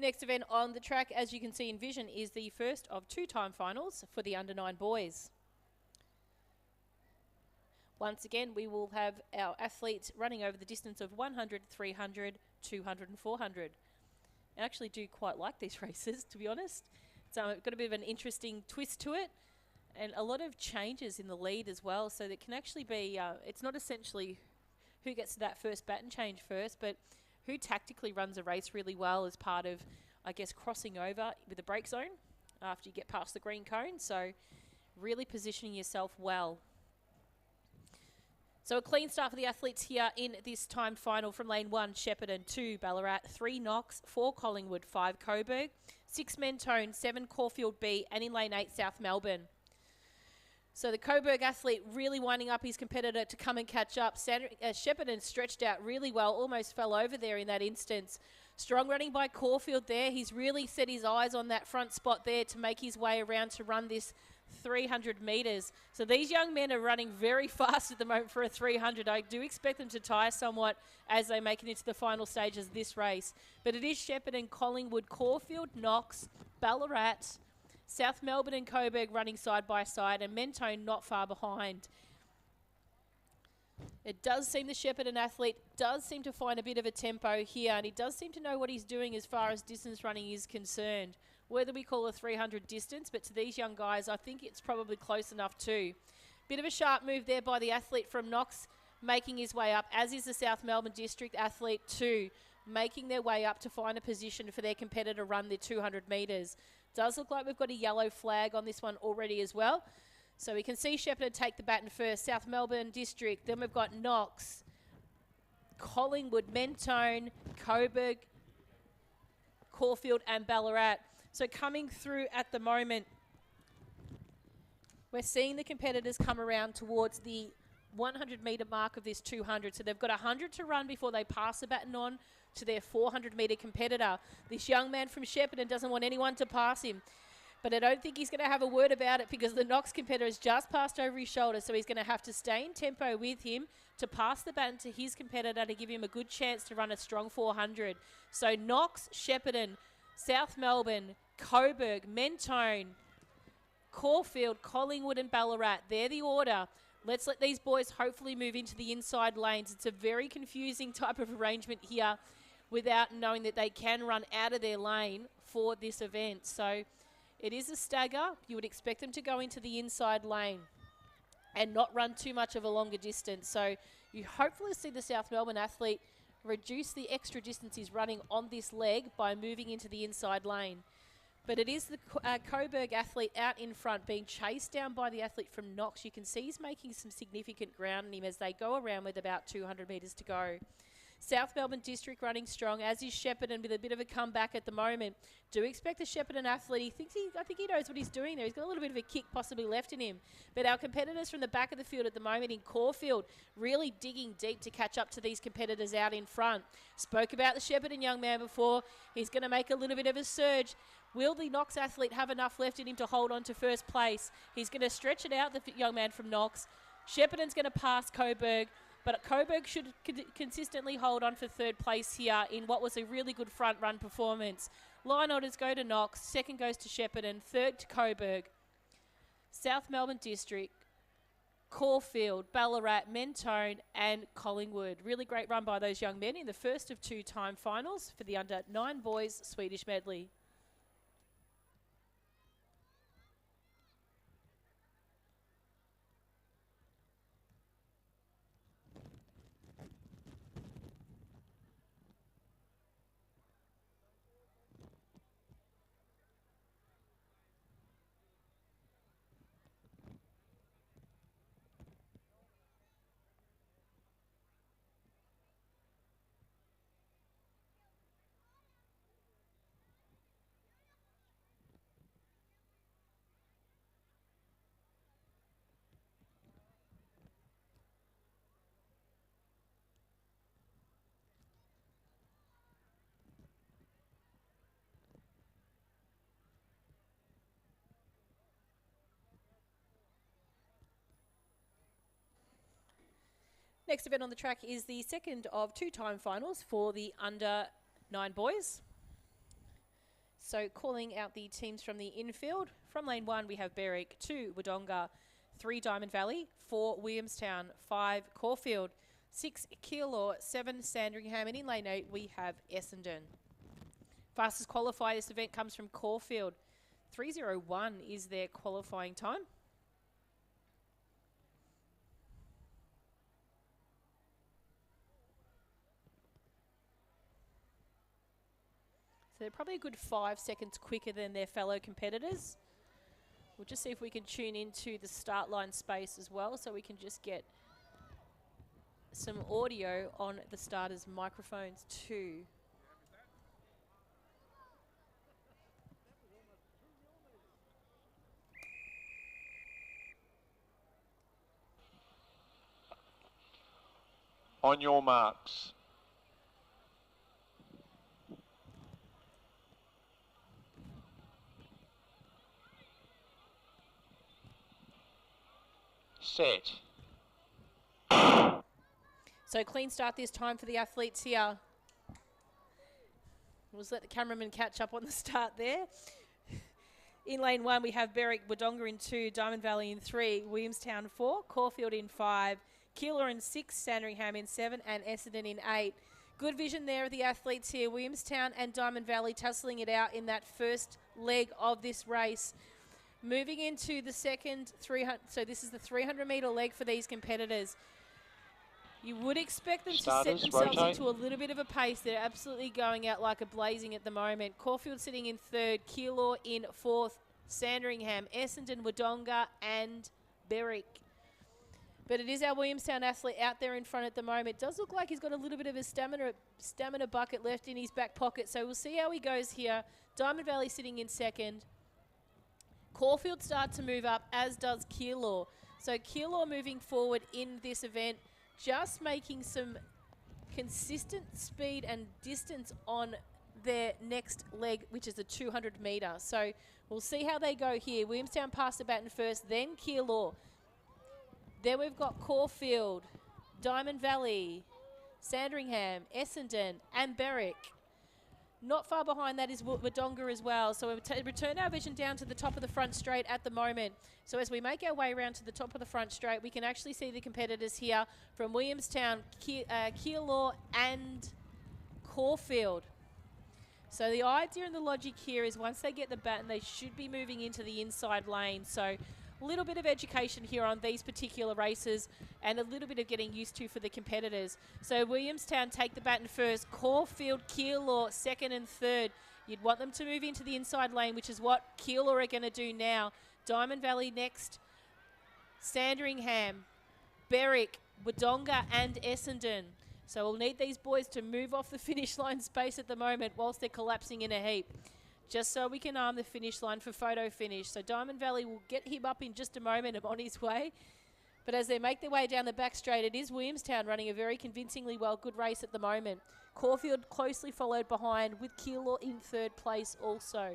Next event on the track, as you can see in vision, is the first of 2 time finals for the under-9 boys. Once again, we will have our athletes running over the distance of 100, 300, 200 and 400. I actually do quite like these races, to be honest. It's got a bit of an interesting twist to it and a lot of changes in the lead as well. So that can actually be, it's not essentially who gets to that first baton change first, but who tactically runs a race really well as part of, I guess, crossing over with the brake zone after you get past the green cone. So really positioning yourself well. So a clean start for the athletes here in this timed final from lane 1, Shepparton, 2, Ballarat, 3, Knox, 4, Collingwood, 5, Coburg, 6, Mentone, 7, Caulfield B, and in lane 8, South Melbourne. So the Coburg athlete really winding up his competitor to come and catch up. Shepparton stretched out really well, almost fell over there in that instance. Strong running by Caulfield there. He's really set his eyes on that front spot there to make his way around to run this 300 metres. So these young men are running very fast at the moment for a 300. I do expect them to tire somewhat as they make it into the final stages of this race. But it is Shepparton, Collingwood, Caulfield, Knox, Ballarat, South Melbourne and Coburg running side by side, and Mentone not far behind. It does seem the Shepparton athlete does seem to find a bit of a tempo here, and he does seem to know what he's doing as far as distance running is concerned. Whether we call a 300 distance, but to these young guys, I think it's probably close enough too. Bit of a sharp move there by the athlete from Knox, making his way up, as is the South Melbourne District athlete too, making their way up to find a position for their competitor to run their 200 metres. Does look like we've got a yellow flag on this one already as well. So we can see Shepparton take the baton first, South Melbourne District. Then we've got Knox, Collingwood, Mentone, Coburg, Caulfield and Ballarat. So coming through at the moment, we're seeing the competitors come around towards the 100 metre mark of this 200. So they've got 100 to run before they pass the baton on to their 400 metre competitor. This young man from Shepparton doesn't want anyone to pass him, but I don't think he's going to have a word about it because the Knox competitor has just passed over his shoulder, so he's going to have to stay in tempo with him to pass the baton to his competitor to give him a good chance to run a strong 400. So Knox, Shepparton, South Melbourne, Coburg, Mentone, Caulfield, Collingwood and Ballarat. They're the order. Let's let these boys hopefully move into the inside lanes. It's a very confusing type of arrangement here without knowing that they can run out of their lane for this event. So it is a stagger. You would expect them to go into the inside lane and not run too much of a longer distance. So you hopefully see the South Melbourne athlete reduce the extra distance he's running on this leg by moving into the inside lane. But it is the Coburg athlete out in front being chased down by the athlete from Knox. You can see he's making some significant ground on him as they go around with about 200 metres to go. South Melbourne District running strong, as is Shepparton with a bit of a comeback at the moment. Do expect the Shepparton athlete. I think he knows what he's doing there. He's got a little bit of a kick possibly left in him. But our competitors from the back of the field at the moment in Caulfield really digging deep to catch up to these competitors out in front. Spoke about the Shepparton young man before. He's going to make a little bit of a surge. Will the Knox athlete have enough left in him to hold on to first place? He's going to stretch it out, the young man from Knox. Shepparton's going to pass Coburg. But Coburg should consistently hold on for third place here in what was a really good front run performance. Line orders go to Knox, second goes to Shepparton, third to Coburg. South Melbourne District, Caulfield, Ballarat, Mentone and Collingwood. Really great run by those young men in the first of 2 time finals for the under-9 boys Swedish medley. Next event on the track is the second of 2 time finals for the under-9 boys. So calling out the teams from the infield. From lane 1 we have Berwick, 2 Wodonga, 3 Diamond Valley, 4 Williamstown, 5 Caulfield, 6 Keilor, 7 Sandringham, and in lane 8 we have Essendon. Fastest qualifier this event comes from Caulfield. 3:01 is their qualifying time. So they're probably a good 5 seconds quicker than their fellow competitors. We'll just see if we can tune into the start line space as well, so we can just get some audio on the starters' microphones too. On your marks. Set. So clean start this time for the athletes here. We'll just let the cameraman catch up on the start there. In lane 1 we have Berwick, Wodonga in 2, Diamond Valley in 3, Williamstown 4, Caulfield in 5, Keilor in 6, Sandringham in 7 and Essendon in 8. Good vision there of the athletes here. Williamstown and Diamond Valley tussling it out in that first leg of this race. Moving into the second 300, so this is the 300-metre leg for these competitors. You would expect them to set themselves into a little bit of a pace. They're absolutely going out like a blazing at the moment. Caulfield sitting in 3rd, Keilor in 4th, Sandringham, Essendon, Wodonga and Berwick. But it is our Williamstown athlete out there in front at the moment. It does look like he's got a little bit of a stamina bucket left in his back pocket. So we'll see how he goes here. Diamond Valley sitting in 2nd. Caulfield start to move up, as does Keilor. So Keilor moving forward in this event, just making some consistent speed and distance on their next leg, which is the 200 metre. So we'll see how they go here. Williamstown pass the baton first, then Keilor. Then we've got Caulfield, Diamond Valley, Sandringham, Essendon and Berwick. Not far behind that is Wodonga as well. So we return our vision down to the top of the front straight at the moment. So as we make our way around to the top of the front straight, we can actually see the competitors here from Williamstown, Keilor and Caulfield. So the idea and the logic here is once they get the baton, they should be moving into the inside lane. So a little bit of education here on these particular races and a little bit of getting used to for the competitors. So Williamstown take the baton first, Caulfield, Keilor 2nd and 3rd. You'd want them to move into the inside lane, which is what Keilor are going to do now. Diamond Valley next, Sandringham, Berwick, Wodonga and Essendon. So we'll need these boys to move off the finish line space at the moment whilst they're collapsing in a heap, just so we can arm the finish line for photo finish. So Diamond Valley will get him up in just a moment and on his way. But as they make their way down the back straight, it is Williamstown running a very convincingly good race at the moment. Caulfield closely followed behind with Keilor in third place also.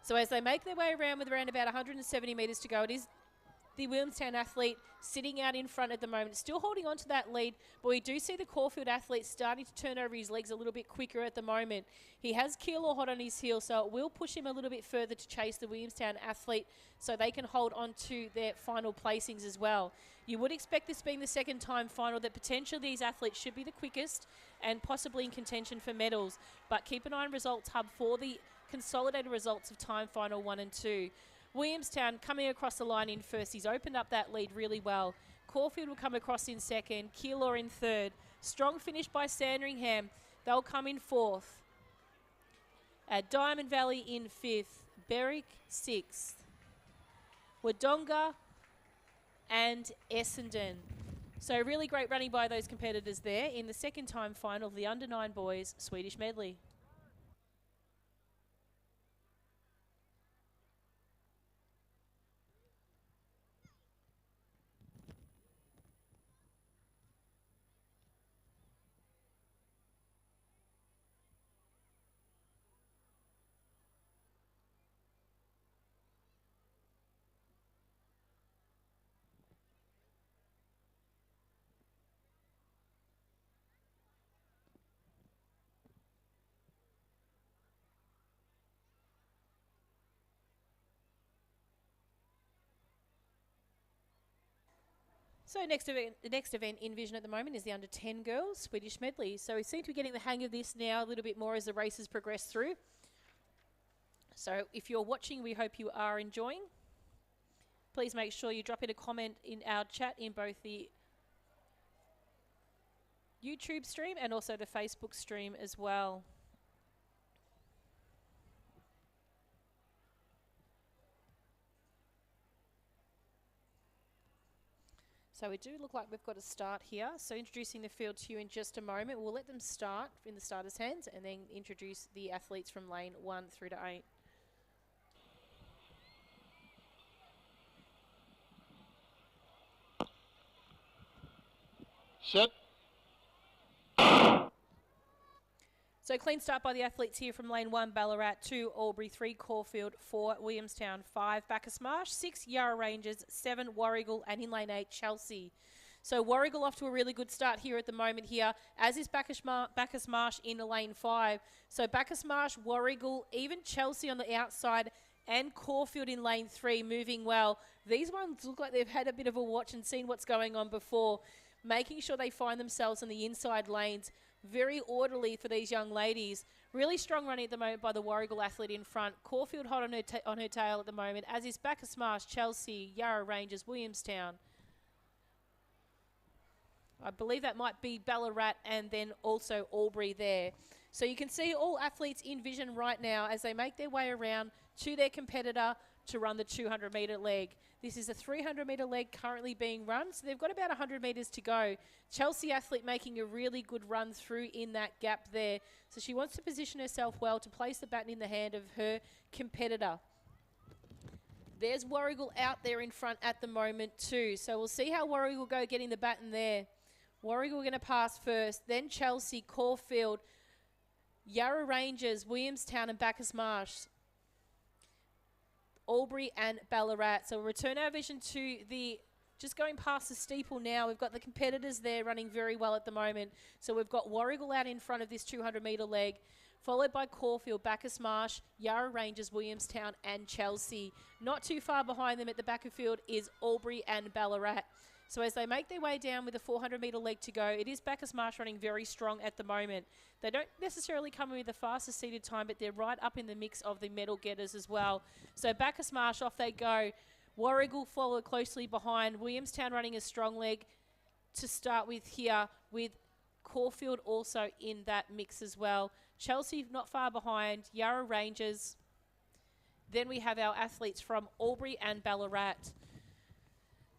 So as they make their way around with around about 170 metres to go, it is the Williamstown athlete sitting out in front at the moment, still holding on to that lead, but we do see the Caulfield athlete starting to turn over his legs a little bit quicker at the moment. He has Keilor hot on his heels, so it will push him a little bit further to chase the Williamstown athlete so they can hold on to their final placings as well. You would expect this being the second time final that potentially these athletes should be the quickest and possibly in contention for medals, but keep an eye on Results Hub for the consolidated results of time final 1 and 2. Williamstown coming across the line in first. He's opened up that lead really well. Caulfield will come across in second. Keilor in third. Strong finish by Sandringham. They'll come in fourth. Diamond Valley in fifth. Berwick sixth. Wodonga and Essendon. So really great running by those competitors there in the second time final of the under-9 boys Swedish medley. So the next event in vision at the moment is the under 10 girls Swedish medley. So we seem to be getting the hang of this now a little bit more as the races progress through. So if you're watching, we hope you are enjoying. Please make sure you drop in a comment in our chat in both the YouTube stream and also the Facebook stream as well. So we do look like we've got a start here. So introducing the field to you in just a moment. We'll let them start in the starters' hands and then introduce the athletes from lane 1 through to 8. Set. So clean start by the athletes here from lane 1, Ballarat, 2, Albury, 3, Caulfield, 4, Williamstown, 5, Bacchus Marsh, 6, Yarra Rangers, 7, Warrigal, and in lane 8, Chelsea. So Warrigal off to a really good start here at the moment here, as is Bacchus Marsh in lane 5. So Bacchus Marsh, Warrigal, even Chelsea on the outside, and Caulfield in lane 3 moving well. These ones look like they've had a bit of a watch and seen what's going on before, making sure they find themselves in the inside lanes. Very orderly for these young ladies. Really strong running at the moment by the Warrigal athlete in front. Caulfield hot on her tail at the moment, as is Bacchus Marsh, Chelsea, Yarra Rangers, Williamstown. I believe that might be Ballarat and then also Albury there. So you can see all athletes in vision right now as they make their way around to their competitor to run the 200-metre leg. This is a 300-metre leg currently being run, so they've got about 100 metres to go. Chelsea athlete making a really good run through in that gap there. So she wants to position herself well to place the baton in the hand of her competitor. There's Warrigal out there in front at the moment too. So we'll see how Warrigal go getting the baton there. Warrigal going to pass first, then Chelsea, Caulfield, Yarra Rangers, Williamstown and Bacchus Marsh. Albury and Ballarat. So we'll return our vision to the, just going past the steeple now, we've got the competitors there running very well at the moment. So we've got Warrigal out in front of this 200-metre leg, followed by Caulfield, Bacchus Marsh, Yarra Rangers, Williamstown and Chelsea. Not too far behind them at the back of field is Albury and Ballarat. So as they make their way down with a 400-metre leg to go, it is Bacchus Marsh running very strong at the moment. They don't necessarily come in with the fastest seated time, but they're right up in the mix of the medal getters as well. So Bacchus Marsh, off they go. Warrigal follow closely behind. Williamstown running a strong leg to start with here, with Caulfield also in that mix as well. Chelsea not far behind. Yarra Rangers. Then we have our athletes from Albury and Ballarat.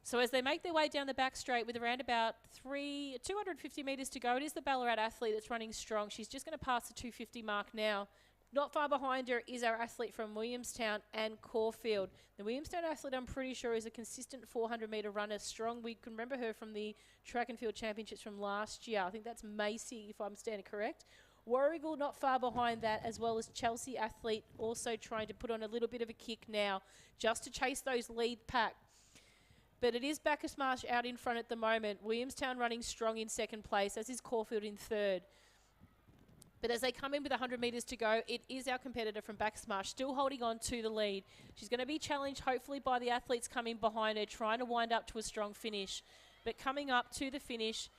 So as they make their way down the back straight with around about 250 metres to go, it is the Ballarat athlete that's running strong. She's just going to pass the 250 mark now. Not far behind her is our athlete from Williamstown and Caulfield. The Williamstown athlete, I'm pretty sure, is a consistent 400-metre runner, strong. We can remember her from the track and field championships from last year. I think that's Macy, if I'm standing correct. Warrigal not far behind that, as well as Chelsea athlete also trying to put on a little bit of a kick now just to chase those lead pack. But it is Bacchus Marsh out in front at the moment. Williamstown running strong in second place, as is Caulfield in third. But as they come in with 100 metres to go, it is our competitor from Bacchus Marsh still holding on to the lead. She's going to be challenged hopefully by the athletes coming behind her, trying to wind up to a strong finish. But coming up to the finish,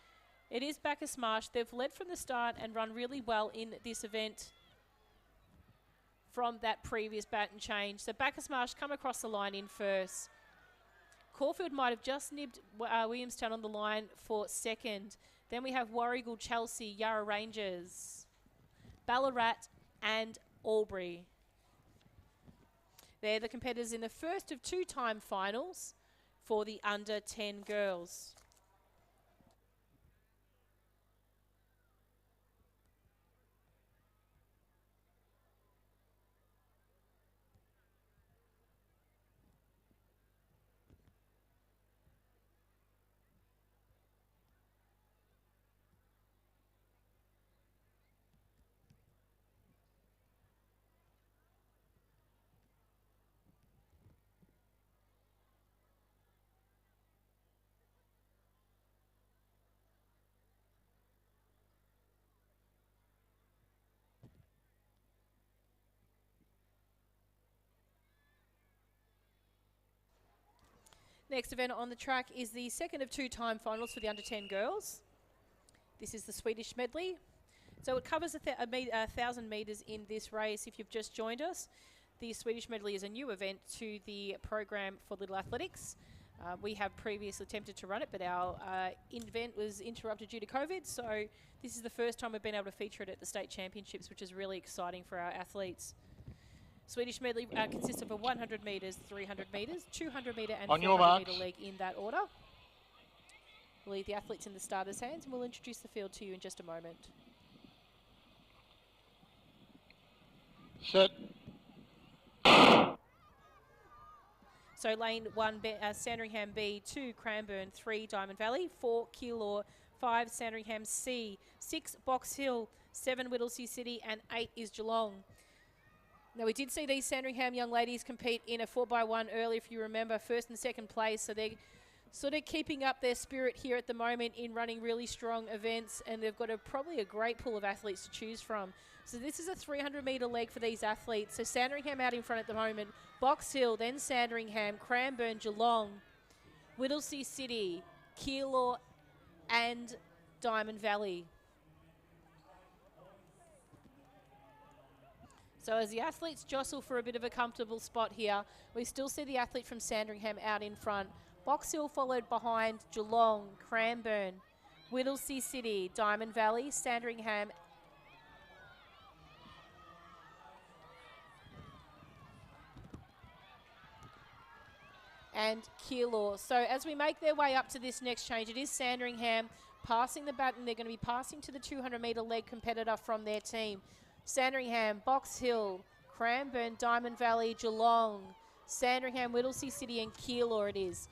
it is Bacchus Marsh. They've led from the start and run really well in this event from that previous baton change. So Bacchus Marsh come across the line in first. Caulfield might have just nibbed Williamstown on the line for second. Then we have Warrigal, Chelsea, Yarra Rangers, Ballarat and Albury. They're the competitors in the first of 2-time finals for the under 10 girls. Next event on the track is the second of 2-time finals for the under 10 girls. This is the Swedish Medley. So it covers 1,000 metres in this race if you've just joined us. The Swedish Medley is a new event to the program for Little Athletics. We have previously attempted to run it, but our event was interrupted due to COVID. So this is the first time we've been able to feature it at the state championships, which is really exciting for our athletes. Swedish Medley consists of a 100 metres, 300 metres, 200 metre and 400 metre leg in that order. We'll leave the athletes in the starters' hands and we'll introduce the field to you in just a moment. Set. So lane 1, Sandringham B, 2, Cranbourne, 3, Diamond Valley, 4, Keilor, 5, Sandringham C, 6, Box Hill, 7, Whittlesea City and 8 is Geelong. Now, we did see these Sandringham young ladies compete in a 4x1 earlier, if you remember, first and second place. So they're sort of keeping up their spirit here at the moment in running really strong events, and they've got probably a great pool of athletes to choose from. So this is a 300-metre leg for these athletes. So Sandringham out in front at the moment, Box Hill, then Sandringham, Cranbourne, Geelong, Whittlesea City, Keilor and Diamond Valley. So as the athletes jostle for a bit of a comfortable spot here, we still see the athlete from Sandringham out in front. Box Hill followed behind Geelong, Cranbourne, Whittlesea City, Diamond Valley, Sandringham and Keilor. So as we make their way up to this next change, it is Sandringham passing the baton. They're going to be passing to the 200-metre leg competitor from their team. Sandringham, Box Hill, Cranbourne, Diamond Valley, Geelong, Sandringham, Whittlesea City and Keilor it is.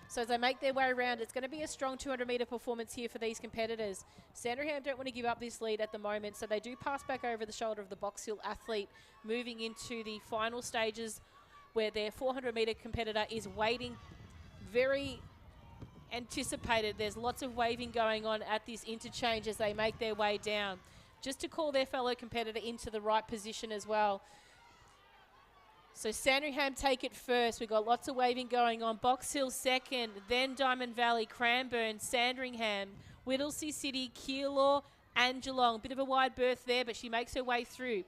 So as they make their way around, it's going to be a strong 200-metre performance here for these competitors. Sandringham don't want to give up this lead at the moment, so they do pass back over the shoulder of the Box Hill athlete, moving into the final stages where their 400-metre competitor is waiting, very anticipated. There's lots of waving going on at this interchange as they make their way down, just to call their fellow competitor into the right position as well. So Sandringham take it first. We've got lots of waving going on. Box Hill second, then Diamond Valley, Cranbourne, Sandringham, Whittlesea City, Keilor and Geelong. Bit of a wide berth there, but she makes her way through.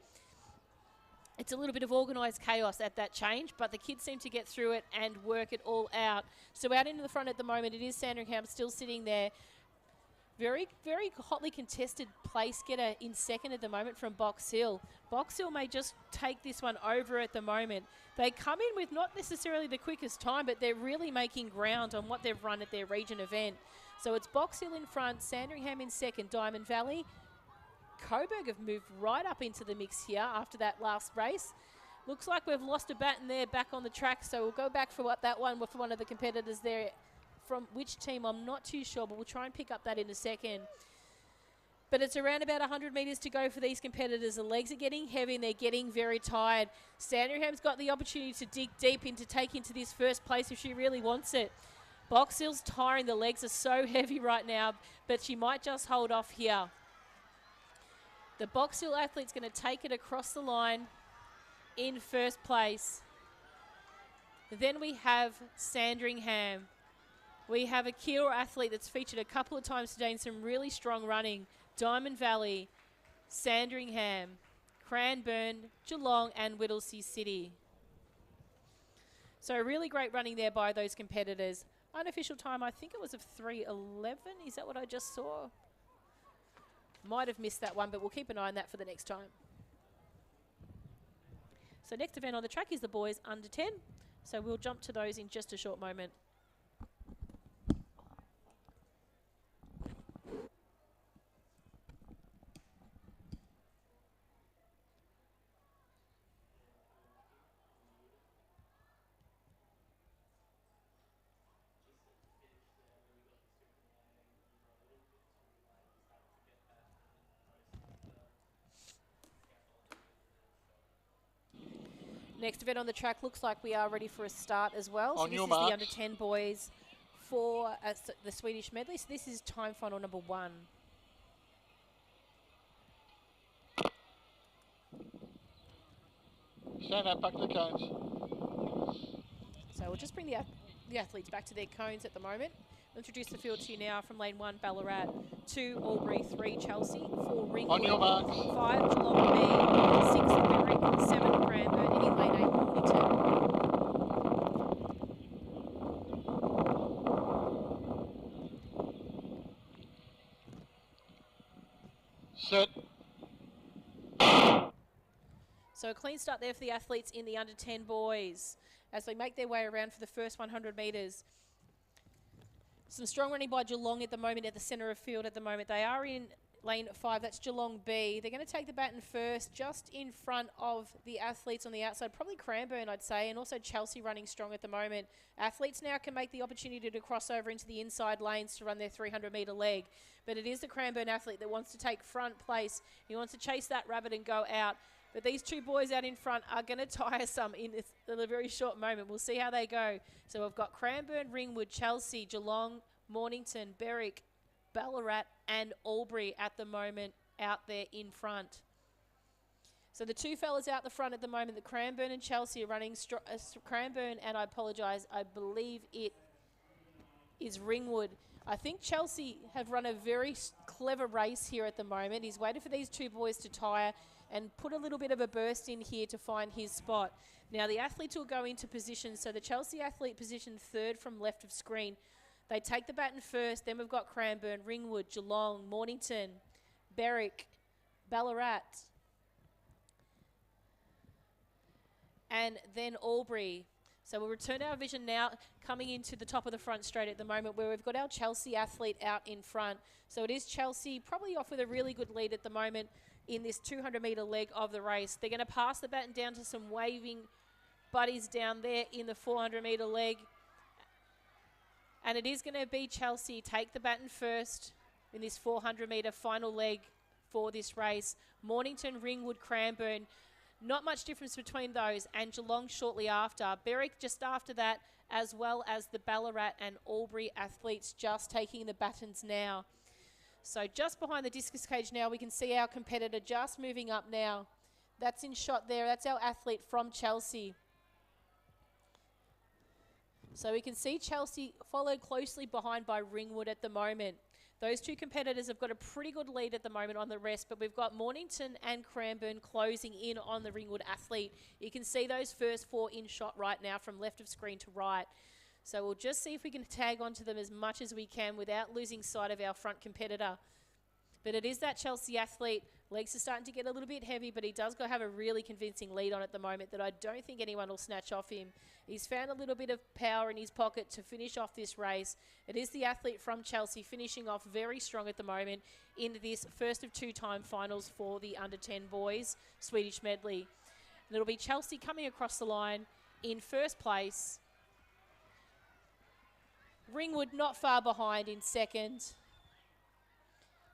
It's a little bit of organised chaos at that change, but the kids seem to get through it and work it all out. So out into the front at the moment, it is Sandringham still sitting there. Very, very hotly contested place getter in second at the moment from Box Hill. Box Hill may just take this one over at the moment. They come in with not necessarily the quickest time, but they're really making ground on what they've run at their region event. So it's Box Hill in front, Sandringham in second, Diamond Valley. Coburg have moved right up into the mix here after that last race. Looks like we've lost a baton there back on the track, so we'll go back for what that one for one of the competitors there. From which team, I'm not too sure, but we'll try and pick up that in a second. But it's around about 100 metres to go for these competitors. The legs are getting heavy and they're getting very tired. Sandringham's got the opportunity to dig deep into take into this first place if she really wants it. Box Hill's tiring. The legs are so heavy right now, but she might just hold off here. The Box Hill athlete's going to take it across the line in first place. Then we have Sandringham. We have a Kiel athlete that's featured a couple of times today in some really strong running. Diamond Valley, Sandringham, Cranbourne, Geelong and Whittlesea City. So really great running there by those competitors. Unofficial time, I think it was of 3:11. Is that what I just saw? Might have missed that one, but we'll keep an eye on that for the next time. So next event on the track is the boys under 10. So we'll jump to those in just a short moment. Next event on the track looks like we are ready for a start as well. So On this your is the marks. under 10 boys for the Swedish medley. So this is time final number 1. Stand up, back to the cones. So we'll just bring the athletes back to their cones at the moment. I'll introduce the field to you now from lane 1, Ballarat, 2, Albury, 3, Chelsea, 4, Ringwood, On your marks. 5, Geelong B, 6, Berwick, 7, Cranbourne, and in lane 8, Mornington. Set. So a clean start there for the athletes in the under 10 boys as they make their way around for the first 100 metres. Some strong running by Geelong at the moment at the centre of field at the moment. They are in lane 5, that's Geelong B. They're going to take the baton first, just in front of the athletes on the outside. Probably Cranbourne, I'd say, and also Chelsea running strong at the moment. Athletes now can make the opportunity to cross over into the inside lanes to run their 300-metre leg. But it is the Cranbourne athlete that wants to take front place. He wants to chase that rabbit and go out. But these two boys out in front are going to tire some in a very short moment. We'll see how they go. So we've got Cranbourne, Ringwood, Chelsea, Geelong, Mornington, Berwick, Ballarat and Albury at the moment out there in front. So the two fellas out the front at the moment, the Cranbourne and Chelsea are running Cranbourne, and I apologise, I believe it is Ringwood. I think Chelsea have run a very clever race here at the moment. He's waited for these two boys to tire and put a little bit of a burst in here to find his spot. Now the athletes will go into position. So the Chelsea athlete positioned 3rd from left of screen. They take the baton first. Then we've got Cranbourne, Ringwood, Geelong, Mornington, Berwick, Ballarat, and then Albury. So we'll return our vision now coming into the top of the front straight at the moment where we've got our Chelsea athlete out in front. So it is Chelsea probably off with a really good lead at the moment in this 200-metre leg of the race. They're going to pass the baton down to some waving buddies down there in the 400-metre leg. And it is going to be Chelsea take the baton first in this 400-metre final leg for this race. Mornington, Ringwood, Cranbourne. Not much difference between those, and Geelong shortly after. Berwick just after that, as well as the Ballarat and Albury athletes just taking the batons now. So just behind the discus cage now, we can see our competitor just moving up now. That's in shot there. That's our athlete from Chelsea. So we can see Chelsea followed closely behind by Ringwood at the moment. Those two competitors have got a pretty good lead at the moment on the rest, but we've got Mornington and Cranbourne closing in on the Ringwood athlete. You can see those first 4 in shot right now from left of screen to right. So we'll just see if we can tag onto them as much as we can without losing sight of our front competitor. But it is that Chelsea athlete. Legs are starting to get a little bit heavy, but he does go have a really convincing lead on at the moment that I don't think anyone will snatch off him. He's found a little bit of power in his pocket to finish off this race. It is the athlete from Chelsea finishing off very strong at the moment in this first of 2-time finals for the under-10 boys, Swedish Medley. And it'll be Chelsea coming across the line in first place. Ringwood not far behind in second.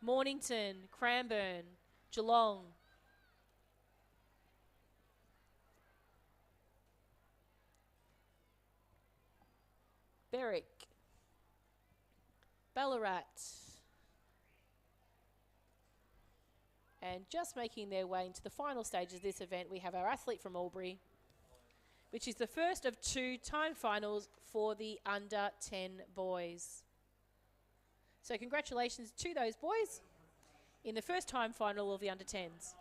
Mornington, Cranbourne, Geelong. Berwick. Ballarat. And just making their way into the final stages of this event, we have our athlete from Albury, which is the first of 2-time finals for the under-10 boys. So congratulations to those boys in the first time final of the under-10s.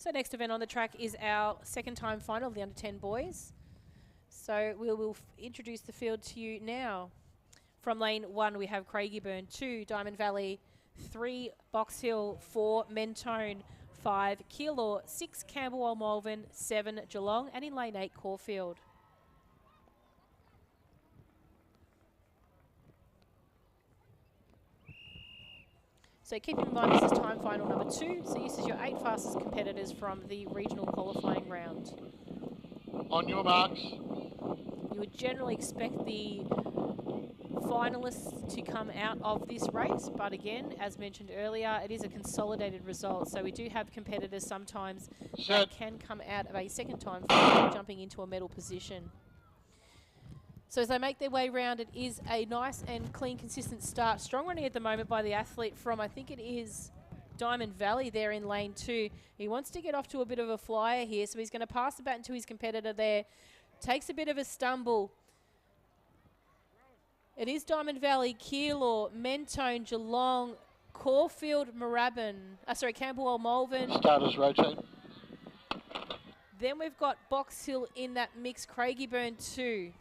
So next event on the track is our second time final of the under-10 boys. So we will introduce the field to you now. From lane 1 we have Craigieburn, 2 Diamond Valley, 3 Box Hill, 4 Mentone, 5 Keilor, 6 Camberwell Malvern, 7 Geelong, and in lane 8 Caulfield. So keep in mind this is time final number 2, so this is your 8 fastest competitors from the regional qualifying round. On your marks. You would generally expect the finalists to come out of this race, but again, as mentioned earlier, it is a consolidated result, so we do have competitors sometimes that can come out of a second time final, jumping into a medal position. So as they make their way round, it is a nice and clean, consistent start. Strong running at the moment by the athlete from, I think it is Diamond Valley there in lane 2. He wants to get off to a bit of a flyer here, so he's going to pass the baton to his competitor there. Takes a bit of a stumble. It is Diamond Valley, Keilor, Mentone, Geelong, Caulfield, Camberwell, Malvern. Starters rotate. Then we've got Box Hill in that mix, Craigieburn 2.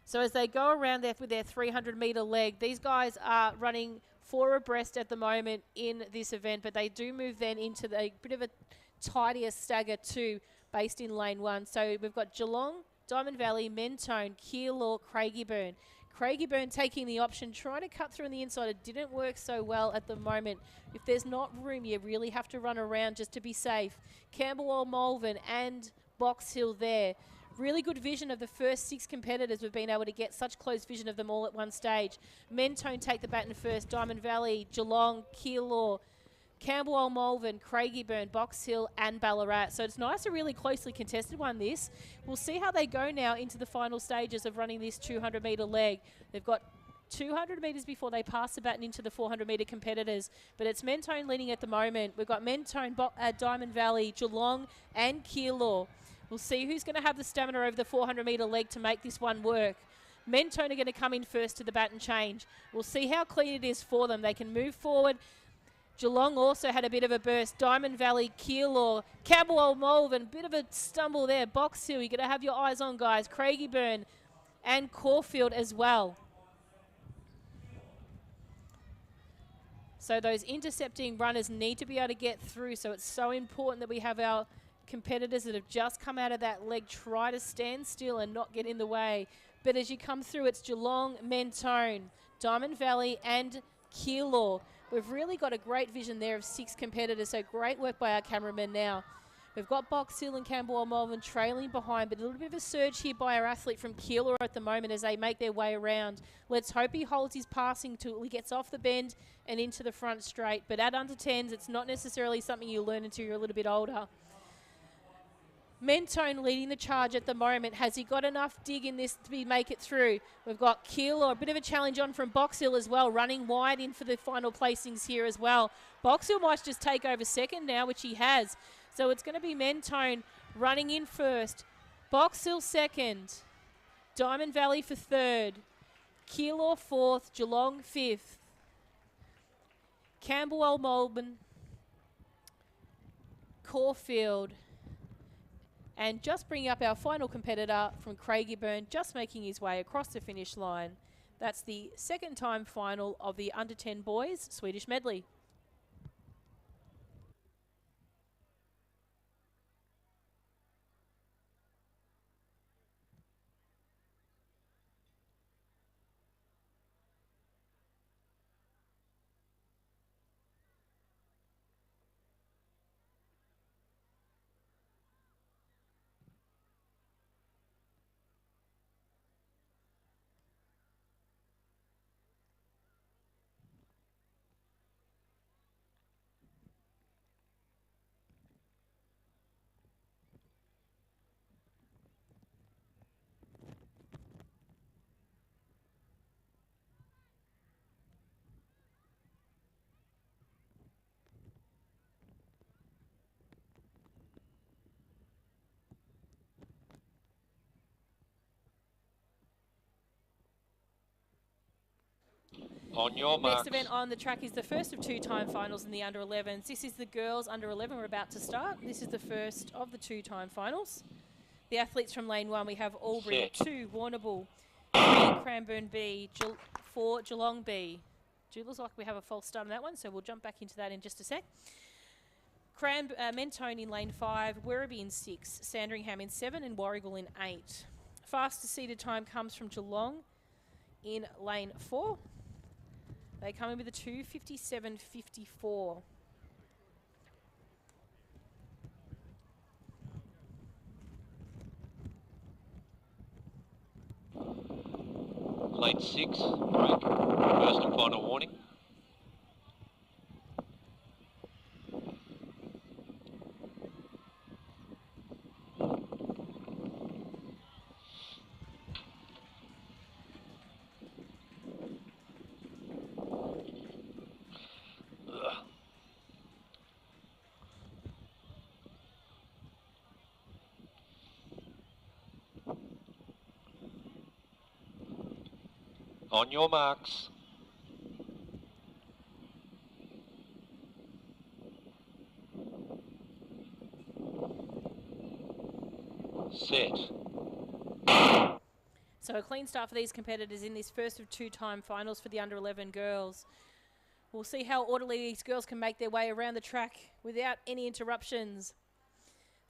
So as they go around there with their 300-metre leg, these guys are running 4 abreast at the moment in this event, but they do move then into the bit of a tidier stagger 2 based in lane 1. So we've got Geelong, Diamond Valley, Mentone, Keilor, Craigieburn. Craigieburn taking the option, trying to cut through on the inside. It didn't work so well at the moment. If there's not room, you really have to run around just to be safe. Camberwell, Malvern and Box Hill there. Really good vision of the first 6 competitors. We've been able to get such close vision of them all at one stage. Mentone take the baton first. Diamond Valley, Geelong, Keilor, Camberwell, Malvern, Craigieburn, Box Hill and Ballarat. So it's nice, a really closely contested one this. We'll see how they go now into the final stages of running this 200-metre leg. They've got 200 metres before they pass the baton into the 400-metre competitors. But it's Mentone leading at the moment. We've got Mentone, Diamond Valley, Geelong and Keilor. We'll see who's going to have the stamina over the 400-metre leg to make this one work. Mentone are going to come in first to the baton change. We'll see how clean it is for them. They can move forward. Geelong also had a bit of a burst. Diamond Valley, Keilor, Camberwell, Malvern, bit of a stumble there. Box Hill, you're going to have your eyes on, guys. Craigieburn and Caulfield as well. So those intercepting runners need to be able to get through, so it's so important that we have our competitors that have just come out of that leg try to stand still and not get in the way. But as you come through, it's Geelong, Mentone, Diamond Valley and Keilor. We've really got a great vision there of 6 competitors, so great work by our cameramen now. We've got Box Hill and Camberwell Malvern trailing behind, but a little bit of a surge here by our athlete from Keilor at the moment as they make their way around. Let's hope he holds his passing till he gets off the bend and into the front straight. But at under 10s, it's not necessarily something you learn until you're a little bit older. Mentone leading the charge at the moment. Has he got enough dig in this to make it through? We've got Keel, or a bit of a challenge on from Box Hill as well, running wide in for the final placings here as well. Box Hill might just take over second now, which he has. So it's going to be Mentone running in first. Box Hill second. Diamond Valley for third. Keilor fourth. Geelong fifth. Camberwell, Melbourne. Caulfield. And just bringing up our final competitor from Craigieburn, just making his way across the finish line. That's the second time final of the under 10 boys, Swedish Medley. On your marks. Next event on the track is the first of two-time finals in the under 11s. This is the girls under 11. We're about to start. This is the first of the two-time finals. The athletes from lane 1, we have Albury, 2, Warrnambool, 3, Cranbourne B, 4, Geelong B. Looks like we have a false start on that one, so we'll jump back into that in just a sec. Mentone in lane 5, Werribee in 6, Sandringham in 7, and Warragul in 8. Fastest seated time comes from Geelong in lane 4. They come in with a 2:57.54. Lane 6, break. First and final warning. On your marks. Set. So a clean start for these competitors in this first of two-time finals for the under 11 girls. We'll see how orderly these girls can make their way around the track without any interruptions.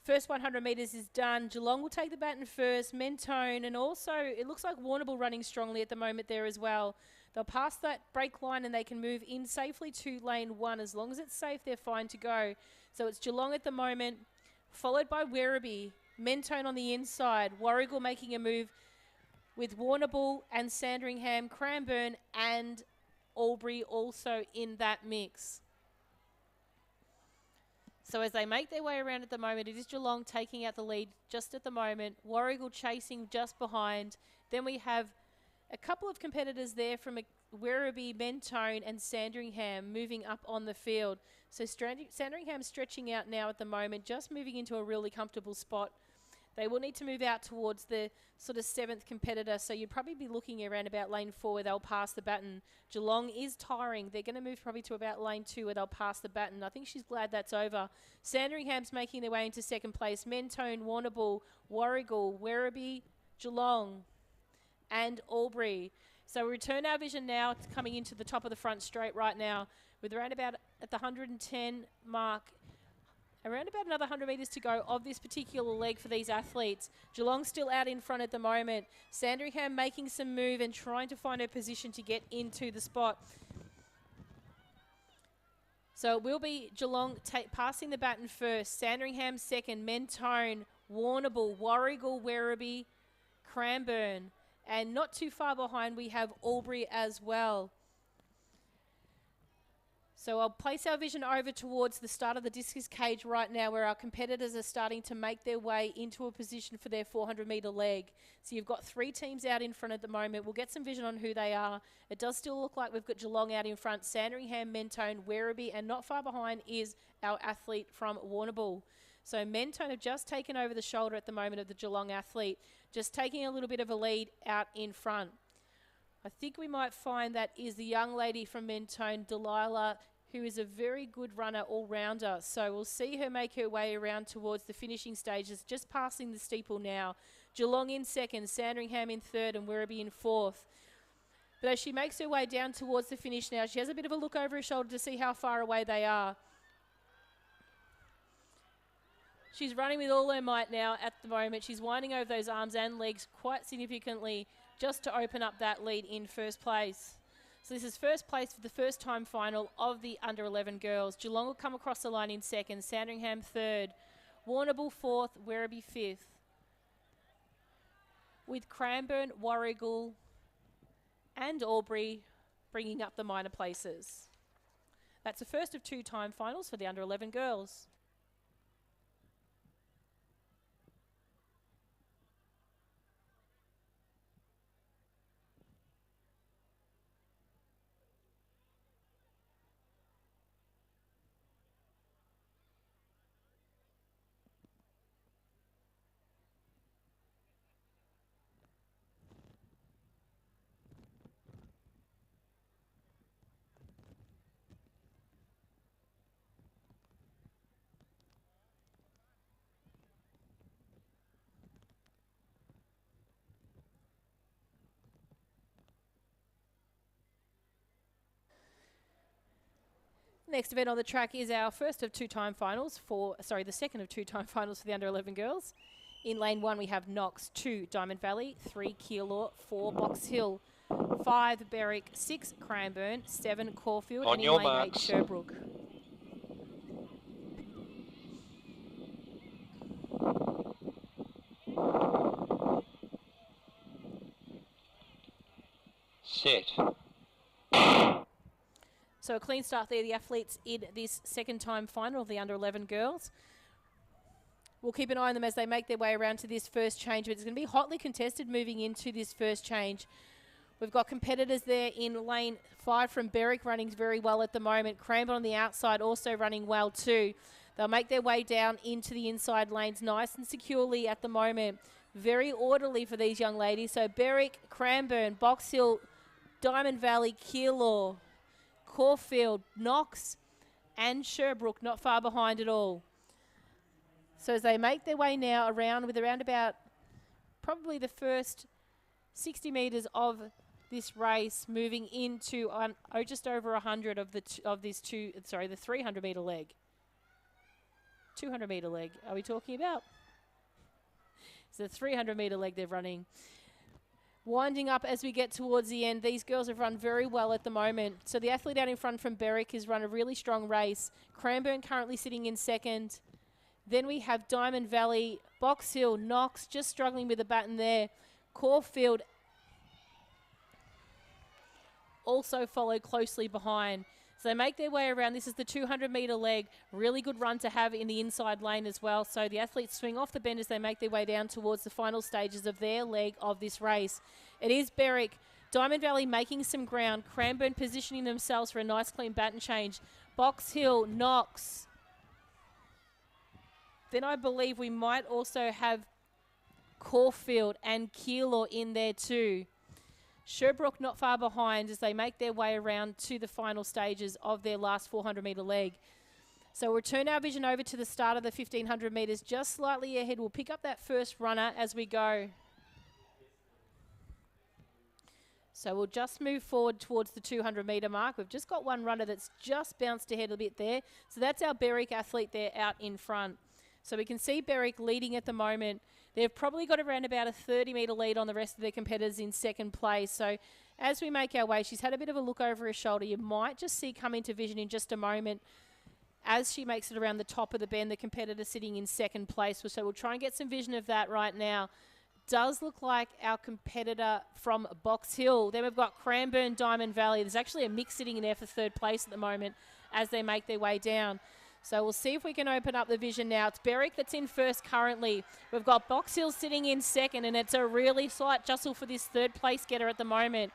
First 100 metres is done. Geelong will take the baton first. Mentone, and also it looks like Warrnambool running strongly at the moment there as well. They'll pass that break line and they can move in safely to lane 1. As long as it's safe, they're fine to go. So it's Geelong at the moment, followed by Werribee. Mentone on the inside. Warragul making a move with Warrnambool and Sandringham, Cranbourne and Albury also in that mix. So as they make their way around at the moment, it is Geelong taking out the lead just at the moment. Warragul chasing just behind. Then we have a couple of competitors there from Werribee, Mentone and Sandringham moving up on the field. So Sandringham stretching out now at the moment, just moving into a really comfortable spot. They will need to move out towards the sort of 7th competitor, so you'd probably be looking around about lane 4 where they'll pass the baton. Geelong is tiring. They're going to move probably to about lane 2 where they'll pass the baton. I think she's glad that's over. Sandringham's making their way into second place. Mentone, Warrnambool, Warragul, Werribee, Geelong and Albury. So we return our vision now to coming into the top of the front straight right now with around about at the 110 mark. Around about another 100 metres to go of this particular leg for these athletes. Geelong still out in front at the moment. Sandringham making some move and trying to find her position to get into the spot. So it will be Geelong passing the baton first. Sandringham second. Mentone, Warrnambool, Warragul, Werribee, Cranbourne. And not too far behind we have Albury as well. So I'll place our vision over towards the start of the discus cage right now, where our competitors are starting to make their way into a position for their 400-metre leg. So you've got 3 teams out in front at the moment. We'll get some vision on who they are. It does still look like we've got Geelong out in front, Sandringham, Mentone, Werribee, and not far behind is our athlete from Warrnambool. So Mentone have just taken over the shoulder at the moment of the Geelong athlete, just taking a little bit of a lead out in front. I think we might find that is the young lady from Mentone, Delilah, who is a very good runner all-rounder. So we'll see her make her way around towards the finishing stages, just passing the steeple now. Geelong in second, Sandringham in third, and Werribee in fourth. But as she makes her way down towards the finish now, she has a bit of a look over her shoulder to see how far away they are. She's running with all her might now at the moment. She's winding over those arms and legs quite significantly, just to open up that lead in first place. So this is first place for the first time final of the under-11 girls. Geelong will come across the line in second, Sandringham third, Warrnambool fourth, Werribee fifth, with Cranbourne, Warragul and Albury bringing up the minor places. That's the first of 2 time finals for the under-11 girls. Next event on the track is our first of 2 time finals the second of 2 time finals for the under-11 girls. In lane 1 we have Knox, 2 Diamond Valley, 3 Keilor, 4 Box Hill, 5 Berwick, 6 Cranbourne, 7 Caulfield, On and in your lane 8 marks. Sherbrooke. Set. So a clean start there, the athletes in this second time final of the under-11 girls. We'll keep an eye on them as they make their way around to this first change, but it's going to be hotly contested moving into this first change. We've got competitors there in lane 5 from Berwick running very well at the moment. Cranbourne on the outside also running well too. They'll make their way down into the inside lanes nice and securely at the moment. Very orderly for these young ladies. So Berwick, Cranbourne, Box Hill, Diamond Valley, Keilor, Caulfield, Knox and Sherbrooke not far behind at all. So as they make their way now around with around about probably the first 60 metres of this race, moving into just over 100 of the 300 metre leg. 200 metre leg are we talking about? It's the 300 metre leg they're running. Winding up as we get towards the end. These girls have run very well at the moment. So the athlete out in front from Berwick has run a really strong race. Cranbourne currently sitting in second. Then we have Diamond Valley, Box Hill, Knox just struggling with the baton there. Caulfield also follow closely behind. So they make their way around. This is the 200 metre leg. Really good run to have in the inside lane as well. So the athletes swing off the bend as they make their way down towards the final stages of their leg of this race. It is Berwick. Diamond Valley making some ground. Cranbourne positioning themselves for a nice clean baton change. Box Hill, Knox. Then I believe we might also have Caulfield and Keilor in there too. Sherbrooke not far behind as they make their way around to the final stages of their last 400 metre leg. So we'll turn our vision over to the start of the 1500 metres, just slightly ahead. We'll pick up that first runner as we go. So we'll just move forward towards the 200 metre mark. We've just got one runner that's just bounced ahead a bit there. So that's our Berwick athlete there out in front. So we can see Berwick leading at the moment. They've probably got around about a 30 metre lead on the rest of their competitors in second place. So as we make our way, she's had a bit of a look over her shoulder. You might just see come into vision in just a moment as she makes it around the top of the bend, the competitor sitting in second place. So we'll try and get some vision of that right now. Does look like our competitor from Box Hill. Then we've got Cranbourne, Diamond Valley. There's actually a mix sitting in there for third place at the moment. as they make their way down. So we'll see if we can open up the vision now. It's Berwick that's in first currently. We've got Box Hill sitting in second, and it's a really slight jostle for this third place getter at the moment.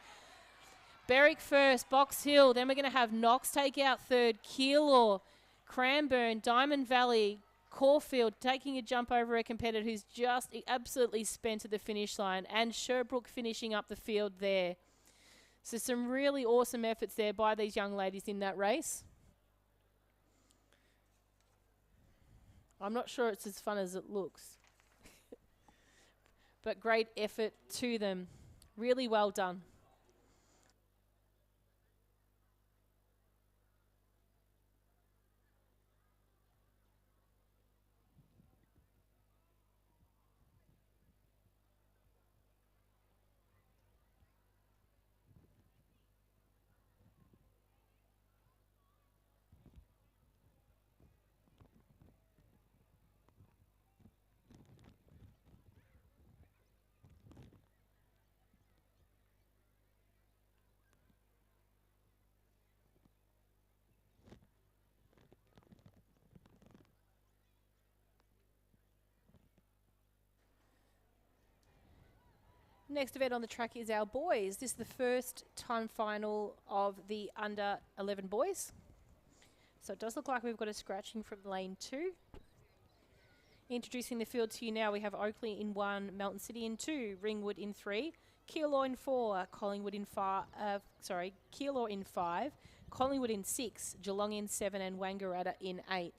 Berwick first, Box Hill. Then we're going to have Knox take out third, Keilor, Cranbourne, Diamond Valley, Caulfield taking a jump over a competitor who's just absolutely spent at the finish line, and Sherbrooke finishing up the field there. So some really awesome efforts there by these young ladies in that race. I'm not sure it's as fun as it looks. But great effort to them. Really well done. Next event on the track is our boys. This is the first time final of the under 11 boys. So it does look like we've got a scratching from lane 2. Introducing the field to you now, we have Oakley in 1, Melton City in 2, Ringwood in 3, Keilor in 4, Collingwood in 5, Keilor in 5, Collingwood in 6, Geelong in 7, and Wangaratta in 8.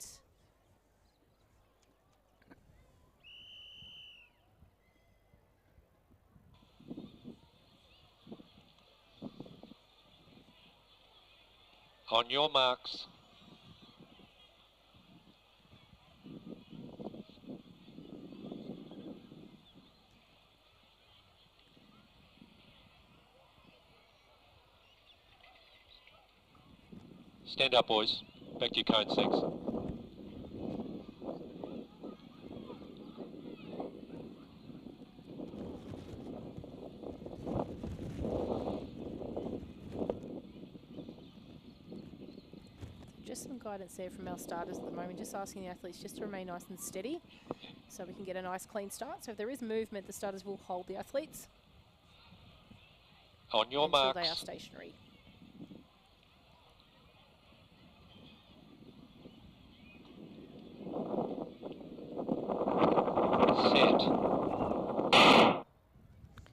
On your marks. Stand up, boys. Back to your cone six. Just some guidance there from our starters at the moment, just asking the athletes just to remain nice and steady so we can get a nice clean start. So if there is movement, the starters will hold the athletes On your until marks. they are stationary. Set.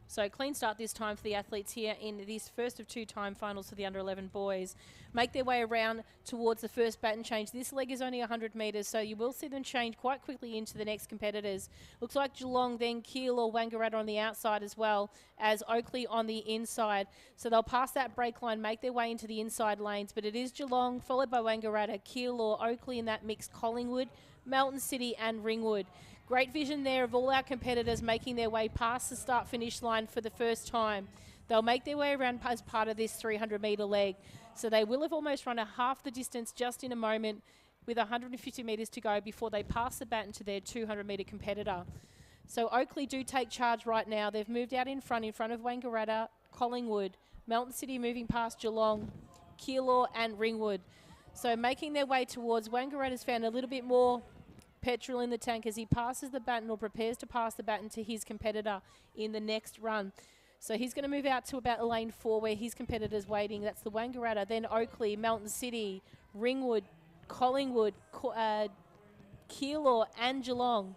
So clean start this time for the athletes here in this first of 2 time finals for the under 11 boys. Make their way around towards the first baton change. This leg is only 100 metres, so you will see them change quite quickly into the next competitors. Looks like Geelong, then Keilor or Wangaratta on the outside, as well as Oakley on the inside. So they'll pass that break line, make their way into the inside lanes, but it is Geelong, followed by Wangaratta, Keilor, Oakley in that mix, Collingwood, Melton City and Ringwood. Great vision there of all our competitors making their way past the start-finish line for the first time. They'll make their way around as part of this 300-metre leg. So they will have almost run a half the distance just in a moment with 150 metres to go before they pass the baton to their 200-metre competitor. So Oakley do take charge right now. They've moved out in front of Wangaratta, Collingwood, Melton City moving past Geelong, Keilor and Ringwood. So making their way towards Wangaratta's found a little bit more petrol in the tank as he passes the baton or prepares to pass the baton to his competitor in the next run. So he's going to move out to about lane 4 where his competitor's waiting. That's the Wangaratta, then Oakley, Melton City, Ringwood, Collingwood, Keilor and Geelong.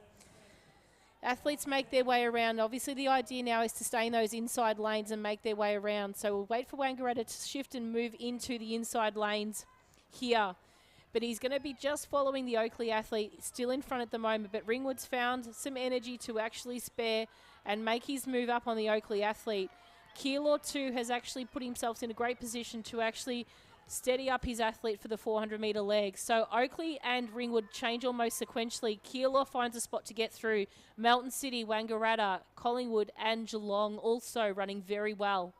Athletes make their way around. Obviously the idea now is to stay in those inside lanes and make their way around. So we'll wait for Wangaratta to shift and move into the inside lanes here. But he's going to be just following the Oakley athlete, still in front at the moment. But Ringwood's found some energy to actually spare and make his move up on the Oakley athlete. Keilor too has actually put himself in a great position to actually steady up his athlete for the 400-metre leg. So Oakley and Ringwood change almost sequentially. Keilor finds a spot to get through. Melton City, Wangaratta, Collingwood and Geelong also running very well.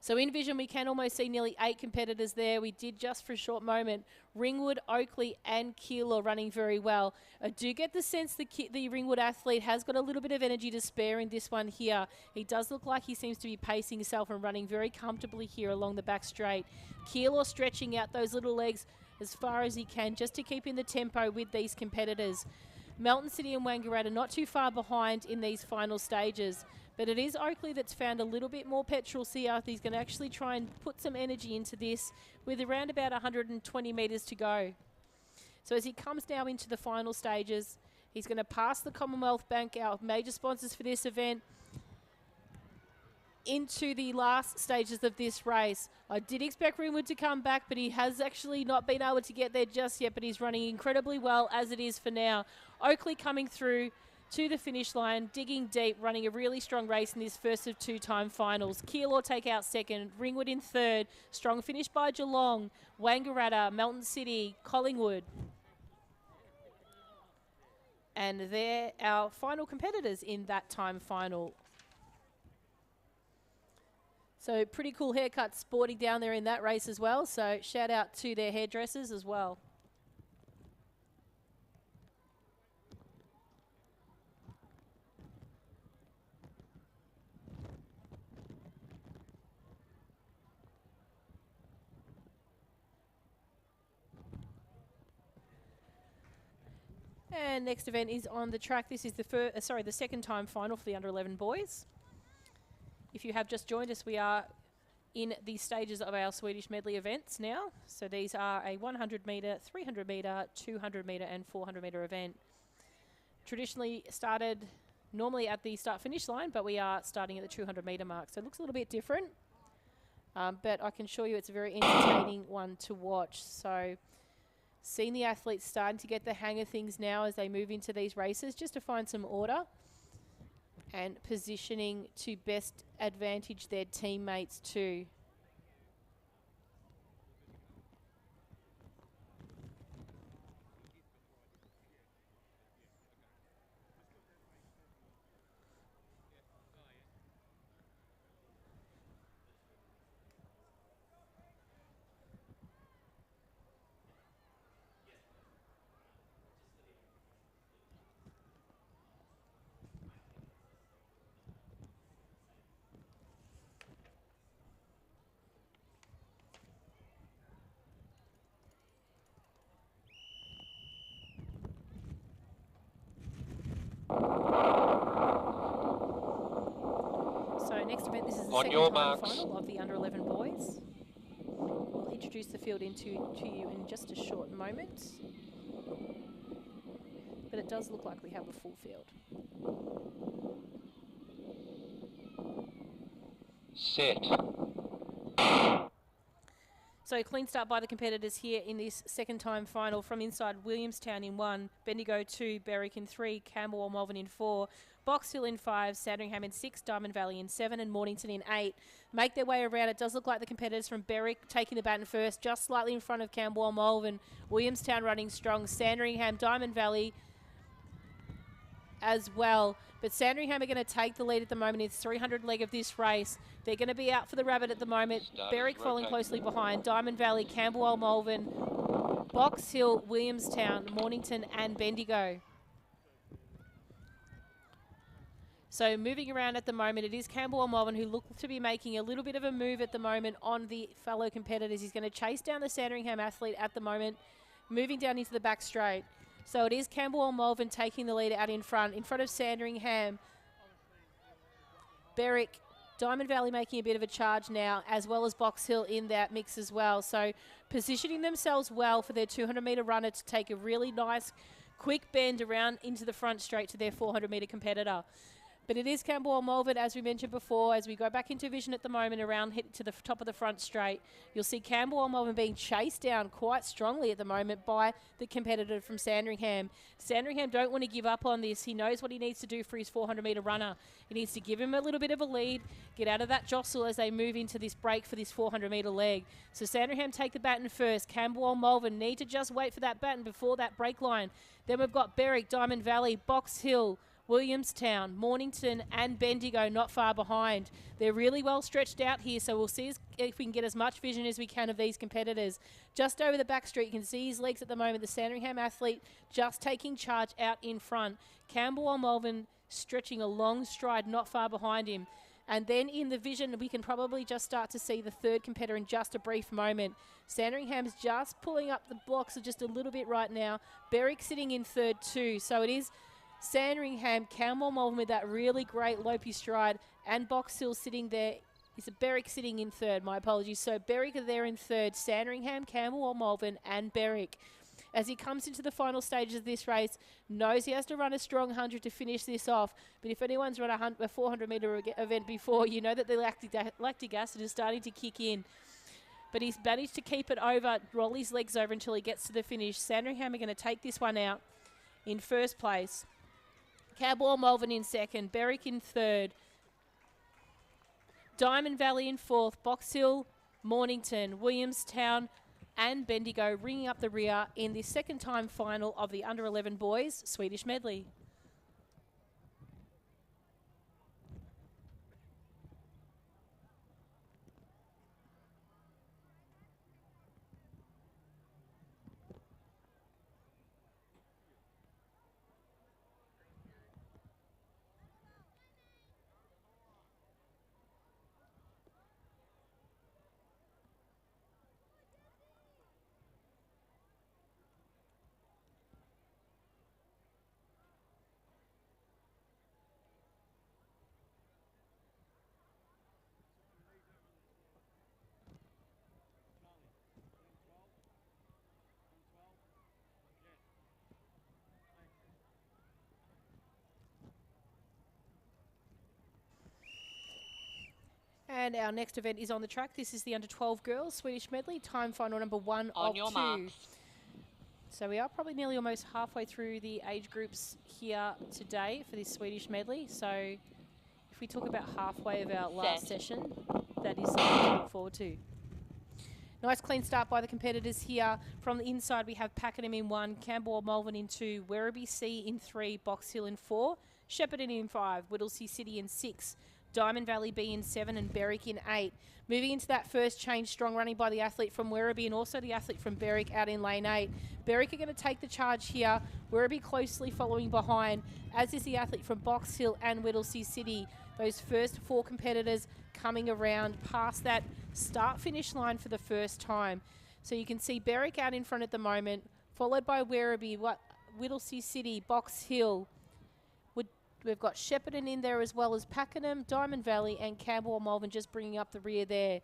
So in vision, we can almost see nearly 8 competitors there. We did just for a short moment. Ringwood, Oakley and Keilor running very well. I do get the sense the Ringwood athlete has got a little bit of energy to spare in this one here. He does look like he seems to be pacing himself and running very comfortably here along the back straight. Keilor stretching out those little legs as far as he can just to keep in the tempo with these competitors. Melton City and Wangaratta not too far behind in these final stages. But it is Oakley that's found a little bit more petrol here. He's going to actually try and put some energy into this with around about 120 metres to go. So as he comes now into the final stages, he's going to pass the Commonwealth Bank, our major sponsors for this event, into the last stages of this race. I did expect Ringwood to come back, but he has actually not been able to get there just yet, but he's running incredibly well as it is for now. Oakley coming through to the finish line, digging deep, running a really strong race in this first of 2 time finals. Keilor take out second, Ringwood in third, strong finish by Geelong, Wangaratta, Melton City, Collingwood. And they're our final competitors in that time final. So pretty cool haircuts sporting down there in that race as well. So shout out to their hairdressers as well. And next event is on the track. This is the second time final for the under-11 boys. If you have just joined us, we are in the stages of our Swedish medley events now. So these are a 100 metre, 300 metre, 200 metre and 400 metre event. Traditionally started normally at the start-finish line, but we are starting at the 200 metre mark. So it looks a little bit different, but I can assure you it's a very entertaining one to watch. So seeing the athletes starting to get the hang of things now as they move into these races, just to find some order and positioning to best advantage their teammates too. So next event, this is the second time final of the under-11 boys. We'll introduce the field to you in just a short moment. But it does look like we have a full field. Set. So clean start by the competitors here in this second time final from inside Williamstown in 1, Bendigo 2, Berwick in 3, Camberwell Malvern in 4, Box Hill in 5, Sandringham in 6, Diamond Valley in 7 and Mornington in 8. Make their way around. It does look like the competitors from Berwick taking the baton first, just slightly in front of Camberwell Malvern. Williamstown running strong, Sandringham, Diamond Valley as well. But Sandringham are going to take the lead at the moment. It's 300 leg of this race. They're going to be out for the rabbit at the moment. Berwick following closely behind. Diamond Valley, Camberwell Malvern, Box Hill, Williamstown, Mornington and Bendigo. So moving around at the moment, it is Camberwell Malvern who look to be making a little bit of a move at the moment on the fellow competitors. He's going to chase down the Sandringham athlete at the moment, moving down into the back straight. So it is Camberwell Malvern taking the lead out in front of Sandringham. Berwick, Diamond Valley making a bit of a charge now, as well as Box Hill in that mix as well. So positioning themselves well for their 200 metre runner to take a really nice quick bend around into the front straight to their 400 metre competitor. But it is Camberwell Malvern, as we mentioned before, as we go back into vision at the moment around hit to the top of the front straight. You'll see Camberwell Malvern being chased down quite strongly at the moment by the competitor from Sandringham. Sandringham don't want to give up on this. He knows what he needs to do for his 400 metre runner. He needs to give him a little bit of a lead, get out of that jostle as they move into this break for this 400 metre leg. So Sandringham take the baton first. Camberwell Malvern need to just wait for that baton before that break line. Then we've got Berwick, Diamond Valley, Box Hill, Williamstown, Mornington and Bendigo not far behind. They're really well stretched out here, so we'll see if we can get as much vision as we can of these competitors. Just over the back street, you can see his legs at the moment. The Sandringham athlete just taking charge out in front. Campbell Melbourne stretching a long stride not far behind him. And then in the vision, we can probably just start to see the third competitor in just a brief moment. Sandringham's just pulling up the blocks just a little bit right now. Berwick sitting in third too. So it is Sandringham, Campbell Melbourne with that really great lopey stride, and Box Hill sitting there. Is it Berwick sitting in third? My apologies. So Berwick are there in third. Sandringham, Campbell Melbourne and Berwick. As he comes into the final stages of this race, knows he has to run a strong 100 to finish this off. But if anyone's run a 400-metre event before, you know that the lactic acid is starting to kick in. But he's managed to keep it over, roll his legs over until he gets to the finish. Sandringham are going to take this one out in first place. Campbell Melbourne in second, Berwick in third. Diamond Valley in fourth, Box Hill, Mornington, Williamstown and Bendigo ringing up the rear in the second time final of the under-11 boys Swedish medley. And our next event is on the track. This is the under-12 girls Swedish medley, time final number 1 of 2. Marks. So we are probably nearly almost halfway through the age groups here today for this Swedish medley. So if we talk about halfway of our last session, that is something to look forward to. Nice clean start by the competitors here. From the inside, we have Pakenham in 1, Campbell Melbourne in 2, Werribee C in 3, Box Hill in 4, Shepparton in 5, Whittlesea City in 6, Diamond Valley B in 7 and Berwick in 8. Moving into that first change, strong running by the athlete from Werribee and also the athlete from Berwick out in lane 8. Berwick are going to take the charge here. Werribee closely following behind, as is the athlete from Box Hill and Whittlesea City. Those first 4 competitors coming around past that start-finish line for the first time. So you can see Berwick out in front at the moment, followed by Werribee, Whittlesea City, Box Hill. We've got Shepparton in there as well as Pakenham, Diamond Valley and Campbell Melbourne just bringing up the rear there.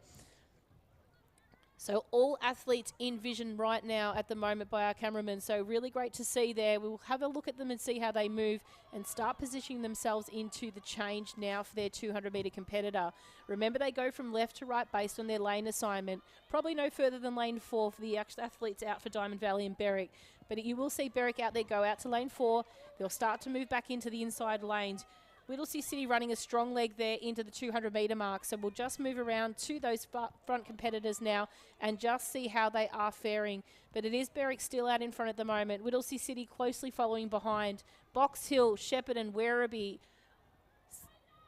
So all athletes in vision right now at the moment by our cameraman. So really great to see there. We'll have a look at them and see how they move and start positioning themselves into the change now for their 200-metre competitor. Remember, they go from left to right based on their lane assignment. Probably no further than lane 4 for the actual athletes out for Diamond Valley and Berwick. But you will see Berwick out there go out to lane 4. They'll start to move back into the inside lanes. Whittlesea City running a strong leg there into the 200-metre mark. So we'll just move around to those front competitors now and just see how they are faring. But it is Berwick still out in front at the moment. Whittlesea City closely following behind. Box Hill, Shepparton, Werribee,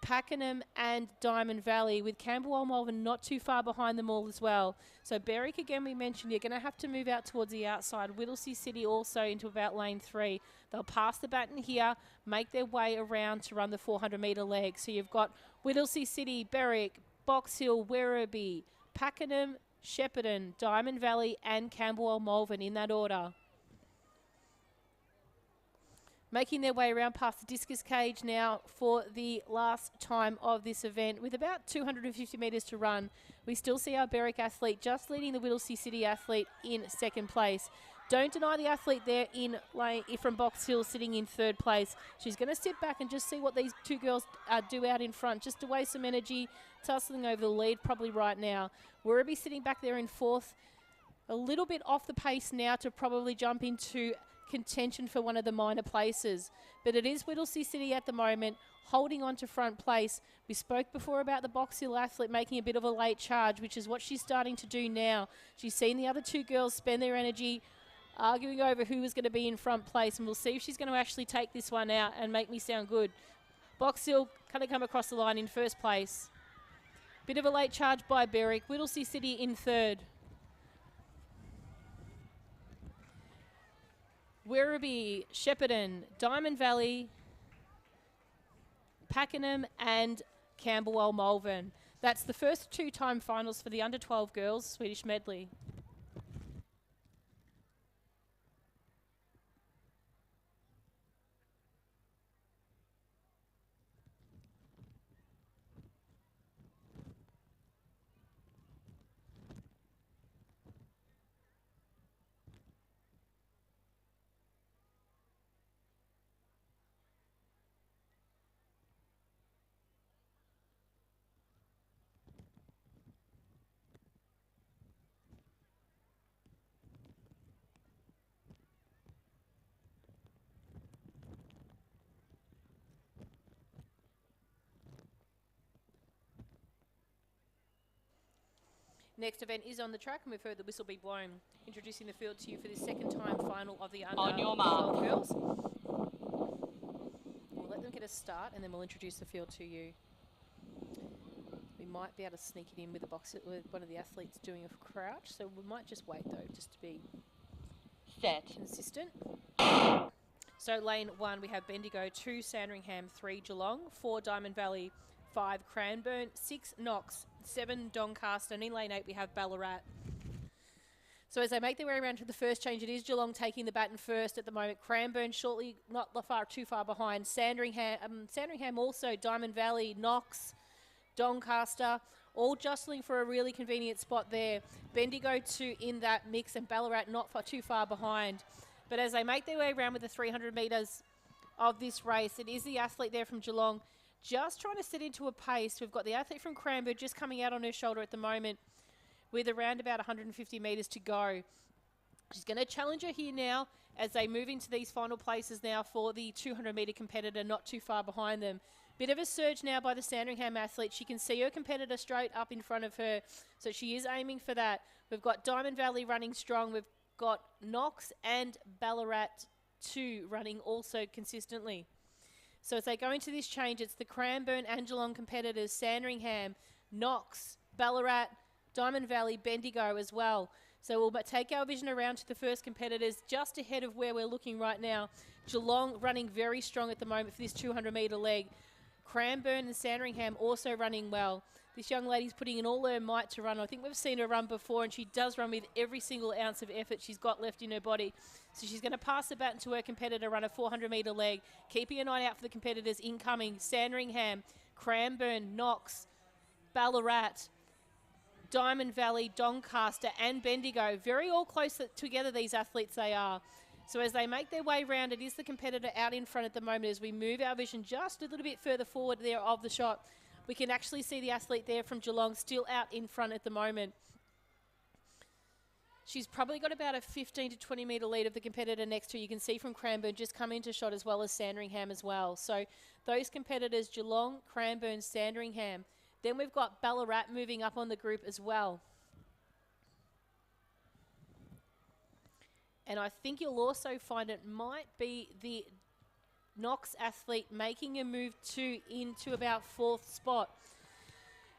Pakenham and Diamond Valley, with Campbell Melbourne not too far behind them all as well. So Berwick, again, we mentioned, you're going to have to move out towards the outside. Whittlesea City also into about lane 3. They'll pass the baton here, make their way around to run the 400-metre leg. So you've got Whittlesea City, Berwick, Box Hill, Werribee, Pakenham, Shepparton, Diamond Valley and Campbell Melbourne in that order. Making their way around past the discus cage now for the last time of this event. With about 250 metres to run, we still see our Berwick athlete just leading the Whittlesea City athlete in second place. Don't deny the athlete there in lane from Box Hill sitting in third place. She's going to sit back and just see what these two girls do out in front, just to waste some energy, tussling over the lead probably right now. Werribee sitting back there in fourth, a little bit off the pace now to probably jump into contention for one of the minor places. But it is Whittlesea City at the moment holding on to front place. We spoke before about the Box Hill athlete making a bit of a late charge, which is what she's starting to do now. She's seen the other two girls spend their energy arguing over who was going to be in front place, and we'll see if she's going to actually take this one out and make me sound good. Box Hill kind of come across the line in first place. Bit of a late charge by Berwick. Whittlesea City in third. Werribee, Shepparton, Diamond Valley, Pakenham and Camberwell Malvern. That's the first 2-time finals for the under-12 girls, Swedish Medley. Next event is on the track, and we've heard the whistle be blown. Introducing the field to you for the second time final of the under-12 girls. We'll let them get a start, and then we'll introduce the field to you. We might be able to sneak it in with one of the athletes doing a crouch, so we might just wait though, just to be consistent. So lane 1, we have Bendigo, 2 Sandringham, 3 Geelong, 4 Diamond Valley, 5 Cranbourne, 6 Knox, 7 Doncaster, and in lane 8 we have Ballarat. So as they make their way around to the first change, it is Geelong taking the baton first at the moment. Cranbourne shortly, not too far behind. Sandringham also, Diamond Valley, Knox, Doncaster, all jostling for a really convenient spot there. Bendigo too in that mix, and Ballarat not too far behind. But as they make their way around with the 300 metres of this race, it is the athlete there from Geelong just trying to set into a pace. We've got the athlete from Cranbourne just coming out on her shoulder at the moment with around about 150 metres to go. She's going to challenge her here now as they move into these final places now for the 200-metre competitor not too far behind them. Bit of a surge now by the Sandringham athlete. She can see her competitor straight up in front of her, so she is aiming for that. We've got Diamond Valley running strong. We've got Knox and Ballarat 2 running also consistently. So as they go into this change, it's the Cranbourne and Geelong competitors, Sandringham, Knox, Ballarat, Diamond Valley, Bendigo as well. So we'll take our vision around to the first competitors just ahead of where we're looking right now. Geelong running very strong at the moment for this 200-metre leg. Cranbourne and Sandringham also running well. This young lady's putting in all her might to run. I think we've seen her run before, and she does run with every single ounce of effort she's got left in her body. So she's going to pass the baton to her competitor, run a 400-metre leg, keeping an eye out for the competitors incoming. Sandringham, Cranbourne, Knox, Ballarat, Diamond Valley, Doncaster and Bendigo. Very all close together, these athletes they are. So as they make their way round, it is the competitor out in front at the moment. As we move our vision just a little bit further forward there of the shot, we can actually see the athlete there from Geelong still out in front at the moment. She's probably got about a 15 to 20 metre lead of the competitor next to her. You can see from Cranbourne just come into shot, as well as Sandringham as well. So those competitors, Geelong, Cranbourne, Sandringham. Then we've got Ballarat moving up on the group as well. And I think you'll also find it might be the Knox athlete making a move into about 4th spot.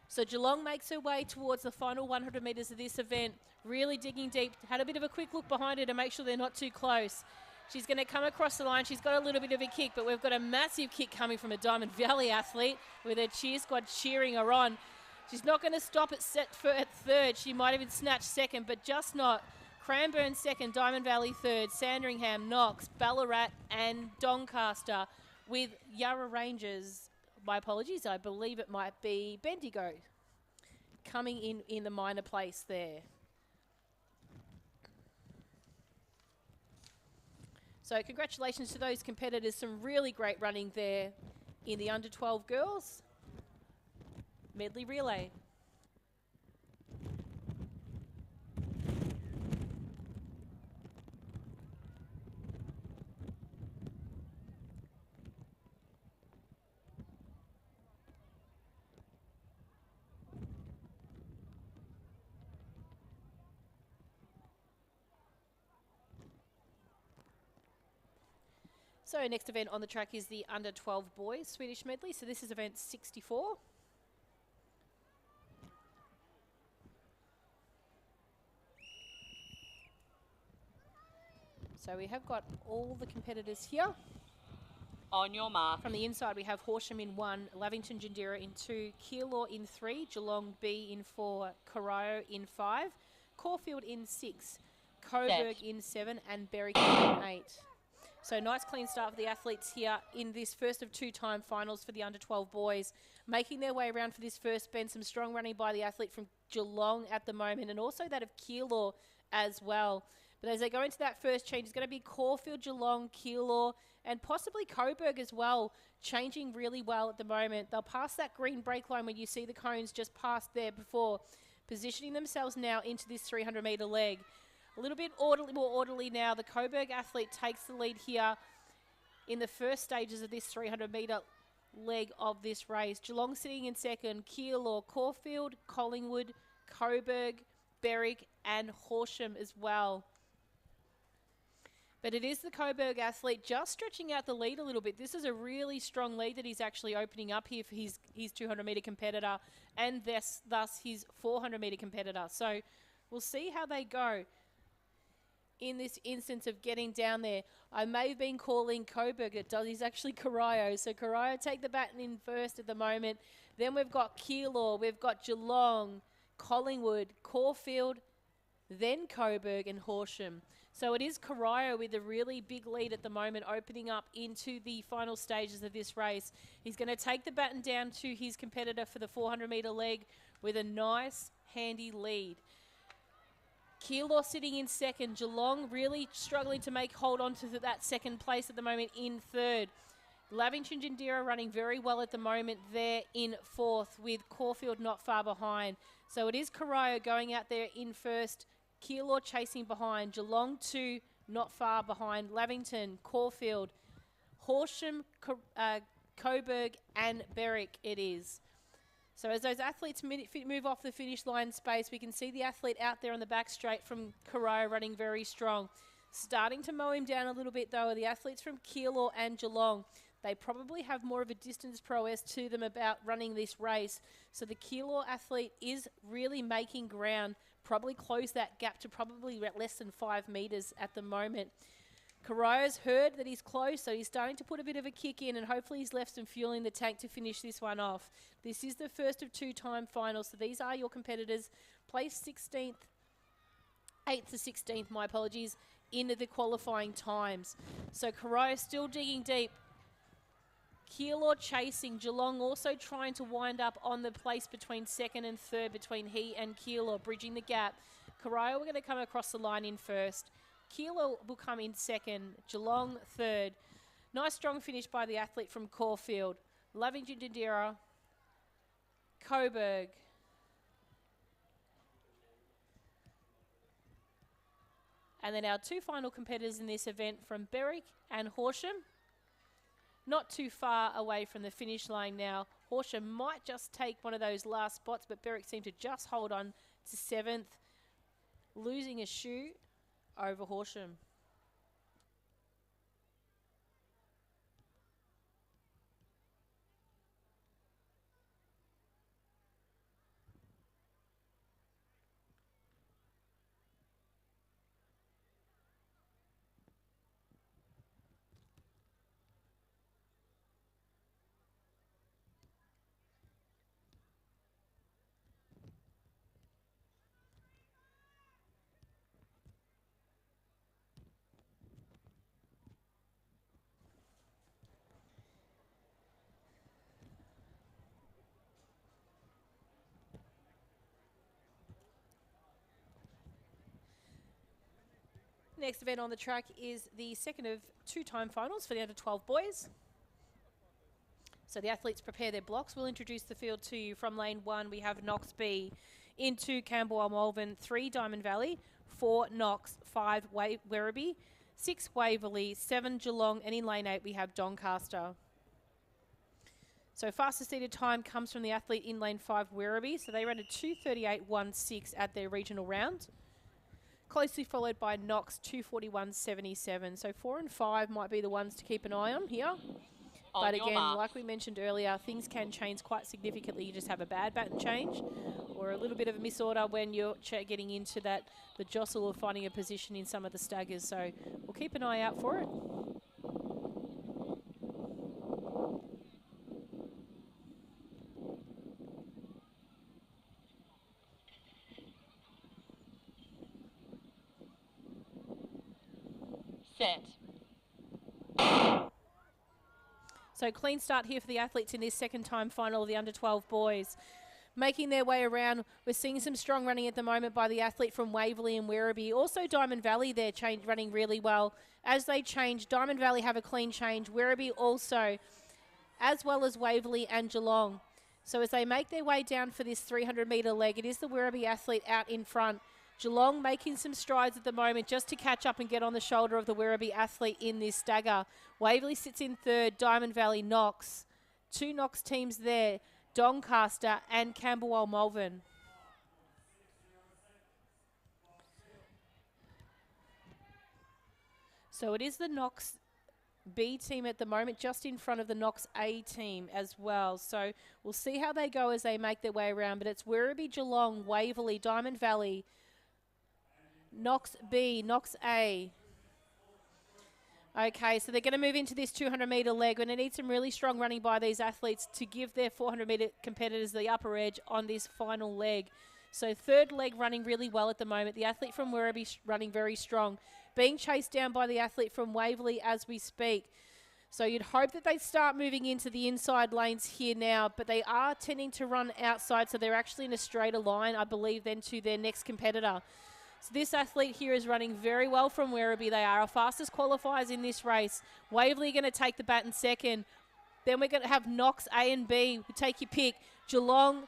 So Geelong makes her way towards the final 100 metres of this event, really digging deep. Had a bit of a quick look behind her to make sure they're not too close. She's going to come across the line. She's got a little bit of a kick, but we've got a massive kick coming from a Diamond Valley athlete with her cheer squad cheering her on. She's not going to stop at third. She might even snatch second, but just not. Cranbourne second, Diamond Valley third, Sandringham, Knox, Ballarat and Doncaster with Yarra Rangers. My apologies, I believe it might be Bendigo coming in the minor place there. So congratulations to those competitors. Some really great running there in the under-12 girls medley relay. So next event on the track is the under 12 boys Swedish medley. So this is event 64. So we have got all the competitors here. On your mark. From the inside, we have Horsham in 1, Lavington Jandira in 2, Keilor in 3, Geelong B in 4, Corio in 5, Caulfield in 6, Coburg in 7, and Berwick in 8. So nice clean start for the athletes here in this first of 2-time finals for the under 12 boys. Making their way around for this first bend, some strong running by the athlete from Geelong at the moment, and also that of Keilor as well. But as they go into that first change, it's going to be Caulfield, Geelong, Keilor, and possibly Coburg as well, changing really well at the moment. They'll pass that green brake line when you see the cones just past there before, positioning themselves now into this 300-metre leg. A little bit more orderly now. The Coburg athlete takes the lead here in the first stages of this 300-metre leg of this race. Geelong sitting in second, Keilor, Caulfield, Collingwood, Coburg, Berwick, and Horsham as well. But it is the Coburg athlete just stretching out the lead a little bit. This is a really strong lead that he's actually opening up here for his 200-metre competitor and thus his 400-metre competitor. So we'll see how they go in this instance of getting down there. I may have been calling Coburg. He's actually Corio. So Corio take the baton in first at the moment. Then we've got Keilor, we've got Geelong, Collingwood, Caulfield, then Coburg and Horsham. So it is Corio with a really big lead at the moment, opening up into the final stages of this race. He's going to take the baton down to his competitor for the 400-metre leg with a nice, handy lead. Keilor sitting in second. Geelong really struggling to hold on to that second place at the moment in third. Lavington Jandira running very well at the moment there in fourth, with Caulfield not far behind. So it is Corio going out there in first. Keilor chasing behind, Geelong 2 not far behind, Lavington, Caulfield, Horsham, Coburg and Berwick it is. So as those athletes move off the finish line space, we can see the athlete out there on the back straight from Corio running very strong. Starting to mow him down a little bit though are the athletes from Keilor and Geelong. They probably have more of a distance prowess to them about running this race. So the Keilor athlete is really making ground, probably close that gap to probably less than 5 metres at the moment. Corio's heard that he's close, so he's starting to put a bit of a kick in, and hopefully he's left some fuel in the tank to finish this one off. This is the first of 2-time finals, so these are your competitors. Place 16th, 8th to 16th, my apologies, in the qualifying times. So Corio still digging deep. Keilor chasing, Geelong also trying to wind up on the place between second and third between he and Keilor, bridging the gap. Corio we're going to come across the line in first. Keilor will come in second, Geelong third. Nice strong finish by the athlete from Caulfield. Lavington Jandira, Coburg. And then our 2 final competitors in this event from Berwick and Horsham. Not too far away from the finish line now. Horsham might just take one of those last spots, but Berwick seemed to just hold on to 7th, losing a shoe over Horsham. Next event on the track is the second of 2-time finals for the under 12 boys. So the athletes prepare their blocks. We'll introduce the field to you. From lane 1, we have Knox B. In 2, Camberwell Malvern. 3, Diamond Valley. 4, Knox. 5, Werribee. 6, Waverley. 7, Geelong. And in lane 8, we have Doncaster. So fastest seated time comes from the athlete in lane 5, Werribee. So they ran a 2:38.16 at their regional round. closely followed by Knox 241.77. So 4 and 5 might be the ones to keep an eye on here. On But your again, marks. like we mentioned earlier, things can change quite significantly. You just have a bad baton change or a little bit of a misorder when you're getting into that, the jostle of finding a position in some of the staggers. So we'll keep an eye out for it. Set. So clean start here for the athletes in this second time final of the under-12 boys. Making their way around, we're seeing some strong running at the moment by the athlete from Waverley and Werribee. Also Diamond Valley there running really well. As they change, Diamond Valley have a clean change. Werribee also, as well as Waverley and Geelong. So as they make their way down for this 300-metre leg, it is the Werribee athlete out in front. Geelong making some strides at the moment just to catch up and get on the shoulder of the Werribee athlete in this stagger. Waverley sits in third, Diamond Valley, Knox. 2 Knox teams there, Doncaster and Camberwell Malvern. So it is the Knox B team at the moment, just in front of the Knox A team as well. So we'll see how they go as they make their way around. But it's Werribee, Geelong, Waverley, Diamond Valley, Knox B, Knox A. Okay, so they're going to move into this 200-metre leg. We're going to need some really strong running by these athletes to give their 400-metre competitors the upper edge on this final leg. So third leg running really well at the moment. The athlete from Werribee running very strong. Being chased down by the athlete from Waverley as we speak. So you'd hope that they start moving into the inside lanes here now, but they are tending to run outside, so they're actually in a straighter line, I believe, than to their next competitor. So this athlete here is running very well from Werribee. They are our fastest qualifiers in this race. Waverley going to take the baton second. Then we're going to have Knox A and B. Take your pick. Geelong,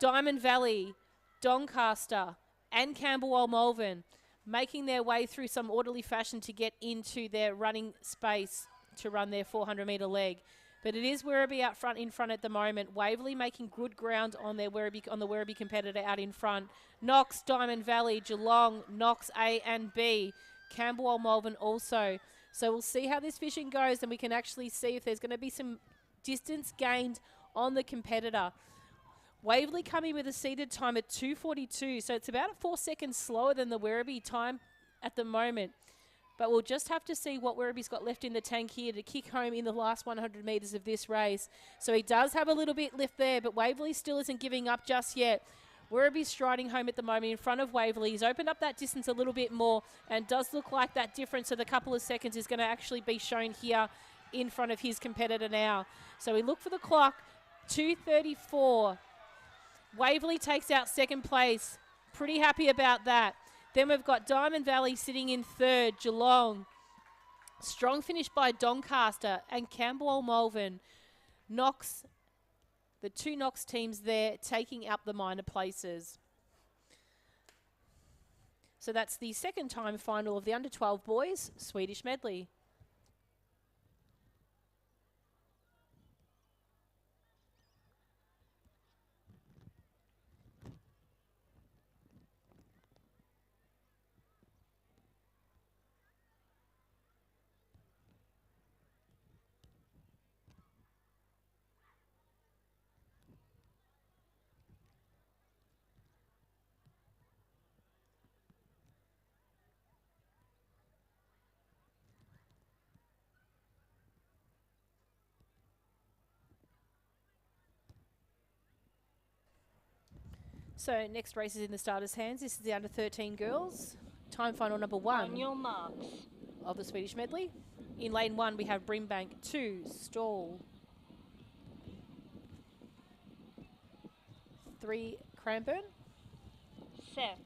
Diamond Valley, Doncaster and Camberwell Malvern making their way through some orderly fashion to get into their running space to run their 400-metre leg. But it is Werribee out front in front at the moment. Waverley making good ground on their on the Werribee competitor out in front. Knox, Diamond Valley, Geelong, Knox A and B, Camberwell Malvern also. So we'll see how this fishing goes, and we can actually see if there's going to be some distance gained on the competitor. Waverley coming with a seated time at 2:42, so it's about 4 seconds slower than the Werribee time at the moment. But we'll just have to see what Werribee's got left in the tank here to kick home in the last 100 metres of this race. So he does have a little bit left there, but Waverley still isn't giving up just yet. Werribee's striding home at the moment in front of Waverley. He's opened up that distance a little bit more and does look like that difference of the couple of seconds is going to actually be shown here in front of his competitor now. So we look for the clock, 2:34. Waverley takes out second place. Pretty happy about that. Then we've got Diamond Valley sitting in third, Geelong. Strong finish by Doncaster and Camberwell Malvern. Knox, the 2 Knox teams there taking up the minor places. So that's the second time final of the under-12 boys, Swedish Medley. So next race is in the starters' hands. This is the under-13 girls. Time final number 1 On your marks. of the Swedish Medley. In lane 1, we have Brimbank, 2, Stall, 3, Cranbourne. Set.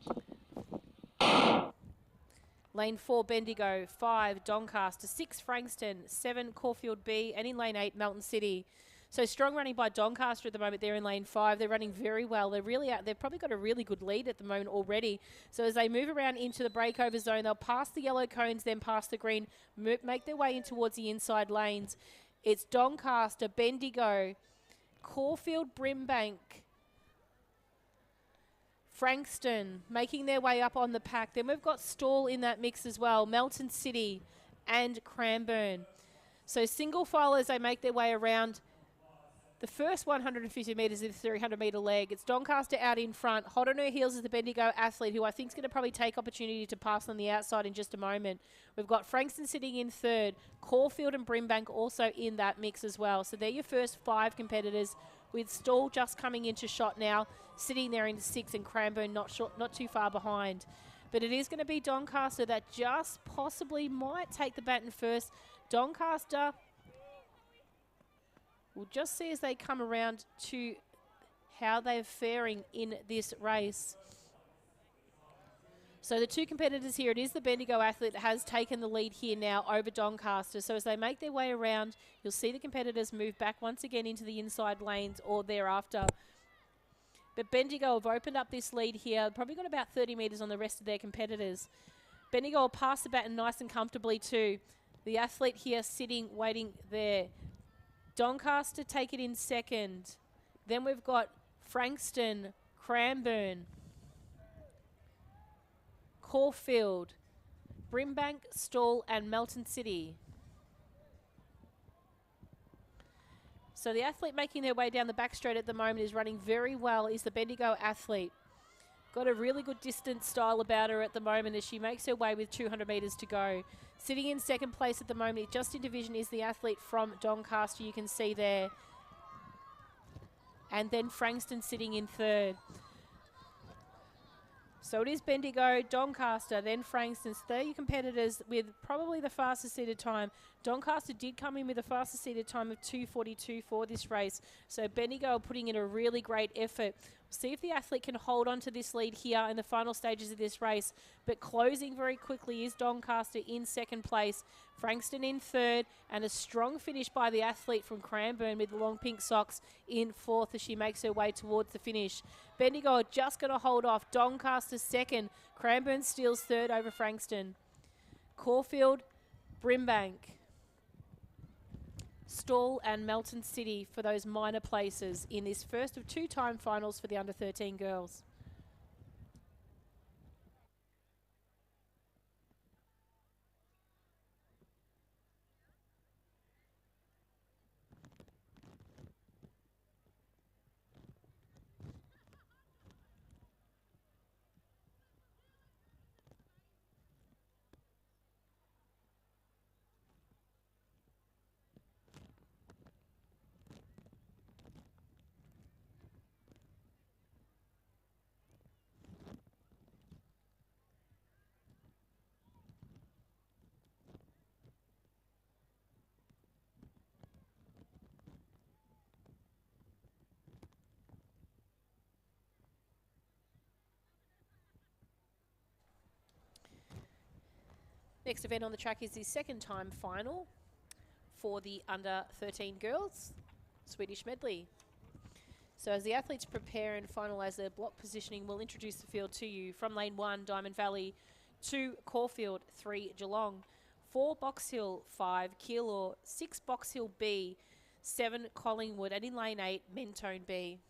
Lane 4, Bendigo, 5, Doncaster, 6, Frankston, 7, Caulfield B, and in lane 8, Melton City. So strong running by Doncaster at the moment. They're in lane 5. They're running very well. They're really out. They've probably got a really good lead at the moment already. So as they move around into the breakover zone, they'll pass the yellow cones, then pass the green, make their way in towards the inside lanes. It's Doncaster, Bendigo, Caulfield, Brimbank, Frankston making their way up on the pack. Then we've got Stall in that mix as well. Melton City and Cranbourne. So single file as they make their way around the first 150 metres of the 300-metre leg. It's Doncaster out in front. Hot on her heels is the Bendigo athlete, who I think is going to probably take opportunity to pass on the outside in just a moment. We've got Frankston sitting in third. Caulfield and Brimbank also in that mix as well. So they're your first 5 competitors, with Stall just coming into shot now, sitting there in 6th, and Cranbourne not too far behind. But it is going to be Doncaster that just possibly might take the baton first. Doncaster, we'll just see as they come around to how they're faring in this race. So the 2 competitors here, it is the Bendigo athlete that has taken the lead here now over Doncaster. So as they make their way around, you'll see the competitors move back once again into the inside lanes or thereafter. But Bendigo have opened up this lead here, probably got about 30 metres on the rest of their competitors. Bendigo will pass the baton nice and comfortably too. The athlete here sitting, waiting there. Doncaster take it in second. Then we've got Frankston, Cranbourne, Caulfield, Brimbank, Stall and Melton City. So the athlete making their way down the back straight at the moment is running very well, is the Bendigo athlete. Got a really good distance style about her at the moment as she makes her way with 200 metres to go. Sitting in second place at the moment, just in division, is the athlete from Doncaster, you can see there. And then Frankston sitting in third. So it is Bendigo, Doncaster, then Frankston. So they're your competitors with probably the fastest seated time. Doncaster did come in with a fastest seated time of 2:42 for this race. So Bendigo are putting in a really great effort. See if the athlete can hold on to this lead here in the final stages of this race. But closing very quickly is Doncaster in second place, Frankston in third, and a strong finish by the athlete from Cranbourne with the long pink socks in fourth as she makes her way towards the finish. Bendigo are just going to hold off. Doncaster second. Cranbourne steals third over Frankston. Caulfield, Brimbank, Stall and Melton City for those minor places in this first of 2 time finals for the under-13 girls. Next event on the track is the 2nd time final for the under-13 girls, Swedish Medley. So as the athletes prepare and finalise their block positioning, we'll introduce the field to you. From lane 1, Diamond Valley, 2, Caulfield, 3, Geelong, 4, Box Hill, 5, Keilor, 6, Box Hill B, 7, Collingwood, and in lane 8, Mentone B.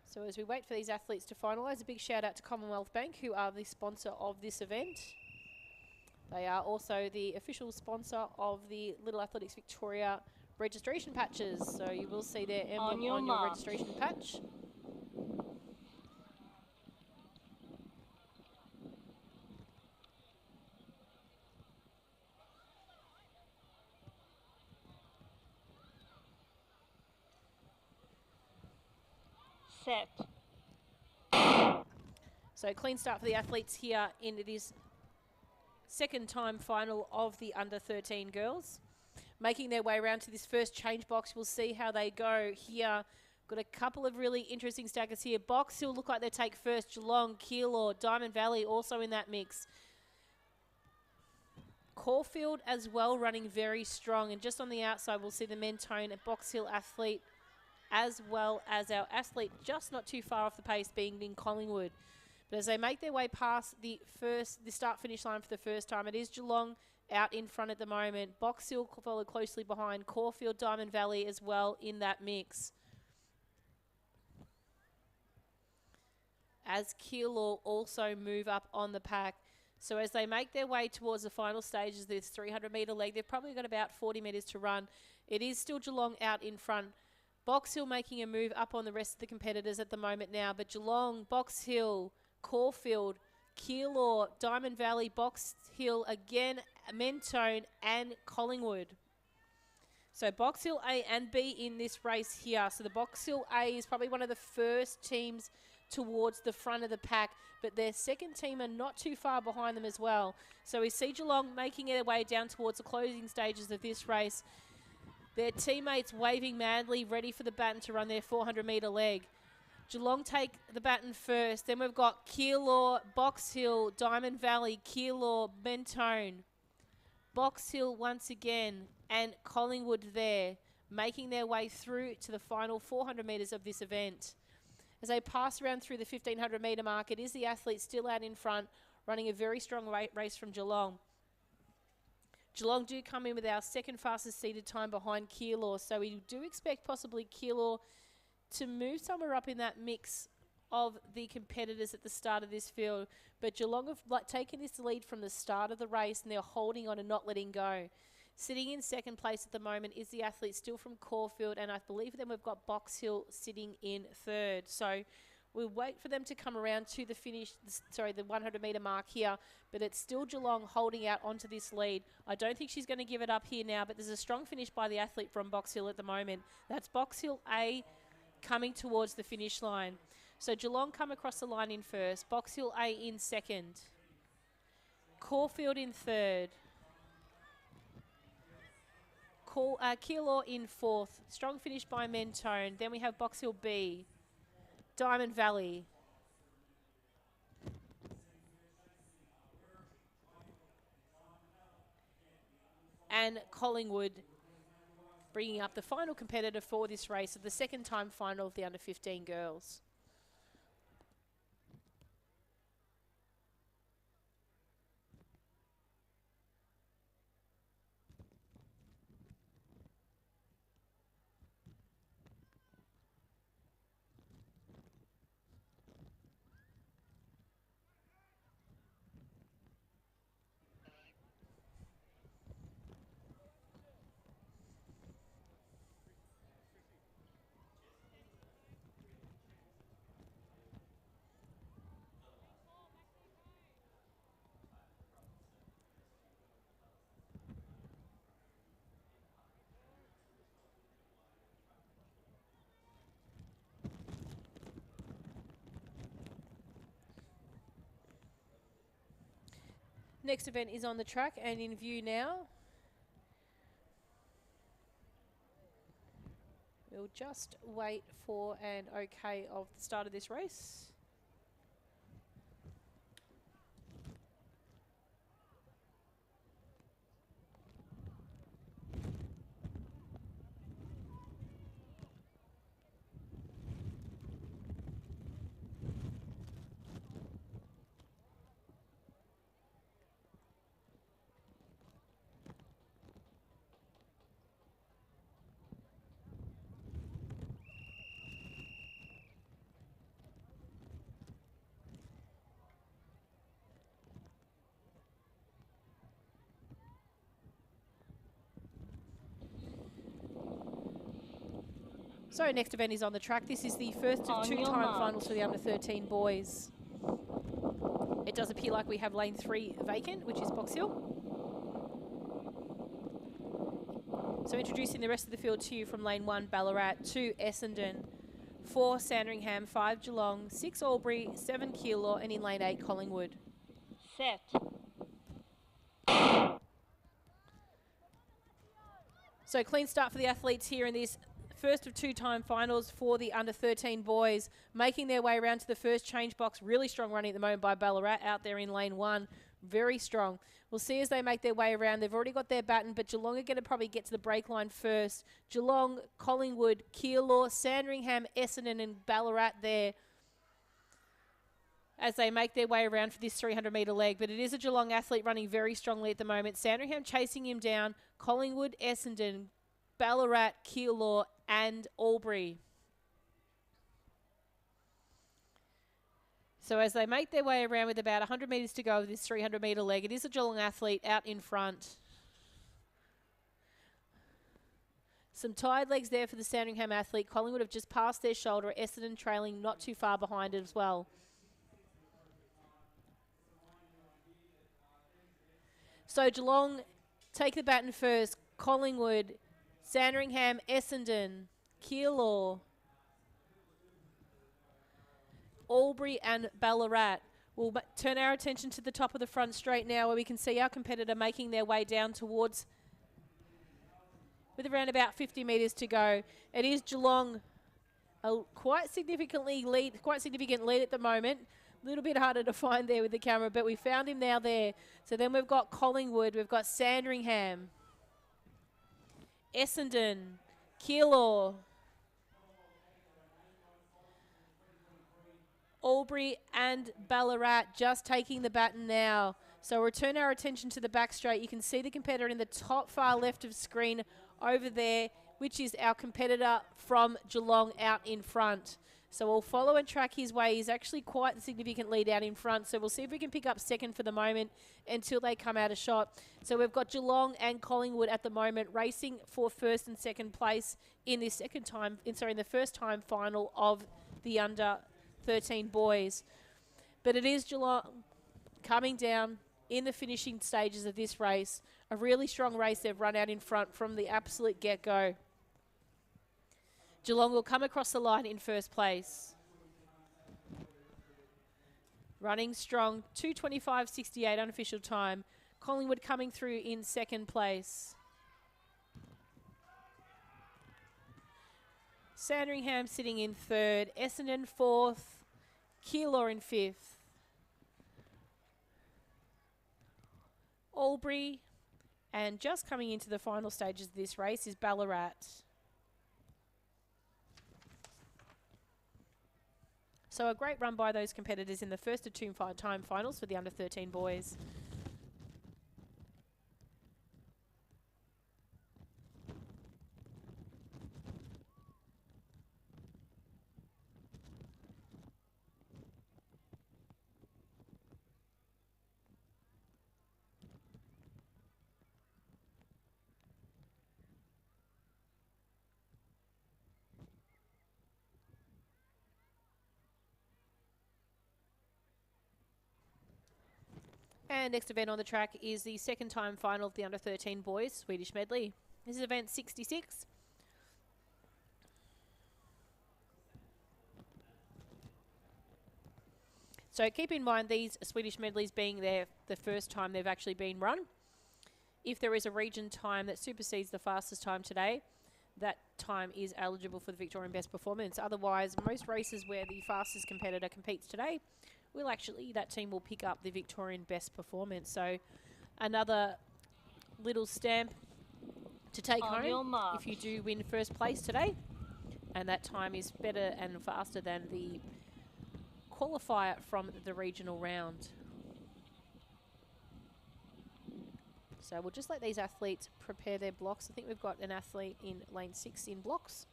So as we wait for these athletes to finalise, a big shout out to Commonwealth Bank, who are the sponsor of this event. They are also the official sponsor of the Little Athletics Victoria registration patches. So you will see their emblem on your registration patch. Set. So clean start for the athletes here in this 2nd time final of the under-13 girls. Making their way around to this first change box, we'll see how they go here. Got a couple of really interesting stackers here. Box Hill look like they take first. Geelong, Keilor, Diamond Valley also in that mix. Caulfield as well running very strong. And just on the outside, we'll see the Mentone and Box Hill athlete, as well as our athlete just not too far off the pace being in Collingwood. But as they make their way past the start-finish line for the first time, it is Geelong out in front at the moment. Box Hill followed closely behind. Caulfield, Diamond Valley as well in that mix. As Keilor also move up on the pack. So as they make their way towards the final stages of this 300-metre leg, they've probably got about 40 metres to run. It is still Geelong out in front. Box Hill making a move up on the rest of the competitors at the moment now. But Geelong, Box Hill, Caulfield, Keilor, Diamond Valley, Box Hill again, Mentone and Collingwood. So Box Hill A and B in this race here. So the Box Hill A is probably one of the first teams towards the front of the pack, but their second team are not too far behind them as well. So we see Geelong making their way down towards the closing stages of this race. Their teammates waving madly, ready for the baton to run their 400-metre leg. Geelong take the baton first. Then we've got Keilor, Box Hill, Diamond Valley, Keilor, Mentone. Box Hill once again, and Collingwood there, making their way through to the final 400 metres of this event. As they pass around through the 1,500-metre mark, it is the athletes still out in front, running a very strong race from Geelong. Geelong do come in with our second fastest seated time behind Keilor, so we do expect possibly Keilor to move somewhere up in that mix of the competitors at the start of this field. But Geelong have taken this lead from the start of the race, and they're holding on and not letting go. Sitting in second place at the moment is the athlete still from Caulfield, and I believe then we've got Box Hill sitting in third. So we'll wait for them to come around to the finish, the 100-metre mark here, but it's still Geelong holding out onto this lead. I don't think she's going to give it up here now, but there's a strong finish by the athlete from Box Hill at the moment. That's Box Hill A coming towards the finish line. So Geelong come across the line in first, Box Hill A in second, Caulfield in third, Keilor in fourth. Strong finish by Mentone. Then we have Box Hill B, Diamond Valley, and Collingwood, bringing up the final competitor for this race of the second time final of the under-15 girls. Next event is on the track and in view now. We'll just wait for an okay of the start of this race. So next event is on the track. This is the first of two-time finals for the under-13 boys. It does appear like we have lane 3 vacant, which is Box Hill. So introducing the rest of the field to you from lane 1, Ballarat, 2, Essendon, 4, Sandringham, 5, Geelong, 6, Albury, 7, Keilor, and in lane 8, Collingwood. Set. So clean start for the athletes here in this first of two-time finals for the under-13 boys, making their way around to the first change box. Really strong running at the moment by Ballarat out there in lane 1. Very strong. We'll see as they make their way around. They've already got their baton, but Geelong are going to probably get to the break line first. Geelong, Collingwood, Keilor, Sandringham, Essendon and Ballarat there. as they make their way around for this 300-metre leg. But it is a Geelong athlete running very strongly at the moment. Sandringham chasing him down. Collingwood, Essendon, Ballarat, Keilor and Albury. So as they make their way around with about 100 metres to go of this 300-metre leg, it is a Geelong athlete out in front. Some tired legs there for the Sandringham athlete. Collingwood have just passed their shoulder. Essendon trailing not too far behind it as well. So Geelong take the baton first. Collingwood, Sandringham, Essendon, Keilor, Albury and Ballarat. We'll turn our attention to the top of the front straight now, where we can see our competitor making their way down towards, with around about 50 metres to go. It is Geelong, a quite significant lead at the moment. A little bit harder to find there with the camera, but we found him now there. So then we've got Collingwood, we've got Sandringham, Essendon, Keilor, Albury and Ballarat just taking the baton now. So we'll turn our attention to the back straight. You can see the competitor in the top far left of screen over there, which is our competitor from Geelong out in front. So we'll follow and track his way. He's actually quite a significant lead out in front. So we'll see if we can pick up second for the moment until they come out of shot. So we've got Geelong and Collingwood at the moment racing for first and second place in this in the first time final of the under 13 boys. But it is Geelong coming down in the finishing stages of this race. A really strong race they've run out in front from the absolute get-go. Geelong will come across the line in first place. Running strong, 2:25.68 unofficial time. Collingwood coming through in second place. Sandringham sitting in third, Essendon fourth, Keilor in fifth. Albury, and just coming into the final stages of this race is Ballarat. So a great run by those competitors in the first of two time finals for the under 13 boys. And next event on the track is the second time final of the under 13 boys, Swedish Medley. This is event 66. So keep in mind these Swedish Medleys being the first time they've actually been run. If there is a region time that supersedes the fastest time today, that time is eligible for the Victorian Best Performance. Otherwise, most races where the fastest competitor competes today, that team will pick up the Victorian Best Performance. So another little stamp to take home if you do win first place today. And that time is better and faster than the qualifier from the regional round. So we'll just let these athletes prepare their blocks. I think we've got an athlete in lane 6 in blocks.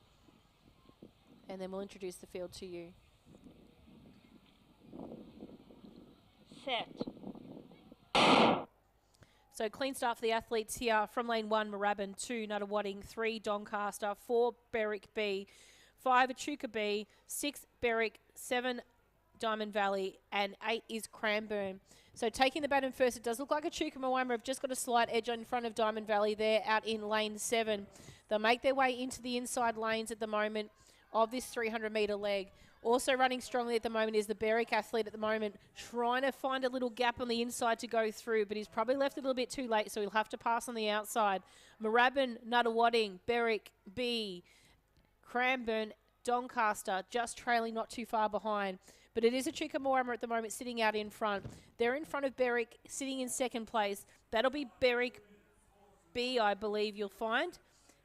And then we'll introduce the field to you. Set. So clean start for the athletes here. From lane 1, Moorabbin, 2, Nuttawading, 3, Doncaster, 4, Berwick B, 5, Echuca B, 6, Berwick, 7, Diamond Valley, and 8 is Cranbourne. So taking the baton first, it does look like Echuca Moama have just got a slight edge in front of Diamond Valley there out in lane 7. They'll make their way into the inside lanes at the moment of this 300-metre leg. Also running strongly at the moment is the Berwick athlete at the moment, trying to find a little gap on the inside to go through, but he's probably left a little bit too late, so he'll have to pass on the outside. Moorabbin, Nuttawading, Berwick, B, Cranbourne, Doncaster, just trailing not too far behind. But it is Echuca Moama at the moment sitting out in front. They're in front of Berwick, sitting in second place. That'll be Berwick B, I believe you'll find,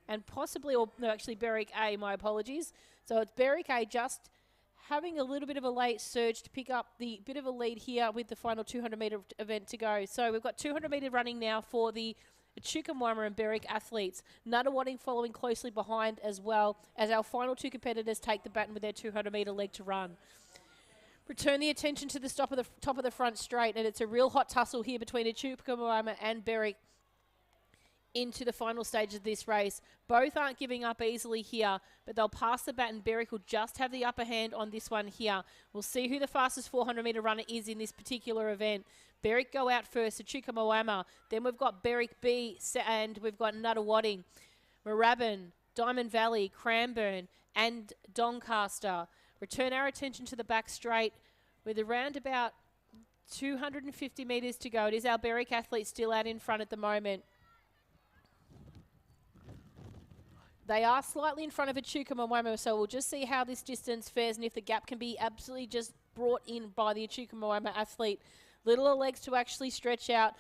and possibly, or no, actually Berwick A, my apologies. So it's Berwick A just having a little bit of a late surge to pick up the bit of a lead here with the final 200-metre event to go. So we've got 200-metre running now for the Chukamwama and Berwick athletes. Nunawading following closely behind as well as our final two competitors take the baton with their 200-metre leg to run. Return the attention to the top of the front straight, and it's a real hot tussle here between Chukamwama and Berwick into the final stage of this race. Both aren't giving up easily here, but they'll pass the baton. Berwick will just have the upper hand on this one here. We'll see who the fastest 400-metre runner is in this particular event. Berwick go out first, Chukamwama. Then we've got Berwick B, and we've got Nunawading, Moorabbin, Diamond Valley, Cranbourne, and Doncaster. Return our attention to the back straight with around about 250 metres to go. It is our Berwick athletes still out in front at the moment. They are slightly in front of Chukamwama, so we'll just see how this distance fares and if the gap can be absolutely just brought in by the Chukamwama athlete. Littler legs to actually stretch out.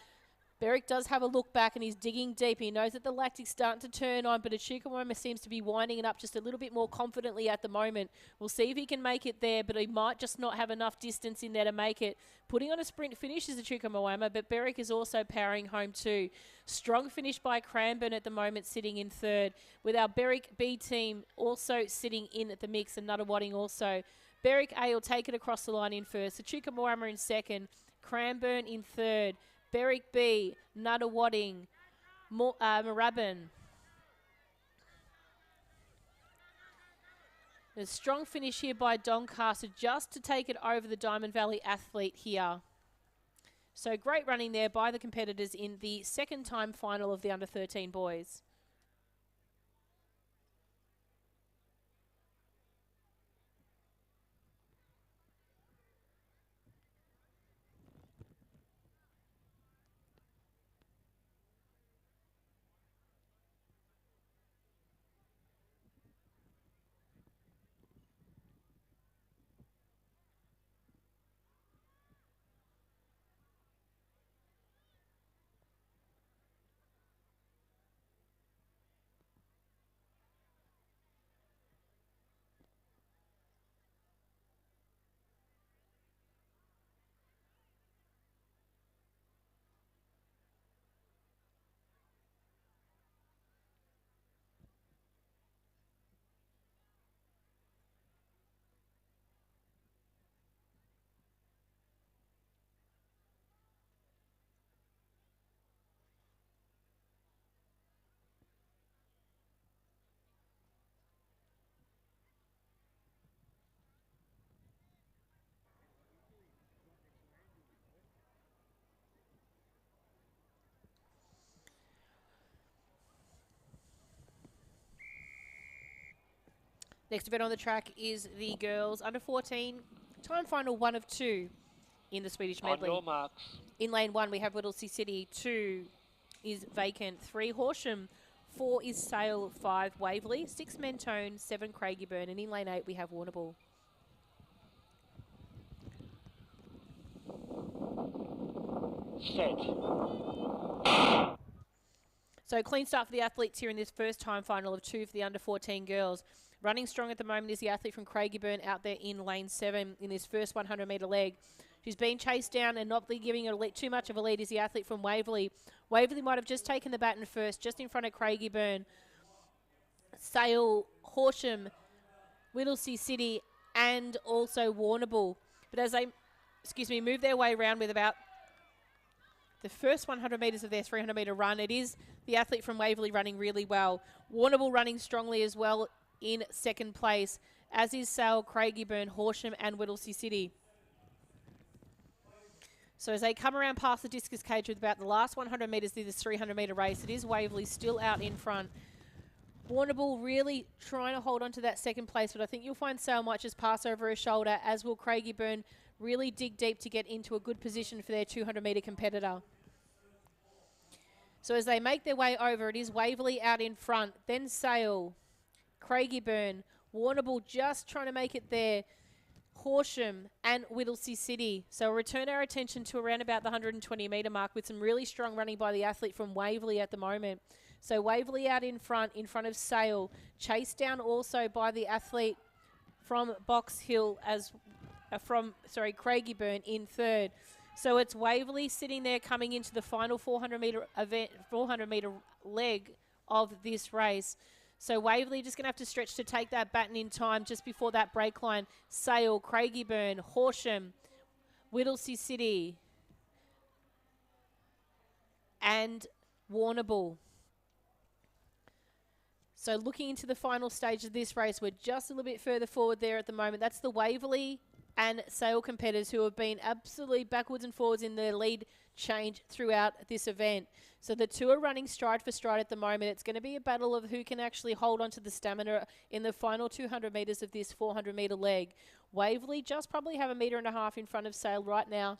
Berwick does have a look back and he's digging deep. He knows that the lactic's starting to turn on, but Chukamwama seems to be winding it up just a little bit more confidently at the moment. We'll see if he can make it there, but he might just not have enough distance in there to make it. Putting on a sprint finish is Chukamwama, but Berwick is also powering home too. Strong finish by Cranbourne at the moment, sitting in third, with our Berwick B team also sitting in at the mix, and Nunawading also. Berwick A will take it across the line in first. Chukamwama in second, Cranbourne in third, Berwick B, Nunawading, Moorabbin. A strong finish here by Doncaster just to take it over the Diamond Valley athlete here. So great running there by the competitors in the second time final of the under-13 boys. Next event on the track is the girls under 14 time final 1 of 2 in the Swedish medley. On your marks. In lane 1 we have Whittlesea City, 2 is Vacant, 3 Horsham, 4 is Sale, 5 Waverley, 6 Mentone, 7 Craigieburn, and in lane 8 we have Warrnambool. Set. So clean start for the athletes here in this first time final of 2 for the under 14 girls. Running strong at the moment is the athlete from Craigieburn out there in lane 7 in this first 100-metre leg. She's been chased down and not giving her too much of a lead is the athlete from Waverley. Waverley might have just taken the baton first, just in front of Craigieburn. Sale, Horsham, Whittlesea City, and also Warrnambool. But as they, move their way around with about the first 100 metres of their 300-metre run, it is the athlete from Waverley running really well. Warrnambool running strongly as well in second place, as is Sale, Craigieburn, Horsham, and Whittlesea City. So as they come around past the discus cage with about the last 100 metres of this 300-metre race, it is Waverley still out in front. Warrnambool really trying to hold on to that second place, but I think you'll find Sale might just pass over her shoulder, as will Craigieburn really dig deep to get into a good position for their 200-metre competitor. So as they make their way over, it is Waverley out in front, then Sale, Craigieburn, Warrnambool just trying to make it there, Horsham and Whittlesea City. So we'll return our attention to around about the 120-metre mark with some really strong running by the athlete from Waverley at the moment. So Waverley out in front of Sale, chased down also by the athlete from Box Hill Craigieburn in third. So it's Waverley sitting there coming into the final 400 metre leg of this race. So Waverley just going to have to stretch to take that baton in time just before that break line. Sale, Craigieburn, Horsham, Whittlesea City, and Warrnambool. So looking into the final stage of this race, we're just a little bit further forward there at the moment. That's the Waverley and Sale competitors who have been absolutely backwards and forwards in their lead change throughout this event. So the two are running stride for stride at the moment. It's going to be a battle of who can actually hold on to the stamina in the final 200 metres of this 400 metre leg. Waverley just probably have 1.5 metres in front of Sale right now,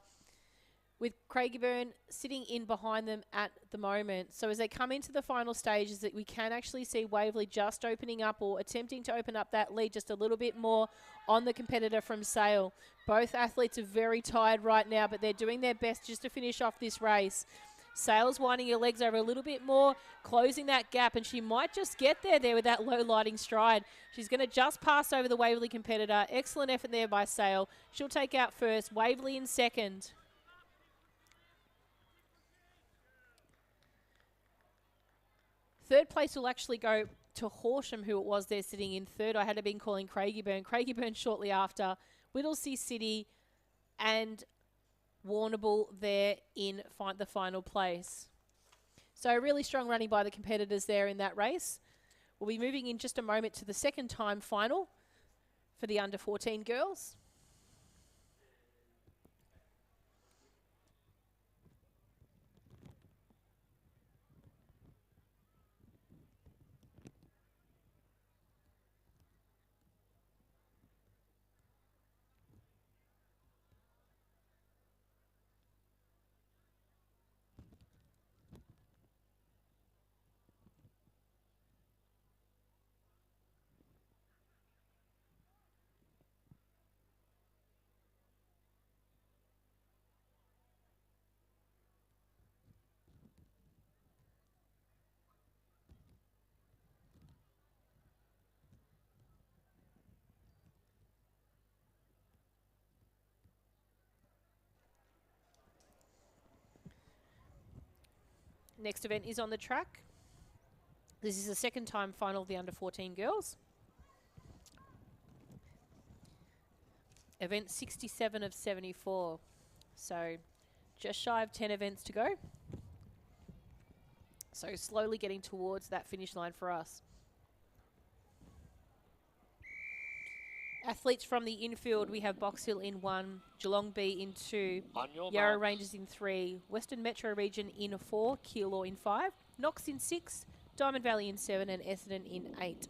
with Craigieburn sitting in behind them at the moment. So as they come into the final stages, that we can actually see Waverley just opening up or attempting to open up that lead just a little bit more on the competitor from Sale. Both athletes are very tired right now, but they're doing their best just to finish off this race. Sale's winding her legs over a little bit more, closing that gap, and she might just get there with that low lighting stride. She's going to just pass over the Waverley competitor. Excellent effort there by Sale. She'll take out first, Waverley in second. Third place will actually go to Horsham, who it was there sitting in third. I had been calling Craigieburn. Craigieburn shortly after. Whittlesea City and Warrnambool there in the final place. So really strong running by the competitors there in that race. We'll be moving in just a moment to the second time final for the under 14 girls. Next event is on the track. This is the second time final of the under 14 girls. Event 67 of 74. So just shy of 10 events to go. So slowly getting towards that finish line for us. Athletes from the infield, we have Box Hill in 1, Geelong B in 2, Yarra Rangers in 3, Western Metro Region in 4, Keilor in 5, Knox in 6, Diamond Valley in 7, and Essendon in 8.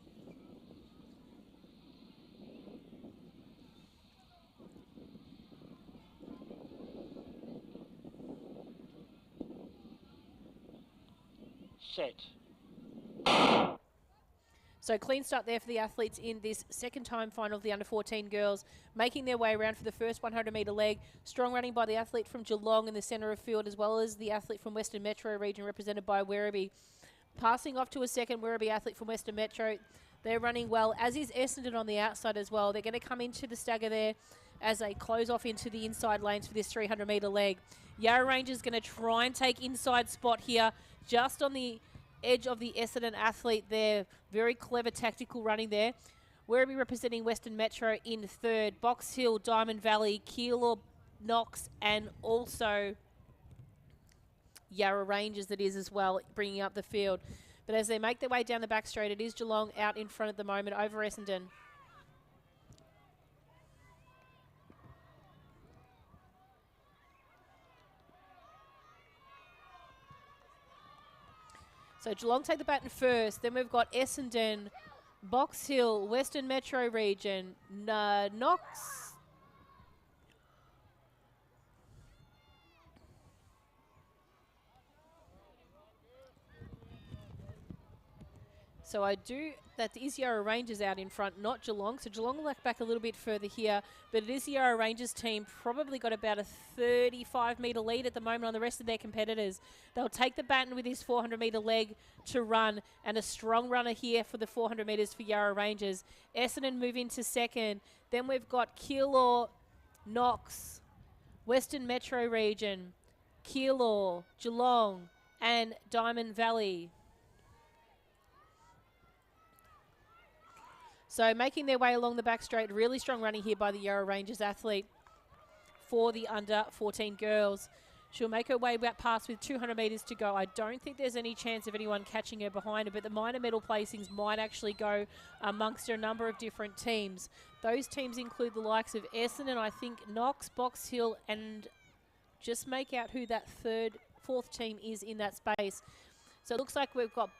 Set. So clean start there for the athletes in this second time final of the under 14 girls, making their way around for the first 100 metre leg. Strong running by the athlete from Geelong in the centre of field, as well as the athlete from Western Metro Region represented by Werribee. Passing off to a second Werribee athlete from Western Metro. They're running well, as is Essendon on the outside as well. They're going to come into the stagger there as they close off into the inside lanes for this 300 metre leg. Yarra Rangers going to try and take inside spot here, just on the edge of the Essendon athlete there. Very clever tactical running there. Werribee representing Western Metro in third. Box Hill, Diamond Valley, Keilor, Knox, and also Yarra Rangers that is as well, bringing up the field. But as they make their way down the back straight, it is Geelong out in front at the moment over Essendon. So Geelong take the baton first. Then we've got Essendon, Box Hill, Western Metro Region, Knox. So that is Yarra Rangers out in front, not Geelong. So Geelong will back a little bit further here, but it is the Yarra Rangers team, probably got about a 35-metre lead at the moment on the rest of their competitors. They'll take the baton with his 400-metre leg to run, and a strong runner here for the 400 metres for Yarra Rangers. Essendon move into second. Then we've got Keilor, Knox, Western Metro Region, Keilor, Geelong, and Diamond Valley. So making their way along the back straight, really strong running here by the Yarra Rangers athlete for the under-14 girls. She'll make her way back past with 200 metres to go. I don't think there's any chance of anyone catching her behind her, but the minor medal placings might actually go amongst a number of different teams. Those teams include the likes of Essendon, I think Knox, Box Hill, and just make out who that fourth team is in that space. So it looks like we've got...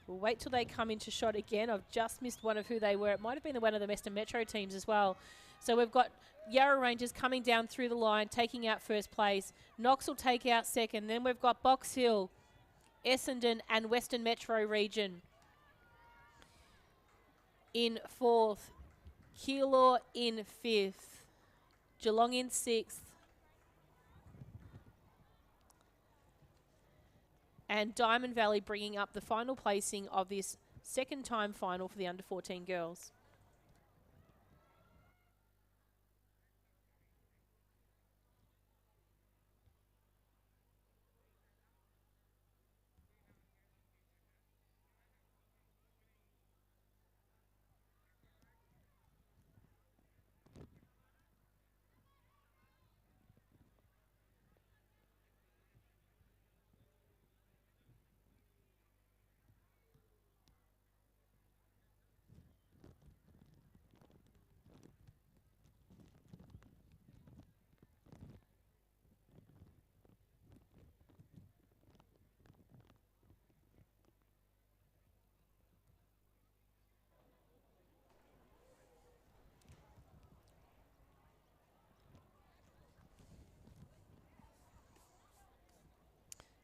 We'll wait till they come into shot again. I've just missed one of who they were. It might have been one of the Western Metro teams as well. So we've got Yarra Rangers coming down through the line, taking out first place. Knox will take out second. Then we've got Box Hill, Essendon, and Western Metro Region in fourth. Keilor in fifth. Geelong in sixth. And Diamond Valley bringing up the final placing of this second time final for the under-14 girls.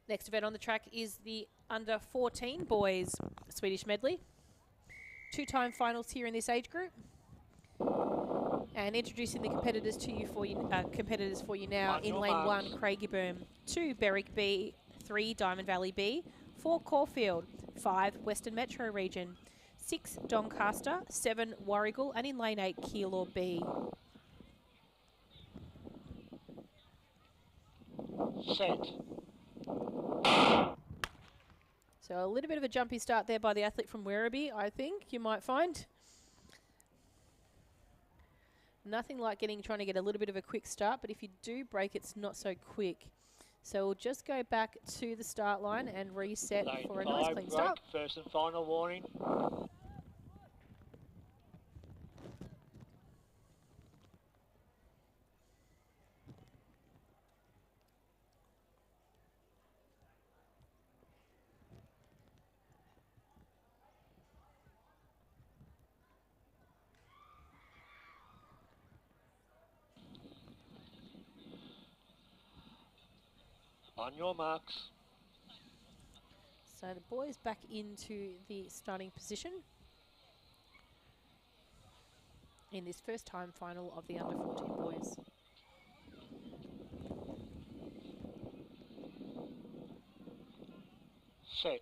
Next event on the track is the under-14 boys Swedish Medley. Two-time finals here in this age group. And introducing the competitors to you for you now. In lane 1, Craigieburn. 2, Berwick B. 3, Diamond Valley B. 4, Caulfield. 5, Western Metro Region. 6, Doncaster. 7, Warragul. And in lane 8, Keilor B. Set. So a little bit of a jumpy start there by the athlete from Werribee, I think you might find. Nothing like trying to get a little bit of a quick start, but if you do break, it's not so quick. So we'll just go back to the start line and reset Lane for a nice 5 clean break, start. first and final warning. On your marks. So the boys back into the starting position in this first time final of the under-14 boys. Set.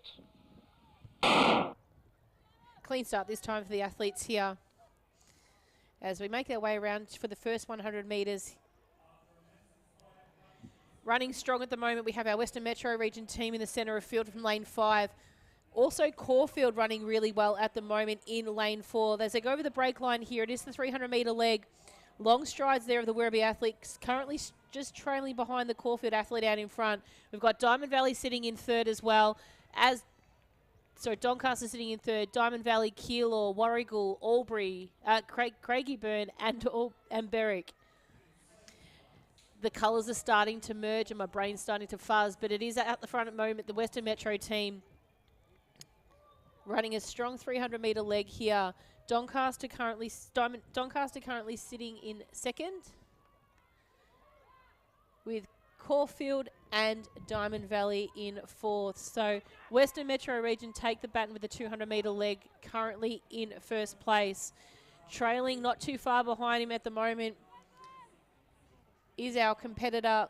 Clean start this time for the athletes here as we make our way around for the first 100 metres. Running strong at the moment, we have our Western Metro Region team in the centre of field from lane 5. Also Caulfield running really well at the moment in lane 4. As they go over the break line here, it is the 300-metre leg. Long strides there of the Werribee athletes, currently just trailing behind the Caulfield athlete out in front. We've got Diamond Valley sitting in third as well. Doncaster sitting in third, Diamond Valley, Keilor, Warragul, Albury, Craigieburn and Berwick. The colours are starting to merge and my brain's starting to fuzz, but it is at the front at the moment, the Western Metro team running a strong 300-metre leg here. Doncaster currently sitting in second with Caulfield and Diamond Valley in 4th. So Western Metro Region take the baton with the 200-metre leg, currently in 1st place. Trailing not too far behind him at the moment is our competitor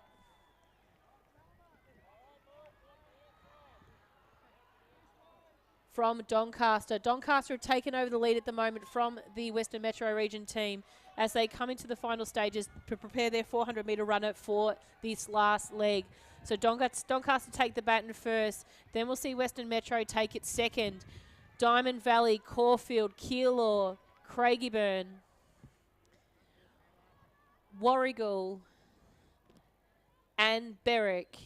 from Doncaster. Doncaster have taken over the lead at the moment from the Western Metro Region team as they come into the final stages to prepare their 400-metre runner for this last leg. So Doncaster take the baton first. Then we'll see Western Metro take it second. Diamond Valley, Caulfield, Keilor, Craigieburn, Warragul, and Berwick.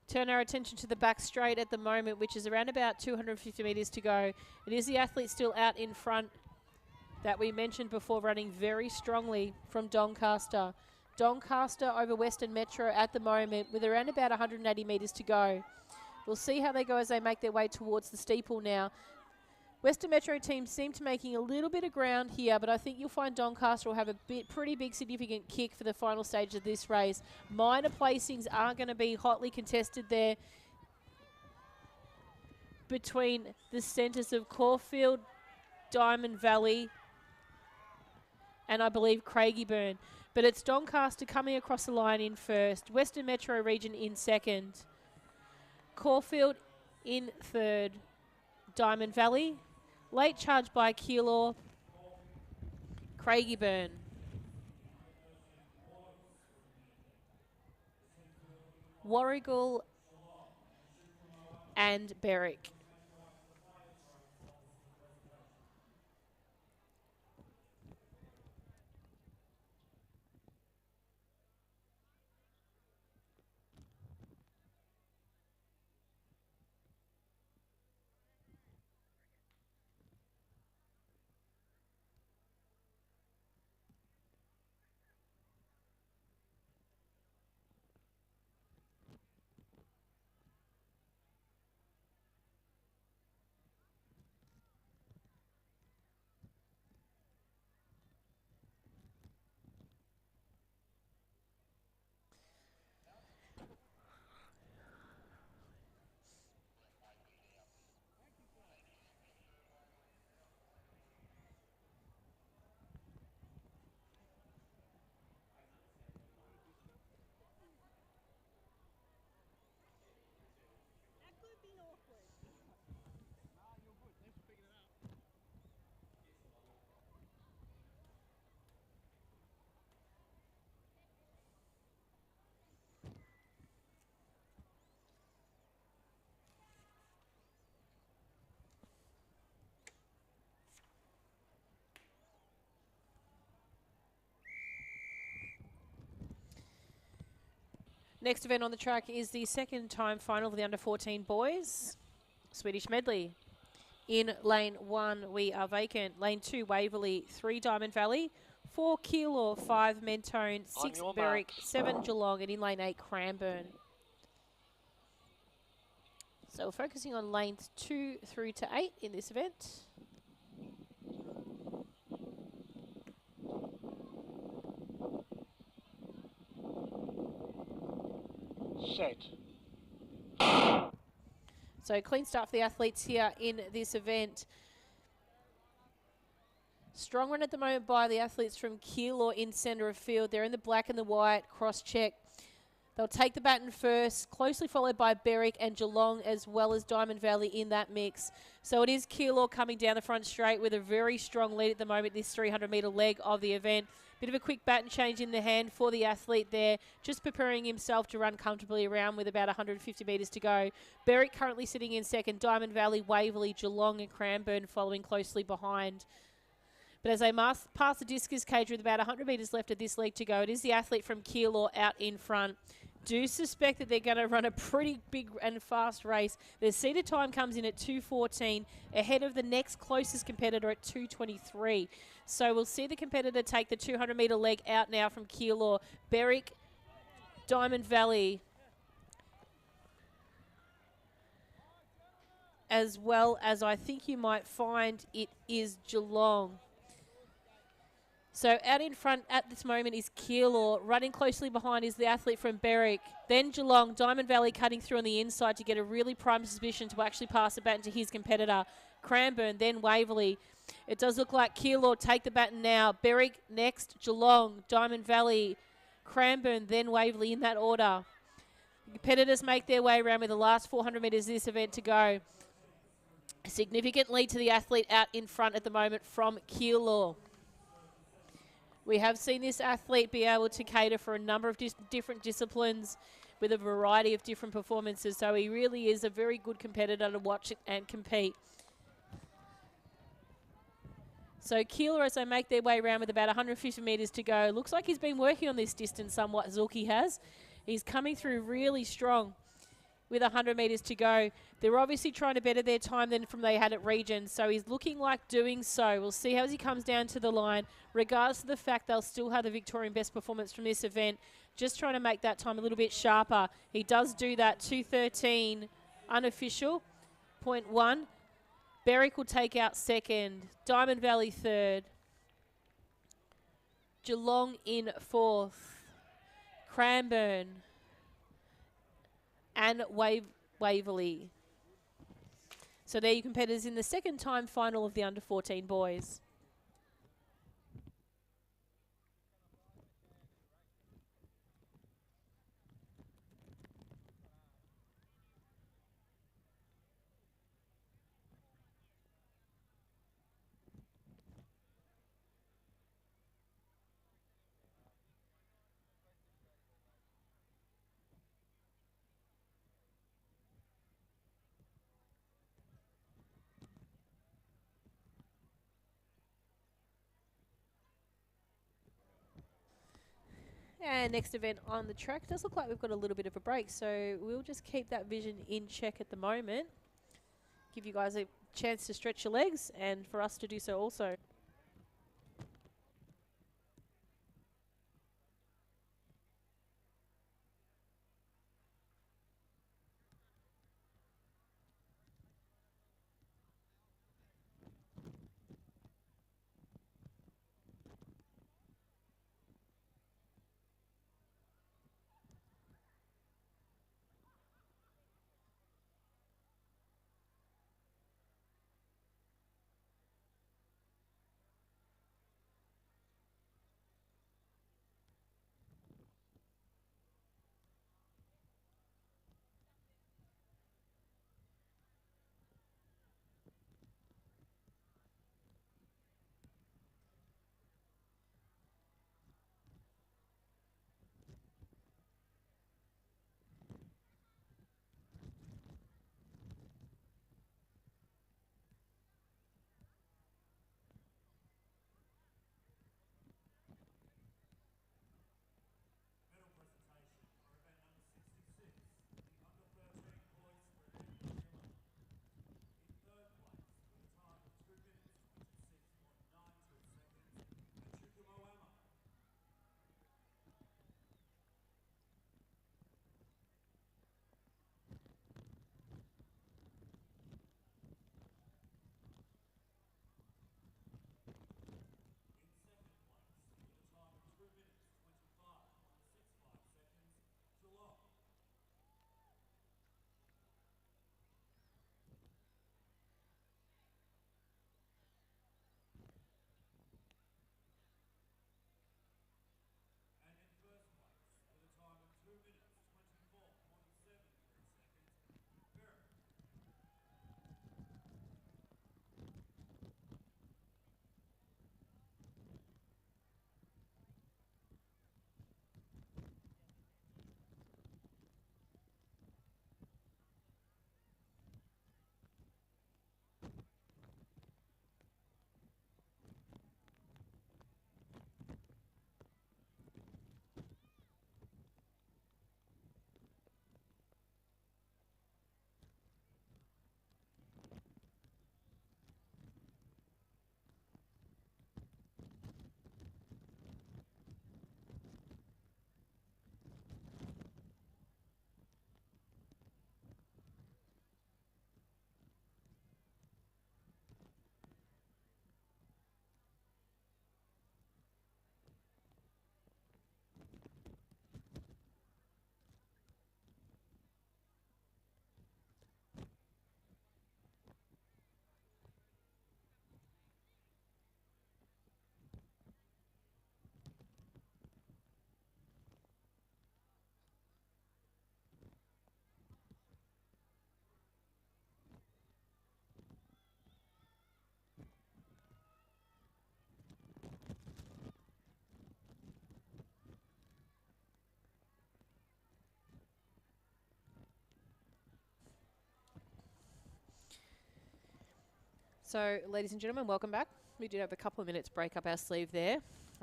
Turn our attention to the back straight at the moment, which is around about 250 metres to go. It is the athlete still out in front that we mentioned before, running very strongly from Doncaster. Doncaster over Western Metro at the moment with around about 180 metres to go. We'll see how they go as they make their way towards the steeple now. Western Metro team seem to making a little bit of ground here, but I think you'll find Doncaster will have a pretty big significant kick for the final stage of this race. Minor placings are going to be hotly contested there between the centres of Caulfield, Diamond Valley, and I believe Craigieburn. But it's Doncaster coming across the line in first, Western Metro Region in second, Caulfield in third, Diamond Valley, late charge by Keilor, Craigieburn, Warragul, and Berwick. Next event on the track is the second time final of the under-14 boys, Swedish Medley. In lane 1, we are vacant. Lane 2, Waverley, 3, Diamond Valley, 4, Keilor, 5, Mentone, 6, Berwick, 7, Geelong, and in lane 8, Cranbourne. So we're focusing on lanes 2 through to 8 in this event. Set. So clean start for the athletes here in this event. Strong run at the moment by the athletes from Keilor in centre of field. They're in the black and the white, cross-check. They'll take the baton first, closely followed by Berwick and Geelong, as well as Diamond Valley in that mix. So it is Keilor coming down the front straight with a very strong lead at the moment, this 300-metre leg of the event. Bit of a quick baton change in the hand for the athlete there, just preparing himself to run comfortably around with about 150 metres to go. Berwick currently sitting in second, Diamond Valley, Waverley, Geelong and Cranbourne following closely behind. But as they pass the discus cage with about 100 metres left of this leg to go, it is the athlete from Keilor out in front. Do suspect that they're going to run a pretty big and fast race. Their seated time comes in at 2:14, ahead of the next closest competitor at 2:23. So we'll see the competitor take the 200-metre leg out now from Keilor. Berwick, Diamond Valley, as well as I think you might find it is Geelong. So out in front at this moment is Keilor. Running closely behind is the athlete from Berwick. Then Geelong, Diamond Valley cutting through on the inside to get a really prime position to actually pass the baton to his competitor. Cranbourne, then Waverley. It does look like Keilor take the baton now. Berwick next, Geelong, Diamond Valley, Cranbourne, then Waverley in that order. The competitors make their way around with the last 400 metres of this event to go. A significant lead to the athlete out in front at the moment from Keilor. We have seen this athlete be able to cater for a number of different disciplines with a variety of different performances. So he really is a very good competitor to watch and compete. So Keilor, as they make their way around with about 150 metres to go, looks like he's been working on this distance somewhat, Zulki has. He's coming through really strong with 100 metres to go. They're obviously trying to better their time than from they had at Regions, so he's looking like doing so. We'll see how he comes down to the line, regardless of the fact they'll still have the Victorian best performance from this event, just trying to make that time a little bit sharper. He does do that, 2:13 unofficial, 0.1. Berwick will take out second, Diamond Valley third, Geelong in fourth, Cranbourne, and Waverley. So there you competitors in the second time final of the under 14 boys. And next event on the track, does look like we've got a little bit of a break, so we'll just keep that vision in check at the moment. Give you guys a chance to stretch your legs and for us to do so also. So, ladies and gentlemen, welcome back. We did have a couple of minutes break up our sleeve there.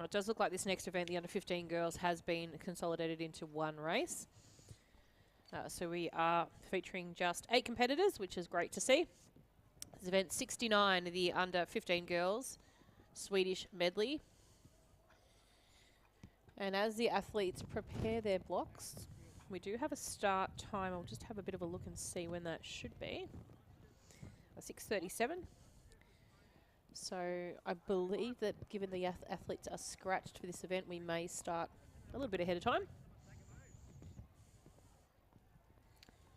It does look like this next event, the under-15 girls, has been consolidated into one race. So we are featuring just 8 competitors, which is great to see. This is event 69, the under-15 girls, Swedish Medley. And as the athletes prepare their blocks, we do have a start time. I'll just have a bit of a look and see when that should be. 6:37. So I believe that given the athletes are scratched for this event, we may start a little bit ahead of time.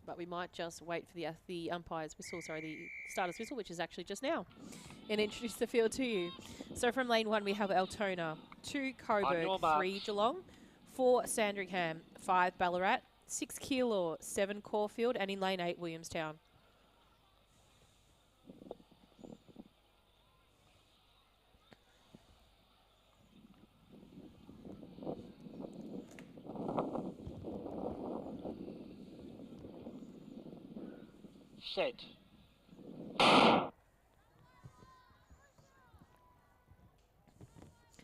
But we might just wait for the umpire's whistle, sorry, the starter's whistle, which is actually just now, and introduce the field to you. So from lane 1, we have Altona, 2 Coburg, 3 Geelong, 4 Sandringham, 5 Ballarat, 6 Keilor, 7 Caulfield, and in lane 8, Williamstown. Set.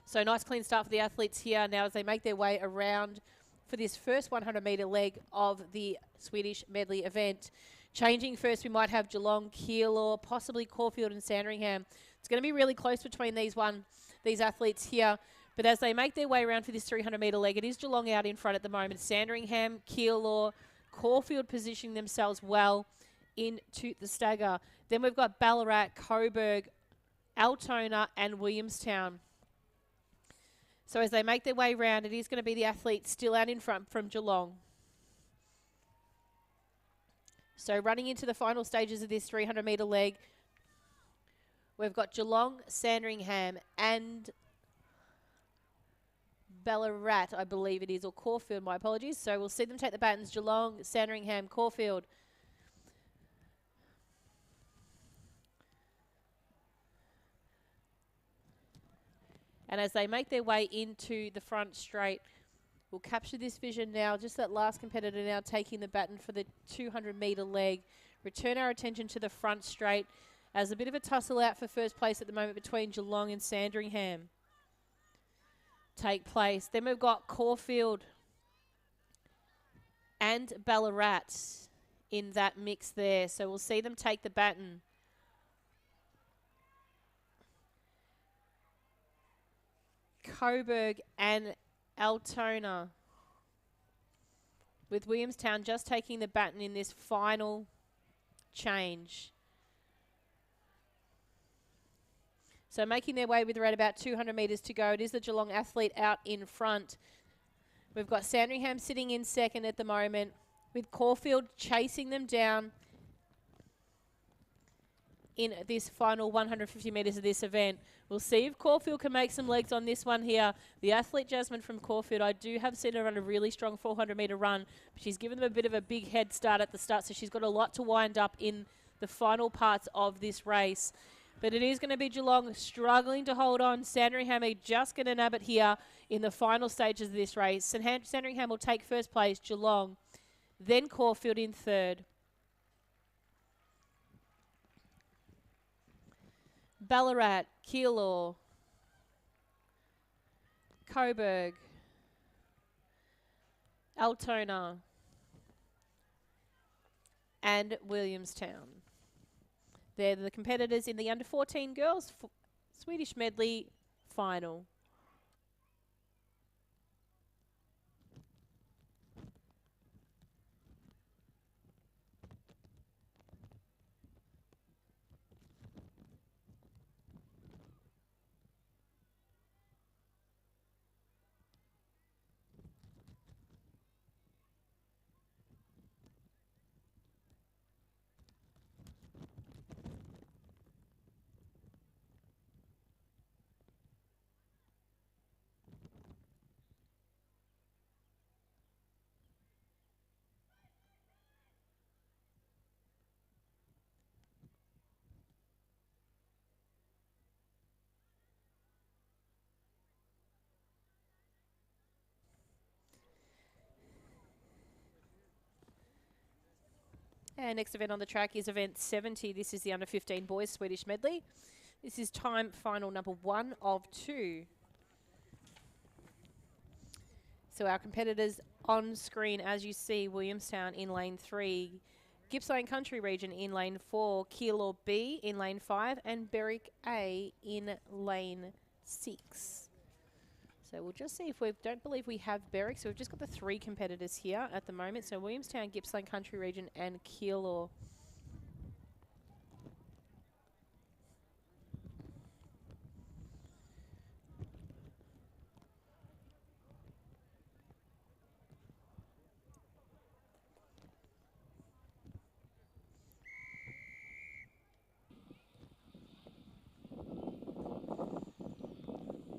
So nice clean start for the athletes here now as they make their way around for this first 100-metre leg of the Swedish Medley event. Changing first, we might have Geelong, Keilor, possibly Caulfield and Sandringham. It's going to be really close between these athletes here. But as they make their way around for this 300-metre leg, it is Geelong out in front at the moment. Sandringham, Keilor, Caulfield positioning themselves well into the stagger. Then we've got Ballarat, Coburg, Altona and Williamstown. So as they make their way round, it is going to be the athletes still out in front from Geelong. So running into the final stages of this 300-metre leg, we've got Geelong, Sandringham and Ballarat, I believe it is, or Caulfield, my apologies. So we'll see them take the batons, Geelong, Sandringham, Caulfield. And as they make their way into the front straight, we'll capture this vision now. Just that last competitor now taking the baton for the 200-metre leg. Return our attention to the front straight as a bit of a tussle out for first place at the moment between Geelong and Sandringham take place. Then we've got Caulfield and Ballarat in that mix there. So we'll see them take the baton. Coburg and Altona, with Williamstown just taking the baton in this final change. So making their way with around about 200 metres to go. It is the Geelong athlete out in front. We've got Sandringham sitting in second at the moment, with Caulfield chasing them down in this final 150 metres of this event. We'll see if Caulfield can make some legs on this one here. The athlete Jasmine from Caulfield, I do have seen her run a really strong 400-metre run, but she's given them a bit of a big head start at the start, so she's got a lot to wind up in the final parts of this race. But it is going to be Geelong struggling to hold on. Sandringham are just going to nab it here in the final stages of this race. Sandringham will take first place, Geelong, then Caulfield in third. Ballarat, Keilor, Coburg, Altona and Williamstown. They're the competitors in the under-14 girls Swedish Medley final. And next event on the track is event 70. This is the under 15 boys Swedish medley. This is time final number 1 of 2. So our competitors on screen, as you see, Williamstown in lane 3, Gippsland Country Region in lane 4, Keilor B in lane 5, and Berwick A in lane 6. So we'll just see if we don't believe we have Berwick. So we've just got the 3 competitors here at the moment. So Williamstown, Gippsland Country Region, and Keilor.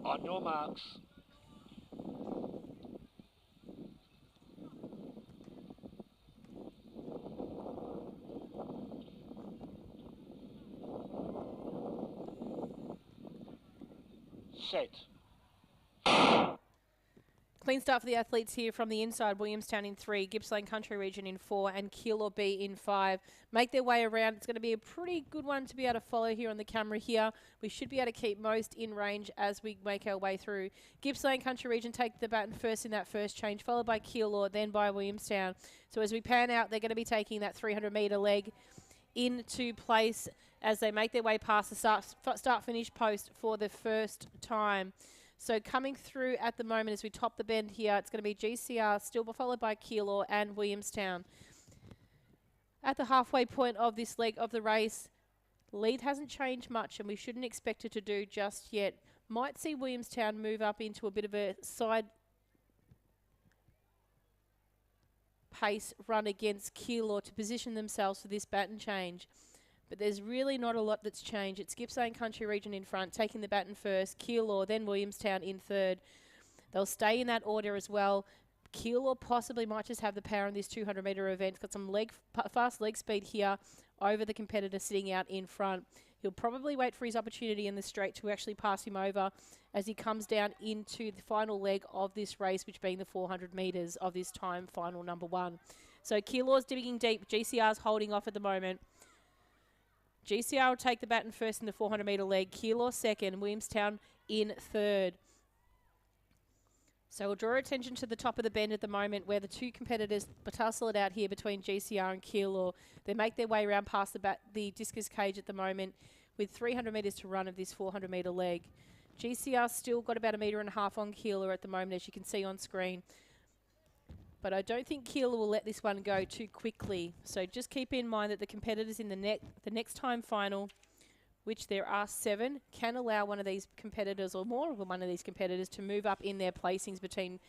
On your marks. Set. Clean start for the athletes here from the inside. Williamstown in 3, Gippsland Country Region in 4, and Keilor B in 5. Make their way around. It's going to be a pretty good one to be able to follow here on the camera here. We should be able to keep most in range as we make our way through. Gippsland Country Region take the baton first in that first change, followed by Keilor, then by Williamstown. So as we pan out, they're going to be taking that 300-metre leg into place as they make their way past the start-finish post for the first time. So coming through at the moment as we top the bend here, it's going to be GCR, still followed by Keilor and Williamstown. At the halfway point of this leg of the race, lead hasn't changed much and we shouldn't expect it to do just yet. Might see Williamstown move up into a bit of a side pace run against Keilor to position themselves for this baton change. But there's really not a lot that's changed. It's Gippsland Country Region in front, taking the baton first, Keilor, then Williamstown in third. They'll stay in that order as well. Keilor possibly might just have the power in this 200-metre event. It's got some fast leg speed here over the competitor sitting out in front. He'll probably wait for his opportunity in the straight to actually pass him over as he comes down into the final leg of this race, which being the 400 metres of this time final number 1. So Keilor's digging deep. GCR's holding off at the moment. GCR will take the baton first in the 400-metre leg, Keilor second, Williamstown in third. So we'll draw attention to the top of the bend at the moment where the 2 competitors tussle it out here between GCR and Keilor. They make their way around past the discus cage at the moment with 300 metres to run of this 400-metre leg. GCR still got about 1.5 metres on Keilor at the moment, as you can see on screen. But I don't think Keilor will let this one go too quickly. So just keep in mind that the competitors in the next time final, which there are 7, can allow one of these competitors or more of one of these competitors to move up in their placings between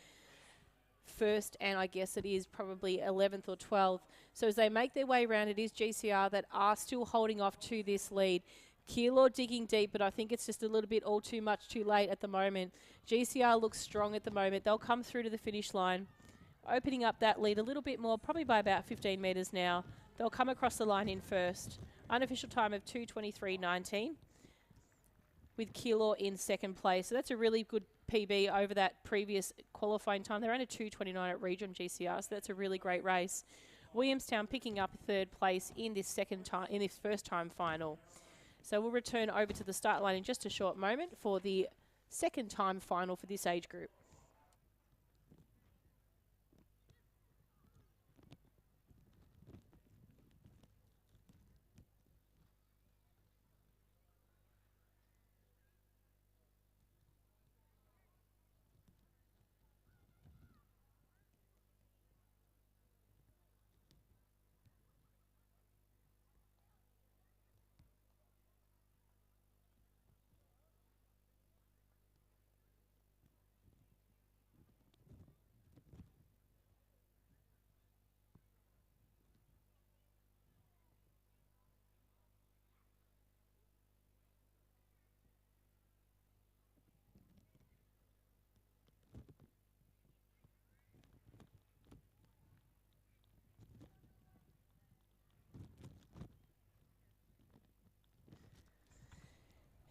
first and I guess it is probably 11th or 12th. So as they make their way around, it is GCR that are still holding off to this lead. Keilor digging deep, but I think it's just a little bit all too much too late at the moment. GCR looks strong at the moment. They'll come through to the finish line, opening up that lead a little bit more, probably by about 15 metres now. They'll come across the line in first. Unofficial time of 2:23.19 with Keilor in second place. So that's a really good PB over that previous qualifying time. They're only 2:29 at region GCR, so that's a really great race. Williamstown picking up third place in this first time final. So we'll return over to the start line in just a short moment for the second time final for this age group.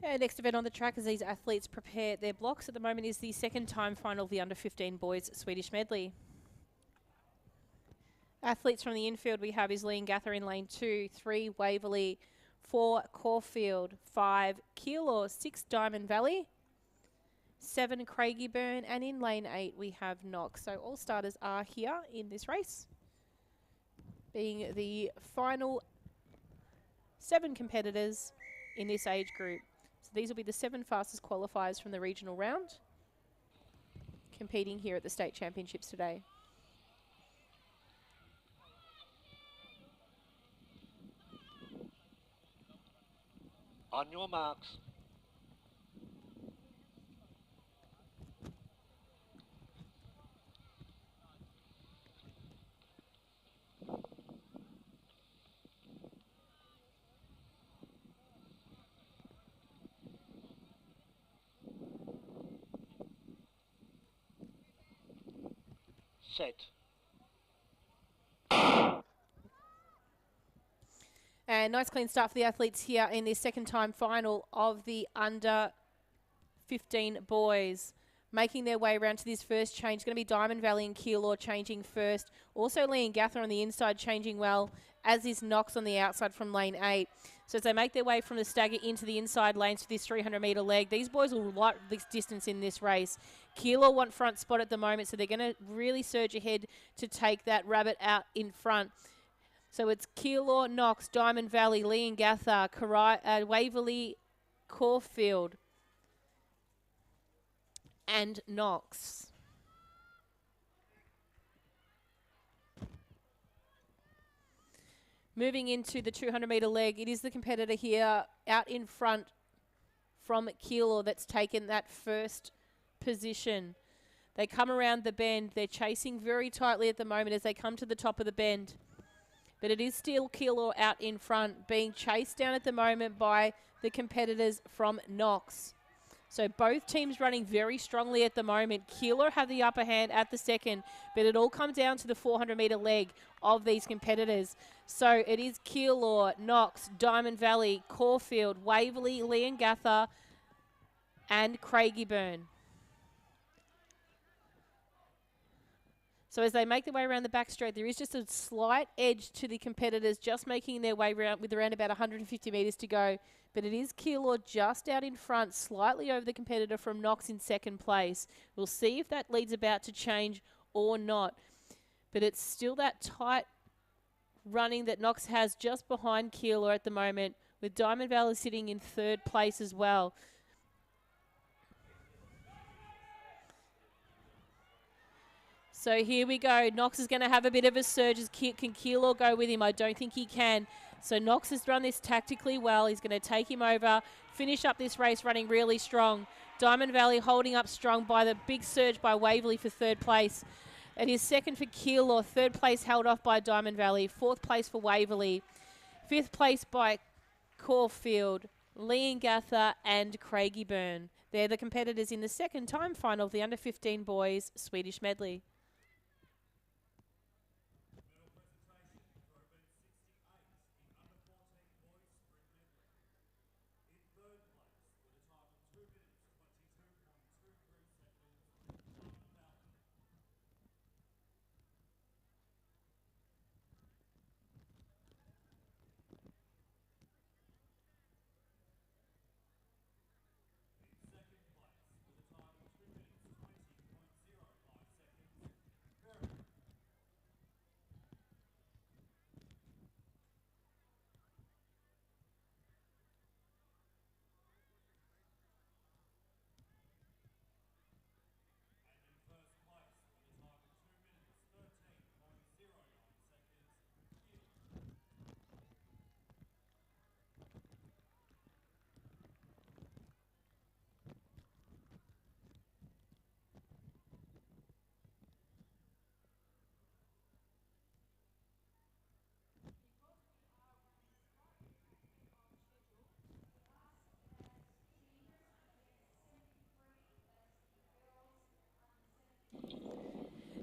And next event on the track as these athletes prepare their blocks at the moment is the second time final of the under 15 boys Swedish medley. Athletes from the infield we have is Liam Gather in lane 2, 3 Waverley, 4 Caulfield, 5 Keilor, 6 Diamond Valley, 7 Craigieburn, and in lane 8 we have Knox. So all starters are here in this race, being the final 7 competitors in this age group. So these will be the 7 fastest qualifiers from the regional round, competing here at the state championships today. On your marks. Set. And nice clean start for the athletes here in this second time final of the under 15 boys. Making their way around to this first change. It's going to be Diamond Valley and Keilor changing first. Also Liam Gather on the inside changing well, as is Knox on the outside from lane 8. So as they make their way from the stagger into the inside lanes for this 300-metre leg, these boys will like this distance in this race. Keilor want front spot at the moment, so they're going to really surge ahead to take that rabbit out in front. So it's Keilor, Knox, Diamond Valley, Liam Gather, Waverley, Caulfield, and Knox. Moving into the 200-metre leg, it is the competitor here out in front from Keilor that's taken that first position. They come around the bend. They're chasing very tightly at the moment as they come to the top of the bend. But it is still Keilor out in front, being chased down at the moment by the competitors from Knox. So both teams running very strongly at the moment. Keilor have the upper hand at the second, but it all comes down to the 400-metre leg of these competitors. So it is Keilor, Knox, Diamond Valley, Caulfield, Waverley, Liam Gather, and Craigieburn. So as they make their way around the back straight, there is just a slight edge to the competitors just making their way around with around about 150 metres to go. But it is Keilor just out in front, slightly over the competitor from Knox in second place. We'll see if that lead's about to change or not. But it's still that tight running that Knox has just behind Keilor at the moment, with Diamond Valley sitting in third place as well. So here we go. Knox is going to have a bit of a surge. Can Keilor go with him? I don't think he can. So Knox has run this tactically well. He's going to take him over, finish up this race running really strong. Diamond Valley holding up strong by the big surge by Waverley for third place. It is second for Keilor. Third place held off by Diamond Valley. Fourth place for Waverley. Fifth place by Caulfield, Liam Gather, and Craigieburn. They're the competitors in the second time final of the under 15 boys Swedish medley.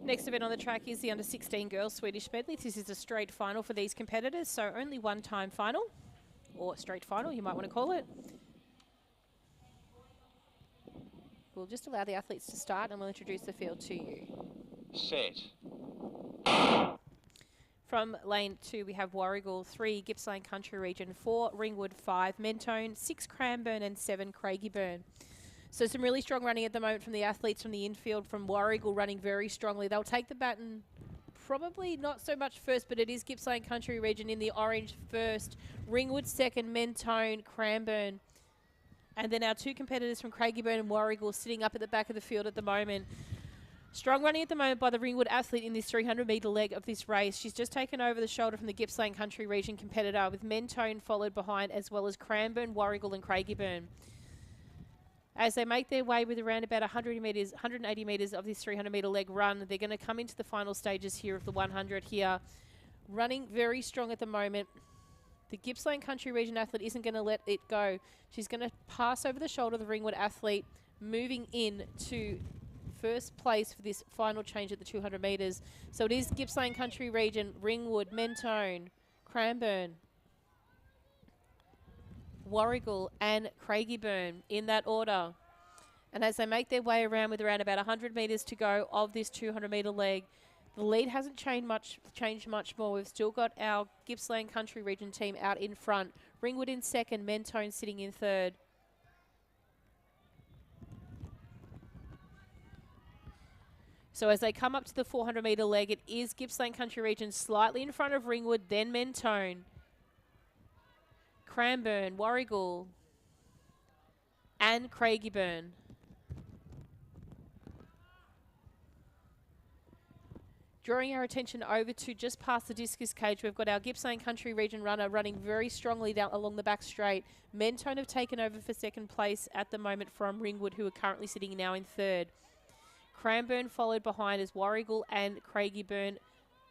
Next event on the track is the under 16 girls Swedish medley. This is a straight final for these competitors, so only one time final, or straight final you might want to call it. We'll just allow the athletes to start and we'll introduce the field to you. Set. From lane 2, we have Warrigal, 3, Gippsland Country Region, 4, Ringwood, 5, Mentone, 6, Cranbourne, and 7, Craigieburn. So some really strong running at the moment from the athletes from the infield, from Warrigal running very strongly. They'll take the baton probably not so much first, but it is Gippsland Country Region in the orange first, Ringwood second, Mentone, Cranbourne. And then our 2 competitors from Craigieburn and Warrigal sitting up at the back of the field at the moment. Strong running at the moment by the Ringwood athlete in this 300-metre leg of this race. She's just taken over the shoulder from the Gippsland Country Region competitor, with Mentone followed behind, as well as Cranbourne, Warrigal and Craigieburn. As they make their way with around about 180 metres of this 300-metre leg run, they're going to come into the final stages here of the 100 here. Running very strong at the moment. The Gippsland Country Region athlete isn't going to let it go. She's going to pass over the shoulder of the Ringwood athlete, moving in to first place for this final change at the 200 metres. So it is Gippsland Country Region, Ringwood, Mentone, Cranbourne, Warrigal and Craigieburn in that order. And as they make their way around with around about 100 metres to go of this 200-metre leg, the lead hasn't changed much more. We've still got our Gippsland Country Region team out in front. Ringwood in second, Mentone sitting in third. So as they come up to the 400-metre leg, it is Gippsland Country Region slightly in front of Ringwood, then Mentone, Cranbourne, Warrigal, and Craigieburn. Drawing our attention over to just past the discus cage, we've got our Gippsland Country Region runner running very strongly down along the back straight. Mentone have taken over for second place at the moment from Ringwood, who are currently sitting now in third. Cranbourne followed behind as Warrigal and Craigieburn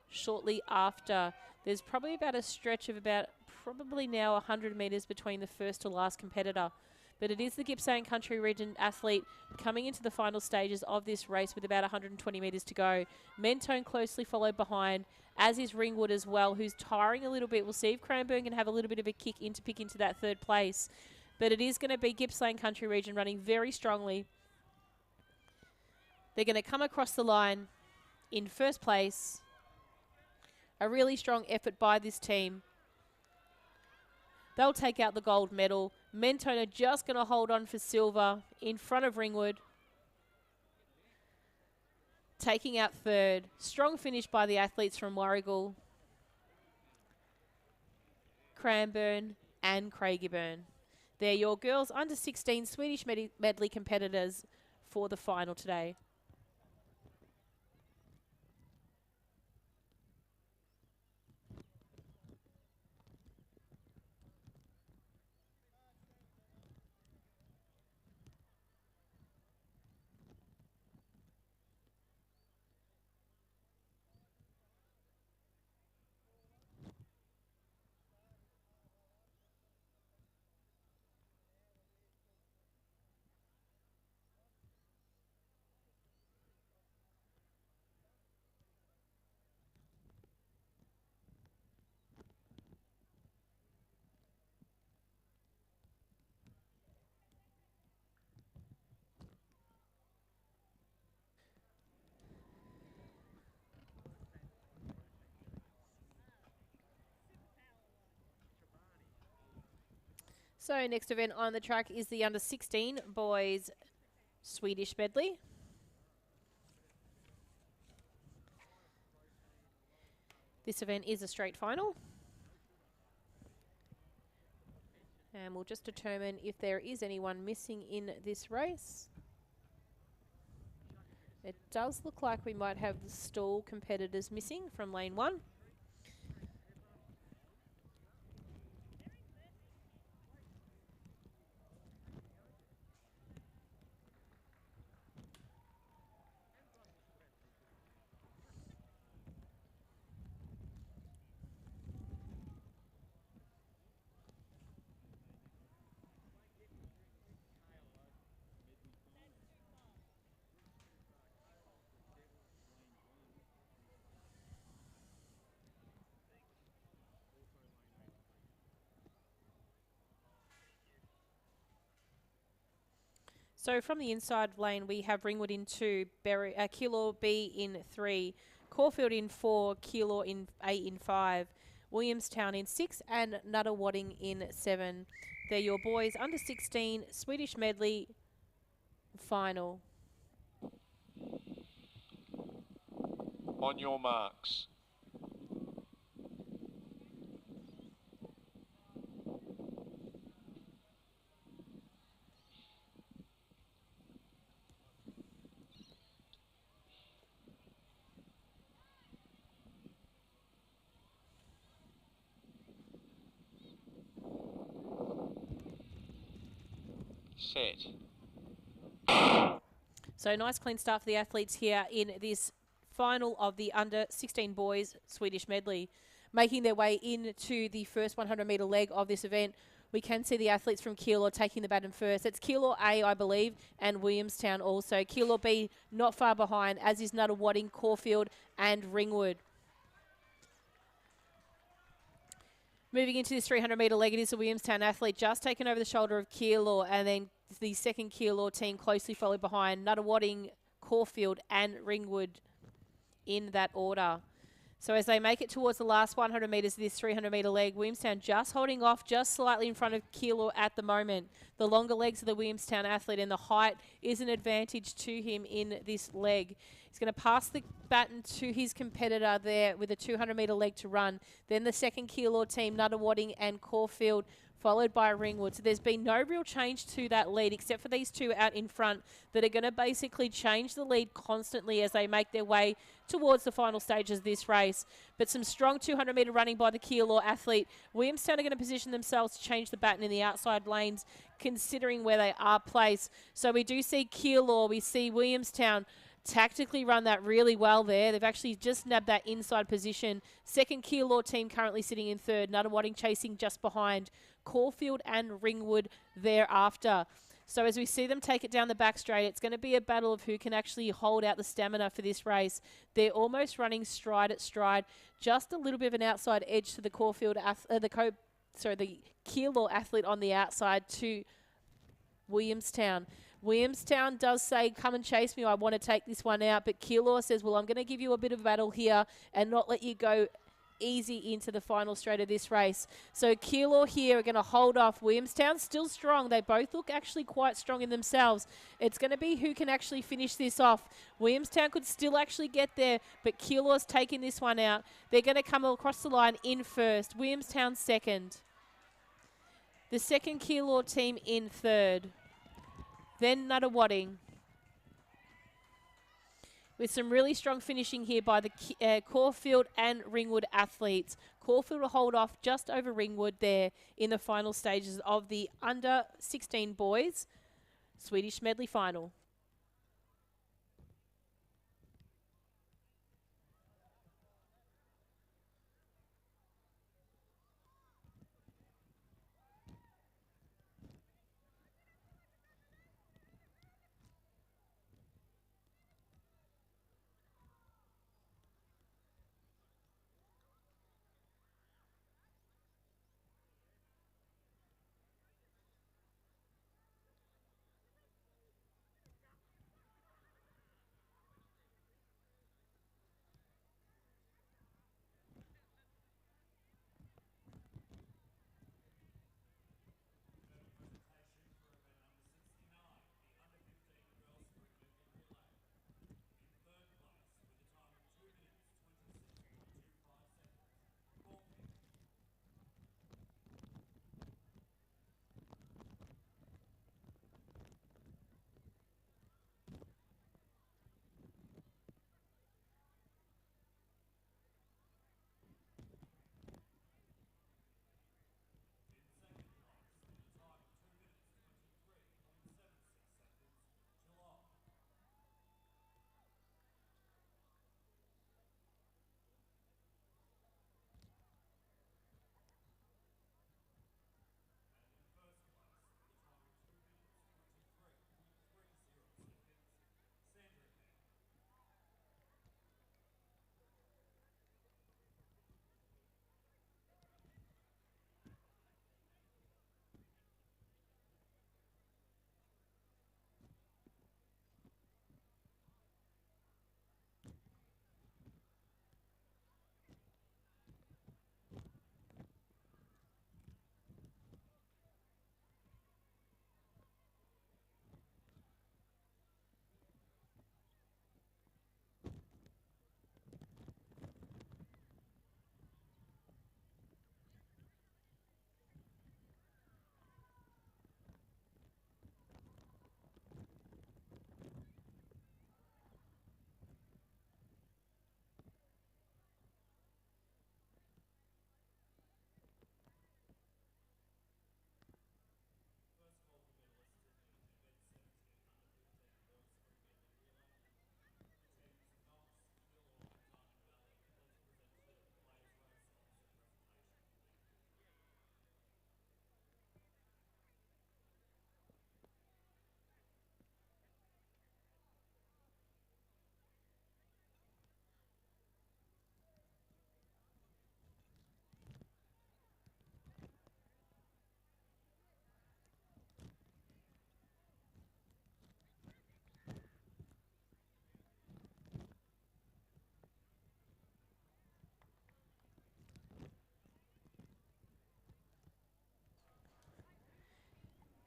shortly after. There's probably about a stretch of about probably now 100 metres between the first to last competitor. But it is the Gippsland Country Region athlete coming into the final stages of this race with about 120 metres to go. Mentone closely followed behind, as is Ringwood as well, who's tiring a little bit. We'll see if Cranbourne can have a little bit of a kick in to pick into that third place. But it is going to be Gippsland Country Region running very strongly. They're going to come across the line in first place. A really strong effort by this team. They'll take out the gold medal. Mentone are just going to hold on for silver in front of Ringwood. Taking out third. Strong finish by the athletes from Warrigal, Cranbourne and Craigieburn. They're your girls under 16 Swedish medley competitors for the final today. So next event on the track is the under 16 boys Swedish medley. This event is a straight final. And we'll just determine if there is anyone missing in this race. It does look like we might have the stall competitors missing from lane 1. So from the inside lane, we have Ringwood in 2, Kilo B in 3, Caulfield in 4, Keilor in 8 in 5, Williamstown in 6, and Nuttawading in 7. They're your boys under 16 Swedish Medley final. On your marks. Set. So nice clean start for the athletes here in this final of the under 16 boys Swedish Medley. Making their way into the first 100 metre leg of this event, we can see the athletes from Keilor taking the baton first. It's Keilor A, I believe, and Williamstown also. Keilor B not far behind, as is Nuttawading, Caulfield and Ringwood. Moving into this 300 metre leg, it is a Williamstown athlete just taken over the shoulder of Keilor, and then the second Keilor team closely followed behind Nuttawading, Caulfield and Ringwood in that order. So as they make it towards the last 100 metres of this 300 metre leg, Williamstown just holding off just slightly in front of Keilor at the moment. The longer legs of the Williamstown athlete and the height is an advantage to him in this leg. He's going to pass the baton to his competitor there with a 200 metre leg to run. Then the second Keilor team, Nuttawading and Caulfield, followed by Ringwood. So there's been no real change to that lead except for these two out in front that are going to basically change the lead constantly as they make their way towards the final stages of this race. But some strong 200 metre running by the Keilor athlete. Williamstown are going to position themselves to change the baton in the outside lanes considering where they are placed. So we do see Keilor, we see Williamstown tactically run that really well there. They've actually just nabbed that inside position. Second Keilor team currently sitting in third. Nuttawading chasing just behind. Caulfield and Ringwood thereafter. So as we see them take it down the back straight, it's going to be a battle of who can actually hold out the stamina for this race. They're almost running stride at stride. Just a little bit of an outside edge to the Caulfield, the Keilor athlete on the outside to Williamstown. Williamstown does say, come and chase me, I want to take this one out. But Keilor says, well, I'm going to give you a bit of a battle here and not let you go easy into the final straight of this race. So Keilor here are going to hold off. Williamstown still strong. They both look actually quite strong in themselves. It's going to be who can actually finish this off. Williamstown could still actually get there, but Keilor's taking this one out. They're going to come across the line in first. Williamstown second. The second Keilor team in third. Then Nuttawading. With some really strong finishing here by the Caulfield and Ringwood athletes. Caulfield will hold off just over Ringwood there in the final stages of the under 16 boys Swedish Medley final.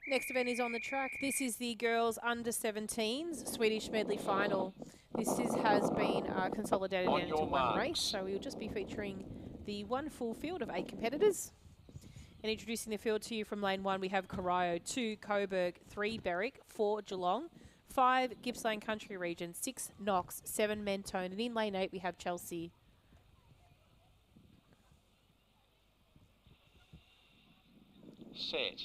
Next event is on the track. This is the girls under 17s Swedish medley final. Has been consolidated On down your into one race, marks. so we'll just be featuring the one full field of 8 competitors. And introducing the field to you from lane 1, we have Corio, 2 Coburg, 3 Berwick, 4 Geelong, 5 Gippsland Country Region, 6 Knox, 7 Mentone, and in lane 8 we have Chelsea. Set.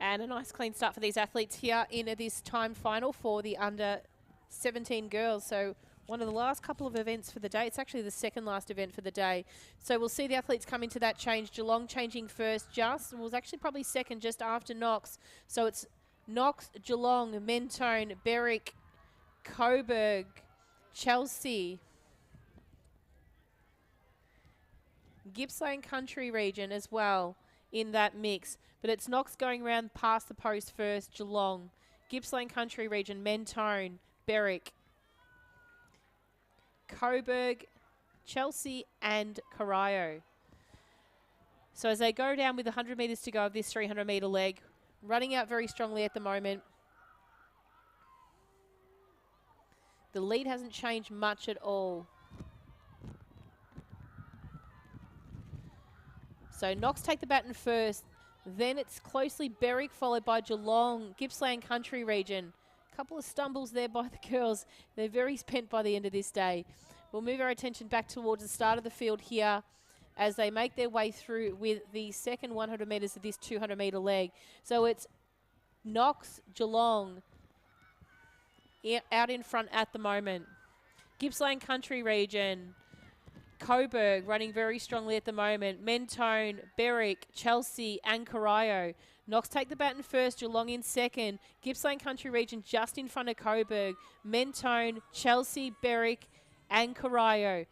And a nice clean start for these athletes here in this time final for the under 17 girls. So one of the last couple of events for the day. It's actually the second last event for the day. So we'll see the athletes come into that change. Geelong changing first was actually probably second just after Knox. So it's Knox, Geelong, Mentone, Berwick, Coburg, Chelsea, Gippsland Country Region as well in that mix. But it's Knox going around past the post first, Geelong, Gippsland Country Region, Mentone, Berwick, Coburg, Chelsea and Corio. So as they go down with 100 metres to go of this 300 metre leg, running out very strongly at the moment. The lead hasn't changed much at all. So Knox take the baton first. Then it's closely Berwick followed by Geelong, Gippsland Country Region. Couple of stumbles there by the girls. They're very spent by the end of this day. We'll move our attention back towards the start of the field here as they make their way through with the second 100 metres of this 200 metre leg. So it's Knox, Geelong out in front at the moment. Gippsland Country Region, Coburg running very strongly at the moment. Mentone, Berwick, Chelsea and Corio. Knox take the baton first, Geelong in second. Gippsland Country Region just in front of Coburg. Mentone, Chelsea, Berwick and Corio.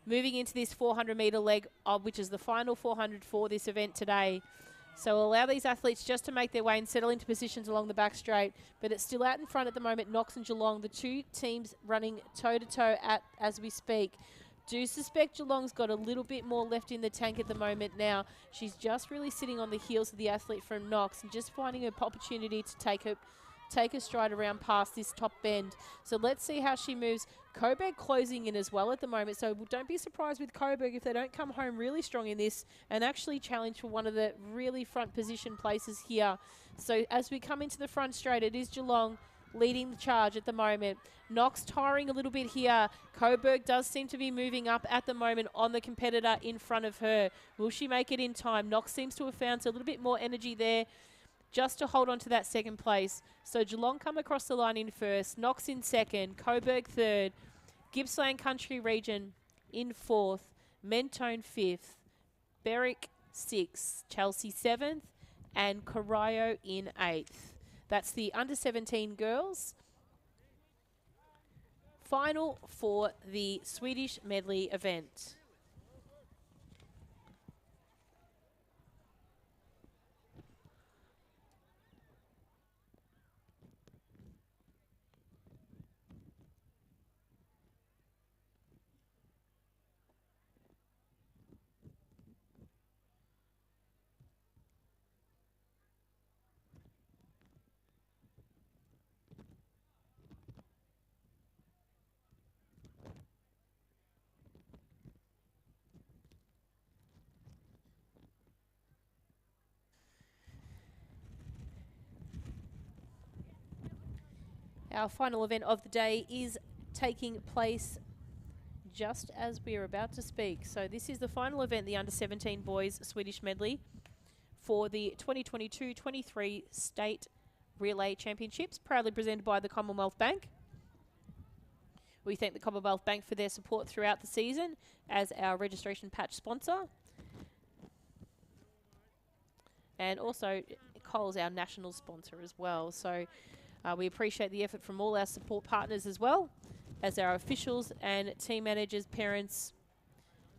Moving into this 400 metre leg, which is the final 400 for this event today. So we'll allow these athletes just to make their way and settle into positions along the back straight. But it's still out in front at the moment, Knox and Geelong, the two teams running toe-to-toe as we speak. Do suspect Geelong's got a little bit more left in the tank at the moment now. She's just really sitting on the heels of the athlete from Knox and just finding an opportunity to take a stride around past this top bend. So let's see how she moves. Coburg closing in as well at the moment. So don't be surprised with Coburg if they don't come home really strong in this and actually challenge for one of the really front position places here. So as we come into the front straight, it is Geelong leading the charge at the moment. Knox tiring a little bit here. Coburg does seem to be moving up at the moment on the competitor in front of her. Will she make it in time? Knox seems to have found a little bit more energy there just to hold on to that second place. So Geelong come across the line in first, Knox in second, Coburg third, Gippsland Country Region in fourth, Mentone fifth, Berwick sixth, Chelsea seventh and Corio in eighth. That's the under 17 girls final for the Swedish medley event. Our final event of the day is taking place just as we are about to speak. So this is the final event, the under-17 boys Swedish medley for the 2022-23 State Relay Championships, proudly presented by the Commonwealth Bank. We thank the Commonwealth Bank for their support throughout the season as our registration patch sponsor. And also Coles, our national sponsor as well. So we appreciate the effort from all our support partners as well as our officials and team managers, parents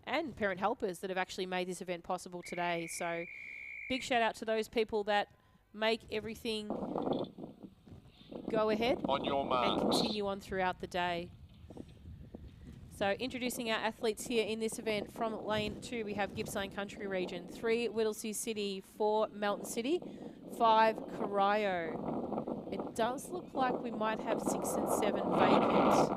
and parent helpers that have actually made this event possible today. So big shout out to those people that make everything go ahead On your and marks. continue on throughout the day. So introducing our athletes here in this event from lane 2, we have Gippsland Country Region, 3 Whittlesea City, 4 Melton City, 5 Corio. It does look like we might have 6 and 7 vacant.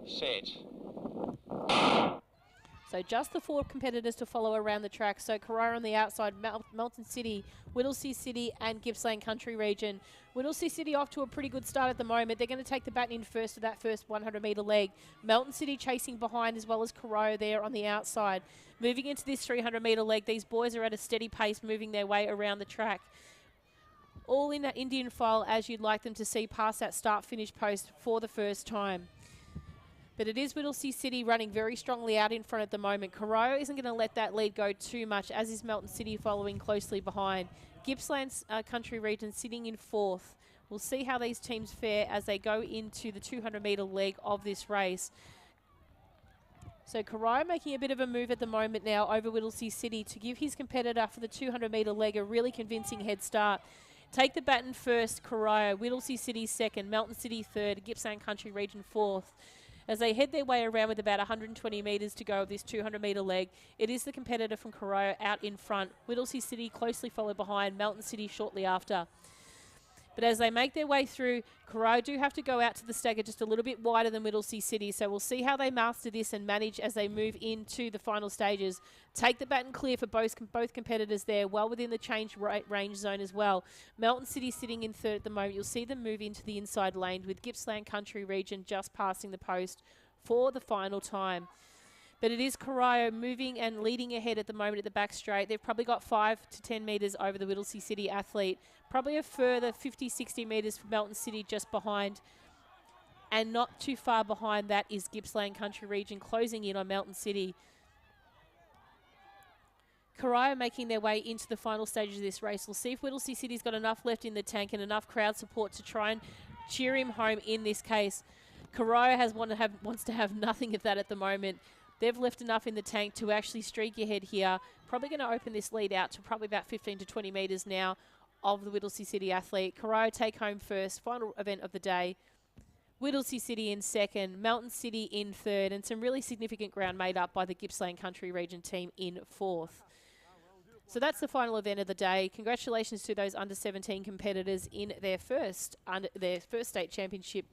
Set. So just the 4 competitors to follow around the track. So Carrara on the outside, Melton City, Whittlesea City and Gippsland Country Region. Whittlesea City off to a pretty good start at the moment. They're going to take the baton in first for that first 100-metre leg. Melton City chasing behind as well as Carrara there on the outside. Moving into this 300-metre leg, these boys are at a steady pace moving their way around the track. All in that Indian file as you'd like them to see past that start-finish post for the first time. But it is Whittlesea City running very strongly out in front at the moment. Corio isn't going to let that lead go too much, as is Melton City following closely behind. Gippsland's Country Region sitting in 4th. We'll see how these teams fare as they go into the 200-metre leg of this race. So Corio making a bit of a move at the moment now over Whittlesea City to give his competitor for the 200-metre leg a really convincing head start. Take the baton first, Corio. Whittlesea City second, Melton City third, Gippsland Country Region 4th. As they head their way around with about 120 metres to go of this 200-metre leg, it is the competitor from Corio out in front. Whittlesea City closely followed behind, Melton City shortly after. But as they make their way through, Corio do have to go out to the stagger just a little bit wider than Whittlesea City. So we'll see how they master this and manage as they move into the final stages. Take the baton clear for both competitors there, well within the change range zone as well. Melton City sitting in 3rd at the moment. You'll see them move into the inside lane with Gippsland Country Region just passing the post for the final time. But it is Corio moving and leading ahead at the moment at the back straight. They've probably got 5 to 10 metres over the Whittlesea City athlete. Probably a further 50, 60 metres for Melton City just behind. And not too far behind that is Gippsland Country Region closing in on Melton City. Corio making their way into the final stages of this race. We'll see if Whittlesea City's got enough left in the tank and enough crowd support to try and cheer him home in this case. Corio wants to have nothing of that at the moment. They've left enough in the tank to actually streak ahead here. Probably going to open this lead out to probably about 15 to 20 metres now of the Whittlesea City athlete. Corio take home first, final event of the day. Whittlesea City in 2nd, Melton City in 3rd, and some really significant ground made up by the Gippsland Country Region team in 4th. So that's the final event of the day. Congratulations to those under-17 competitors in their first state championship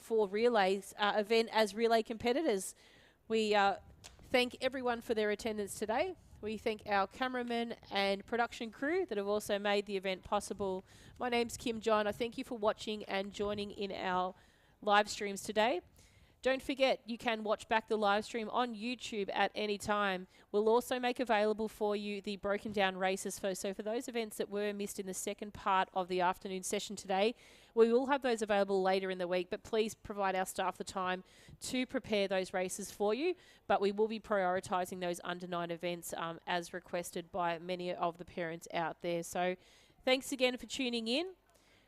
for relays event as relay competitors. We thank everyone for their attendance today. We thank our cameramen and production crew that have also made the event possible. My name's Kim John. I thank you for watching and joining in our live streams today. Don't forget, you can watch back the live stream on YouTube at any time. We'll also make available for you the broken down races. So for those events that were missed in the second part of the afternoon session today, we will have those available later in the week, but please provide our staff the time to prepare those races for you. But we will be prioritising those under 9 events as requested by many of the parents out there. So thanks again for tuning in.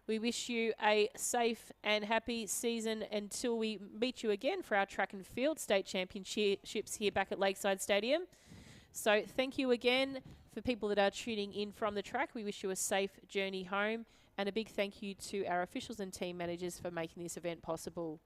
We wish you a safe and happy season until we meet you again for our track and field state championships here back at Lakeside Stadium. So thank you again for people that are tuning in from the track. We wish you a safe journey home, and a big thank you to our officials and team managers for making this event possible.